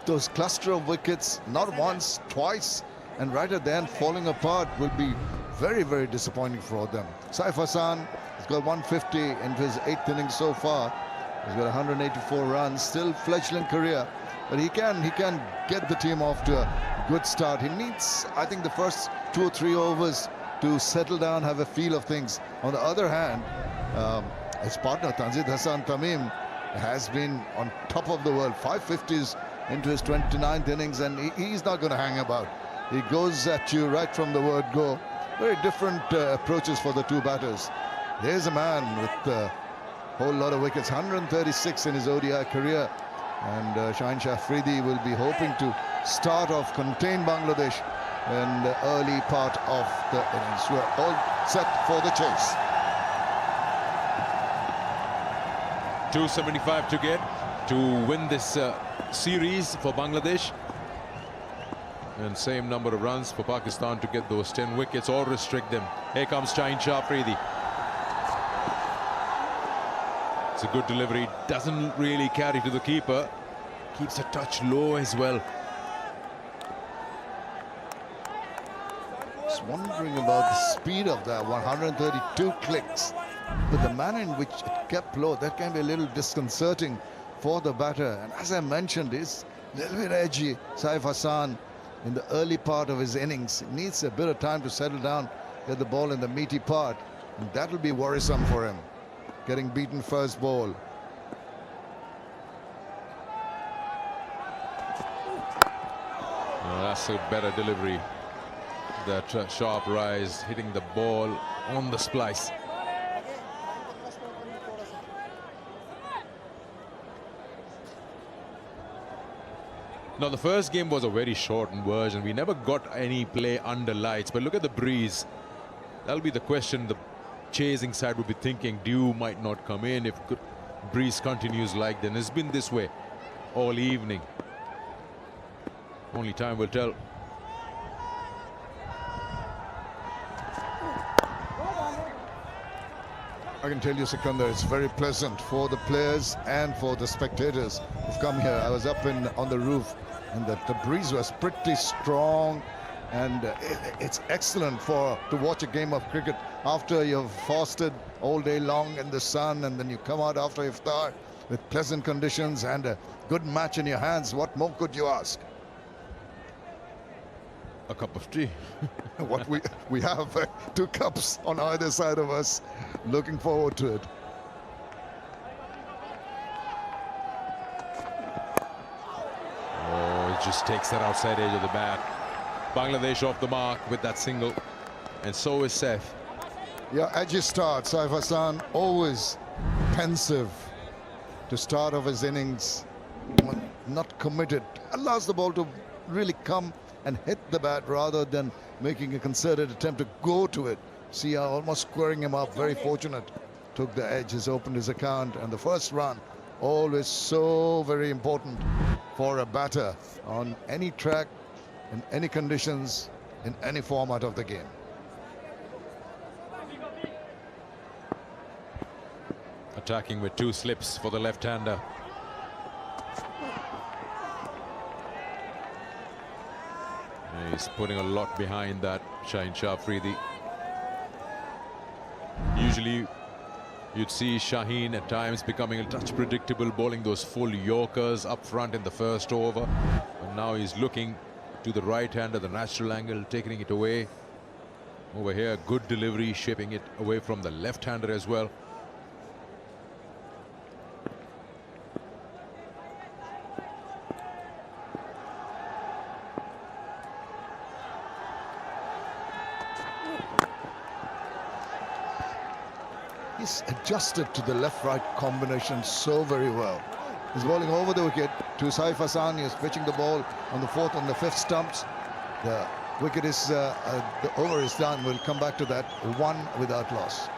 those cluster of wickets, not once, twice, and right at the end falling apart will be very, very disappointing for them. Saif Hassan has got 150 in his 8th innings so far. He's got 184 runs, still fledgling career, but he can get the team off to a good start. He needs, I think, the first 2 or 3 overs to settle down, have a feel of things. On the other hand, his partner Tanzid Hassan Tamim has been on top of the world. 550s into his 29th innings, and he's not going to hang about. He goes at you right from the word go. Very different approaches for the 2 batters. Here's a man with a whole lot of wickets, 136 in his ODI career, and Shaheen Shah Afridi will be hoping to start off, contain Bangladesh in the early part of the innings. We're all set for the chase. 275 to get to win this series for Bangladesh, and same number of runs for Pakistan to get those 10 wickets or restrict them. Here comes Shaheen Shah Afridi. It's a good delivery, doesn't really carry to the keeper, keeps a touch low as well. Just wondering about the speed of that, 132 clicks, but the manner in which it kept low, that can be a little disconcerting for the batter. And as I mentioned, it's a little bit edgy. Saif Hassan in the early part of his innings needs a bit of time to settle down, get the ball in the meaty part, and that will be worrisome for him, getting beaten first ball. That's a better delivery. That sharp rise, hitting the ball on the splice. Now, the first game was a very shortened version. We never got any play under lights, but look at the breeze. That'll be the question the chasing side will be thinking. Dew might not come in if breeze continues like then. It's been this way all evening. Only time will tell. I can tell you, Sikandar, it's very pleasant for the players and for the spectators who've come here. I was up on the roof, and the breeze was pretty strong, and it's excellent to watch a game of cricket after you've fasted all day long in the sun, and then you come out after iftar with pleasant conditions and a good match in your hands. What more could you ask? A cup of tea. What we have 2 cups on either side of us. Looking forward to it. Oh, he just takes that outside edge of the bat. Bangladesh off the mark with that single, and so is Saif. Yeah, edgy start. Saif Hassan always pensive to start off his innings, not committed. Allows the ball to really come and hit the bat rather than making a concerted attempt to go to it. See, almost squaring him up. Very fortunate. Took the edge, has opened his account, and the first run, always so very important for a batter on any track, in any conditions, in any format of the game. Attacking with 2 slips for the left-hander. He's putting a lot behind that, Shaheen Shah Afridi. Usually you'd see Shaheen at times becoming a touch predictable, bowling those full Yorkers up front in the first over. But now he's looking to the right-hander, the natural angle, taking it away. Over here, good delivery, shaping it away from the left-hander as well. He's adjusted to the left-right combination so very well. He's bowling over the wicket to Saif Hassan. He's pitching the ball on the 4th and the 5th stumps. The wicket is, the over is done. We'll come back to that. 1 without loss.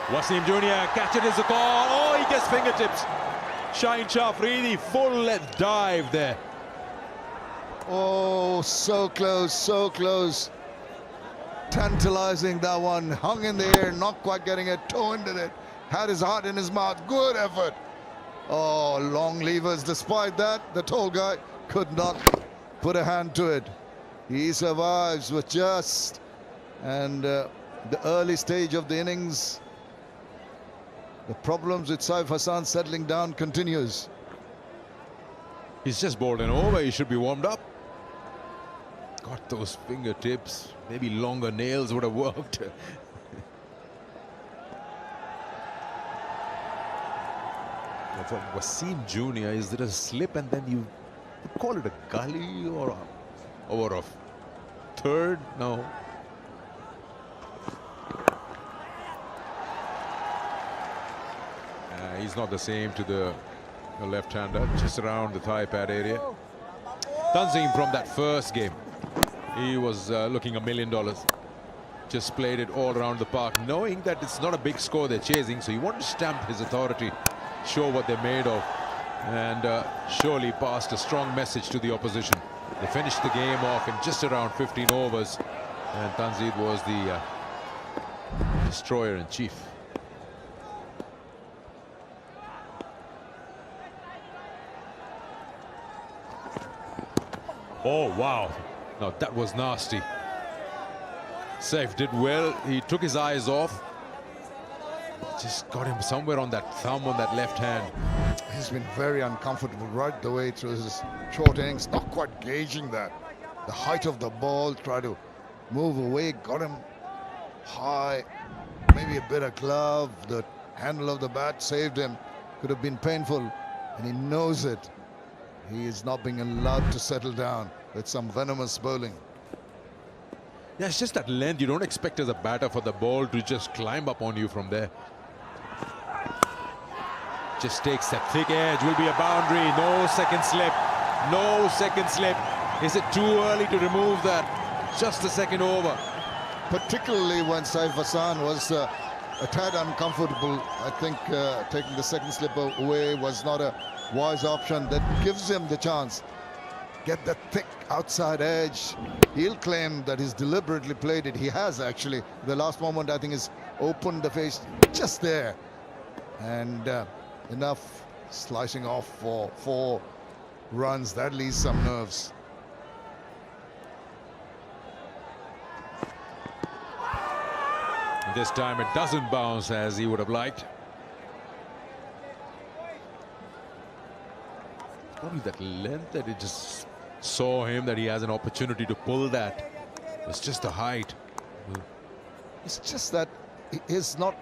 Wasim Jr. catches the call. Oh, he gets fingertips. Shaheen Shah Afridi, full length dive there. Oh, so close, so close. Tantalizing, that one. Hung in the air, not quite getting a toe into it. Had his heart in his mouth. Good effort. Oh, long levers. Despite that, the tall guy could not put a hand to it. He survives with just. And the early stage of the innings, the problems with Saif Hassan settling down continues. He's just bowled an over. He should be warmed up. Got those fingertips. Maybe longer nails would have worked. For Wasim Jr., is there a slip and then you call it a gully or a third? No. He's not the same to the left-hander, just around the thigh pad area. Tanzim from that first game, he was looking $1 million. Just played it all around the park, knowing that it's not a big score they're chasing, so he wanted to stamp his authority, show what they're made of, and surely passed a strong message to the opposition. They finished the game off in just around 15 overs, and Tanzim was the destroyer in chief. Oh, wow. Now that was nasty. Saif did well. He took his eyes off. Just got him somewhere on that thumb on that left hand. He's been very uncomfortable right the way through his short innings. Not quite gauging that. The height of the ball, try to move away, got him high. Maybe a bit of glove. The handle of the bat saved him. Could have been painful, and he knows it. He is not being allowed to settle down with some venomous bowling. Yeah, it's just that length. You don't expect as a batter for the ball to just climb up on you from there. Just takes that thick edge. Will be a boundary. No second slip. No second slip. Is it too early to remove that? Just a second over. Particularly when Saif Hassan was a tad uncomfortable. I think taking the second slip away was not a wise option. That gives him the chance. Get that thick outside edge. He'll claim that he's deliberately played it. He has actually. The last moment I think is opened the face just there. And enough slicing off for 4 runs. That leaves some nerves. This time it doesn't bounce as he would have liked. Probably that length that it just saw him, that he has an opportunity to pull that. It's just the height. It's just that he is not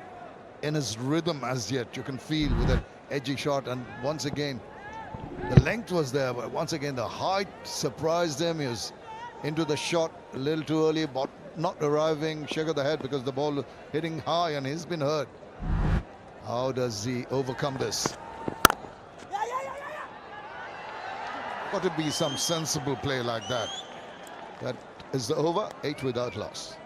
in his rhythm as yet. You can feel with that edgy shot, and once again the length was there, but once again the height surprised him. He was into the shot a little too early, but not arriving. Shake of the head because the ball hitting high and he's been hurt. How does he overcome this? Got to be some sensible play like that. That is the over. 8 without loss.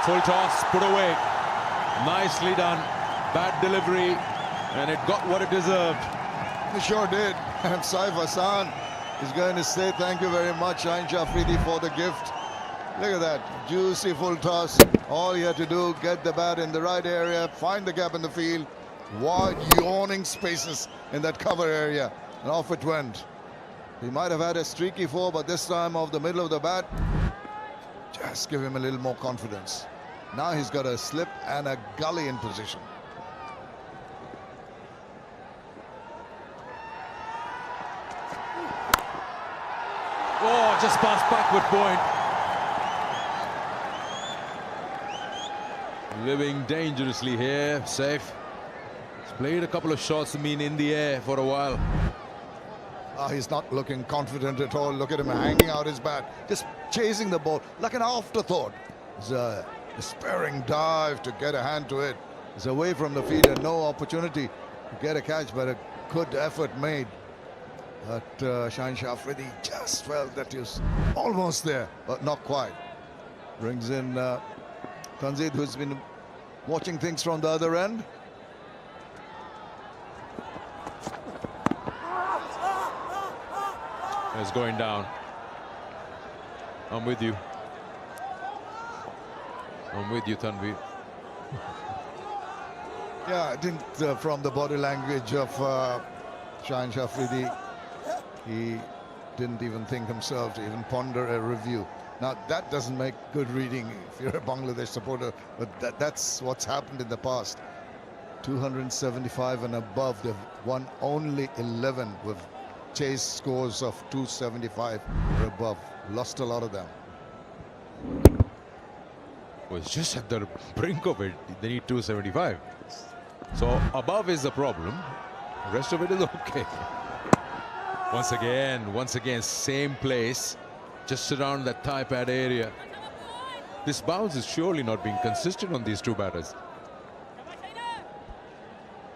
Full toss, put away. Nicely done. Bad delivery, and it got what it deserved. It sure did. And Saif Hassan is going to say thank you very much, Shaheen Afridi, for the gift. Look at that. Juicy full toss. All he had to do, get the bat in the right area, find the gap in the field. Wide, yawning spaces in that cover area. And off it went. He might have had a streaky 4, but this time off the middle of the bat, just give him a little more confidence. Now he's got a slip and a gully in position. Oh, just past backward point. Living dangerously here, safe. He's played a couple of shots, in the air for a while. He's not looking confident at all. Look at him hanging out his bat, just chasing the ball like an afterthought. It's a despairing dive to get a hand to it. It's away from the field and no opportunity to get a catch, but a good effort made. But Shaheen Afridi just felt that he was almost there, but not quite. Brings in Tanzid, who's been watching things from the other end. It's going down. I'm with you. I'm with you, Tanvir. Yeah, I think from the body language of Shaheen Afridi, he didn't even think himself to even ponder a review. Now, that doesn't make good reading if you're a Bangladesh supporter, but that's what's happened in the past. 275 and above, they've won only 11 with chase scores of 275 or above. Lost a lot of them. Was just at the brink of it. They need 275. So above is the problem. The rest of it is okay. Once again, same place, just around that thigh pad area. This bounce is surely not being consistent on these two batters.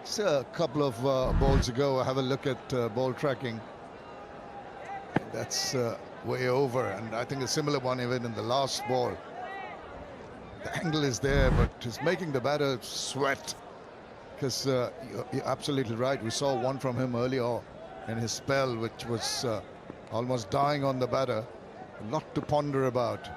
It's a couple of balls ago. Have a look at ball tracking. That's way over, and I think a similar one even in the last ball. The angle is there, but it's making the batter sweat. Because you're absolutely right. We saw one from him earlier in his spell, which was almost dying on the batter. A lot to ponder about.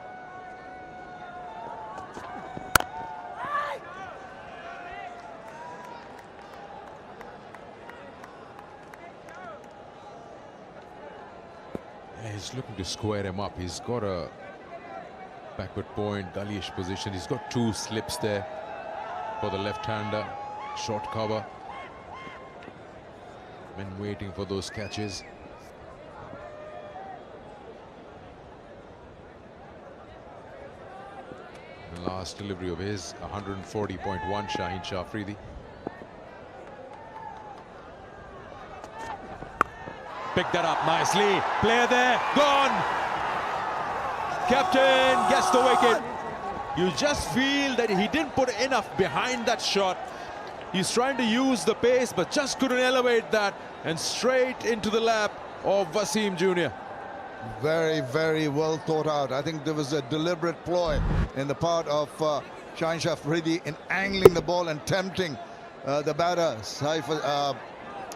He's looking to square him up. He's got a backward point, gullyish position. He's got two slips there for the left-hander. Short cover. Men waiting for those catches. The last delivery of his, 140.1, Shaheen Shah Afridi. Picked that up nicely. Player there, gone. Captain gets the wicket. You just feel that he didn't put enough behind that shot. He's trying to use the pace, but just couldn't elevate that, and straight into the lap of Wasim Jr. Very, very well thought out. I think there was a deliberate ploy in the part of Shaheen Shah Afridi in angling the ball and tempting the batter,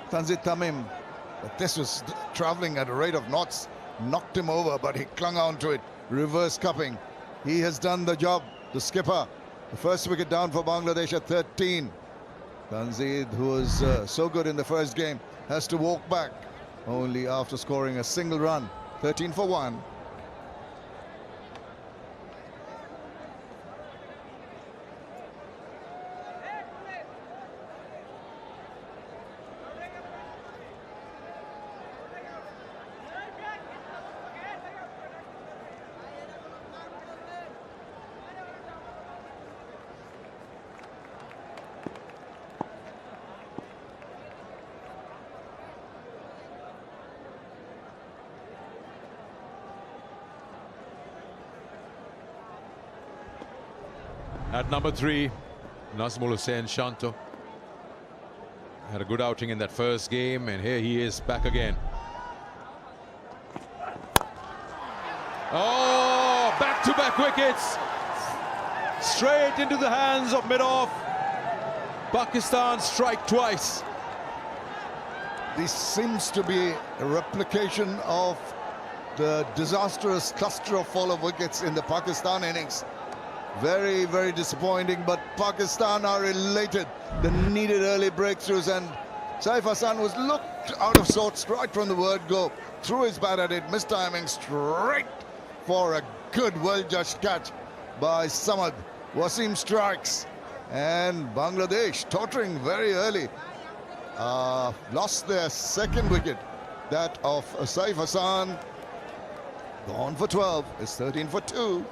Tanzit Tamim. But this was traveling at a rate of knots, knocked him over, but he clung on to it. Reverse cupping. He has done the job. The skipper, the first wicket down for Bangladesh at 13. Tanzid, who was so good in the first game, has to walk back only after scoring a single run. 13 for 1. At number 3, Nazmul Hussain Shanto had a good outing in that first game, and here he is back again. Oh, back-to-back wickets, straight into the hands of mid-off. Pakistan strike twice. This seems to be a replication of the disastrous cluster of fall of wickets in the Pakistan innings. Very, very disappointing, but Pakistan are elated. The needed early breakthroughs, and Saif Hassan was looked out of sorts right from the word go. Threw his bat at it, mistiming straight for a good, well-judged catch by Samad. Wasim strikes, and Bangladesh tottering very early. Lost their second wicket, that of Saif Hassan. Gone for 12, it's 13 for 2.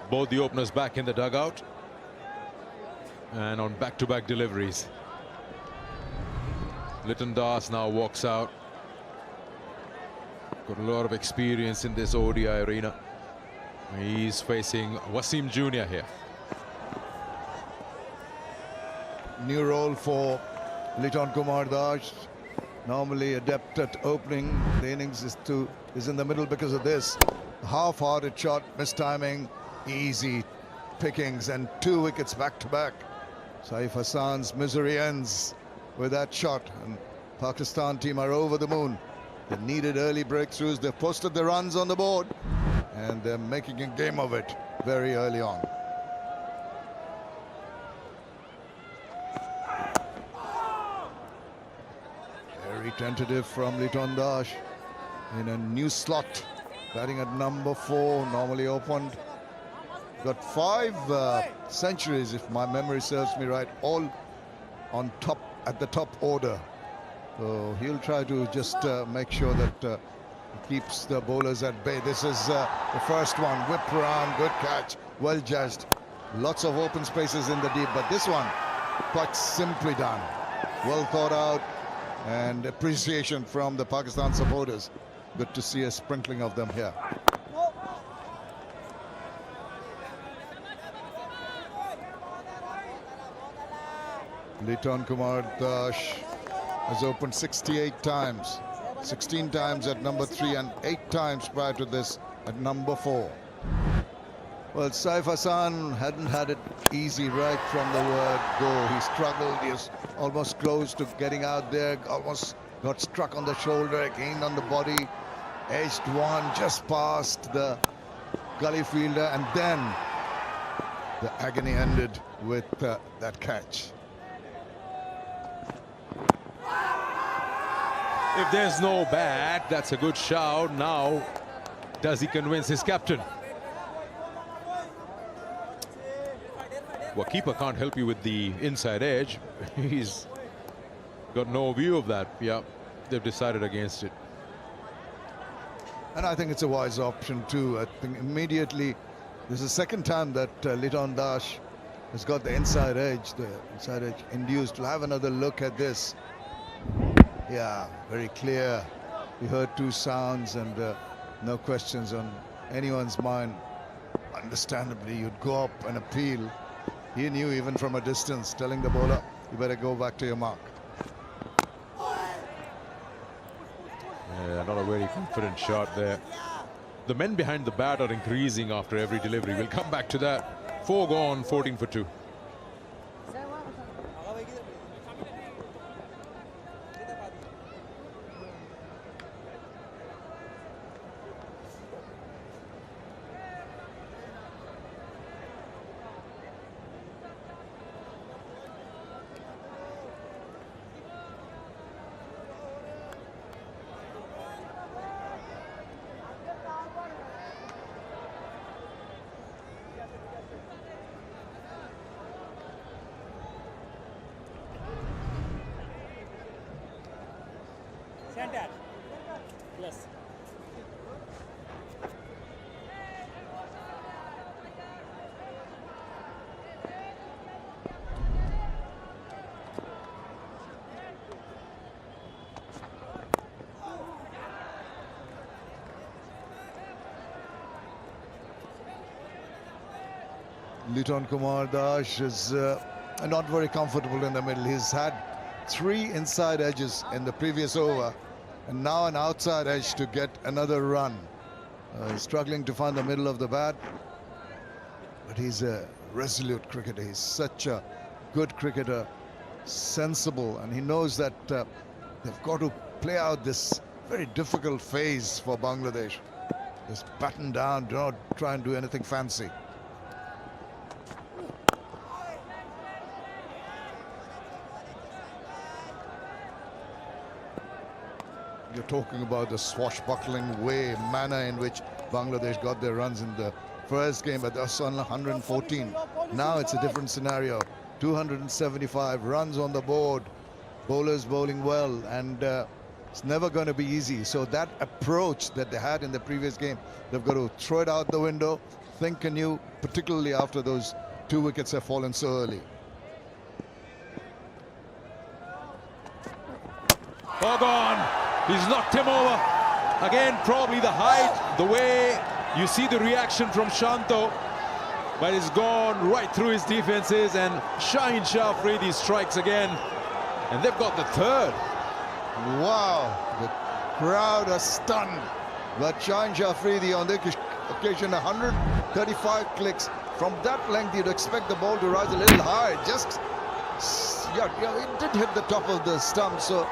Both the openers back in the dugout and on back-to-back deliveries. Litton Das now walks out. Got a lot of experience in this ODI arena. He's facing Wasim Jr. here. New role for Litton Kumar Das. Normally adept at opening. The innings is in the middle because of this. Half-hearted shot, mistiming. Easy pickings and 2 wickets back to back. Saif Hassan's misery ends with that shot, and Pakistan team are over the moon. They needed early breakthroughs. They've posted the runs on the board, and they're making a game of it very early on. Very tentative from Litton Das in a new slot, batting at number 4, normally opened. Got 5 centuries, if my memory serves me right, all on top, at the top order. So he'll try to just make sure that he keeps the bowlers at bay. This is the first one, whipped around, good catch, well judged. Lots of open spaces in the deep, but this one quite simply done. Well thought out, and appreciation from the Pakistan supporters. Good to see a sprinkling of them here. Litton Kumar Dash has opened 68 times. 16 times at number 3 and 8 times prior to this at number 4. Well, Saif Hassan hadn't had it easy right from the word go. He struggled, he was almost close to getting out there, almost got struck on the shoulder, again on the body, edged one, just past the gully fielder, and then the agony ended with that catch. If there's no bat, that's a good shout. Now, does he convince his captain? Well, keeper can't help you with the inside edge. He's got no view of that. Yeah, they've decided against it. And I think it's a wise option too. I think immediately, this is the second time that Litton Dash has got the inside edge induced. We'll have another look at this. Yeah, very clear. We heard 2 sounds and no questions on anyone's mind. Understandably, you'd go up and appeal. He knew even from a distance, telling the bowler, you better go back to your mark. Yeah, not a very confident shot there. The men behind the bat are increasing after every delivery. We'll come back to that. 4 gone, 14 for 2. Center. Yes. Litton Kumar Dash is not very comfortable in the middle. He's had 3 inside edges in the previous over, and now an outside edge to get another run. He's struggling to find the middle of the bat, but he's a resolute cricketer. He's such a good cricketer, sensible, and he knows that they've got to play out this very difficult phase for Bangladesh. Just batten down, do not try and do anything fancy. You're talking about the swashbuckling manner in which Bangladesh got their runs in the first game, but that's on 114. Now it's a different scenario. 275 runs on the board, bowlers bowling well, and it's never going to be easy. So that approach that they had in the previous game, they've got to throw it out the window, think anew, particularly after those 2 wickets have fallen so early. Oh, gone. He's knocked him over. Again, probably the height, the way you see the reaction from Shanto, but it's gone right through his defenses, and Shaheen Shah Afridi strikes again, and they've got the 3rd. Wow, the crowd are stunned. But Shaheen Shah Afridi on this occasion, 135 clicks. From that length, you'd expect the ball to rise a little high. Just, yeah, it did hit the top of the stump, so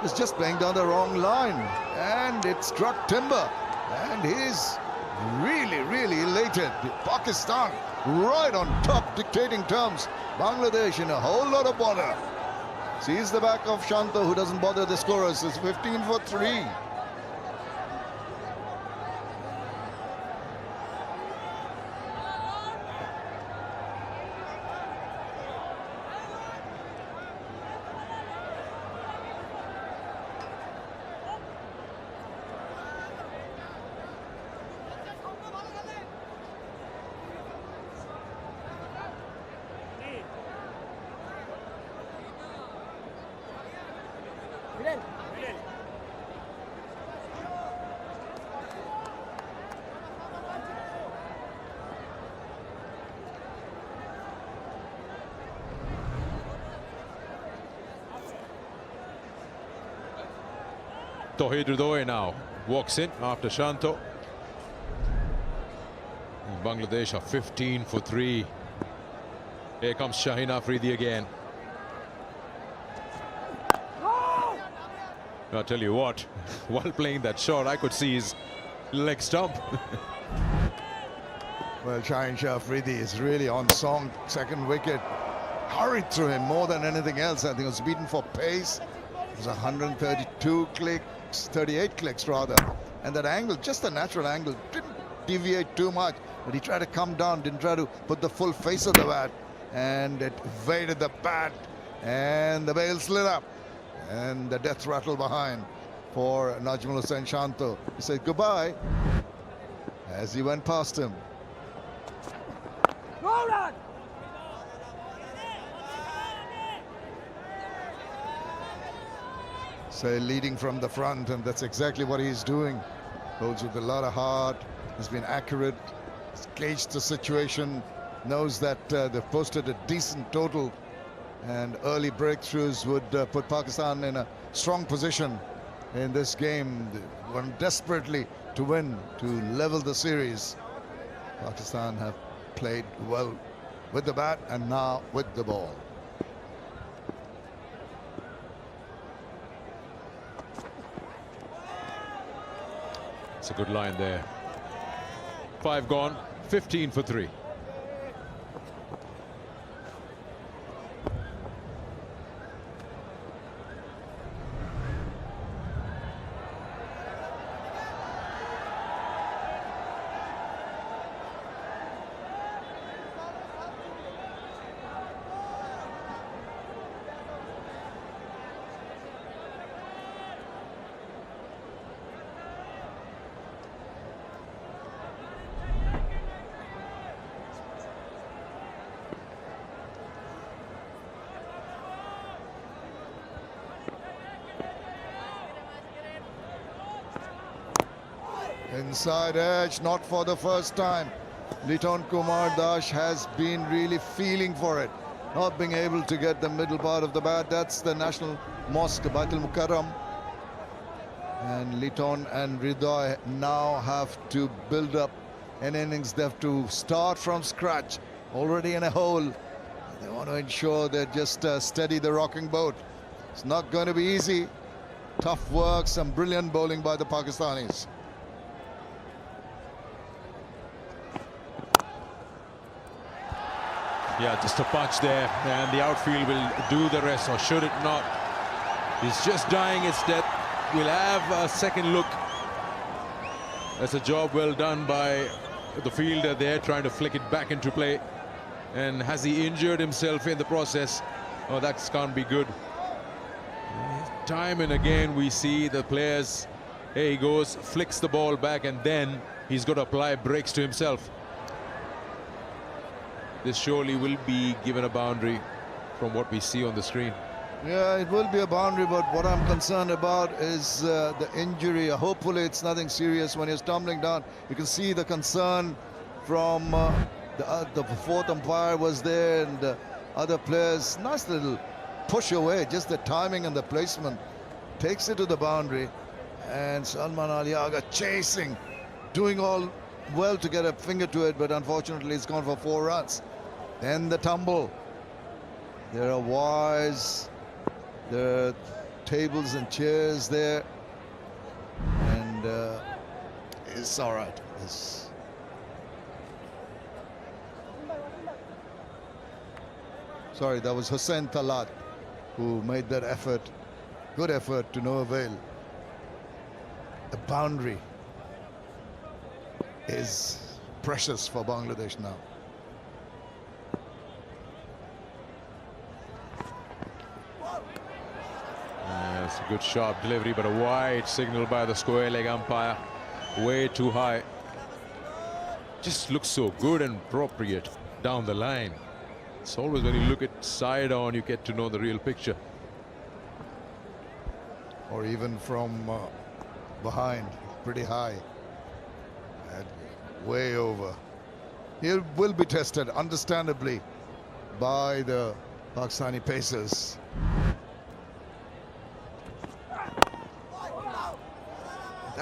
it's just playing down the wrong line, and it struck timber, and he's really elated. Pakistan right on top, dictating terms. Bangladesh in a whole lot of bother. Sees the back of Shanto, who doesn't bother the scorers. It's 15 for 3. Tauhid Ridoy now walks in after Shanto. And Bangladesh are 15 for 3. Here comes Shaheen Afridi again. I'll tell you what, while playing that shot, I could see his leg stump. Well, Shaheen Afridi is really on song. Second wicket hurried through him more than anything else. I think it was beaten for pace. It was 132 clicks, 38 clicks rather. And that angle, just a natural angle, didn't deviate too much. But he tried to come down, didn't try to put the full face of the bat. And it evaded the bat. And the bail slid up. And the death rattle behind for Najmul Hussain Shanto. He said goodbye as he went past him. So leading from the front, and that's exactly what he's doing. Holds with a lot of heart, has been accurate, has gauged the situation, knows that they've posted a decent total, and early breakthroughs would put Pakistan in a strong position in this game. They want desperately to win, to level the series. Pakistan have played well with the bat and now with the ball. It's a good line there. 5 gone, 15 for 3. Inside edge, not for the first time. Litton Kumar Dash has been really feeling for it, not being able to get the middle part of the bat. That's the National Mosque, Baitul Mukarram. And Litton and Ridoy now have to build up an innings. They have to start from scratch, already in a hole. They want to ensure they just steady the rocking boat. It's not going to be easy. Tough work, some brilliant bowling by the Pakistanis. Yeah, just a punch there, and the outfield will do the rest, or should it not? He's just dying its death. We'll have a second look. That's a job well done by the fielder there, trying to flick it back into play. And has he injured himself in the process? Oh, that can't be good. Time and again we see the players, here he goes, flicks the ball back, and then he's got to apply brakes to himself. This surely will be given a boundary from what we see on the screen. Yeah, it will be a boundary, but what I'm concerned about is the injury. Hopefully it's nothing serious. When he's tumbling down, you can see the concern from the fourth umpire was there, and other players. Nice little push away, just the timing and the placement. Takes it to the boundary, and Salman Ali Agha chasing, doing all well to get a finger to it, but unfortunately it's gone for 4 runs. Then the tumble. There are wires, there are tables and chairs there, and it's all right. Sorry, that was Hussain Talat who made that effort, good effort, to no avail. The boundary is precious for Bangladesh now. It's a good sharp delivery, but a wide signal by the square leg umpire. Way too high. Just looks so good and appropriate down the line. It's always when you look at side on, you get to know the real picture. Or even from behind, pretty high. And way over. He will be tested, understandably, by the Pakistani pacers.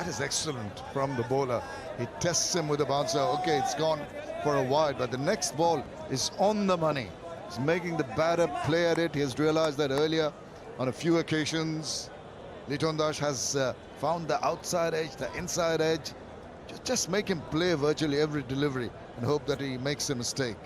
That is excellent from the bowler. He tests him with a bouncer. Okay, it's gone for a wide, but the next ball is on the money. He's making the batter play at it. He has realized that earlier on a few occasions. Litton has found the outside edge, the inside edge. Just make him play virtually every delivery and hope that he makes a mistake.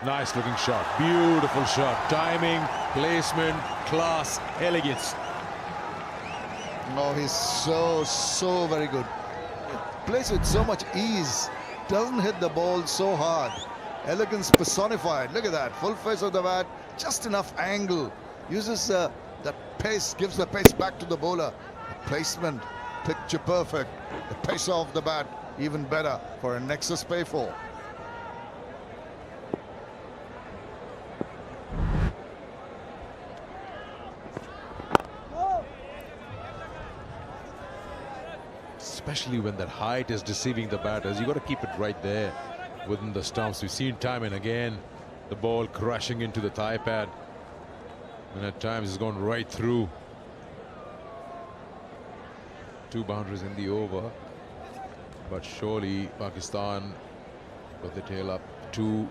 Nice looking shot, beautiful shot, timing, placement, class, elegance. Oh, he's so very good. Plays with so much ease, doesn't hit the ball so hard. Elegance personified. Look at that, full face of the bat, just enough angle. Uses the pace, gives the pace back to the bowler. The placement, picture perfect. The pace of the bat, even better for a Nexus pay for. Especially when that height is deceiving the batters, you got to keep it right there within the stumps. We've seen time and again the ball crashing into the thigh pad, and at times it's gone right through. 2 boundaries in the over, but surely Pakistan got the tail up. 2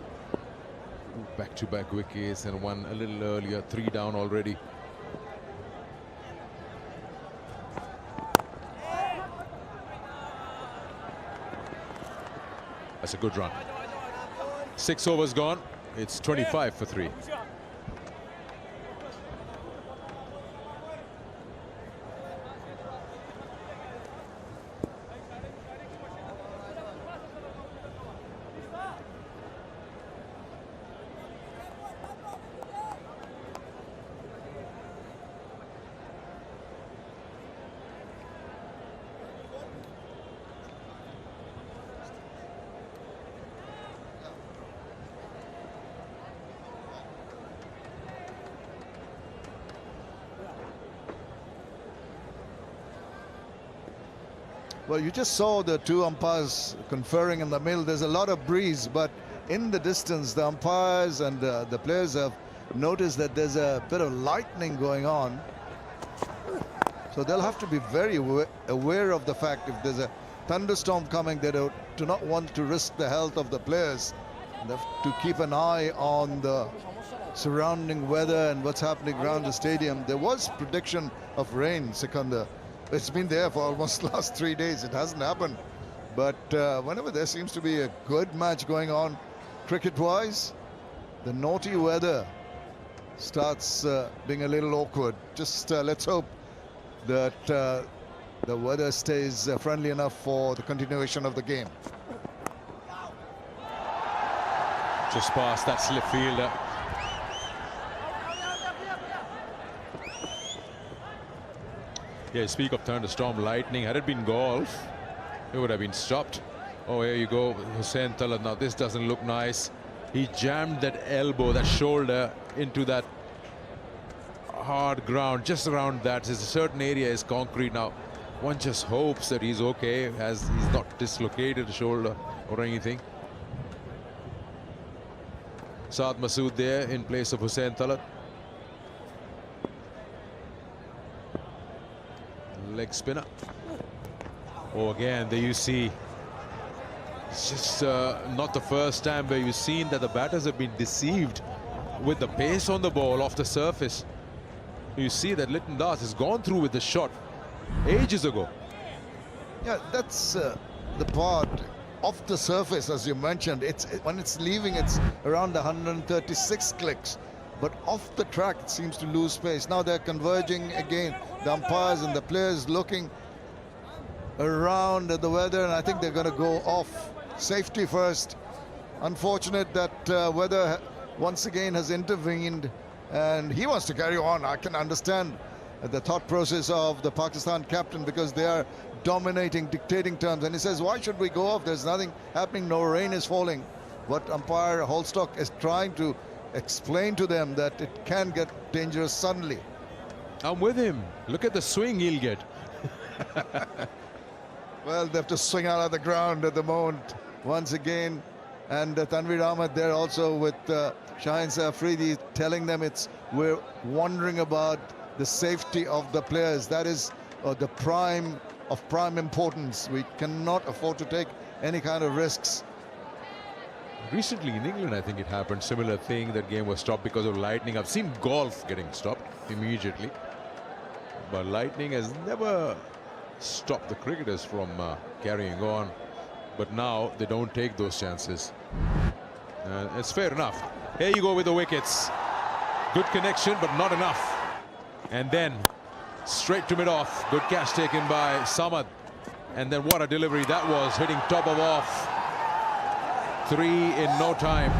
back-to-back wickets and 1 a little earlier, 3 down already. That's a good run. 6 overs gone. It's 25 for 3. Well, you just saw the 2 umpires conferring in the middle. There's a lot of breeze, but in the distance, the umpires and the players have noticed that there's a bit of lightning going on. So they'll have to be very aware of the fact if there's a thunderstorm coming, they do not want to risk the health of the players. They have to keep an eye on the surrounding weather and what's happening around the stadium. There was prediction of rain, Sikandar. It's been there for almost the last 3 days. It hasn't happened. But whenever there seems to be a good match going on cricket-wise, the naughty weather starts being a little awkward. Just let's hope that the weather stays friendly enough for the continuation of the game. Just past that slip fielder. Yeah, speak of thunderstorm, lightning. Had it been golf, it would have been stopped. Oh, here you go, Hussain Talat. Now this doesn't look nice. He jammed that elbow, that shoulder into that hard ground. Just around that, there's a certain area is concrete. Now one just hopes that he's okay, as he's not dislocated the shoulder or anything. Saad Masood there in place of Hussain Talat. Leg spinner. Oh, again, there you see. It's just not the first time where you've seen that the batters have been deceived with the pace on the ball off the surface. You see that Litton has gone through with the shot ages ago. Yeah, that's the part off the surface, as you mentioned. When it's leaving, it's around 136 clicks. But off the track, it seems to lose pace. Now they're converging again. The umpires and the players looking around at the weather, and I think they're going to go off. Safety first. Unfortunate that weather once again has intervened, and he wants to carry on. I can understand the thought process of the Pakistan captain, because they are dominating, dictating terms. And he says, why should we go off? There's nothing happening. No rain is falling. But umpire Holstock is trying to explain to them that it can get dangerous suddenly. I'm with him. Look at the swing he'll get. Well, they have to swing out of the ground at the moment once again. And Tanveer Ahmed there also with Shaheen Afridi telling them we're wondering about the safety of the players. That is the prime importance. We cannot afford to take any kind of risks. Recently in England, I think it happened. Similar thing. That game was stopped because of lightning. I've seen golf getting stopped immediately. But lightning has never stopped the cricketers from carrying on. But now they don't take those chances. It's fair enough. Here you go with the wickets. Good connection, but not enough. And then straight to mid-off. Good catch taken by Samad. And then what a delivery that was, hitting top of off. 3 in no time.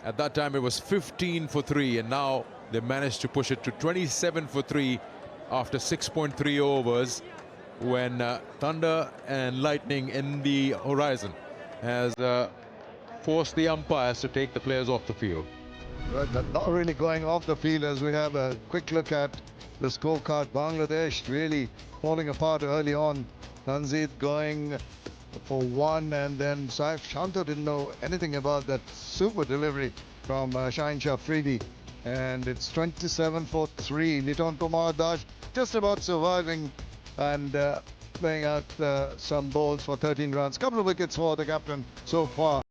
At that time it was 15 for 3, and now they managed to push it to 27 for 3 after 6.3 overs, when thunder and lightning in the horizon has forced the umpires to take the players off the field. Right, but not really going off the field as we have a quick look at the scorecard. Bangladesh really falling apart early on. Tanzid going for 1, and then Saif Shanto didn't know anything about that super delivery from Shaheen Afridi. And it's 27 for 3. Litton Kumar Das just about surviving and playing out some balls for 13 runs. Couple of wickets for the captain so far.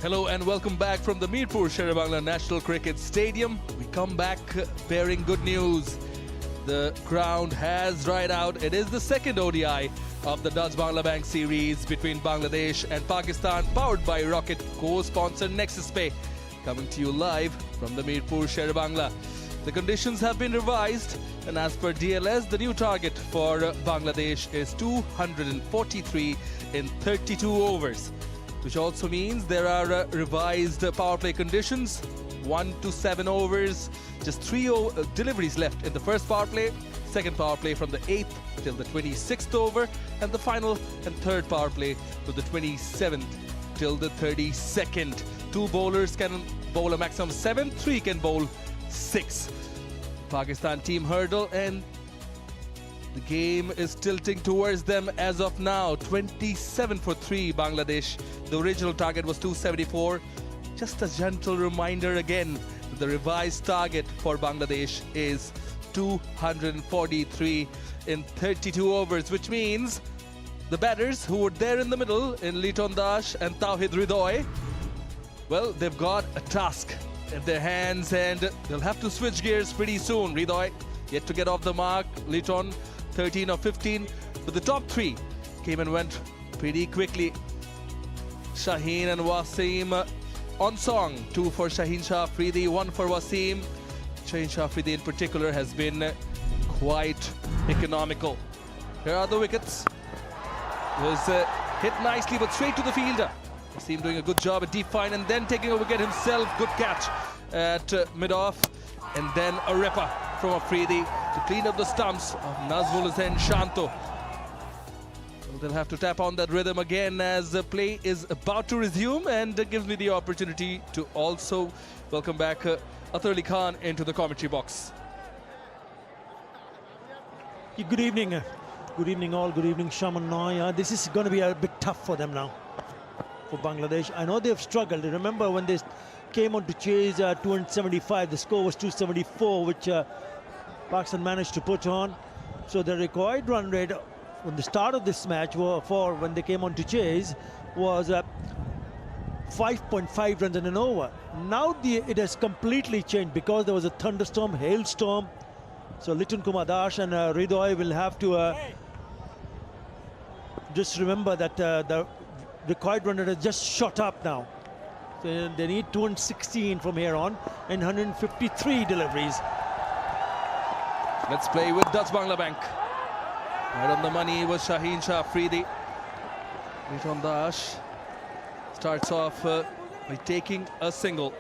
Hello and welcome back from the Mirpur Sher-e-Bangla National Cricket Stadium. We come back bearing good news. The ground has dried out. It is the second ODI of the Dutch Bangla Bank series between Bangladesh and Pakistan, powered by Rocket co-sponsor Nexus Pay. Coming to you live from the Mirpur Sher-e-Bangla. The conditions have been revised, and as per DLS, the new target for Bangladesh is 243 in 32 overs, which also means there are revised power play conditions. 1 to 7 overs, just 3 deliveries left in the first power play, second power play from the 8th till the 26th over, and the final and third power play to the 27th till the 32nd. 2 bowlers can bowl a maximum 7, 3 can bowl 6. Pakistan team hurdle, and the game is tilting towards them as of now. 27 for 3 Bangladesh. The original target was 274. Just a gentle reminder again that the revised target for Bangladesh is 243 in 32 overs, which means the batters who were there in the middle in Litton and Tawhid Ridoy, well, they've got a task in their hands and they'll have to switch gears pretty soon. Ridoy yet to get off the mark, Litton 13 or 15, but the top 3 came and went pretty quickly. Shaheen and Wasim on song, 2 for Shaheen Shah Afridi, 1 for Wasim. Shaheen Shah Afridi in particular has been quite economical. Here are the wickets. It was hit nicely but straight to the fielder. Wasim doing a good job at deep fine and then taking a wicket himself. Good catch at mid-off, and then a ripper from Afridi to clean up the stumps of Nazmul Hussain Shanto. They'll have to tap on that rhythm again as the play is about to resume, and gives me the opportunity to also welcome back Athar Ali Khan into the commentary box. Good evening. Good evening all. Good evening, Shaman Noy. This is going to be a bit tough for them now, for Bangladesh. I know they've struggled. Remember when they came on to chase 275, the score was 274, which Pakistan managed to put on. So the required run rate when the start of this match for when they came on to chase was 5.5 runs in an over. Now it has completely changed because there was a thunderstorm, hailstorm. So Litton Kumar Das and Ridoy will have to just remember that the required run rate has just shot up now. So they need 216 from here on and 153 deliveries. Let's play with Dutch Bangla Bank. Right on the money was Shaheen Shah Afridi. Litton Das starts off by taking a single.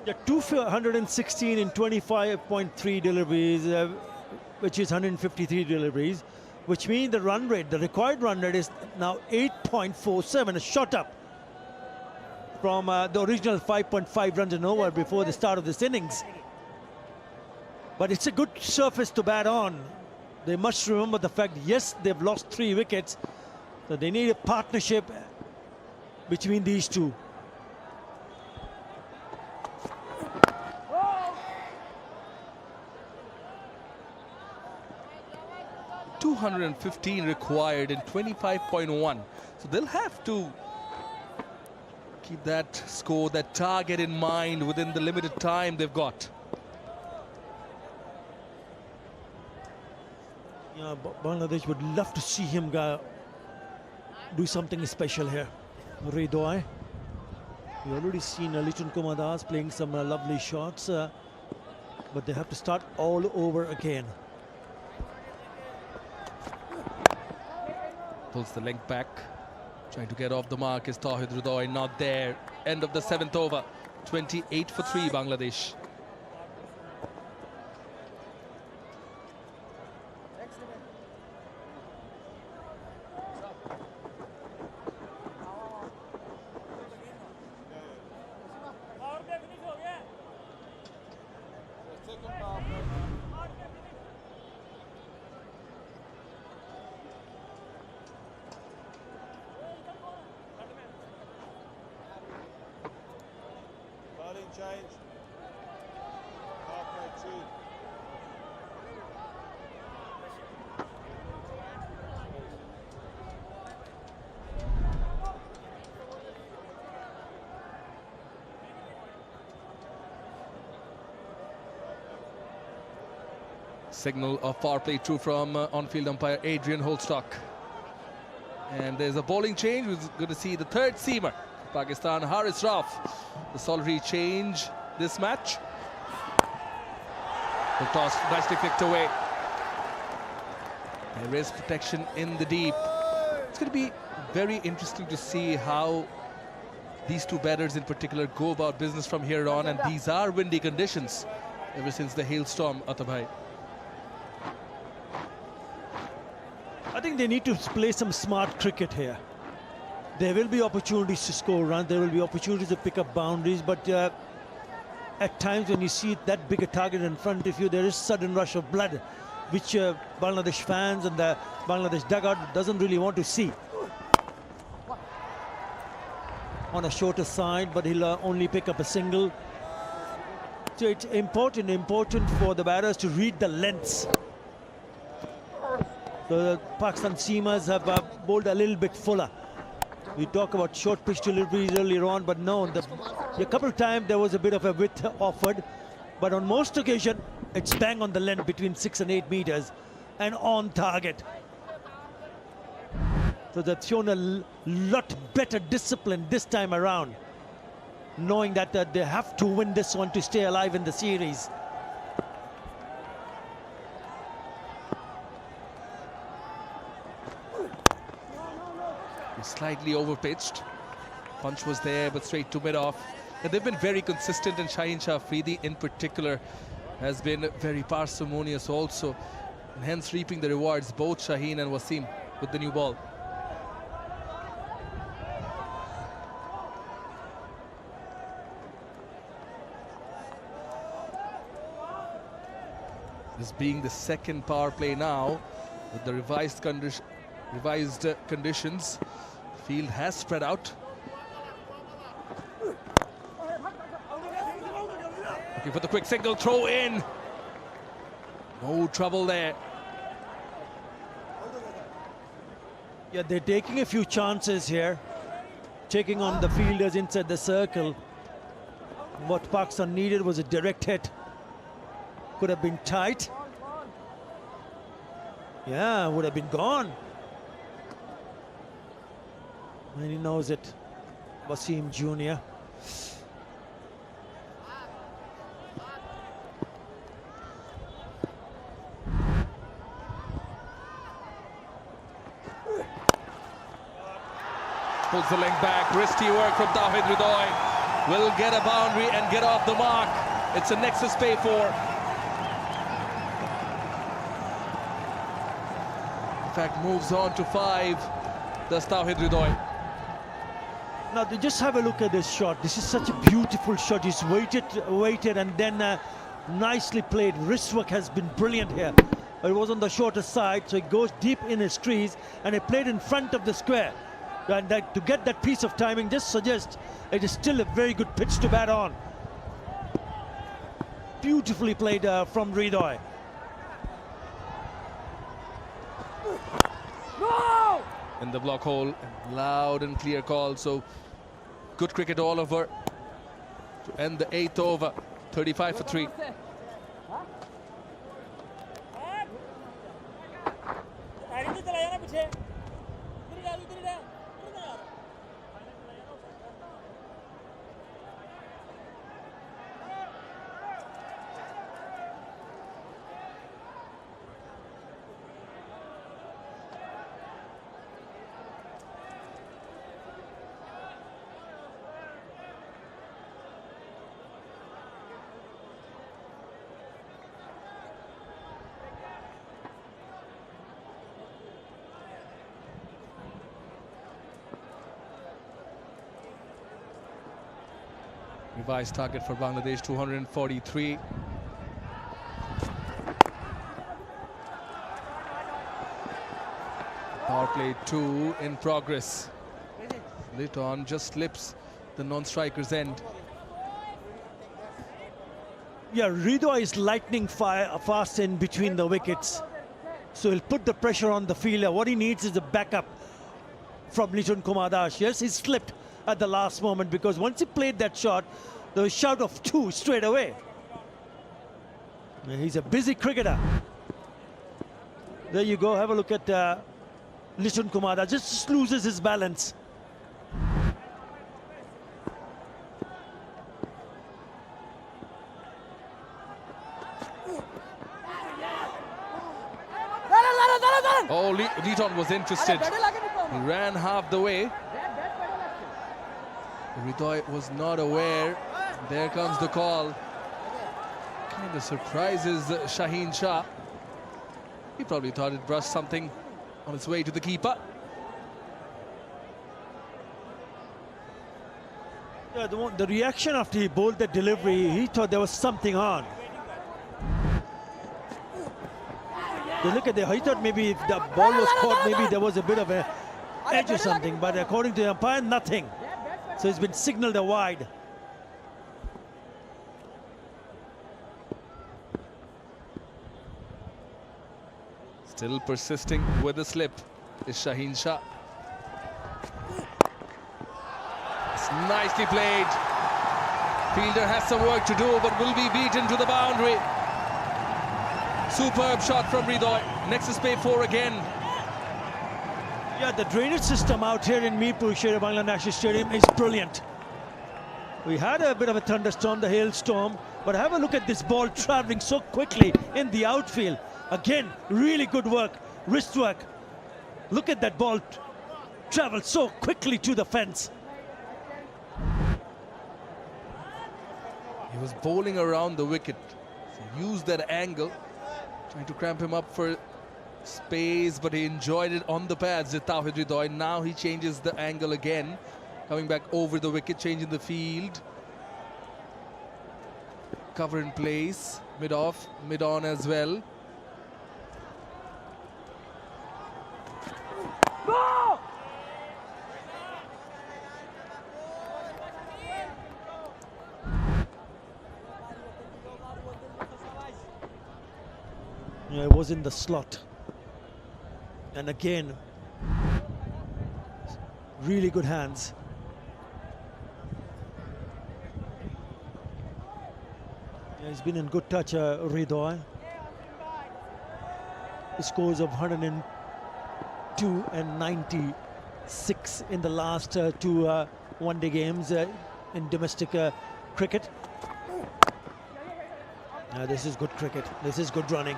Yeah, 216 in 25.3 deliveries, which is 153 deliveries, which means the run rate, the required run rate is now 8.47, a shot up from the original 5.5 runs and over before the start of this innings. But it's a good surface to bat on. They must remember the fact, yes, they've lost 3 wickets, so they need a partnership between these two. .215 required in 25.1. So they'll have to keep that score, that target in mind within the limited time they've got. Yeah, Bangladesh would love to see him do something special here. Ridoy. We've already seen Litton Kumar Das playing some lovely shots, but they have to start all over again. Pulls the length back, trying to get off the mark is Tawhid Ridoy, not there. End of the 7th over, 28 for 3 Bangladesh. Change. Halfway 2. Signal of power play true from on-field umpire Adrian Holstock. And there's a bowling change. We're going to see the third seamer. Pakistan, Haris Raf. The solitary change this match. The toss nicely flicked away. There is protection in the deep. It's going to be very interesting to see how these two batters in particular go about business from here on. And these are windy conditions ever since the hailstorm, Atabhai. I think they need to play some smart cricket here. There will be opportunities to score runs, there will be opportunities to pick up boundaries, but at times when you see that bigger target in front of you, there is sudden rush of blood, which Bangladesh fans and the Bangladesh dugout doesn't really want to see. On a shorter side, but he'll only pick up a single. So it's important for the batters to read the lengths. The Pakistan seamers have bowled a little bit fuller. We talk about short pitch deliveries earlier on, but no, a couple of times there was a bit of a width offered, but on most occasions it's bang on the length between 6 and 8 meters and on target. So they've shown a lot better discipline this time around, knowing that they have to win this one to stay alive in the series. Slightly overpitched. Punch was there, but straight to mid-off. And they've been very consistent, and Shaheen Shah Afridi in particular has been very parsimonious also, and hence reaping the rewards, both Shaheen and Wasim with the new ball. This being the second power play now, with the revised conditions. Field has spread out. Looking for the quick single, throw in. No trouble there. Yeah, they're taking a few chances here, taking on the fielders inside the circle. What Pakistan needed was a direct hit. Could have been tight. Yeah, would have been gone. And he knows it, Wasim Jr. Pulls the length back, wristy work from Tawhid Ridoy. Will get a boundary and get off the mark. It's a nexus pay for. In fact, moves on to 5. That's Tawhid Ridoy. Now, just have a look at this shot. This is such a beautiful shot. He's waited, and then nicely played. Wrist work has been brilliant here. It was on the shorter side, so it goes deep in his crease, and it played in front of the square. And to get that piece of timing just suggests it is still a very good pitch to bat on. Beautifully played from Ridoy. In the block hole, and loud and clear call. So good cricket all over to end the 8th over. 35 for 3. Revised target for Bangladesh, 243. Power play 2 in progress. Litton just slips the non-striker's end. Yeah, Ridoy is lightning fast in between the wickets. So he'll put the pressure on the fielder. What he needs is a backup from Litton Kumar Das. Yes, he slipped at the last moment, because once he played that shot, there was a shout of 2 straight away. He's a busy cricketer. There you go. Have a look at Litton Kumada. Just loses his balance. Oh, Litton was interested. He ran half the way. Rizwan was not aware. There comes the call. Kind of surprises Shaheen Shah. He probably thought it brushed something on its way to the keeper. Yeah, the reaction after he bowled the delivery, he thought there was something on. Look at he thought maybe if the ball was caught, maybe there was a bit of a edge or something, but according to the umpire, nothing. So it's been signaled a wide. Still persisting with the slip is Shaheen Shah. It's nicely played. Fielder has some work to do, but will be beaten to the boundary. Superb shot from Rizwan. Next is paid for again. Yeah, the drainage system out here in Mirpur Sher-e-Bangla National Stadium is brilliant. We had a bit of a thunderstorm, the hailstorm, but have a look at this ball traveling so quickly in the outfield. Again, really good work, wrist work. Look at that ball travel so quickly to the fence. He was bowling around the wicket. So used that angle, trying to cramp him up for space, but he enjoyed it on the pads with Tawhid Rizwan. Now he changes the angle again, coming back over the wicket, changing the field. Cover in place, mid-off, mid-on as well. Yeah, it was in the slot. And again, really good hands. Yeah, he's been in good touch, Rizwan. The scores of 102 and 96 in the last two one-day games in domestic cricket. This is good cricket. This is good running.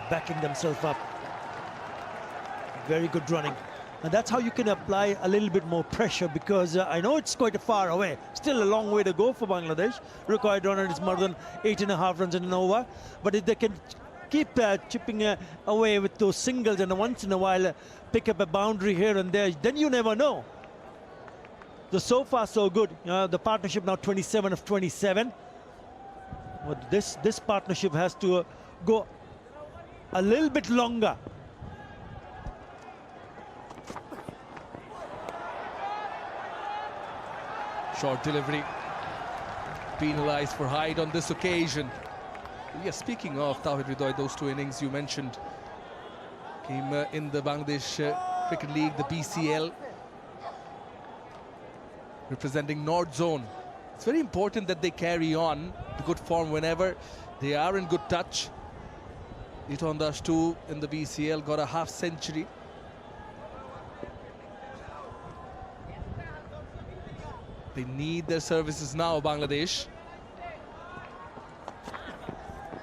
Backing themselves up. Very good running. And that's how you can apply a little bit more pressure, because I know it's quite far away. Still a long way to go for Bangladesh. Required run is more than 8.5 runs in an over. But if they can keep chipping away with those singles and once in a while pick up a boundary here and there, then you never know. So far so good. The partnership now 27 of 27. But this partnership has to go a little bit longer. Short delivery, penalised for height on this occasion. Yes, speaking of Tawhid Rizwan, those two innings you mentioned came in the Bangladesh Cricket League, the BCL, representing North Zone. It's very important that they carry on the good form whenever they are in good touch. Litton Das too in the BCL got a half century. They need their services now, Bangladesh.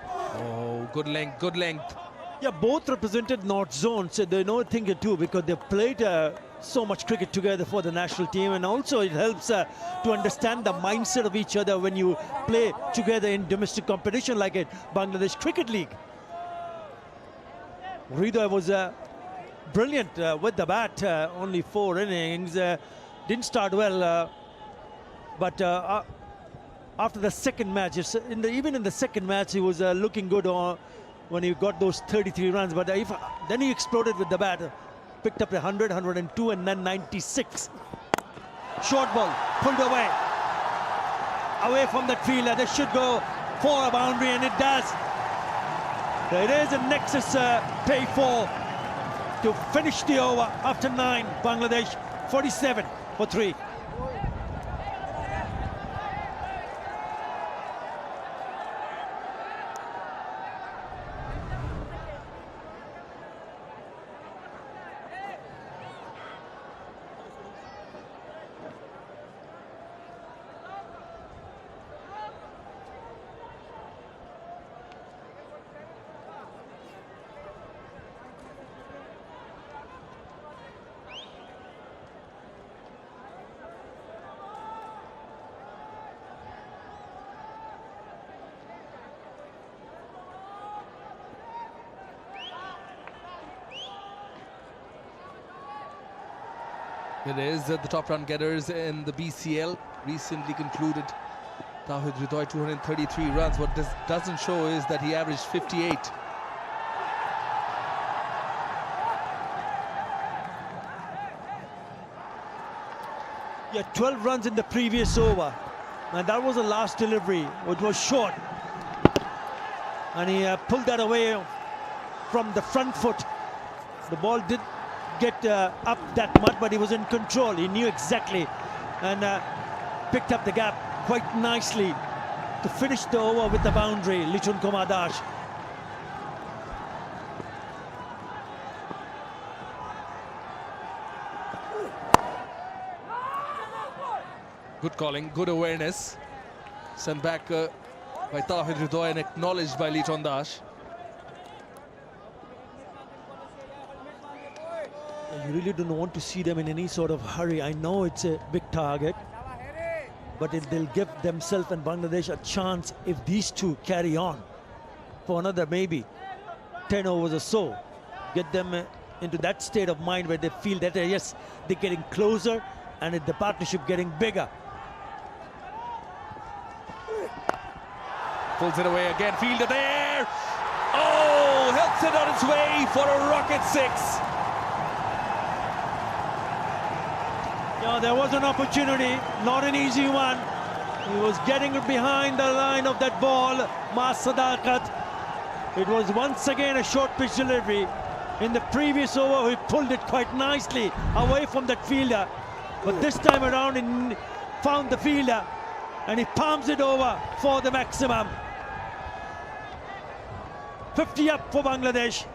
Oh, good length, good length. Yeah, both represented North Zone, so they know a thing or two because they've played so much cricket together for the national team, and also it helps to understand the mindset of each other when you play together in domestic competition like a Bangladesh Cricket League. Rizwan was brilliant with the bat, only 4 innings, didn't start well, but after the second match, even in the second match, he was looking good when he got those 33 runs, but then he exploded with the bat. Picked up 100, 102, and then 96. Short ball, pulled away from that fielder. They should go for a boundary, and it does. There is a Nexus pay 4 to finish the over after 9. Bangladesh 47 for 3. It is the top run getters in the BCL recently concluded. Tawhid Ridoi 233 runs. What this doesn't show is that he averaged 58. Yeah, 12 runs in the previous over. And that was the last delivery, which was short. And he pulled that away from the front foot. The ball did get up that much, but he was in control. He knew exactly and picked up the gap quite nicely to finish the over with the boundary. Litton Dash. Good calling, good awareness. Sent back by Tawhid Ridoi and acknowledged by Litton Dash. You really don't want to see them in any sort of hurry. I know it's a big target, but they'll give themselves and Bangladesh a chance if these two carry on for another maybe 10 overs or so. Get them into that state of mind where they feel that yes, they're getting closer and the partnership getting bigger. Pulls it away again, fielder there. Oh, helps it on its way for a rocket 6. Yeah, there was an opportunity, not an easy one. He was getting behind the line of that ball, Sadaqat. It was once again a short pitch delivery. In the previous over, he pulled it quite nicely away from that fielder. But this time around, he found the fielder and he palms it over for the maximum. 50 up for Bangladesh.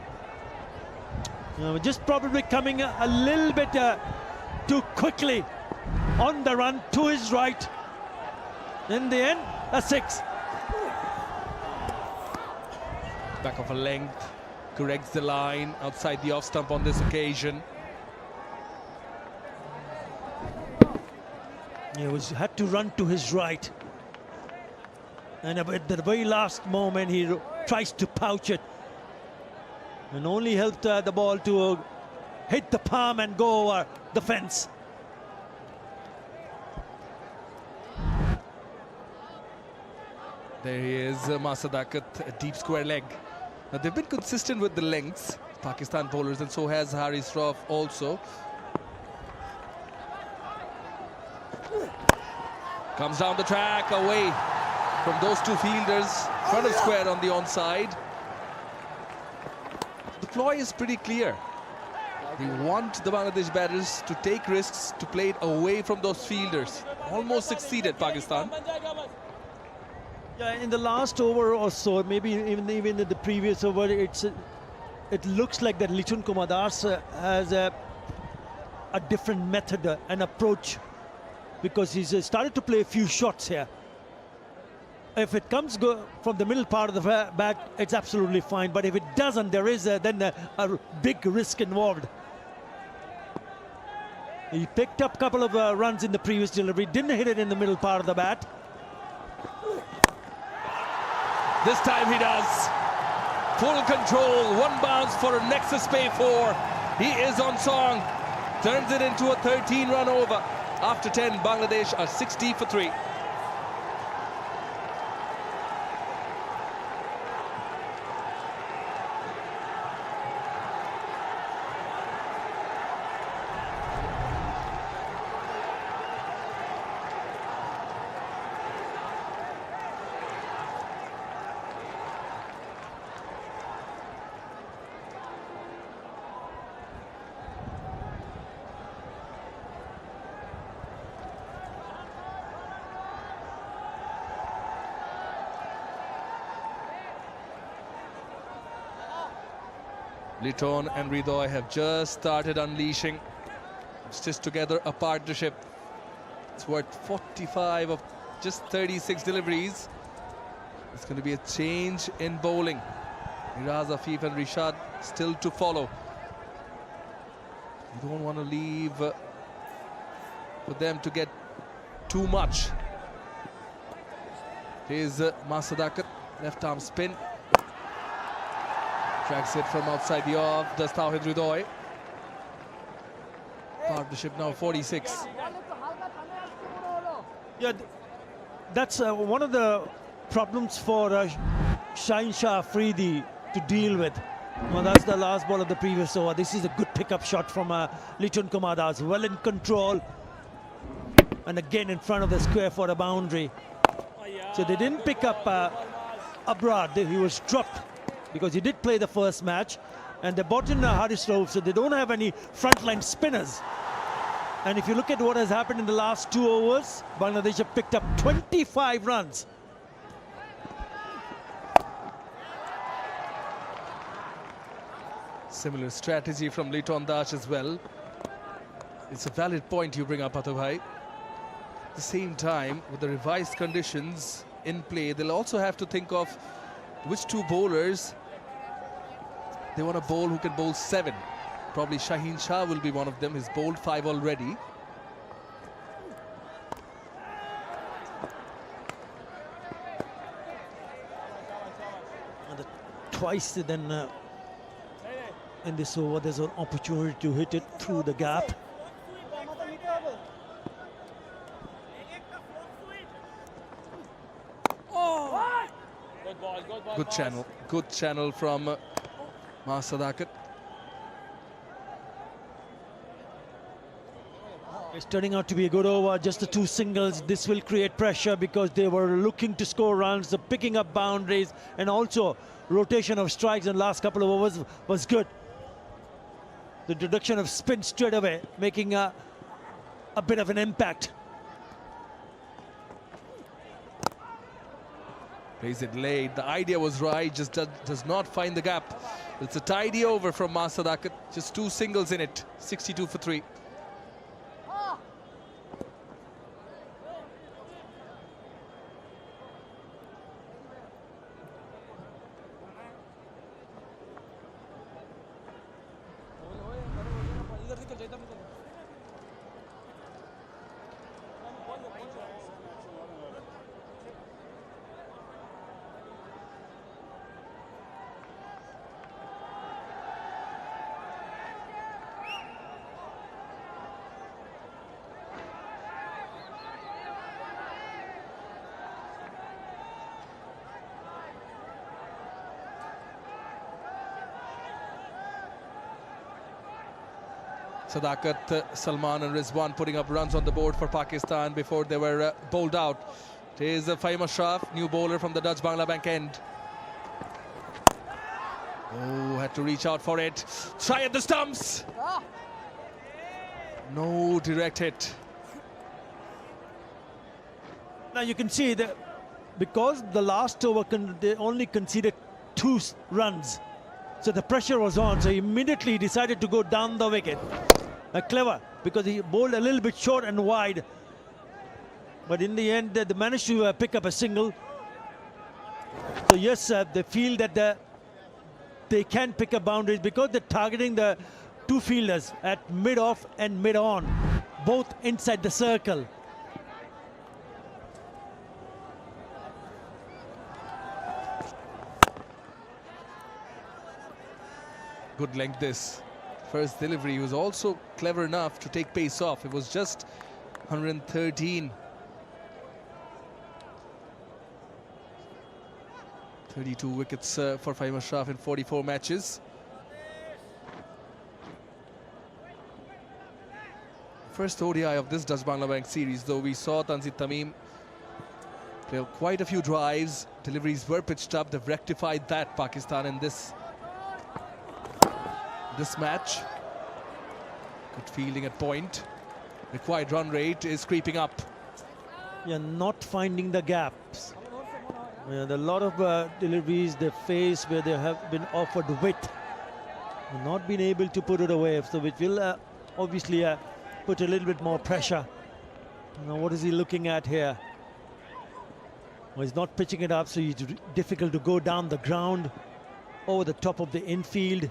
Just probably coming a little bit too quickly on the run to his right. In the end, a 6. Back of a length, corrects the line outside the off stump on this occasion. He had to run to his right. And at the very last moment, he tries to pouch it. And only helped the ball to hit the palm and go over the fence. There he is, Sadaqat, a deep square leg. Now they've been consistent with the lengths, Pakistan bowlers, and so has Haris Rauf also. Comes down the track, away from those two fielders, front of square on the onside. The ploy is pretty clear. They want the Bangladesh batters to take risks, to play it away from those fielders. Almost succeeded, Pakistan. Yeah, in the last over or so, maybe even in the previous over, it looks like that Litton Dash has a different method and approach, because he's started to play a few shots here. If it comes from the middle part of the bat, it's absolutely fine. But if it doesn't, there is then a big risk involved. He picked up a couple of runs in the previous delivery, didn't hit it in the middle part of the bat. This time he does. Full control, one bounce for a Nexus Pay 4. He is on song. Turns it into a 13-run over. After 10, Bangladesh are 60 for 3. Litton and Ridoi have just started unleashing, stitched together a partnership. It's worth 45 of just 36 deliveries. It's going to be a change in bowling. Miraz, Afif and Rishad still to follow. You don't want to leave for them to get too much. Here's Sadaqat, left arm spin. Tracks it from outside the off, does Tawhid Ridoi. Partnership now 46. Yeah, that's one of the problems for Shaheen Shah Afridi to deal with. Well, that's the last ball of the previous over. This is a good pickup shot from Litton Kumadas, well in control. And again in front of the square for a boundary. So they didn't pick up Abrad. He was dropped because he did play the first match. And they brought in Haris Rauf, so they don't have any frontline spinners. And if you look at what has happened in the last 2 overs, Bangladesh have picked up 25 runs. Similar strategy from Litton Dash as well. It's a valid point you bring up, Atubhai. At the same time, with the revised conditions in play, they'll also have to think of which 2 bowlers they want a bowl who can bowl 7. Probably Shaheen Shah will be one of them. He's bowled 5 already. And twice then in this over, there's an opportunity to hit it through the gap. Good channel from Sadaqat. It's turning out to be a good over, just the 2 singles. This will create pressure because they were looking to score runs, so picking up boundaries, and also rotation of strikes in the last couple of overs was good. The introduction of spin straight away, making a bit of an impact. Plays it late. The idea was right, just does not find the gap. It's a tidy over from Sadaqat. Just 2 singles in it. 62 for 3. Sadaqat, Salman and Rizwan putting up runs on the board for Pakistan before they were bowled out. It is Fahim Ashraf, new bowler from the Dutch Bangla Bank end. Oh, had to reach out for it. Try at the stumps. No direct hit. Now you can see that because the last over they only conceded 2 runs. So the pressure was on, so he immediately decided to go down the wicket. Clever, because he bowled a little bit short and wide. But in the end, they managed to pick up a single. So yes, they feel that they can pick up boundaries because they're targeting the 2 fielders at mid-off and mid-on, both inside the circle. Good length this. First delivery was also clever enough to take pace off. It was just 113. 32 wickets for Fahim Ashraf in 44 matches. First ODI of this Dutch Bangla Bank series, though we saw Tanzit Tamim play quite a few drives. Deliveries were pitched up. They've rectified that, Pakistan, in this match. Good fielding at point. Required run rate is creeping up. You're not finding the gaps. There are a lot of deliveries they face where they have been offered width, not been able to put it away. So which will obviously put a little bit more pressure. Now what is he looking at here? Well, he's not pitching it up, so it's difficult to go down the ground over the top of the infield.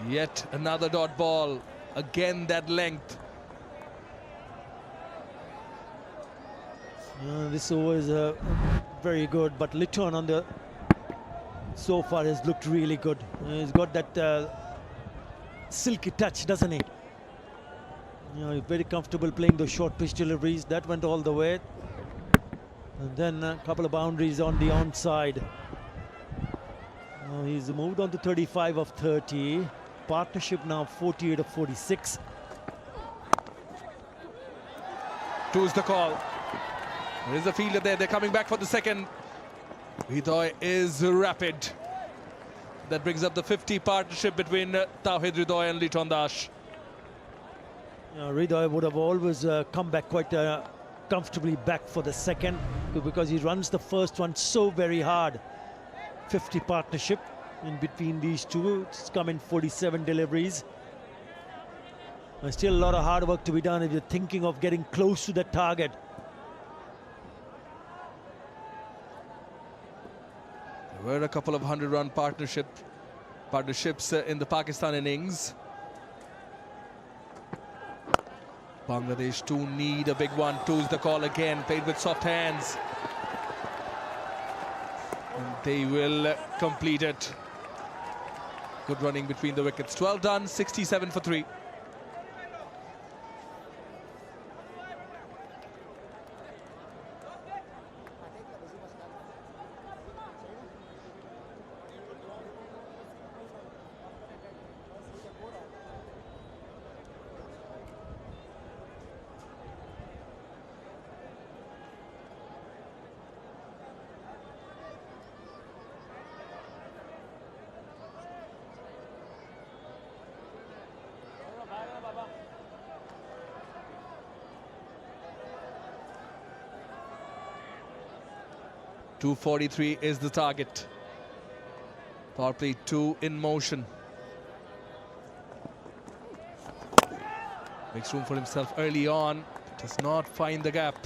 Yet another dot ball. Again that length. This over is very good, but Litton on the so far has looked really good. He's got that silky touch, doesn't he? You know, he's very comfortable playing those short pitch deliveries. That went all the way. And then a couple of boundaries on the onside. He's moved on to 35 of 30. Partnership now 48 of 46. Two's the call. There is a fielder there. They're coming back for the second. Hridoy is rapid. That brings up the 50 partnership between Tawhid Hridoy and Litton Dash. Hridoy would have always come back quite comfortably back for the second, because he runs the first one so very hard. 50 partnership in between these two. It's come in 47 deliveries. There's still a lot of hard work to be done if you're thinking of getting close to the target. There were a couple of 100-run partnerships in the Pakistan innings. Bangladesh too need a big one. Two's the call again, played with soft hands. And they will complete it. Good running between the wickets. 12 done, 67 for 3. .243 is the target. Powerplay 2 in motion. Makes room for himself early on. Does not find the gap.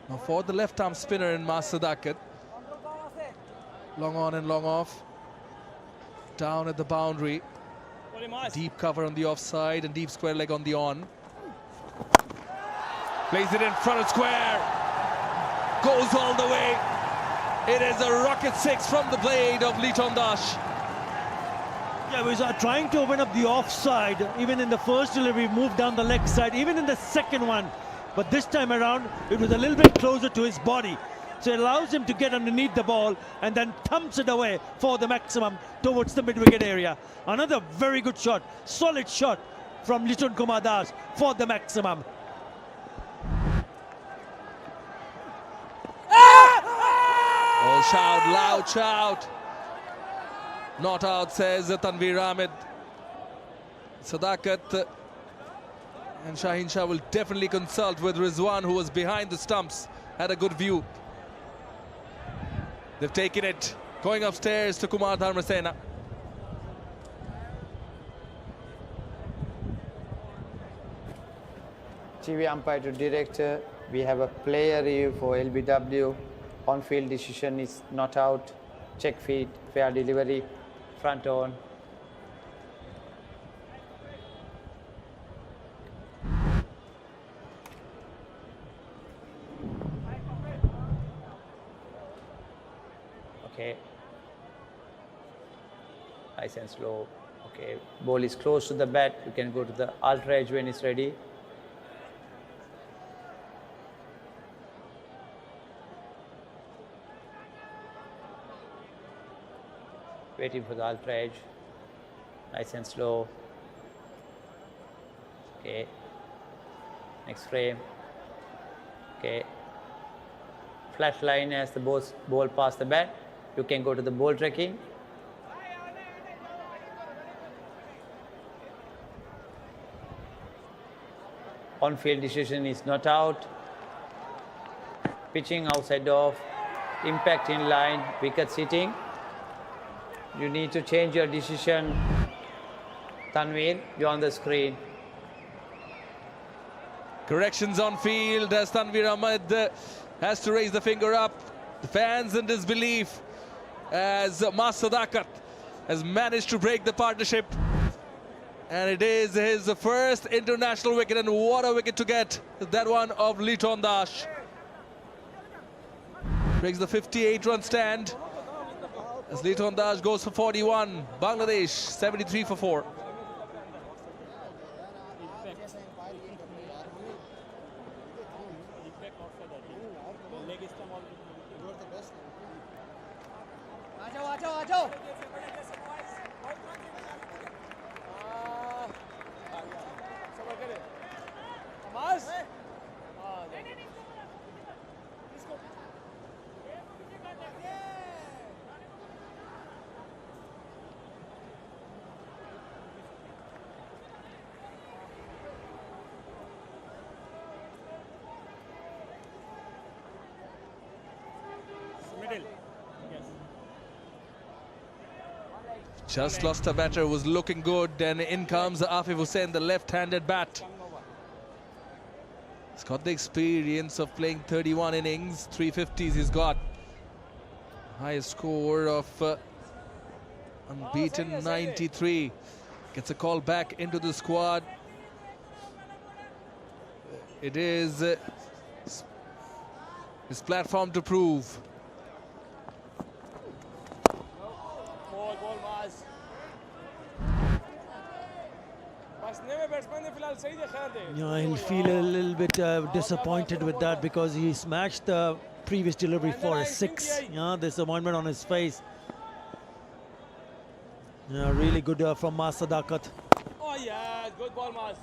Now for the left-arm spinner in Sadaqat. Long on and long off. Down at the boundary. Deep cover on the offside and deep square leg on the on. Plays it in front of square. Goes all the way. It is a rocket 6 from the blade of Litton Dash. Yeah, we were trying to open up the offside. Even in the first delivery, moved down the leg side. Even in the second one. But this time around, it was a little bit closer to his body. So it allows him to get underneath the ball and then thumps it away for the maximum towards the mid-wicket area. Another very good shot, solid shot from Litton Kumar Das for the maximum. Oh, shout, loud shout. Not out, says Tanveer Ahmed. Sadaqat and Shaheen Shah will definitely consult with Rizwan, who was behind the stumps, had a good view. They've taken it, going upstairs to Kumar Dharmasena. TV umpire to director, we have a player review for LBW. On-field decision is not out. Check feed, fair delivery, front on. Okay. Nice and slow. Okay. Ball is close to the bat. You can go to the ultra edge when it's ready. Waiting for the ultra edge. Nice and slow. Okay. Next frame. Okay. Flash line as the ball past the bat. You can go to the ball tracking. On-field decision is not out. Pitching outside off. Impact in line. Wicket sitting. You need to change your decision. Tanveer, you're on the screen. Corrections on field as Tanveer Ahmed has to raise the finger up. The fans in disbelief as Sadaqat has managed to break the partnership. And it is his first international wicket, and what a wicket to get. That one of Litton Dash. Breaks the 58-run stand. As Litton goes for 41. Bangladesh 73 for 4. Just lost a batter, was looking good, and in comes Afif Hussain, the left-handed bat. He's got the experience of playing 31 innings, 350s he's got. Highest score of unbeaten 93. Gets a call back into the squad. It is his platform to prove. Yeah, he'll feel a little bit disappointed with that because he smashed the previous delivery for a 6. Yeah, disappointment on his face. Yeah, really good from Sadaqat. Oh yeah, good ball, Maz.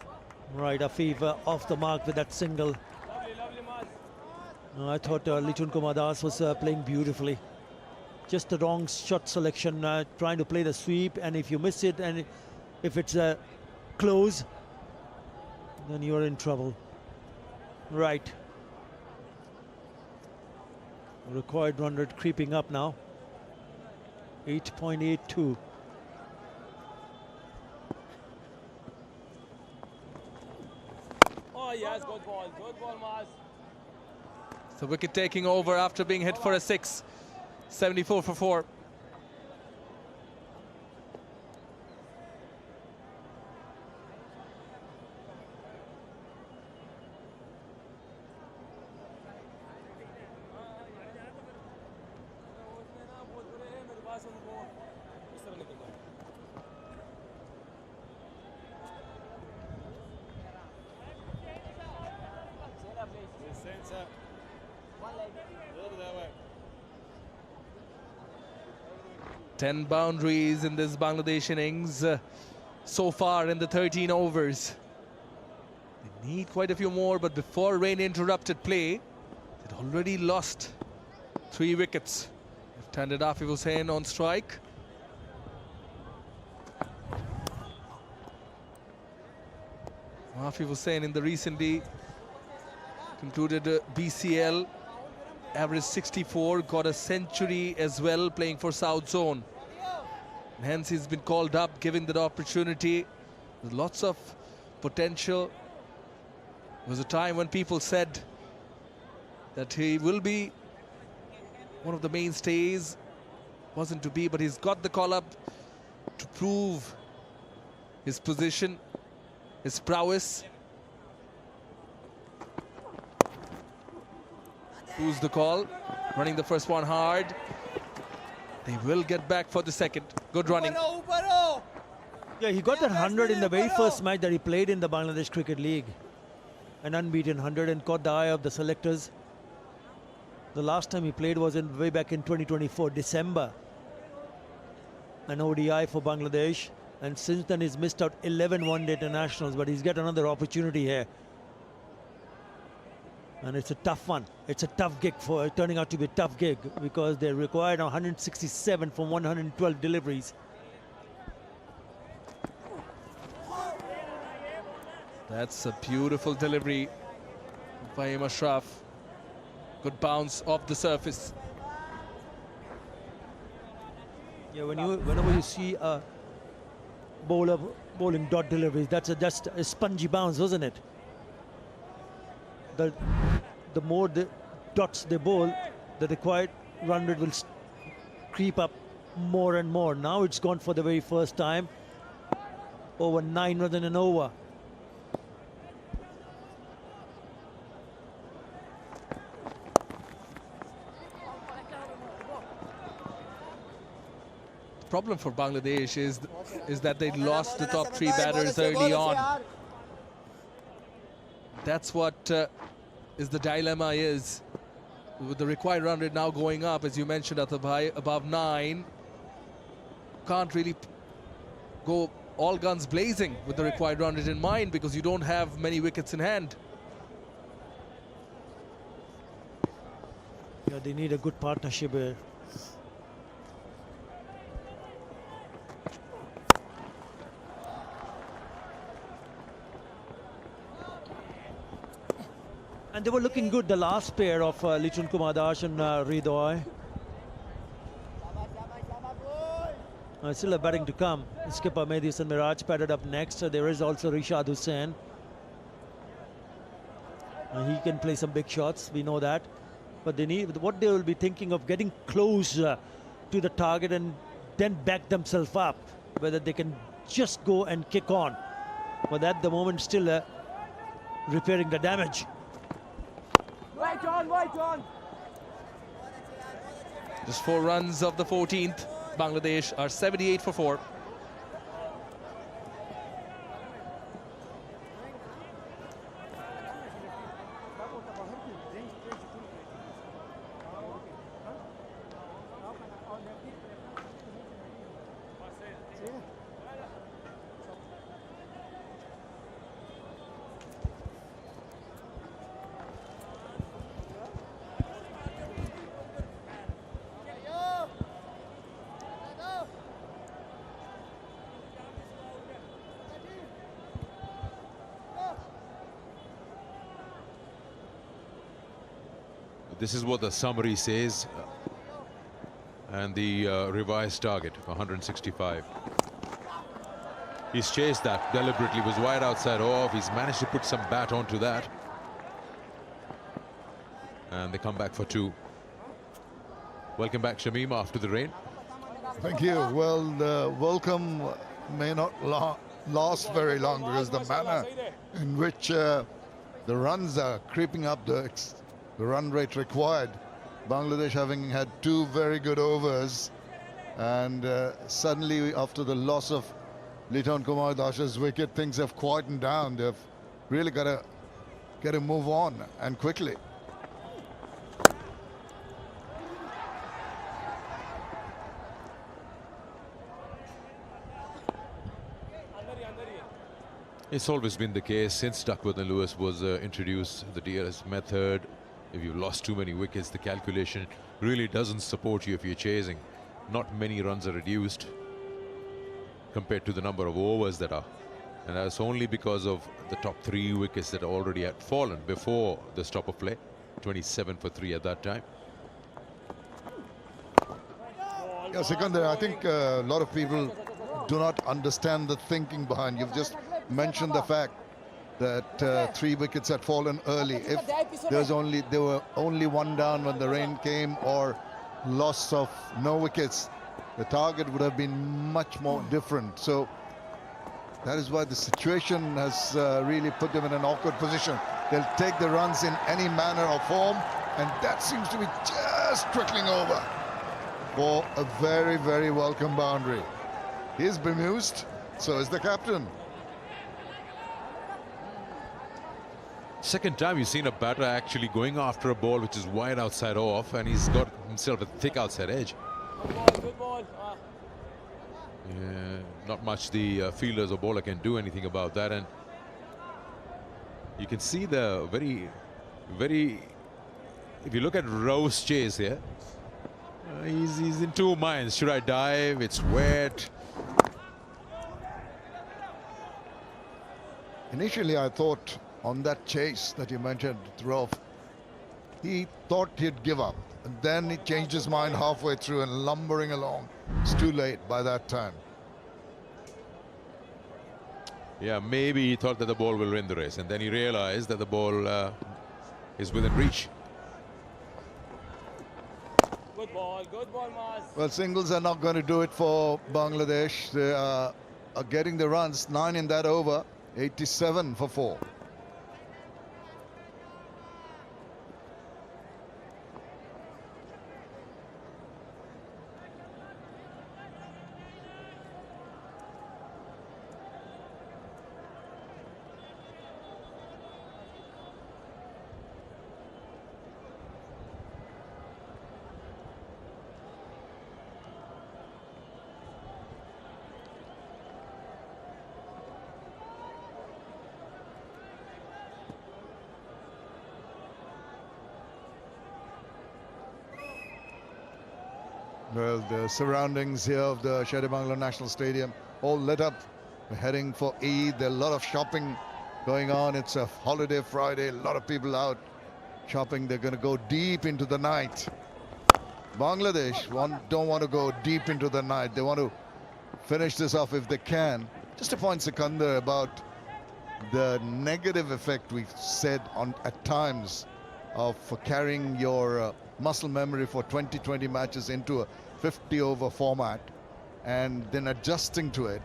Right, Afif off the mark with that single. Lovely, lovely, Maz. I thought Litton Das was playing beautifully. Just the wrong shot selection, trying to play the sweep, and if you miss it, and if it's close, then you're in trouble. Right. Required run rate creeping up now. 8.82. Oh yes, good ball, Maz. So wicket taking over after being hit for a 6. 74 for 4. Ten boundaries in this Bangladesh innings so far in the 13 overs. They need quite a few more, but before rain interrupted play, they'd already lost 3 wickets. Left-handed Afif Hussain on strike. Afif Hussain in the recently concluded BCL, averaged 64, got a century as well playing for South Zone. And hence he's been called up, given that opportunity. There's lots of potential. There was a time when people said that he will be one of the mainstays. Wasn't to be, but he's got the call up to prove his position, his prowess. Who's the call? Running the first one hard. They will get back for the second. Good running. Yeah, he got that 100 in the very first match that he played in the Bangladesh Cricket League. An unbeaten 100 and caught the eye of the selectors. The last time he played was way back in 2024, December. An ODI for Bangladesh. And since then he's missed out 11 one-day internationals, but he's got another opportunity here. And it's a tough one. It's a tough gig turning out to be a tough gig because they required 167 from 112 deliveries. That's a beautiful delivery by Ashraf. Good bounce off the surface. Yeah, whenever you see a bowler bowling dot deliveries, that's just a spongy bounce, wasn't it? The more the dots they bowl, the required run rate will creep up more and more. Now it's gone for the very first time. Over 9 rather than an over. problem for Bangladesh is that they lost the top 3 batters early on. That's what is the dilemma is. With the required run rate now going up, as you mentioned, at above 9, can't really go all guns blazing with the required run rate in mind because you don't have many wickets in hand. Yeah, they need a good partnership here. And they were looking good, the last pair of Litton Kumar and Rizwan. Still a batting to come. Skipper Maiden Miraj padded up next. There is also Rishad Hussain. He can play some big shots, we know that. But they need, what they will be thinking of getting close to the target and then back themselves up. Whether they can just go and kick on. But at the moment still repairing the damage. Wait on. Just 4 runs of the 14th. Bangladesh are 78 for 4. This is what the summary says, and the revised target of 165. He's chased that deliberately, was wide outside off. He's managed to put some bat onto that, and they come back for 2. Welcome back, Shamim, after the rain. Thank you. Well, the welcome may not last very long because the manner in which the runs are creeping up, the run rate required. Bangladesh having had 2 very good overs, and suddenly after the loss of Litton Kumar Das's wicket, things have quietened down. They've really got to move on, and quickly. It's always been the case since Duckworth and Lewis was introduced, the DRS method. If you've lost too many wickets, the calculation really doesn't support you if you're chasing. Not many runs are reduced compared to the number of overs that are. And that's only because of the top 3 wickets that already had fallen before the stop of play. 27 for 3 at that time. Yeah, Sikandar, I think a lot of people do not understand the thinking behind. You've just mentioned the fact that 3 wickets had fallen early. If there were only 1 down when the rain came, or loss of no wickets, the target would have been much more different. So that is why the situation has really put them in an awkward position. They'll take the runs in any manner or form, and that seems to be just trickling over for a very, very welcome boundary. He's bemused, so is the captain. Second time you've seen a batter actually going after a ball which is wide outside off, and he's got himself a thick outside edge. Good ball. Yeah, not much the fielders or bowler can do anything about that, and you can see the very. If you look at Rowe's chase here, he's in 2 minds. Should I dive? It's wet. Initially, I thought on that chase that you mentioned, Rove, he thought he'd give up. And then he changed his mind halfway through and lumbering along. It's too late by that time. Yeah, maybe he thought that the ball will win the race, and then he realized that the ball is within reach. Good ball, Maz. Well, singles are not going to do it for Bangladesh. They are getting the runs, 9 in that over, 87 for 4. Well, the surroundings here of the Sher-e-Bangla National Stadium all lit up. We're heading for Eid. There are a lot of shopping going on. It's a holiday Friday. A lot of people out shopping. They're going to go deep into the night. Bangladesh don't want to go deep into the night. They want to finish this off if they can. Just a point, Sikandar, about the negative effect we've said on at times of carrying your muscle memory for 2020 matches into a 50-over format and then adjusting to it.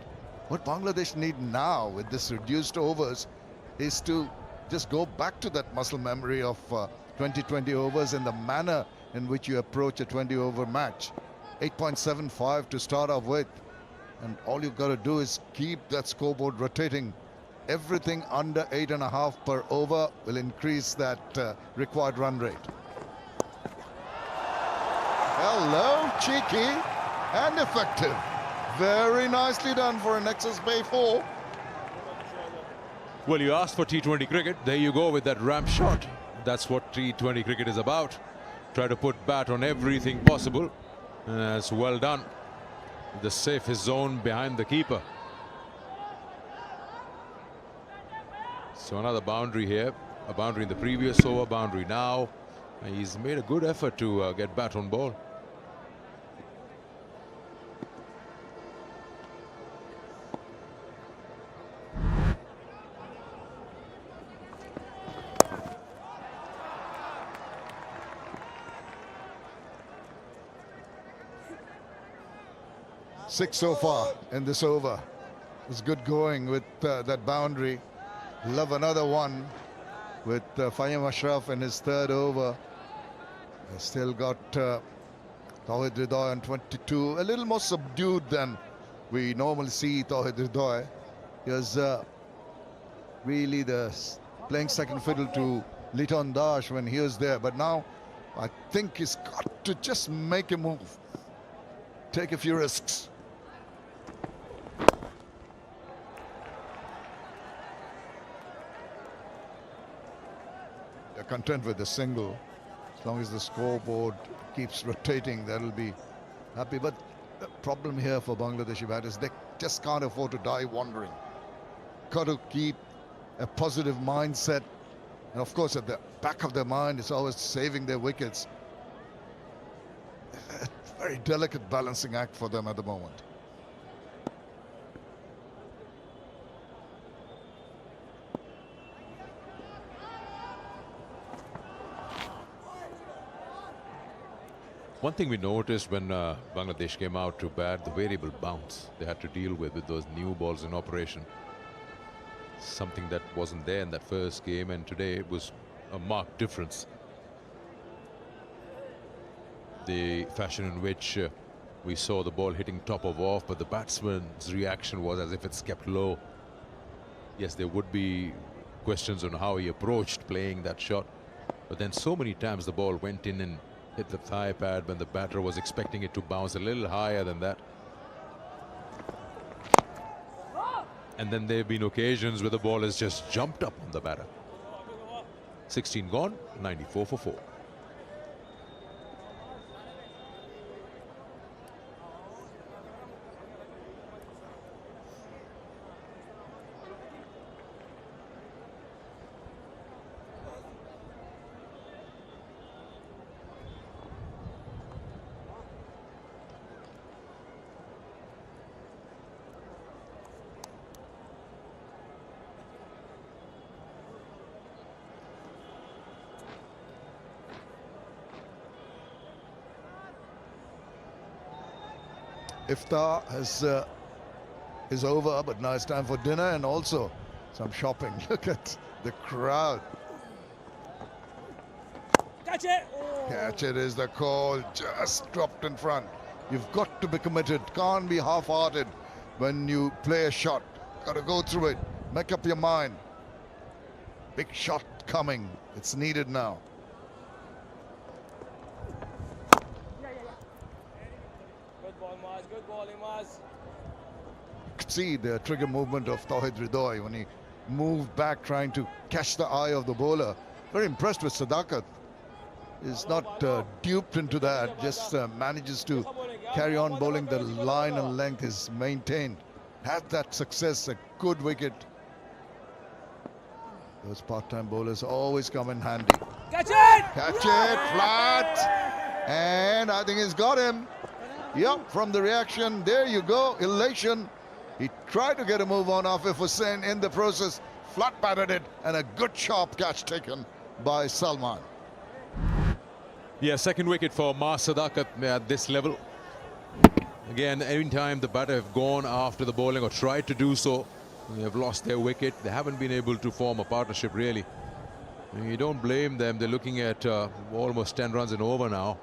What Bangladesh need now with this reduced overs is to just go back to that muscle memory of 2020 overs and the manner in which you approach a 20-over match. 8.75 to start off with, and all you've got to do is keep that scoreboard rotating. Everything under 8.5 per over will increase that required run rate. Hello, cheeky and effective. Very nicely done for a Nexus Bay 4. Well, you asked for T20 cricket. There you go with that ramp shot. That's what T20 cricket is about. Try to put bat on everything possible. And that's well done. The safest zone behind the keeper. So another boundary here. A boundary in the previous over, boundary now. And he's made a good effort to get bat on ball. Six so far in this over. It's good going with that boundary. Love another one with Fahim Ashraf in his third over. Still got Tawhid Hridoy on 22. A little more subdued than we normally see Tawhid Hridoy. He was really playing second fiddle to Litton Dash when he was there. But now I think he's got to just make a move. Take a few risks. They're content with the single. As long as the scoreboard keeps rotating, they'll be happy. But the problem here for Bangladeshi batters, they just can't afford to die wandering. Got to keep a positive mindset. And of course, at the back of their mind, it's always saving their wickets. A very delicate balancing act for them at the moment. One thing we noticed when Bangladesh came out to bat, the variable bounce they had to deal with those new balls in operation. Something that wasn't there in that first game, and today it was a marked difference. The fashion in which we saw the ball hitting top of off, but the batsman's reaction was as if it's kept low. Yes, there would be questions on how he approached playing that shot, but then so many times the ball went in and hit the thigh pad when the batter was expecting it to bounce a little higher than that. And then there have been occasions where the ball has just jumped up on the batter. 16 gone, 94 for 4. Iftar is over, but now it's time for dinner and also some shopping. Look at the crowd. Catch it! Oh. Catch it is the call, just dropped in front. You've got to be committed, can't be half-hearted when you play a shot. Got to go through it, make up your mind. Big shot coming, it's needed now. Good ball, Imaz. See the trigger movement of Tawhid Hridoy when he moved back trying to catch the eye of the bowler. Very impressed with Sadaqat. Is not duped into that, just manages to carry on bowling, the line and length is maintained. Had that success, a good wicket. Those part-time bowlers always come in handy. Catch it! Catch it, flat. And I think he's got him. Yep, from the reaction, there you go, elation. He tried to get a move on Afif Hussain in the process, flat batted it, and a good sharp catch taken by Salman. Yeah, second wicket for Sadaqat at this level. Again, every time the batter have gone after the bowling or tried to do so, they have lost their wicket. They haven't been able to form a partnership really. And you don't blame them. They're looking at almost 10 runs and over now.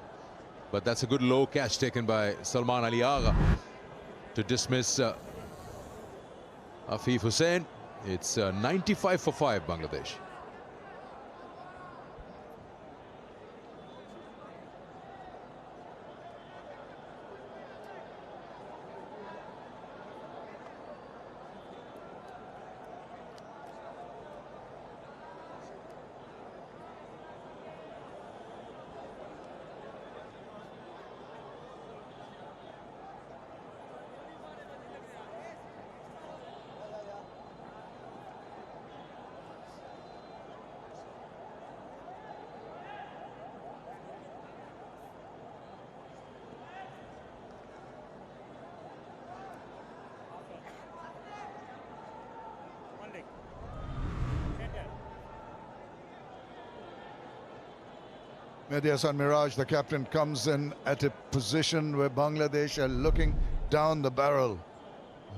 But that's a good low catch taken by Salman Ali Agha to dismiss Afif Hussain. It's 95 for 5 Bangladesh. Mehdi Hasan Miraj, the captain, comes in at a position where Bangladesh are looking down the barrel.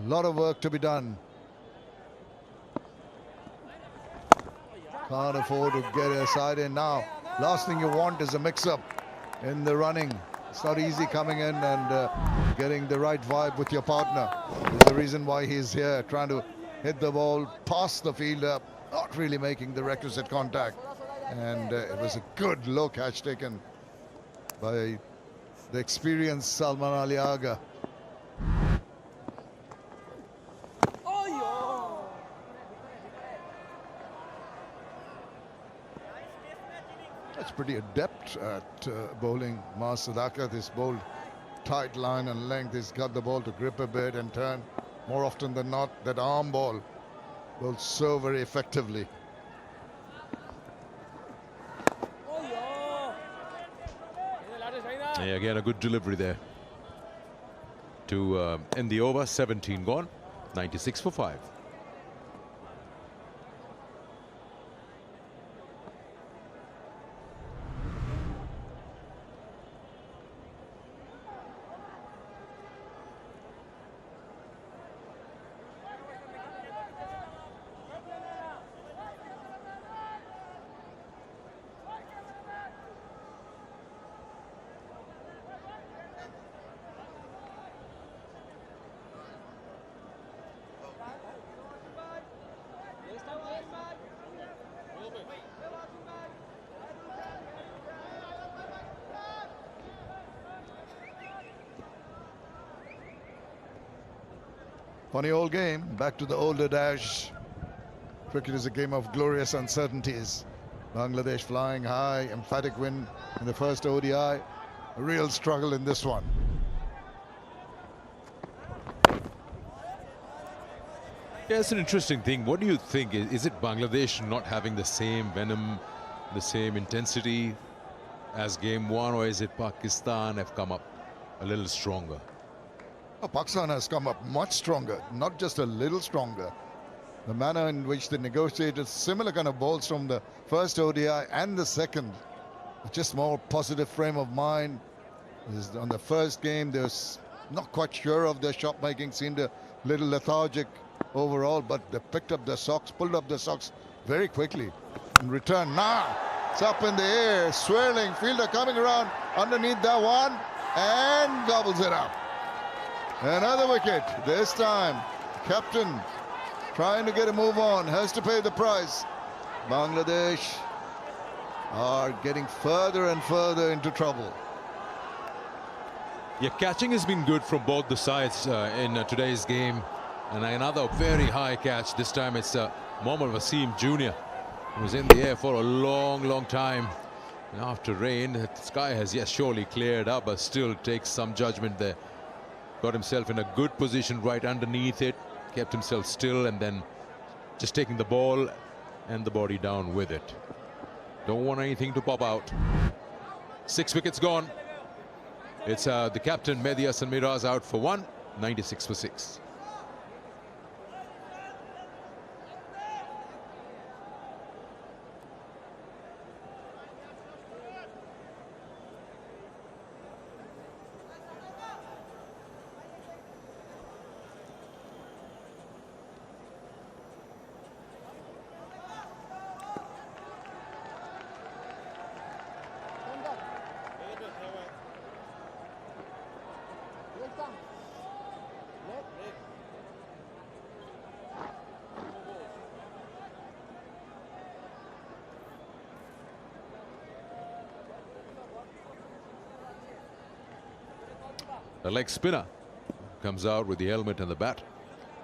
A lot of work to be done. Can't afford to get a side in now. Last thing you want is a mix-up in the running. It's not easy coming in and getting the right vibe with your partner. There's the reason why he's here, trying to hit the ball past the fielder, not really making the requisite contact. And it was a good low catch taken by the experienced Salman Ali Agha. That's pretty adept at bowling. Sadaqat is bowled tight line and length. He's got the ball to grip a bit and turn. More often than not, that arm ball bowled so very effectively. Yeah, again, a good delivery there to end the over. 17 gone, 96 for 5. Funny old game, back to the old adage. Cricket is a game of glorious uncertainties. Bangladesh flying high, emphatic win in the first ODI. A real struggle in this one. Yeah, it's an interesting thing. What do you think? Is it Bangladesh not having the same venom, the same intensity as game one, or is it Pakistan have come up a little stronger? Pakistan has come up much stronger, not just a little stronger. The manner in which they negotiated similar kind of balls from the first ODI and the second, just more positive frame of mind. On the first game, they was not quite sure of their shot making, seemed a little lethargic overall, but they picked up their socks, pulled up their socks very quickly. In return, now it's up in the air, swirling, fielder coming around underneath that one and gobbles it up. Another wicket, this time captain trying to get a move on, has to pay the price. Bangladesh are getting further and further into trouble. Yeah, catching has been good from both the sides in today's game. And another very high catch. This time it's Mohammad Wasim Jr. who was in the air for a long time. After rain, the sky has, yes, surely cleared up, but still takes some judgment there. Got himself in a good position right underneath it, kept himself still, and then just taking the ball and the body down with it. Don't want anything to pop out. 6 wickets gone. It's the captain, Mehdi Hasan Miraz, out for 1, 96 for 6. The leg spinner comes out with the helmet and the bat.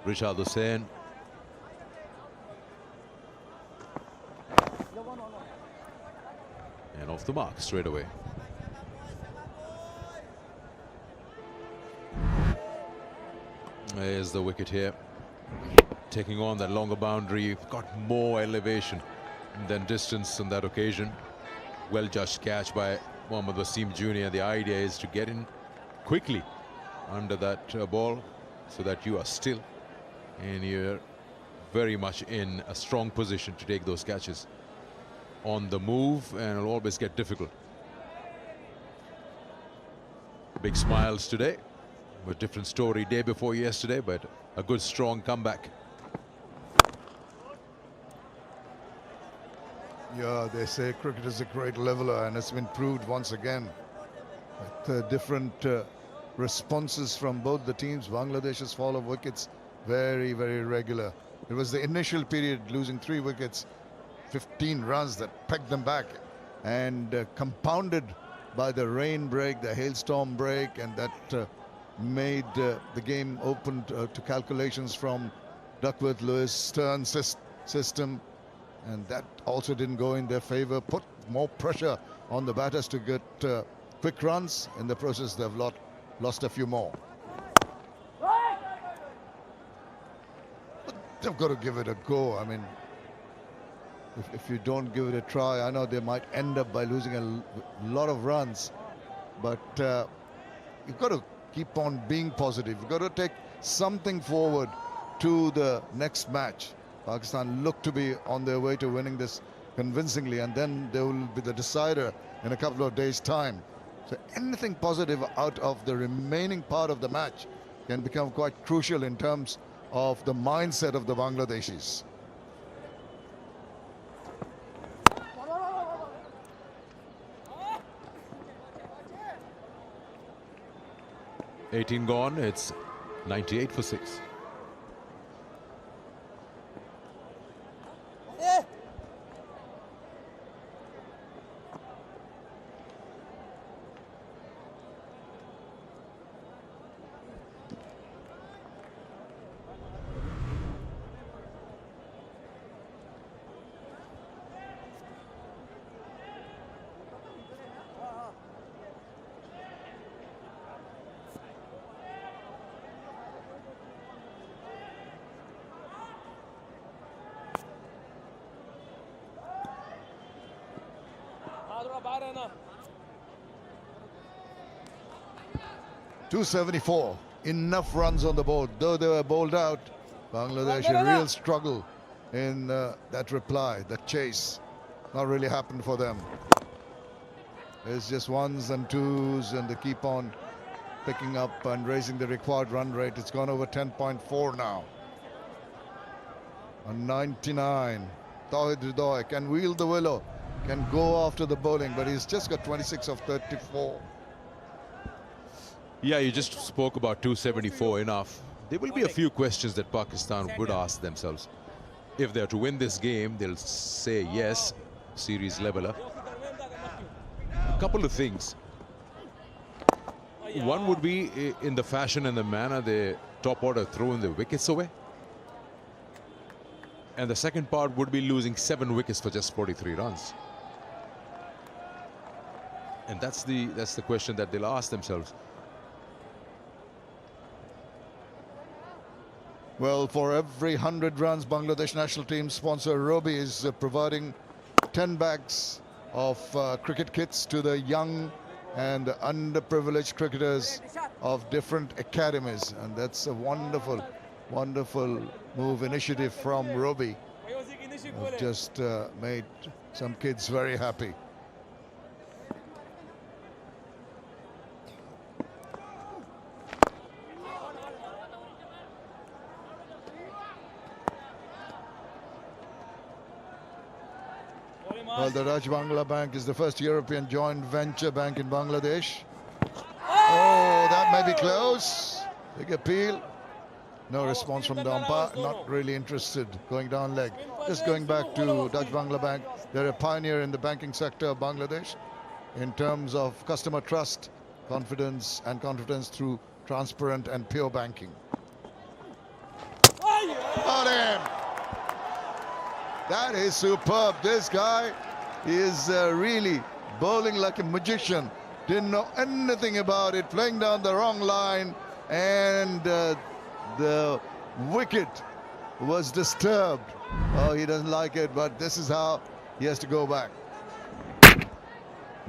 Rishad Hussain. And off the mark straight away. There's the wicket here. Taking on that longer boundary. Got more elevation than distance on that occasion. Well judged catch by Mohammad Wasim Jr. The idea is to get in quickly under that ball so that you are still and you're very much in a strong position to take those catches on the move, and it'll always get difficult. Big smiles today. A different story day before yesterday, but a good strong comeback. Yeah, they say cricket is a great leveler, and it's been proved once again. With different responses from both the teams. Bangladesh's fall of wickets very, very regular. It was the initial period losing 3 wickets, 15 runs that pegged them back, and compounded by the rain break, the hailstorm break, and that made the game open to calculations from Duckworth Lewis Stern system, and that also didn't go in their favor. Put more pressure on the batters to get quick runs. In the process, they've lost a few more. But they've got to give it a go. I mean, if you don't give it a try, I know they might end up by losing a lot of runs, but you've got to keep on being positive. You've got to take something forward to the next match. Pakistan look to be on their way to winning this convincingly, and then they will be the decider in a couple of days' time. So anything positive out of the remaining part of the match can become quite crucial in terms of the mindset of the Bangladeshis. $18 gone. It's 98 for 6. Rana. 274, enough runs on the board. Though they were bowled out, Bangladesh a real struggle in that reply, that chase. Not really happened for them. It's just ones and twos, and they keep on picking up and raising the required run rate. It's gone over 10.4 now. On 99, Tawhid Hridoy can wield the willow, can go after the bowling, but he's just got 26 of 34. Yeah, you just spoke about 274 enough. There will be a few questions that Pakistan would ask themselves. If they're to win this game, they'll say yes, series leveler. A couple of things. One would be in the fashion and the manner the top order throwing the wickets away. And the second part would be losing 7 wickets for just 43 runs. And that's the question that they'll ask themselves. Well, for every 100 runs, Bangladesh national team sponsor Robi is providing 10 bags of cricket kits to the young and underprivileged cricketers of different academies. And that's a wonderful, wonderful initiative from Robi. Have just made some kids very happy. Well, the Raj Bangla Bank is the first European joint venture bank in Bangladesh. Oh, that may be close. Big appeal. No response from the umpire. Not really interested. Going down leg. Just going back to Dutch Bangla Bank. They're a pioneer in the banking sector of Bangladesh in terms of customer trust, confidence, and confidence through transparent and pure banking. Got him! That is superb. This guy is really bowling like a magician. Didn't know anything about it, playing down the wrong line, and the wicket was disturbed. Oh, he doesn't like it, but this is how he has to go back.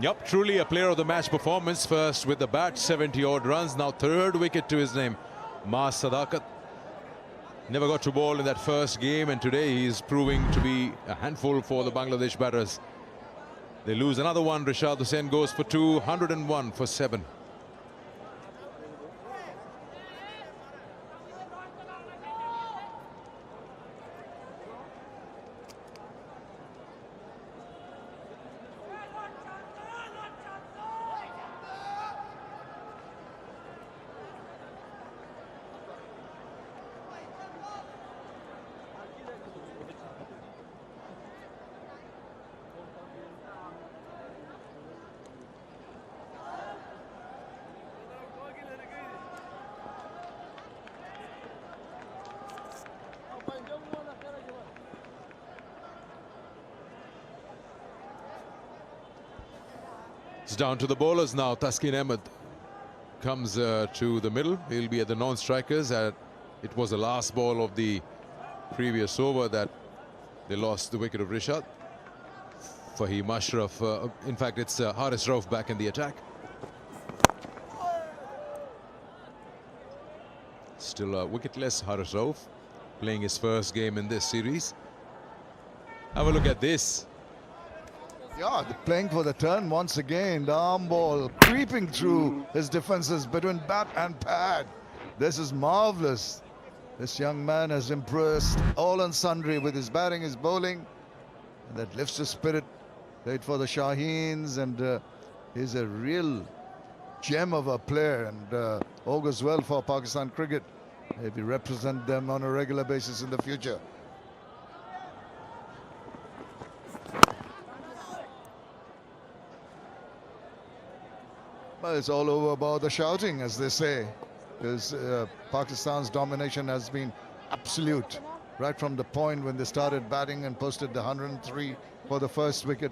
Yep, truly a player of the match performance. First with the bat, 70 odd runs, now third wicket to his name. Sadaqat never got to bowl in that first game, and today he's proving to be a handful for the Bangladesh batters. They lose another one. Rishad Hussain goes for 201 for 7. It's down to the bowlers now. Taskin Ahmed comes to the middle. He'll be at the non-strikers. It was the last ball of the previous over that they lost the wicket of Rishad. Fahim Ashraf. In fact, it's Haris Rauf back in the attack. Still wicketless Haris Rauf, playing his first game in this series. Have a look at this. Yeah, they're playing for the turn once again. The arm ball creeping through his defenses between bat and pad. This is marvelous. This young man has impressed all and sundry with his batting, his bowling. And that lifts his spirit. Played for the Shaheens, and he's a real gem of a player, and augurs well for Pakistan cricket. Maybe represent them on a regular basis in the future. Well, it's all over about the shouting, as they say, because Pakistan's domination has been absolute right from the point when they started batting and posted the 103 for the first wicket.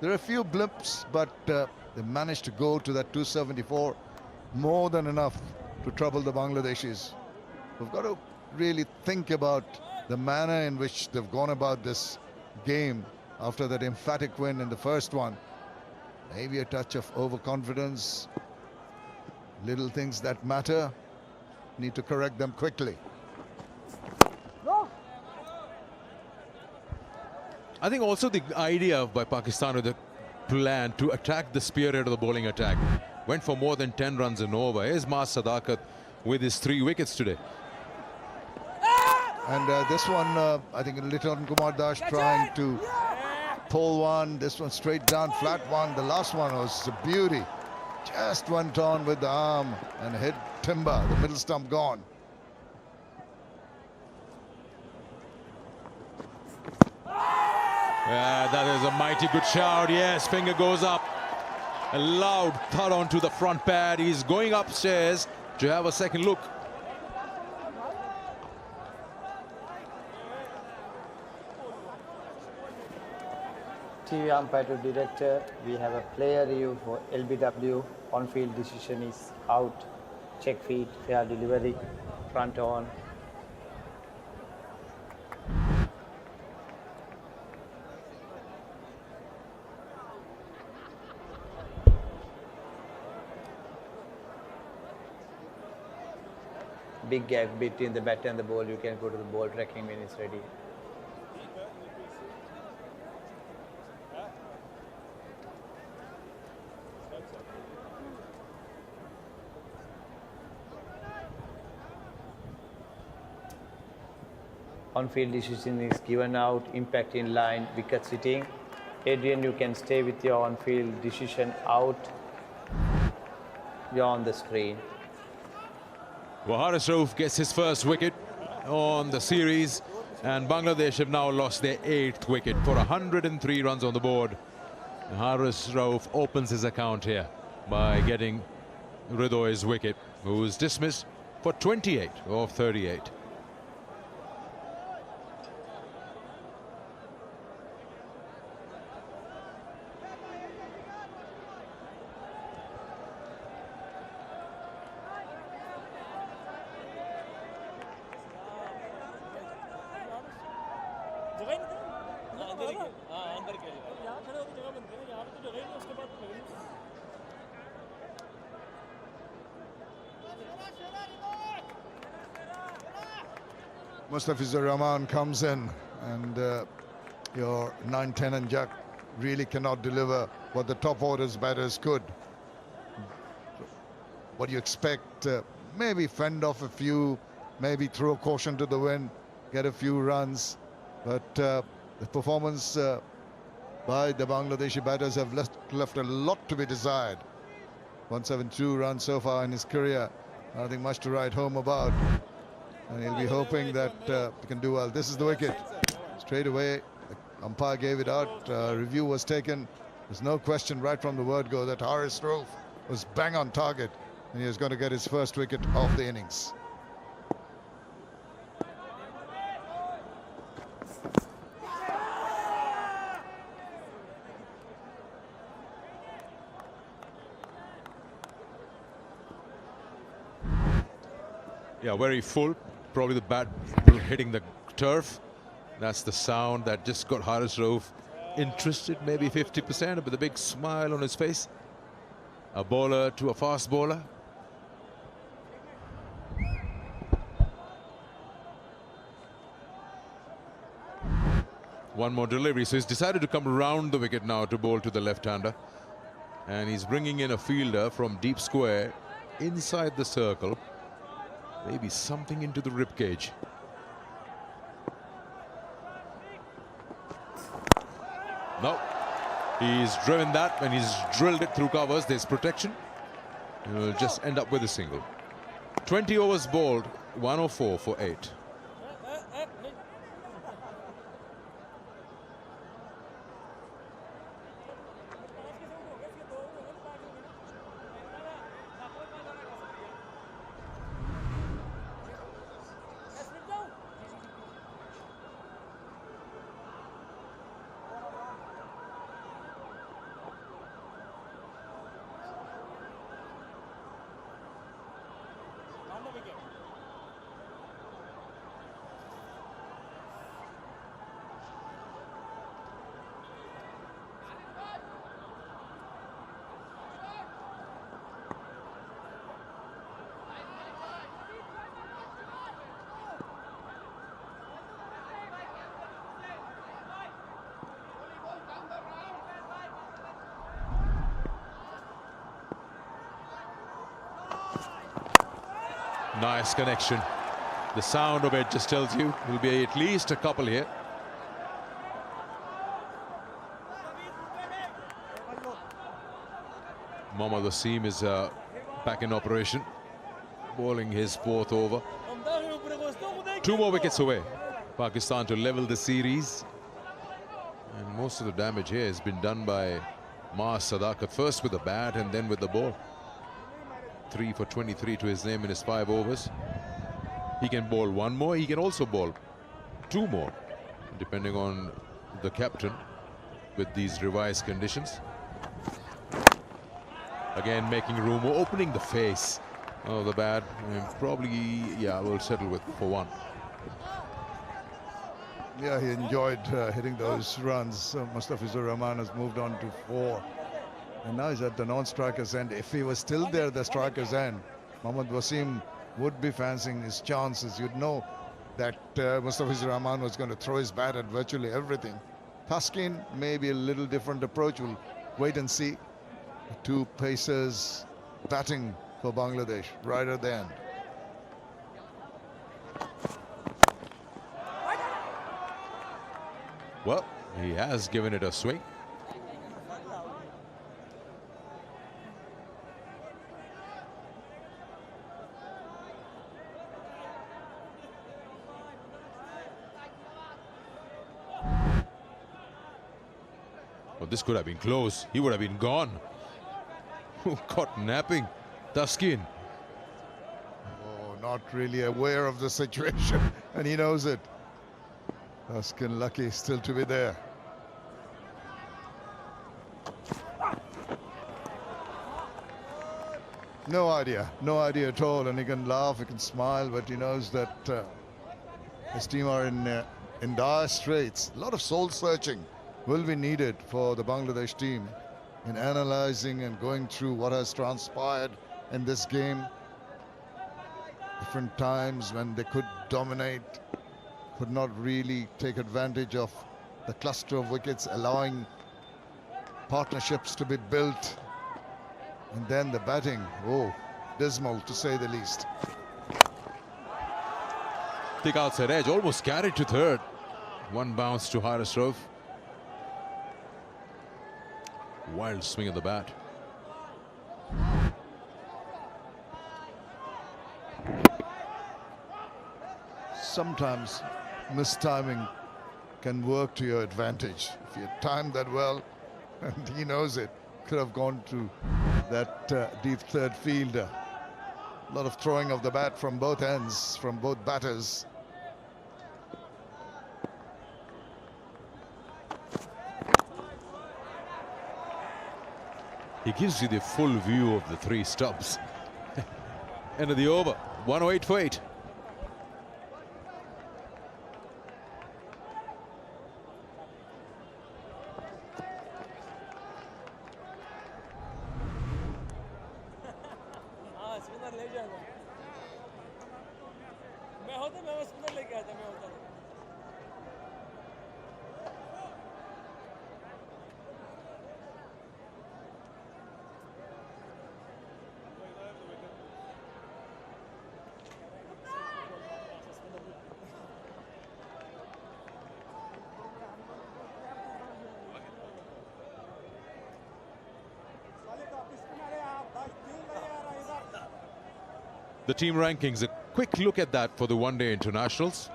There are a few blips, but they managed to go to that 274, more than enough to trouble the Bangladeshis. We've got to really think about the manner in which they've gone about this game after that emphatic win in the first one. Maybe a touch of overconfidence, little things that matter, need to correct them quickly. I think also the idea by Pakistan with the plan to attack the spearhead of the bowling attack went for more than 10 runs and over. Here's Sadaqat with his 3 wickets today. And this one, I think Litton Kumar Das trying to pull one. This one straight down, flat one. The last one was a beauty. Just went on with the arm and hit timber. The middle stump gone. Yeah, that is a mighty good shout. Yes, finger goes up. A loud thud onto the front pad. He's going upstairs to have a second look. TV umpire to director, we have a player review for LBW. On-field decision is out. Check feet, fair delivery, front on. Big gap between the bat and the ball. You can go to the ball tracking when it's ready. On-field decision is given out, impact in line, wicket sitting. Adrian, you can stay with your on-field decision out. You're on the screen. Well, Haris Rauf gets his first wicket on the series, and Bangladesh have now lost their 8th wicket for 103 runs on the board. Haris Rauf opens his account here by getting Ridoy's wicket, who was dismissed for 28 of 38. Mustafizur Rahman comes in, and your 9, 10 and Jack really cannot deliver what the top orders batters could. What do you expect? Maybe fend off a few, maybe throw caution to the wind, get a few runs, but the performance by the Bangladeshi batters have left a lot to be desired. 172 runs so far in his career, nothing much to write home about. And he'll be hoping that he can do well. This is the wicket. Straight away, the umpire gave it out. Review was taken. There's no question right from the word go that Haris Rauf was bang on target, and he was going to get his first wicket of the innings. Yeah, very full. Probably the bat hitting the turf. That's the sound that just got Haris Rauf interested, maybe 50%, with a big smile on his face. A bowler to a fast bowler. One more delivery. So he's decided to come around the wicket now to bowl to the left-hander. And he's bringing in a fielder from deep square inside the circle. Maybe something into the rib cage. No, he's driven that, and he's drilled it through covers. There's protection. He'll just end up with a single. 20 overs bowled, 104 for 8. Nice connection. The sound of it just tells you will be at least a couple here. Mohammad Wasim is back in operation, bowling his 4th over. 2 more wickets away. Pakistan to level the series. And most of the damage here has been done by Sadaqat, first with the bat and then with the ball. 3 for 23 to his name in his 5 overs. He can bowl 1 more. He can also bowl 2 more, depending on the captain. with these revised conditions. Again, making room, opening the face of the bat. And probably, yeah, we'll settle with for 1. Yeah, he enjoyed hitting those runs. Mustafizur Rahman has moved on to 4. And now he's at the non-striker's end. If he was still there at the striker's end, Mohammad Wasim would be fancying his chances. You'd know that Mustafizur Rahman was going to throw his bat at virtually everything. Taskin, maybe a little different approach. We'll wait and see. 2 pacers batting for Bangladesh right at the end. Well, he has given it a swing. Well, this could have been close. He would have been gone. Caught napping. Taskin. Oh, not really aware of the situation, and he knows it. Taskin lucky still to be there. No idea at all, and he can laugh, he can smile, but he knows that his team are in dire straits. A lot of soul searching will be needed for the Bangladesh team in analyzing and going through what has transpired in this game. Different times when they could dominate, could not really take advantage of the cluster of wickets, allowing partnerships to be built. And then the batting, oh, dismal to say the least. Thick outside edge, almost carried to third. 1 bounce to Haris Rauf. Wild swing of the bat. Sometimes mistiming can work to your advantage. If you time that well, and he knows it, could have gone to that deep third fielder. A lot of throwing of the bat from both ends, from both batters. He gives you the full view of the 3 stops. End of the over. 108 for 8. Spinner ले जाएगा मैं होता मैं spinner लेके आता मैं होता The team rankings, a quick look at that for the one-day internationals.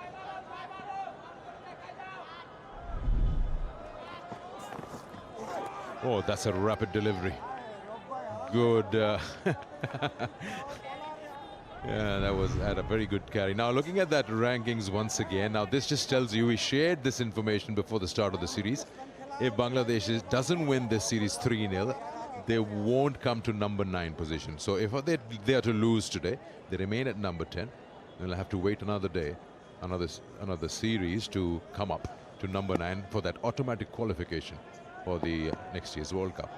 Oh, that's a rapid delivery. Good. Yeah, that was at a very good carry. Now, looking at that rankings once again, now this just tells you, we shared this information before the start of the series. If Bangladesh doesn't win this series 3-0, they won't come to number 9 position. So if they are to lose today, they remain at number 10. They'll have to wait another day, another series to come up to number 9 for that automatic qualification for the next year's World Cup.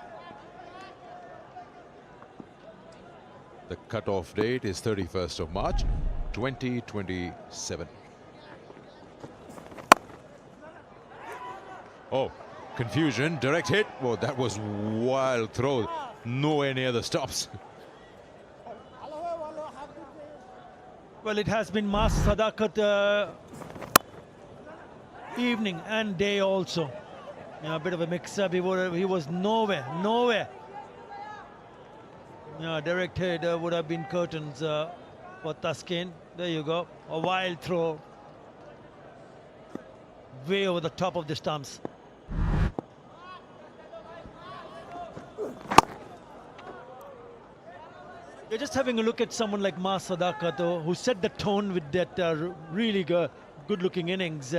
The cut-off date is 31st of March, 2027. Oh, confusion, direct hit. Oh, that was wild throw. Nowhere near the stops. Well, it has been mass Sadaqat evening and day also. You know, a bit of a mix-up. He was nowhere. Yeah, direct hit would have been curtains for Taskin. There you go. A wild throw. Way over the top of the stumps. You're just having a look at someone like Mas Sadaqat, who set the tone with that really good-looking innings.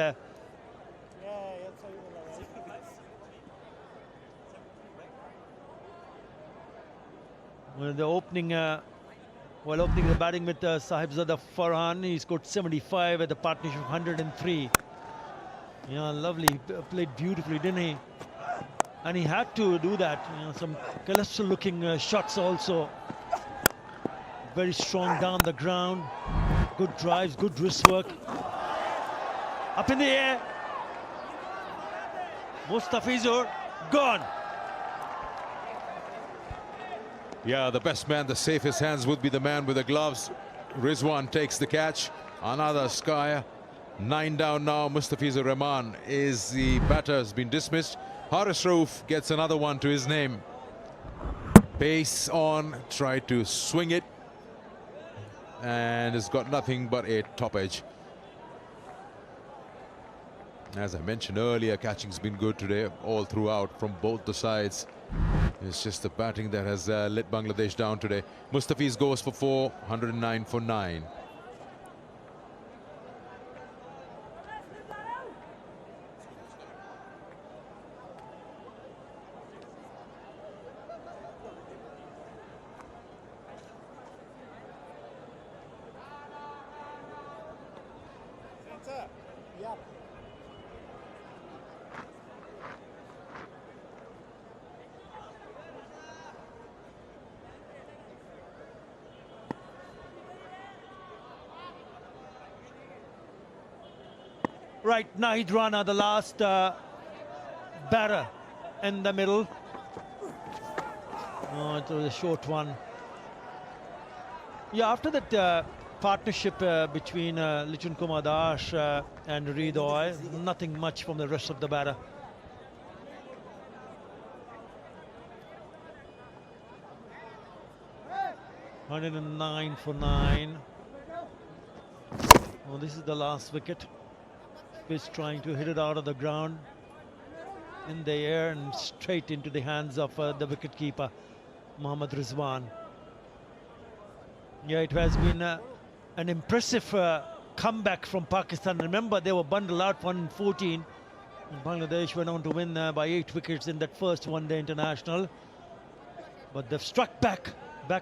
Well, the opening, while opening the batting with Sahibzada Farhan, he scored 75 at the partnership of 103. Yeah, lovely. He played beautifully, didn't he? And he had to do that. You know, some colossal-looking shots also. Very strong down the ground. Good drives, good wrist work. Up in the air. Mustafizur gone. Yeah, the best man, the safest hands would be the man with the gloves. Rizwan takes the catch. Another Skyer. 9 down now. Mustafizur Rahman is the batter, has been dismissed. Haris Rauf gets another one to his name. Pace on, tried to swing it, and has got nothing but a top edge. As I mentioned earlier, catching's been good today, all throughout from both the sides. It's just the batting that has let Bangladesh down today. Mustafiz goes for 4, 109 for 9. Right, Nahid Rana, the last batter in the middle. Oh, it was a short one. Yeah, after that partnership between Litton Ash and Rizwan, nothing much from the rest of the batter. $109 for 9. Oh, this is the last wicket. Is trying to hit it out of the ground in the air and straight into the hands of the wicketkeeper, Mohammad Rizwan. Yeah, it has been an impressive comeback from Pakistan. Remember, they were bundled out 114. And Bangladesh went on to win by 8 wickets in that first one-day international. But they've struck back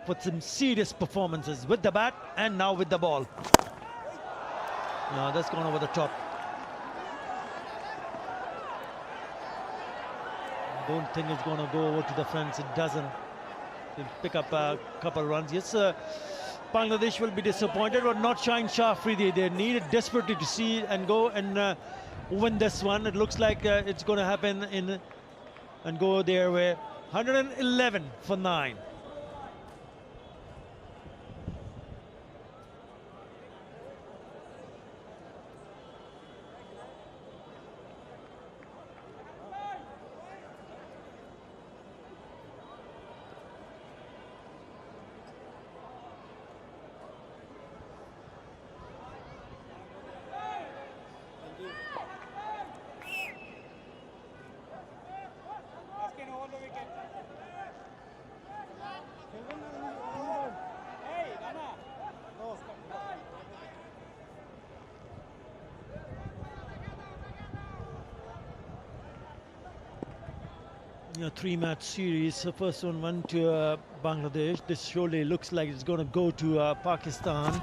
with some serious performances with the bat and now with the ball. Yeah, that's gone over the top. Don't think it's going to go over to the fence. It doesn't. They'll pick up a couple of runs. Yes, Bangladesh will be disappointed, but not Shaheen Shah Afridi. They need it desperately to see and go and win this one. It looks like it's going to happen and go their way. 111 for 9. Yeah, 3-match series. The first one went to Bangladesh. This surely looks like it's going to go to Pakistan.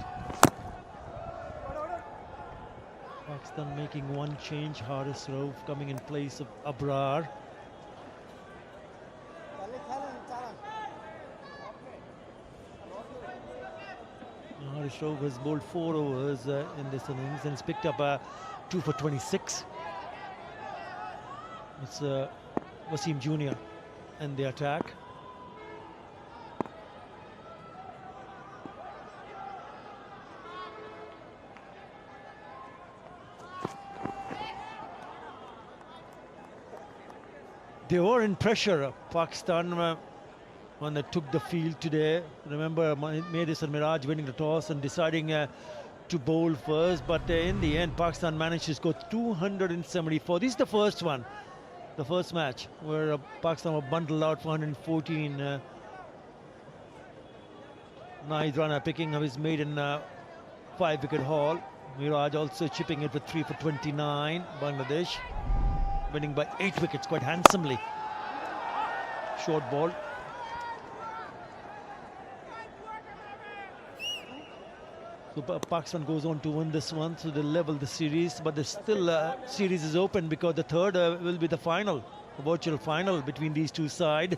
Pakistan making one change. Haris Rauf coming in place of Abrar. Haris Rauf has bowled 4 overs in this innings and has picked up 2 for 26. It's Wasim Jr. and the attack. They were in pressure, Pakistan, when they took the field today. Remember, Maiden and Miraj winning the toss and deciding to bowl first, but in the end, Pakistan managed to score 274. This is the first one. The first match where Pakistan were bundled out for 114. Nahid Rana picking up his maiden 5-wicket haul. Miraj also chipping it with 3 for 29. Bangladesh winning by 8 wickets quite handsomely. Short ball. So Pakistan goes on to win this one, so they'll level the series, but the still series is open because the third will be the final, the virtual final between these two sides.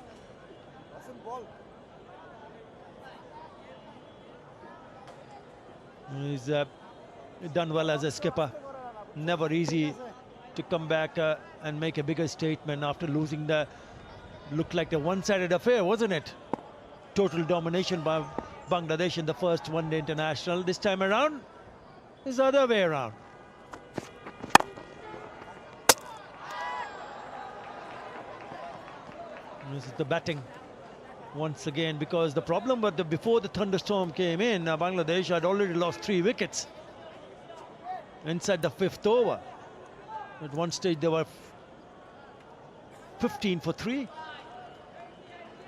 He's done well as a skipper. Never easy to come back and make a bigger statement after losing the, looked like a one-sided affair, wasn't it? Total domination by Bangladesh in the first one-day international. This time around, it's the other way around. This is the batting once again, because the problem was that before the thunderstorm came in, Bangladesh had already lost 3 wickets inside the 5th over. At one stage they were 15 for 3.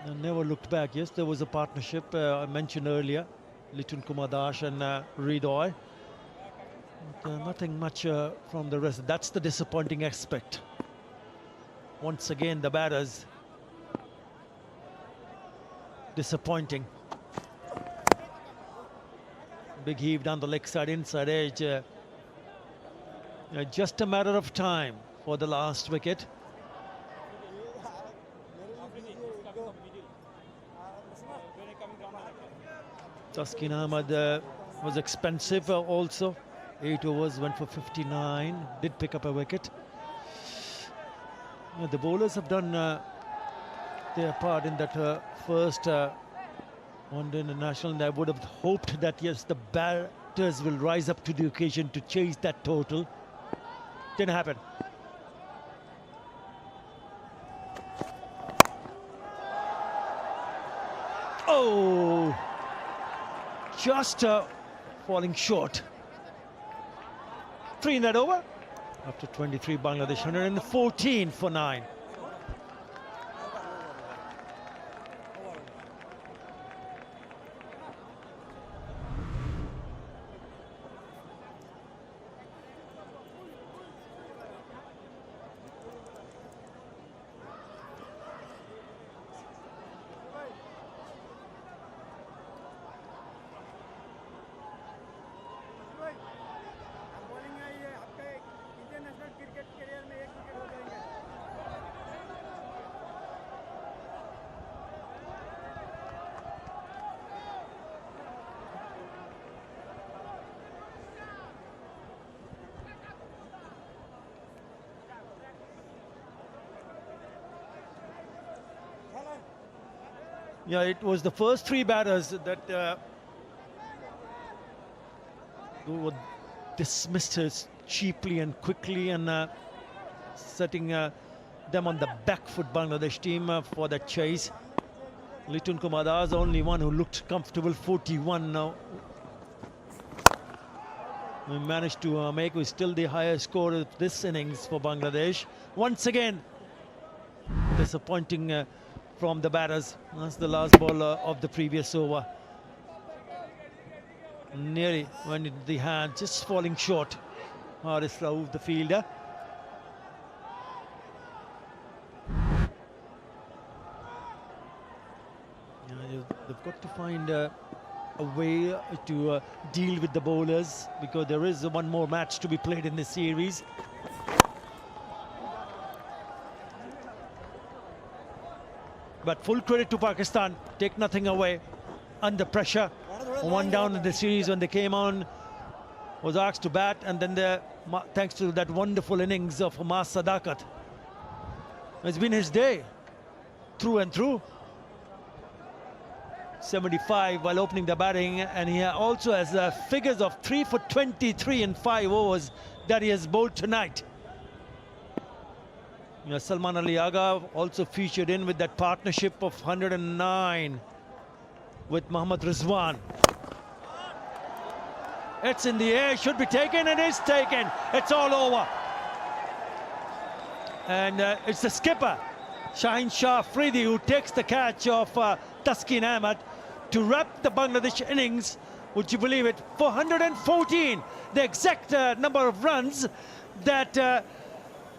And never looked back. Yes, there was a partnership I mentioned earlier, Litton and Redoy. Nothing much from the rest. That's the disappointing aspect. Once again, the batters disappointing. Big heave down the leg side, inside edge. Just a matter of time for the last wicket. Taskin Ahmad was expensive also. 8 overs, went for 59. Did pick up a wicket. The bowlers have done their part in that first one-day international, and I would have hoped that yes, the batters will rise up to the occasion to chase that total. Didn't happen. Oh, just falling short. 3 in that over. After 23, Bangladesh 114 for 9. Yeah, it was the first 3 batters that were dismissed as cheaply and quickly, and setting them on the back foot, Bangladesh team, for that chase. Litton is the only one who looked comfortable, 41 now. We managed to make it still the highest score of this innings for Bangladesh. Once again, disappointing from the batters. That's the last ball of the previous over. Nearly went into the hand, just falling short. Haris Rauf, the fielder. They've got to find a way to deal with the bowlers, because there is one more match to be played in this series. But full credit to Pakistan, take nothing away. Under pressure, 1 down in the series when they came on, was asked to bat, and then thanks to that wonderful innings of Sadaqat. It's been his day, through and through. 75 while opening the batting, and he also has figures of 3 for 23 in 5 overs that he has bowled tonight. Salman Ali Agha also featured in with that partnership of 109 with Mohammad Rizwan. It's in the air, should be taken, it is taken. It's all over. And it's the skipper, Shaheen Shah Afridi, who takes the catch of Taskin Ahmad to wrap the Bangladesh innings, would you believe it, 414, the exact number of runs that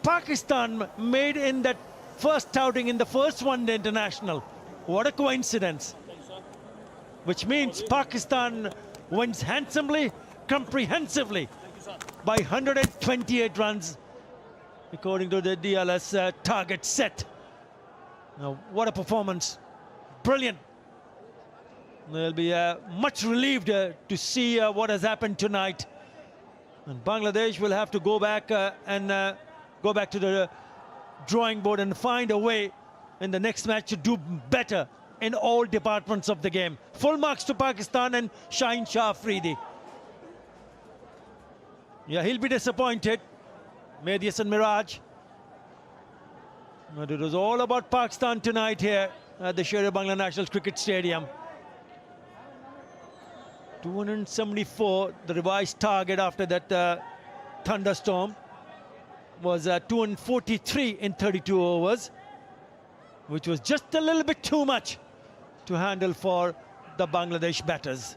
Pakistan made in that first outing in the first one-day international. What a coincidence. Which means Pakistan wins handsomely, comprehensively by 128 runs, according to the DLS target set. Now, what a performance. Brilliant. They'll be much relieved to see what has happened tonight. And Bangladesh will have to go back and go back to the drawing board and find a way in the next match to do better in all departments of the game. Full marks to Pakistan and Shaheen Shah Afridi. Yeah, he'll be disappointed. Medius and Miraj. But it was all about Pakistan tonight here at the Sher-e-Bangla National Cricket Stadium. 274, the revised target after that thunderstorm was 243 in 32 overs, which was just a little bit too much to handle for the Bangladesh batters.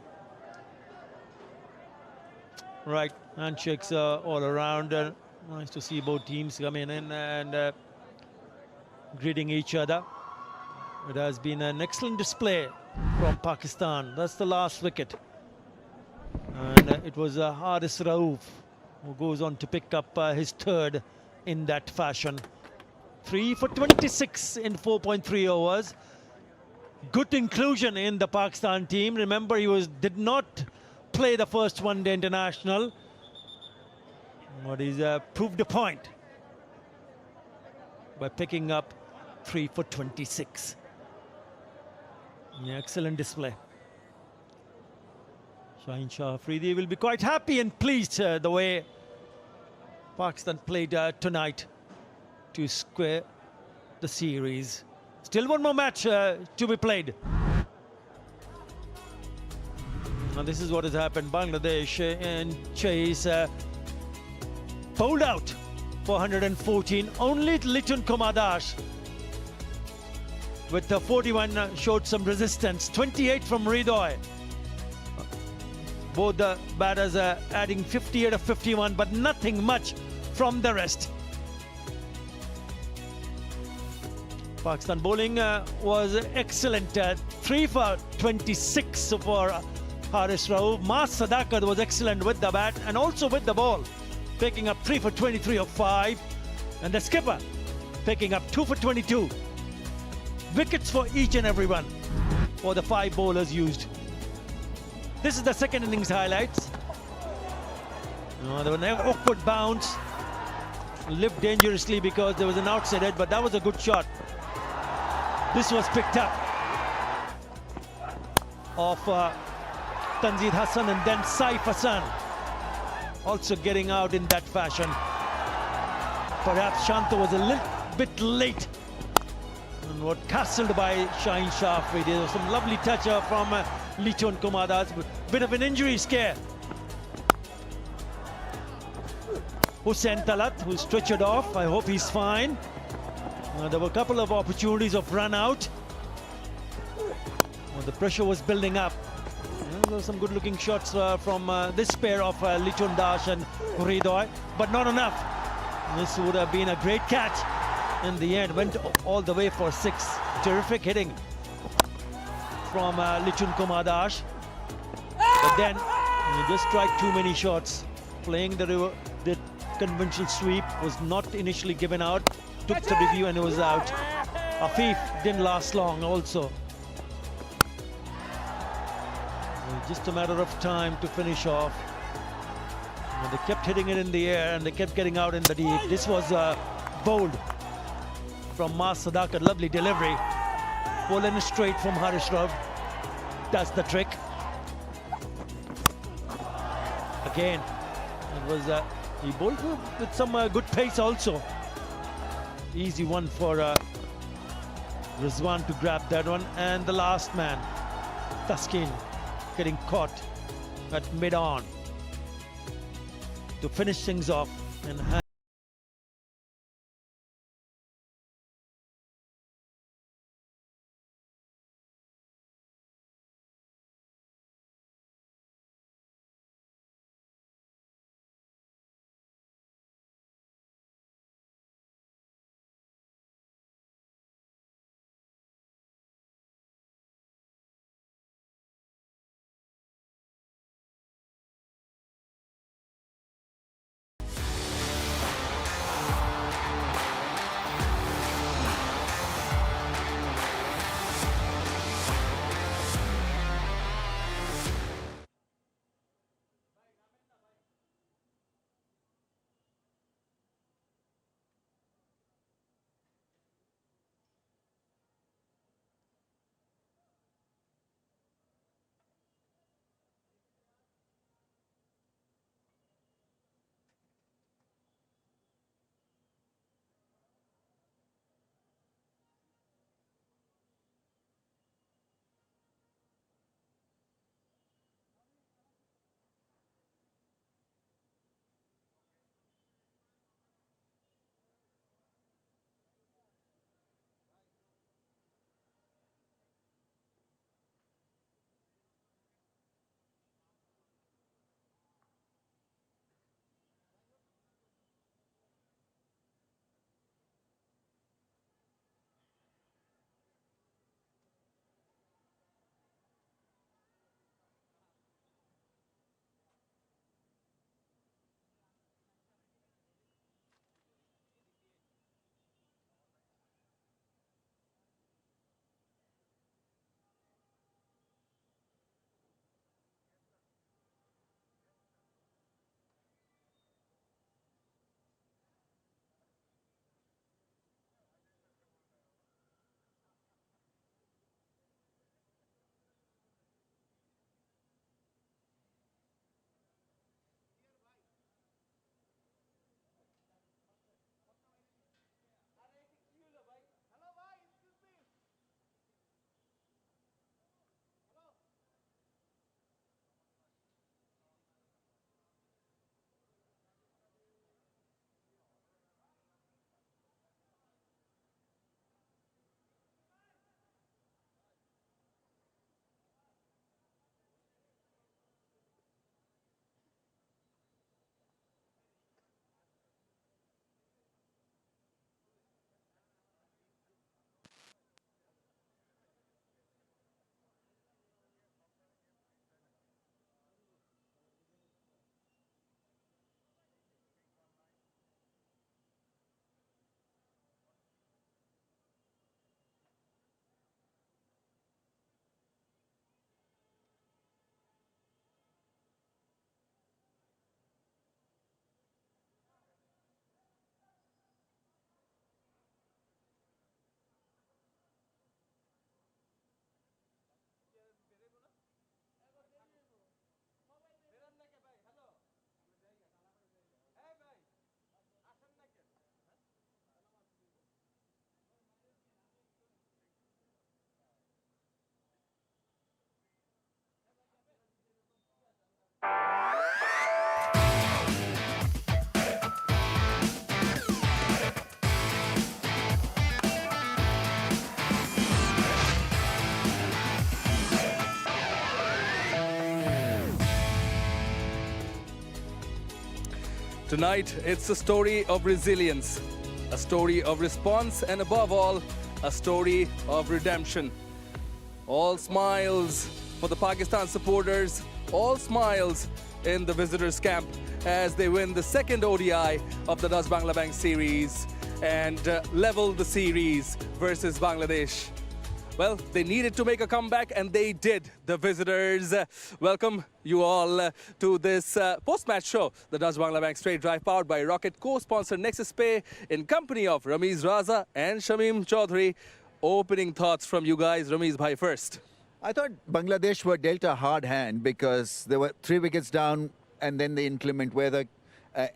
Right, handshakes all around. Nice to see both teams coming in and greeting each other. It has been an excellent display from Pakistan. That's the last wicket. And it was Haris Rauf who goes on to pick up his third in that fashion. 3 for 26 in 4.3 overs. Good inclusion in the Pakistan team. Remember, he did not play the first one-day international, but he's proved a point by picking up 3 for 26. Excellent display. Shaheen Shah Afridi will be quite happy and pleased the way Pakistan played tonight to square the series. Still one more match to be played. Now this is what has happened. Bangladesh in chase bowled out for 114. Only Litton Komadash with the 41 showed some resistance. 28 from Ridoy. Both the batters are adding 58 of 51, but nothing much from the rest. Pakistan bowling was excellent. 3 for 26 for Haris Rauf. Sadaqat was excellent with the bat and also with the ball, picking up 3 for 23 of 5. And the skipper picking up 2 for 22. Wickets for each and every one for the 5 bowlers used. This is the second innings highlights. There was an awkward bounce. Lived dangerously because there was an outside edge, but that was a good shot. This was picked up of Tanzid Hassan and then Saif Hassan also getting out in that fashion. Perhaps Shanto was a little bit late and was castled by Shaheen Shah Afridi. There was some lovely touch from Litton Komadash. Bit of an injury scare. Hussain Talat, who's stretchered off. I hope he's fine. There were a couple of opportunities of run out. The pressure was building up. There were some good looking shots from this pair of Litton Dash and Ridoy, but not enough. This would have been a great catch. In the end, went all the way for 6. Terrific hitting from Litton Komadash. But then he just tried too many shots. Playing the conventional sweep was not initially given out. Took the review and it was out. Afif didn't last long also. Just a matter of time to finish off. They kept hitting it in the air and they kept getting out in the deep. This was bowled from Sadaqat. Lovely delivery. Bowling straight from Haris Rauf. That's the trick. Again, it was he bowled with some good pace also. Easy one for Rizwan to grab that one. And the last man, Taskin, getting caught at mid-on to finish things off and Tonight, it's a story of resilience, a story of response, and above all, a story of redemption. All smiles for the Pakistan supporters, all smiles in the visitors' camp as they win the second ODI of the Dutch Bangla Bank series and level the series versus Bangladesh. Well, they needed to make a comeback, and they did. The visitors welcome you all to this post-match show. The Dutch Bangla Bank Straight Drive, powered by Rocket, co-sponsor Nexus Pay, in company of Ramiz Raza and Shamim Chaudhary. Opening thoughts from you guys. Ramiz bhai first. I thought Bangladesh were dealt a hard hand because they were 3 wickets down, and then the inclement weather,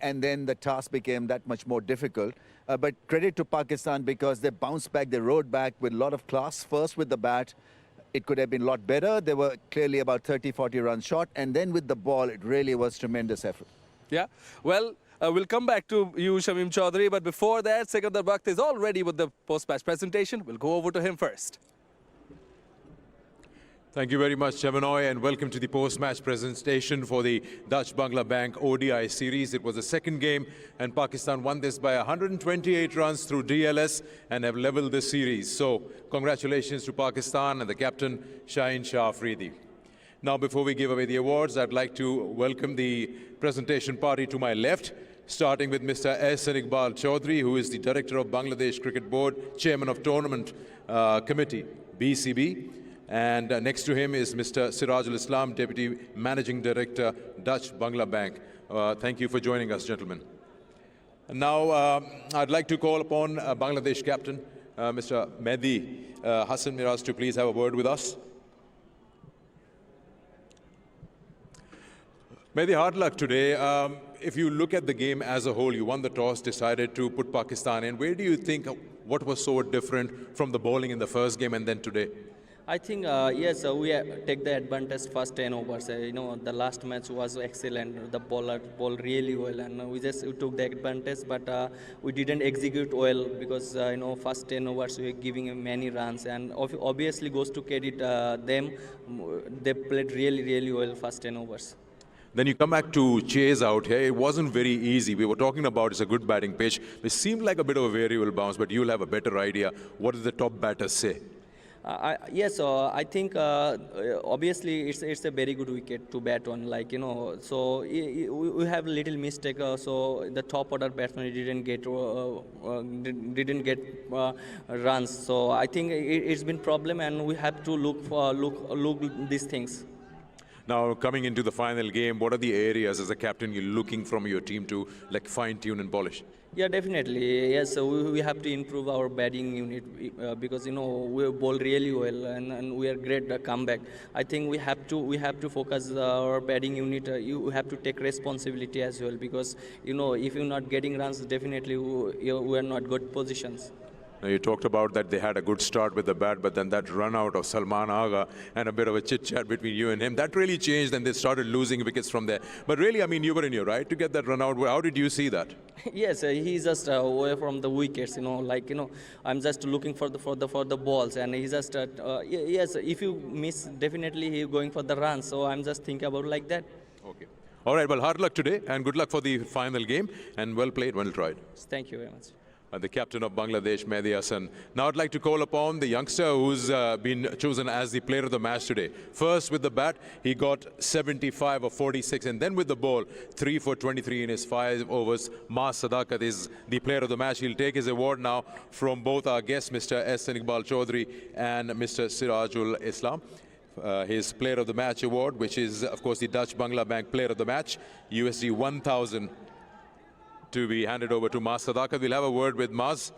and then the task became that much more difficult. But credit to Pakistan because they bounced back, they rode back with a lot of class. First with the bat, it could have been a lot better. They were clearly about 30-40 runs short, and then with the ball, it really was tremendous effort. Yeah, well, we'll come back to you, Shamim Chaudhary, but before that, Sikandar Bakht is all ready with the post-match presentation. We'll go over to him first. Thank you very much, Chavanoy, and welcome to the post-match presentation for the Dutch Bangla Bank ODI series. It was the second game, and Pakistan won this by 128 runs through DLS and have leveled the series. So, congratulations to Pakistan and the captain, Shaheen Shah Afridi. Now, before we give away the awards, I'd like to welcome the presentation party to my left, starting with Mr. Arslan Chaudhary, who is the Director of Bangladesh Cricket Board, Chairman of Tournament Committee, BCB. And next to him is Mr. Sirajul Islam, Deputy Managing Director, Dutch Bangla Bank. Thank you for joining us, gentlemen. And now, I'd like to call upon Bangladesh captain, Mr. Mehdi Hassan Miraz, to please have a word with us. Mehdi, hard luck today. If you look at the game as a whole, you won the toss, decided to put Pakistan in. Where do you think what was so different from the bowling in the first game and then today? I think, yes, we take the advantage first 10 overs. You know, the last match was excellent. The bowler bowled really well, and we just took the advantage, but we didn't execute well because, you know, first 10 overs we were giving many runs, and obviously goes to credit them. They played really, really well first 10 overs. Then you come back to chase out here. It wasn't very easy. We were talking about it's a good batting pitch. It seemed like a bit of a variable bounce, but you'll have a better idea. What did the top batters say? Yes, I think obviously it's a very good wicket to bat on. Like, you know, so we have a little mistake. So the top order batsman didn't get runs. So I think it's been problem, and we have to look these things. Now, coming into the final game, what are the areas as a captain you're looking from your team to like fine-tune and polish? Yeah, definitely. Yes, so we have to improve our batting unit because, you know, we bowl really well, and we are great at comeback. I think we have to focus our batting unit. You have to take responsibility as well because, you know, if you're not getting runs, definitely we are not good positions. Now, you talked about that they had a good start with the bat, but then that run out of Salman Agha and a bit of a chit-chat between you and him, that really changed, and they started losing wickets from there. But really, I mean, you were in your right to get that run out. How did you see that? Yes, he's just away from the wickets, you know, like, you know, I'm just looking for the balls, and he's just, yes, if you miss, definitely he's going for the run, so I'm just thinking about like that. Okay. All right, well, hard luck today, and good luck for the final game, and well played, well tried. Thank you very much. The captain of Bangladesh, Mehdi Hassan. Now I'd like to call upon the youngster who's been chosen as the player of the match today. First with the bat, he got 75 of 46, and then with the ball, 3 for 23 in his 5 overs. Sadaqat is the player of the match. He'll take his award now from both our guests, Mr. Arslan Chaudhary and Mr. Sirajul Islam. His player of the match award, which is, of course, the Dutch Bangla Bank player of the match, USD 1,000. To be handed over to Sadaqat. We'll have a word with Maz.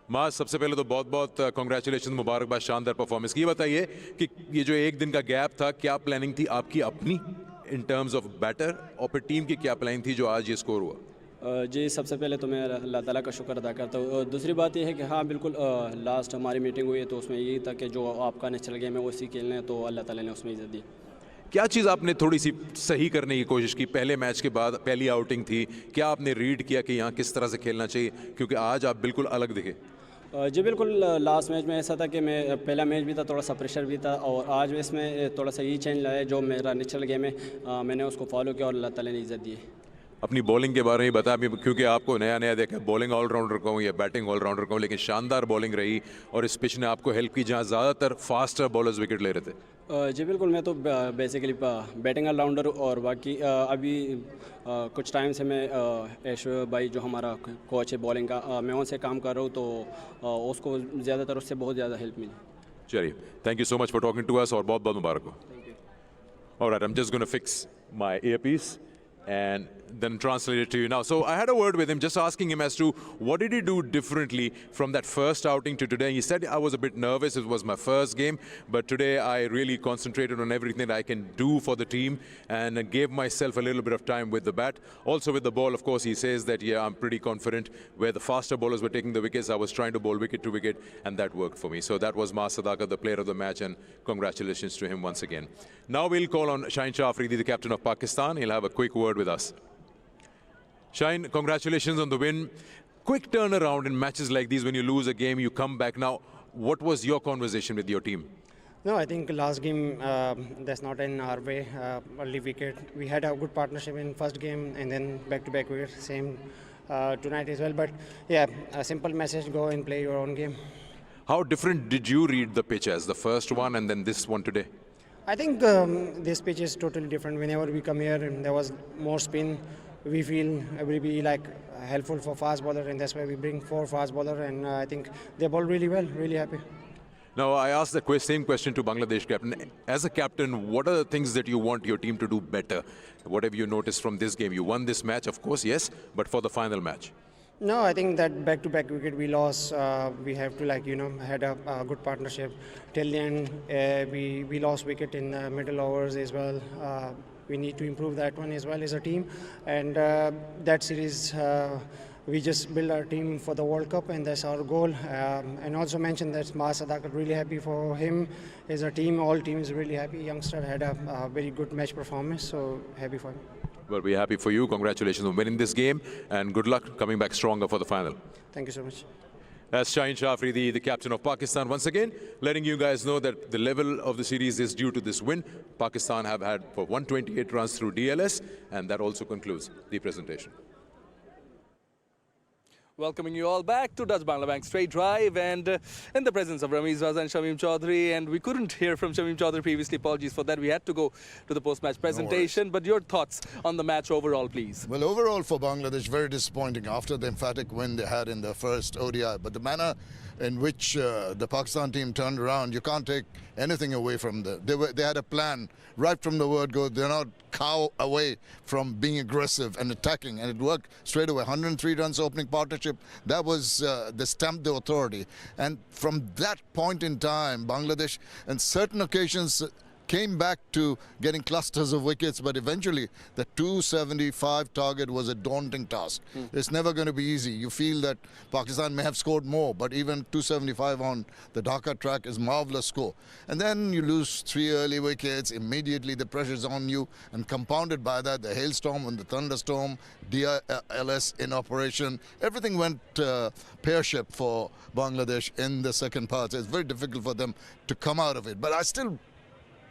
Maz, सबसे पहले तो बहुत-बहुत congratulations, मुबारकबाद शानदार performance की। ये बताइए कि ये जो एक दिन का गैप था, क्या प्लानिंग थी आपकी अपनी in terms of बैटर, और फिर टीम की क्या प्लानिंग थी जो आज ये स्कोर हुआ? जी, सबसे पहले तो मैं अल्लाह ताला का शुक्र अदा करता हूँ। दूसरी बात ये है कि हाँ, बिल्कुल लास्ट हमारी मीटिंग हुई है तो उसमें यही था कि जो आपका नेशनल गेम है वो इसी खेलना है, तो अल्लाह ताला ने उसमें इज्जत दी। क्या चीज़ आपने थोड़ी सी सही करने की कोशिश की? पहले मैच के बाद पहली आउटिंग थी, क्या आपने रीड किया कि यहाँ किस तरह से खेलना चाहिए, क्योंकि आज आप बिल्कुल अलग दिखे? जी बिल्कुल, लास्ट मैच में ऐसा था कि मैं पहला मैच भी था, थोड़ा सा प्रेशर भी था, और आज इसमें थोड़ा सा ये चेंज लाया जो मेरा नेचुरल गेम है, मैंने उसको फॉलो किया और अल्लाह ताला ने इज़्ज़त दी। अपनी बॉलिंग के बारे में बता अभी, क्योंकि आपको नया नया देखा, बॉलिंग ऑलराउंडर कहूँ या बैटिंग ऑलराउंडर कहूँ, लेकिन शानदार बॉलिंग रही और इस पिच ने आपको हेल्प की जहाँ ज़्यादातर फास्टर बॉलर्स विकेट ले रहे थे। जी बिल्कुल, मैं तो बेसिकली बैटिंग ऑलराउंडर हूँ, और बाकी अभी कुछ टाइम से मैं ऐश भाई जो हमारा कोच है बॉलिंग का, मैं उनसे काम कर रहा हूँ, तो उसको ज़्यादातर उससे बहुत ज़्यादा हेल्प मिली। चलिए, thank you so much for talking to us और बहुत बहुत मुबारक हो। All right, I'm just going to fix my earpiece and then translate it to you now. So I had a word with him, just asking him as to what did he do differently from that first outing to today. He said, I was a bit nervous, it was my first game, but today I really concentrated on everything that I can do for the team and gave myself a little bit of time with the bat. Also with the ball, of course, he says that, yeah, I'm pretty confident. Where the faster bowlers were taking the wickets, I was trying to bowl wicket to wicket, and that worked for me. So that was Sadaqat, the player of the match, and congratulations to him once again. Now we'll call on Shaheen Shah Afridi, the captain of Pakistan. He'll have a quick word with us. Shaheen, congratulations on the win. Quick turnaround in matches like these. When you lose a game, you come back. Now, what was your conversation with your team? No, I think last game, that's not in our way. Early wicket. We had a good partnership in first game and then back-to-back wicket. Same tonight as well. But yeah, a simple message, go and play your own game. How different did you read the pitch as the first one and then this one today? I think this pitch is totally different. Whenever we come here and there was more spin, we feel it will be like helpful for fast bowler, and that's why we bring 4 fast bowler, and I think they bowl really well, really happy. Now, I asked the same question to Bangladesh captain. As a captain, what are the things that you want your team to do better? What have you noticed from this game? You won this match, of course, yes, but for the final match? No, I think that back-to-back wicket we lost. We have to had a good partnership. Till the end, we lost wicket in the middle overs as well. We need to improve that one as well as a team. And that series, we just build our team for the World Cup, and that's our goal. And also mention that Sadaqat, really happy for him as a team. All teams really happy. Youngster had a very good match performance, so happy for him. Well, we're happy for you. Congratulations on winning this game, and good luck coming back stronger for the final. Thank you so much. That's Shaheen Shah Afridi, the captain of Pakistan, once again letting you guys know that the level of the series is due to this win. Pakistan have had for 128 runs through DLS, and that also concludes the presentation. Welcoming you all back to Dutch Bangla Bank Straight Drive, and in the presence of Ramiz Raza and Shamim Chaudhary, and we couldn't hear from Shamim Chaudhary previously, apologies for that. We had to go to the post-match presentation, but your thoughts on the match overall, please. Well, overall for Bangladesh, very disappointing after the emphatic win they had in the first ODI, but the manner in which the Pakistan team turned around, you can't take anything away from them. They had a plan right from the word go. They're not cow away from being aggressive and attacking, and it worked straight away. 103 runs opening partnership, that was the stamp the authority. And from that point in time, Bangladesh on certain occasions came back to getting clusters of wickets, but eventually the 275 target was a daunting task. It's never going to be easy. You feel that Pakistan may have scored more, but even 275 on the Dhaka track is marvelous score. And then you lose 3 early wickets, immediately the pressure's on you, and compounded by that, the hailstorm and the thunderstorm, DLS in operation, everything went pear-shaped for Bangladesh in the second part. So it's very difficult for them to come out of it. But I still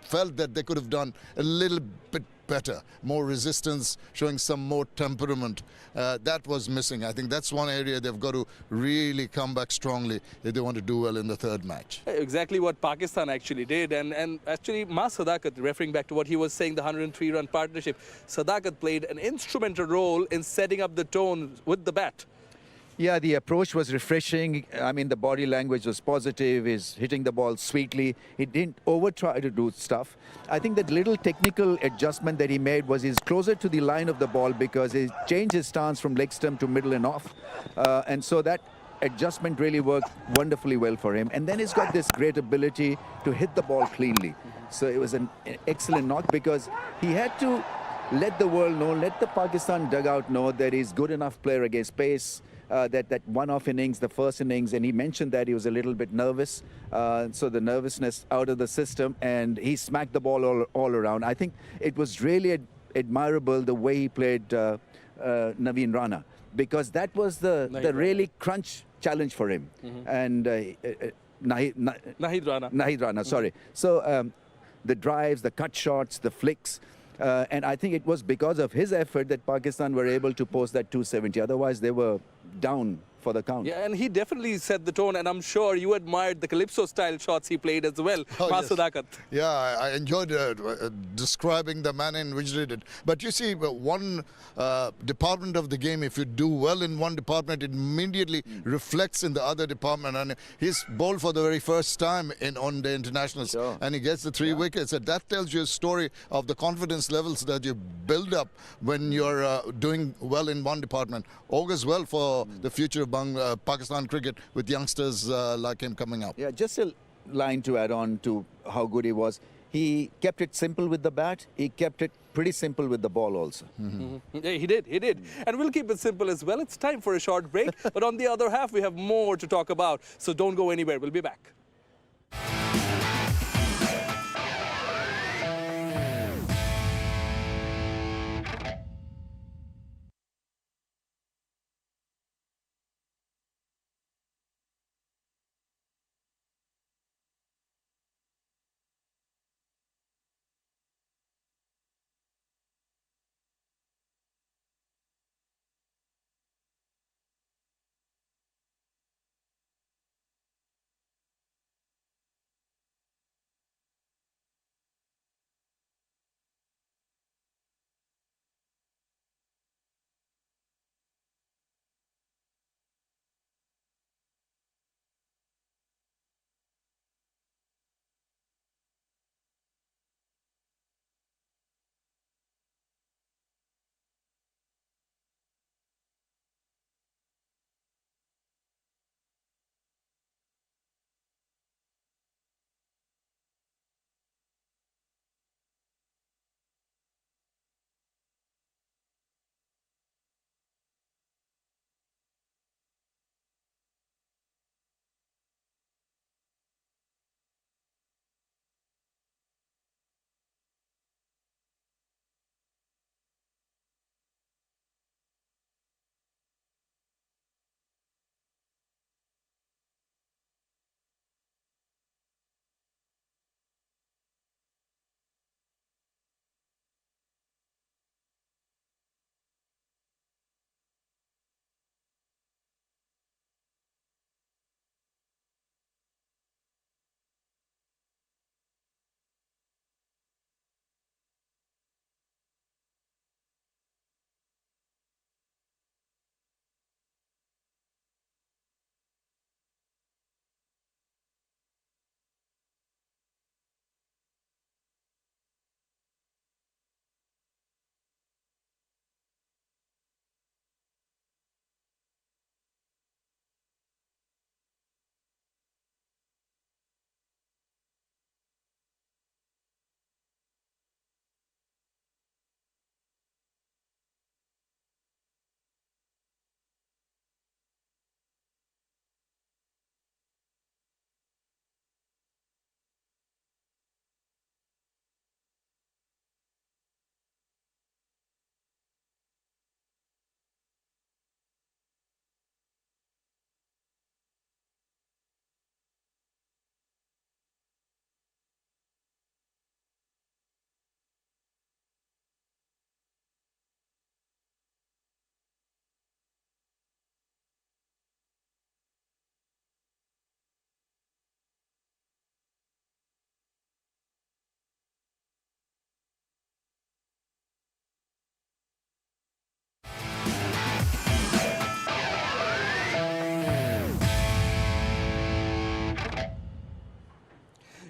felt that they could have done a little bit better, more resistance, showing some more temperament. That was missing. I think that's one area they've got to really come back strongly if they want to do well in the third match. Exactly what Pakistan actually did, and actually Sadaqat, referring back to what he was saying, the 103-run partnership, Sadaqat played an instrumental role in setting up the tone with the bat. Yeah, the approach was refreshing. I mean, the body language was positive. He's hitting the ball sweetly. He didn't over-try to do stuff. I think that little technical adjustment that he made was he's closer to the line of the ball because he changed his stance from leg stump to middle and off. And so that adjustment really worked wonderfully well for him. And then he's got this great ability to hit the ball cleanly. So it was an excellent knock because he had to let the world know, let the Pakistan dugout know that he's good enough player against pace. That one-off innings, the first innings, and he mentioned that he was a little bit nervous. So the nervousness out of the system, and he smacked the ball all around. I think it was really admirable the way he played Naveen Rana, because that was the really crunch challenge for him. And Nahid Rana. Nahid Rana, sorry. So the drives, the cut shots, the flicks, and I think it was because of his effort that Pakistan were able to post that 270. Otherwise, they were down for the count. Yeah, and he definitely set the tone, and I'm sure you admired the Calypso-style shots he played as well, Sadaqat. Yeah, I enjoyed describing the manner in which they did. But you see, one department of the game, if you do well in one department, it immediately reflects in the other department. And he's bowled for the very first time on the internationals, and he gets the 3 wickets. And that tells you a story of the confidence levels that you build up when you're doing well in one department. Augurs well for the future of Pakistan cricket with youngsters like him coming up. Yeah, just a line to add on to how good he was. He kept it simple with the bat. He kept it pretty simple with the ball also. Yeah, he did. And we'll keep it simple as well. It's time for a short break. But on the other half, we have more to talk about. So don't go anywhere. We'll be back.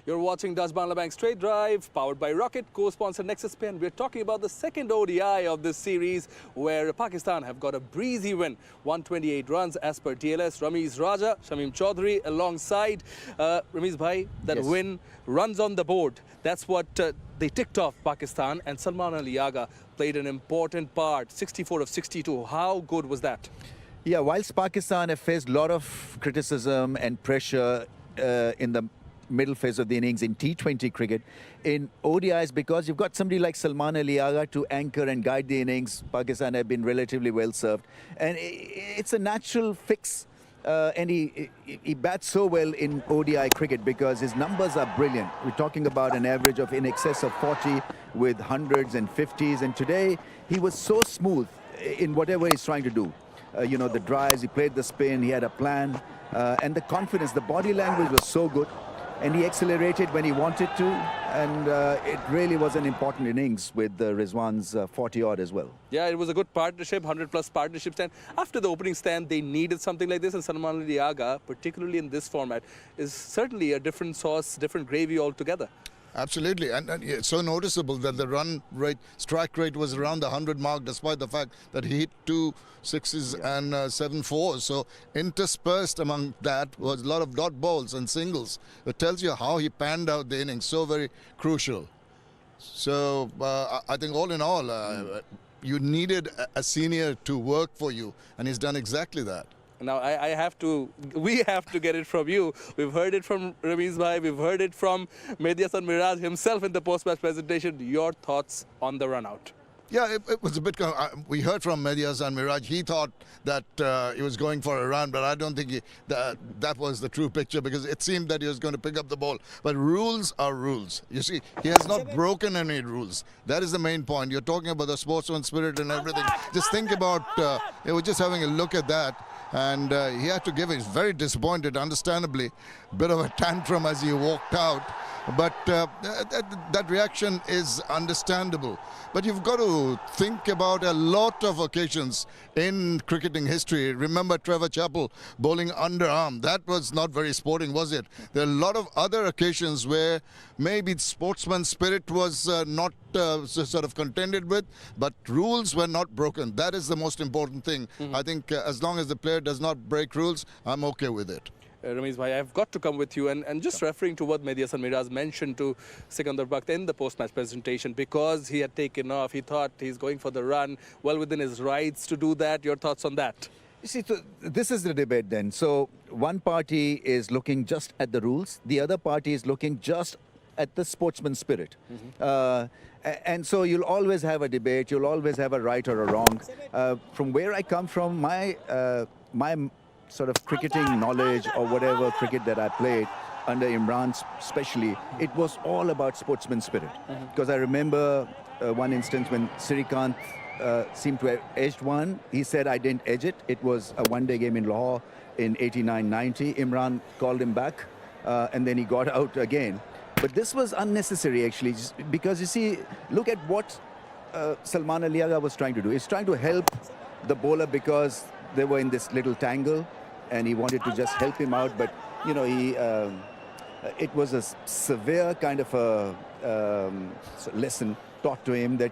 You're watching Das Bangla Bank Straight Drive, powered by Rocket, co-sponsor Nexus Pen. We're talking about the second ODI of this series, where Pakistan have got a breezy win, 128 runs as per DLS. Ramiz Raja, Shamim Chaudhary alongside. Ramiz Bhai, that win, runs on the board. That's what they ticked off Pakistan, and Salman Ali Aga played an important part, 64 of 62. How good was that? Yeah, whilst Pakistan have faced a lot of criticism and pressure in the middle phase of the innings in T20 cricket. In ODIs, because you've got somebody like Salman Ali Agha to anchor and guide the innings, Pakistan have been relatively well served. And it's a natural fix. And he bats so well in ODI cricket because his numbers are brilliant. We're talking about an average of in excess of 40 with hundreds and 50s. And today, he was so smooth in whatever he's trying to do. You know, the drives, he played the spin, he had a plan. And the confidence, the body language was so good. And he accelerated when he wanted to. And it really was an important innings with Rizwan's 40-odd as well. Yeah, it was a good partnership, 100-plus partnerships. And after the opening stand, they needed something like this. And Salman Ali Agha, particularly in this format, is certainly a different sauce, different gravy altogether. Absolutely, and it's so noticeable that the run rate, strike rate was around the 100 mark, despite the fact that he hit 2 sixes and 7 fours. So interspersed among that was a lot of dot balls and singles. It tells you how he panned out the innings, so very crucial. So I think all in all, you needed a senior to work for you, and he's done exactly that. Now, we have to get it from you. We've heard it from Ramiz Bhai, we've heard it from Maiden and Miraj himself in the post-match presentation. Your thoughts on the run-out? Yeah, it was a bit. We heard from Medias and Miraj. He thought that he was going for a run, but I don't think that was the true picture, because it seemed that he was going to pick up the ball. But rules are rules. You see, he has not broken any rules. That is the main point. You're talking about the sportsman spirit and everything. Just think about. They were just having a look at that. And he had to give it. He's very disappointed, understandably. Bit of a tantrum as he walked out. But that reaction is understandable. But you've got to think about a lot of occasions in cricketing history. Remember Trevor Chappell bowling underarm. That was not very sporting, was it? There are a lot of other occasions where maybe sportsman spirit was not sort of contended with, but rules were not broken. That is the most important thing. I think as long as the player does not break rules, I'm okay with it. Ramiz Bhai, I've got to come with you and just referring to what Medias and Miraj mentioned to Sikandar Bakht in the post-match presentation, because he had taken off, he thought he's going for the run, well within his rights to do that. Your thoughts on that? You see, so this is the debate then. So one party is looking just at the rules, the other party is looking just at the sportsman spirit. And so you'll always have a debate, you'll always have a right or a wrong. From where I come from, my sort of cricketing knowledge or whatever cricket that I played under Imran especially, it was all about sportsman spirit. Because I remember one instance when Sirikant seemed to have edged one. He said, I didn't edge it. It was a one-day game in Lahore in 89-90. Imran called him back and then he got out again. But this was unnecessary actually, because you see, look at what Salman Ali Agha was trying to do. He's trying to help the bowler because they were in this little tangle and he wanted to just help him out. But, you know, it was a severe kind of a lesson taught to him that,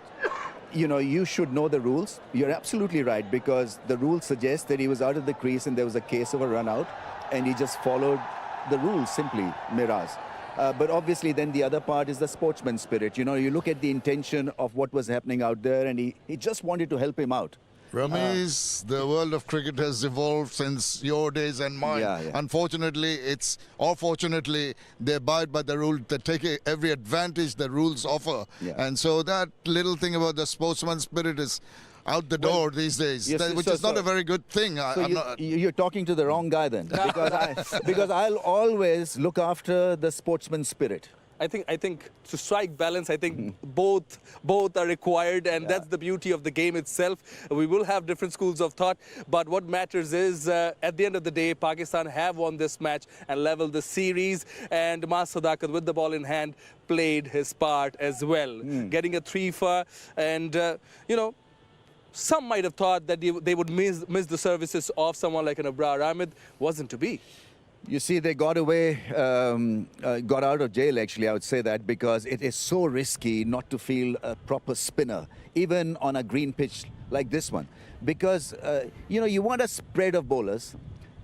you know, you should know the rules. You're absolutely right, because the rules suggest that he was out of the crease and there was a case of a run out and he just followed the rules simply, Miraj. But obviously then the other part is the sportsman spirit. You know, you look at the intention of what was happening out there and he just wanted to help him out. Ramiz, the world of cricket has evolved since your days and mine. Unfortunately, fortunately, they abide by the rule. They take every advantage the rules offer. And so that little thing about the sportsman spirit is out the door these days, which is not a very good thing. So you're talking to the wrong guy then, because I'll always look after the sportsman spirit. I think to strike balance, I think both are required, and that's the beauty of the game itself. We will have different schools of thought, but what matters is at the end of the day, Pakistan have won this match and leveled the series, and Sadaqat with the ball in hand played his part as well, getting a 3-for, and you know, some might have thought that they would miss the services of someone like an Abrar Ahmed. Wasn't to be. You see, they got away, got out of jail, actually, I would say that, because it is so risky not to feel a proper spinner, even on a green pitch like this one. Because, you know, you want a spread of bowlers,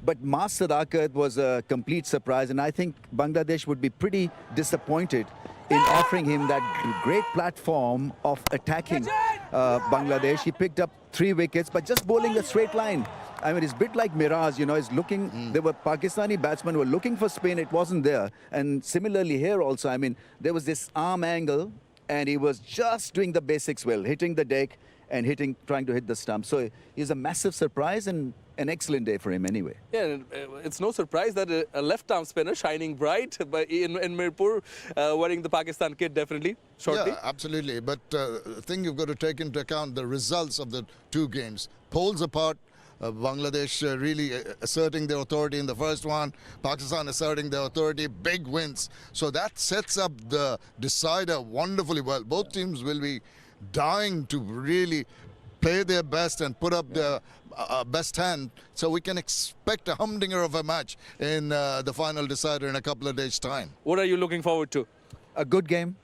but Sadaqat was a complete surprise, and I think Bangladesh would be pretty disappointed in offering him that great platform of attacking Bangladesh. He picked up 3 wickets, but just bowling a straight line. I mean, it's a bit like Mirage, you know, it's looking, there were Pakistani batsmen who were looking for spin, it wasn't there. And similarly here also, I mean, there was this arm angle and he was just doing the basics well, hitting the deck and trying to hit the stump. So he's a massive surprise and an excellent day for him anyway. Yeah, it's no surprise that a left-arm spinner shining bright in Mirpur, wearing the Pakistan kit definitely, shortly. Yeah, absolutely. But the thing you've got to take into account the results of the two games. Poles apart, Bangladesh really asserting their authority in the first one, Pakistan asserting their authority, big wins. So that sets up the decider wonderfully well. Both teams will be dying to really play their best and put up their best hand, so we can expect a humdinger of a match in the final decider in a couple of days' time. What are you looking forward to? A good game,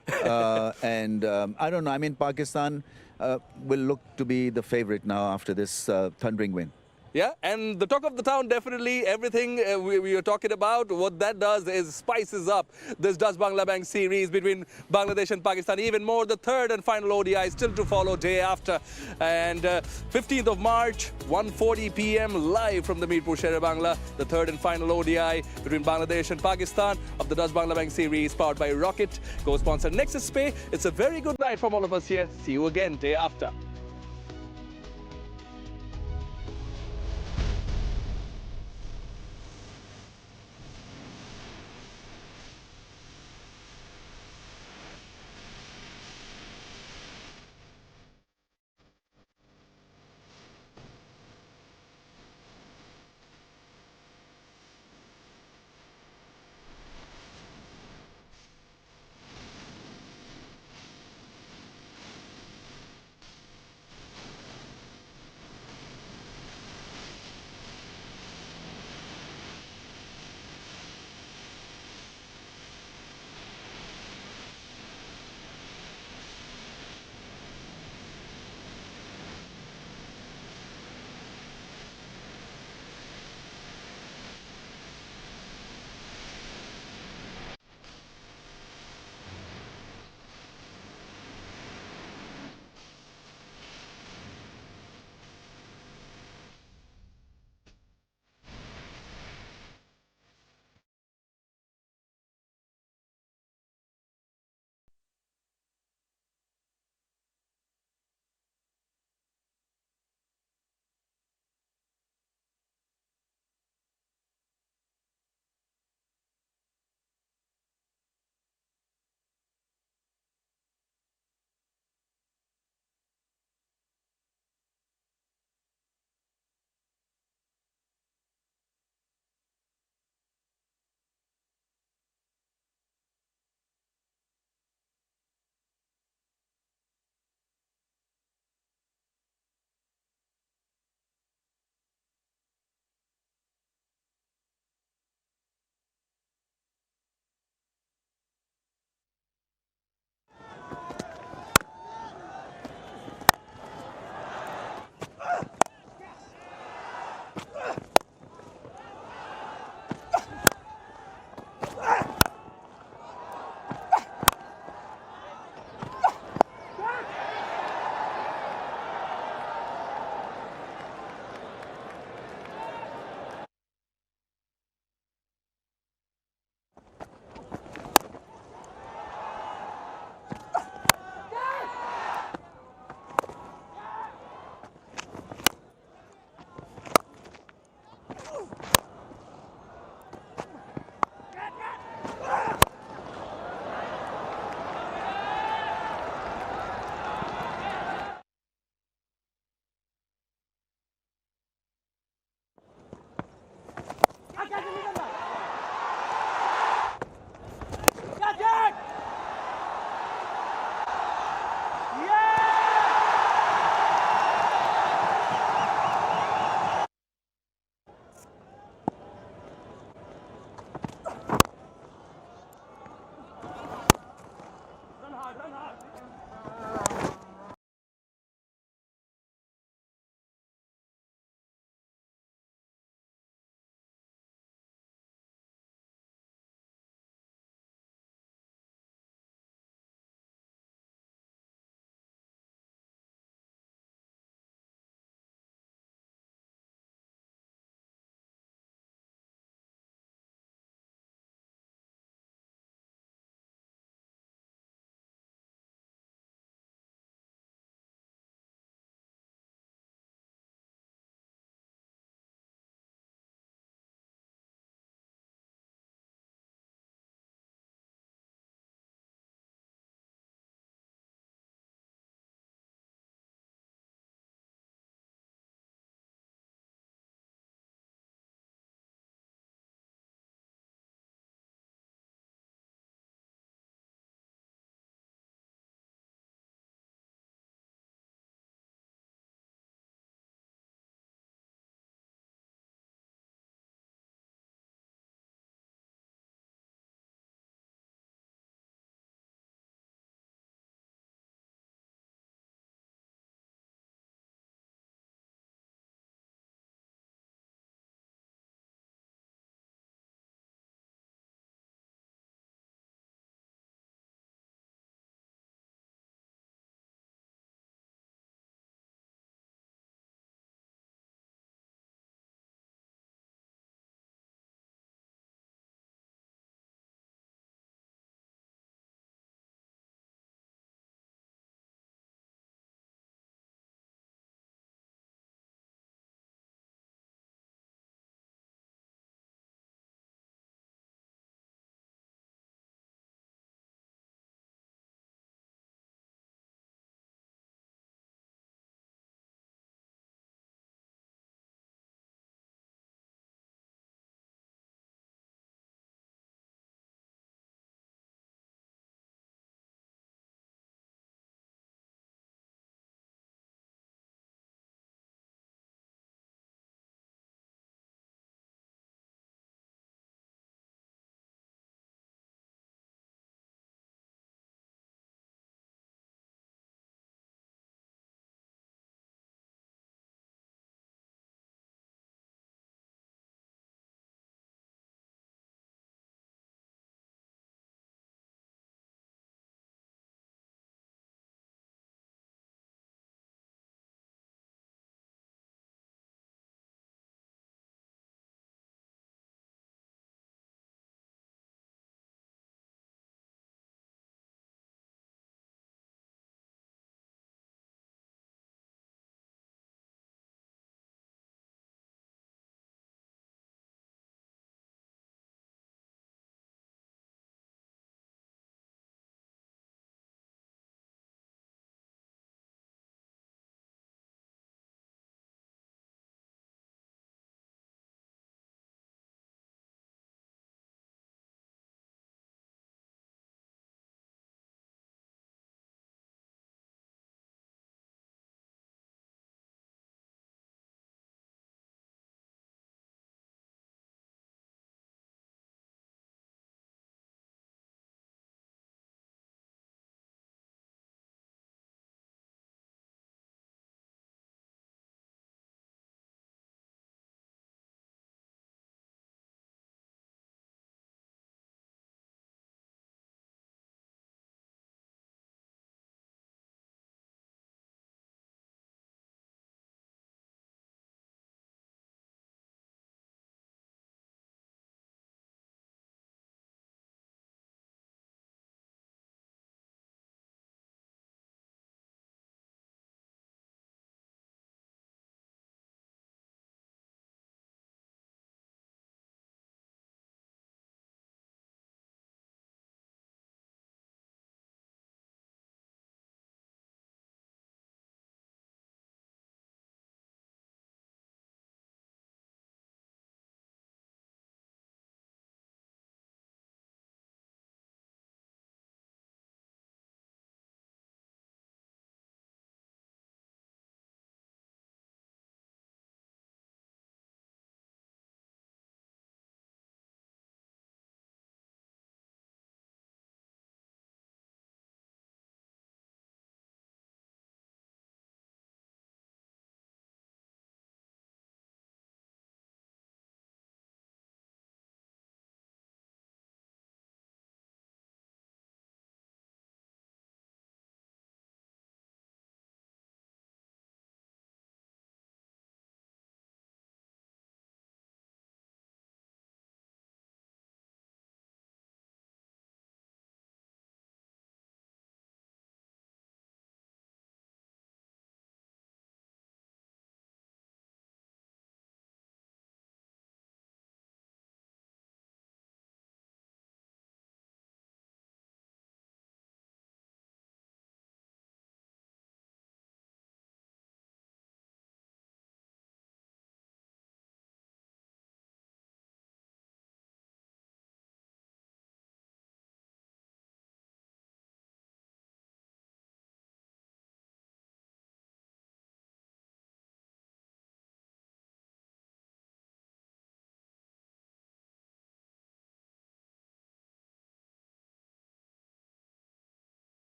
and I don't know, I mean, Pakistan will look to be the favorite now after this thundering win. Yeah, and the talk of the town, definitely everything we are talking about, what that does is spices up this Dutch Bangla Bank series between Bangladesh and Pakistan. Even more, the third and final ODI still to follow day after. And 15th of March, 1:40 p.m. live from the Mirpur Sher Bangla, the third and final ODI between Bangladesh and Pakistan of the Dutch Bangla Bank series, powered by Rocket, co-sponsor Nexus Pay. It's a very good night from all of us here. See you again day after.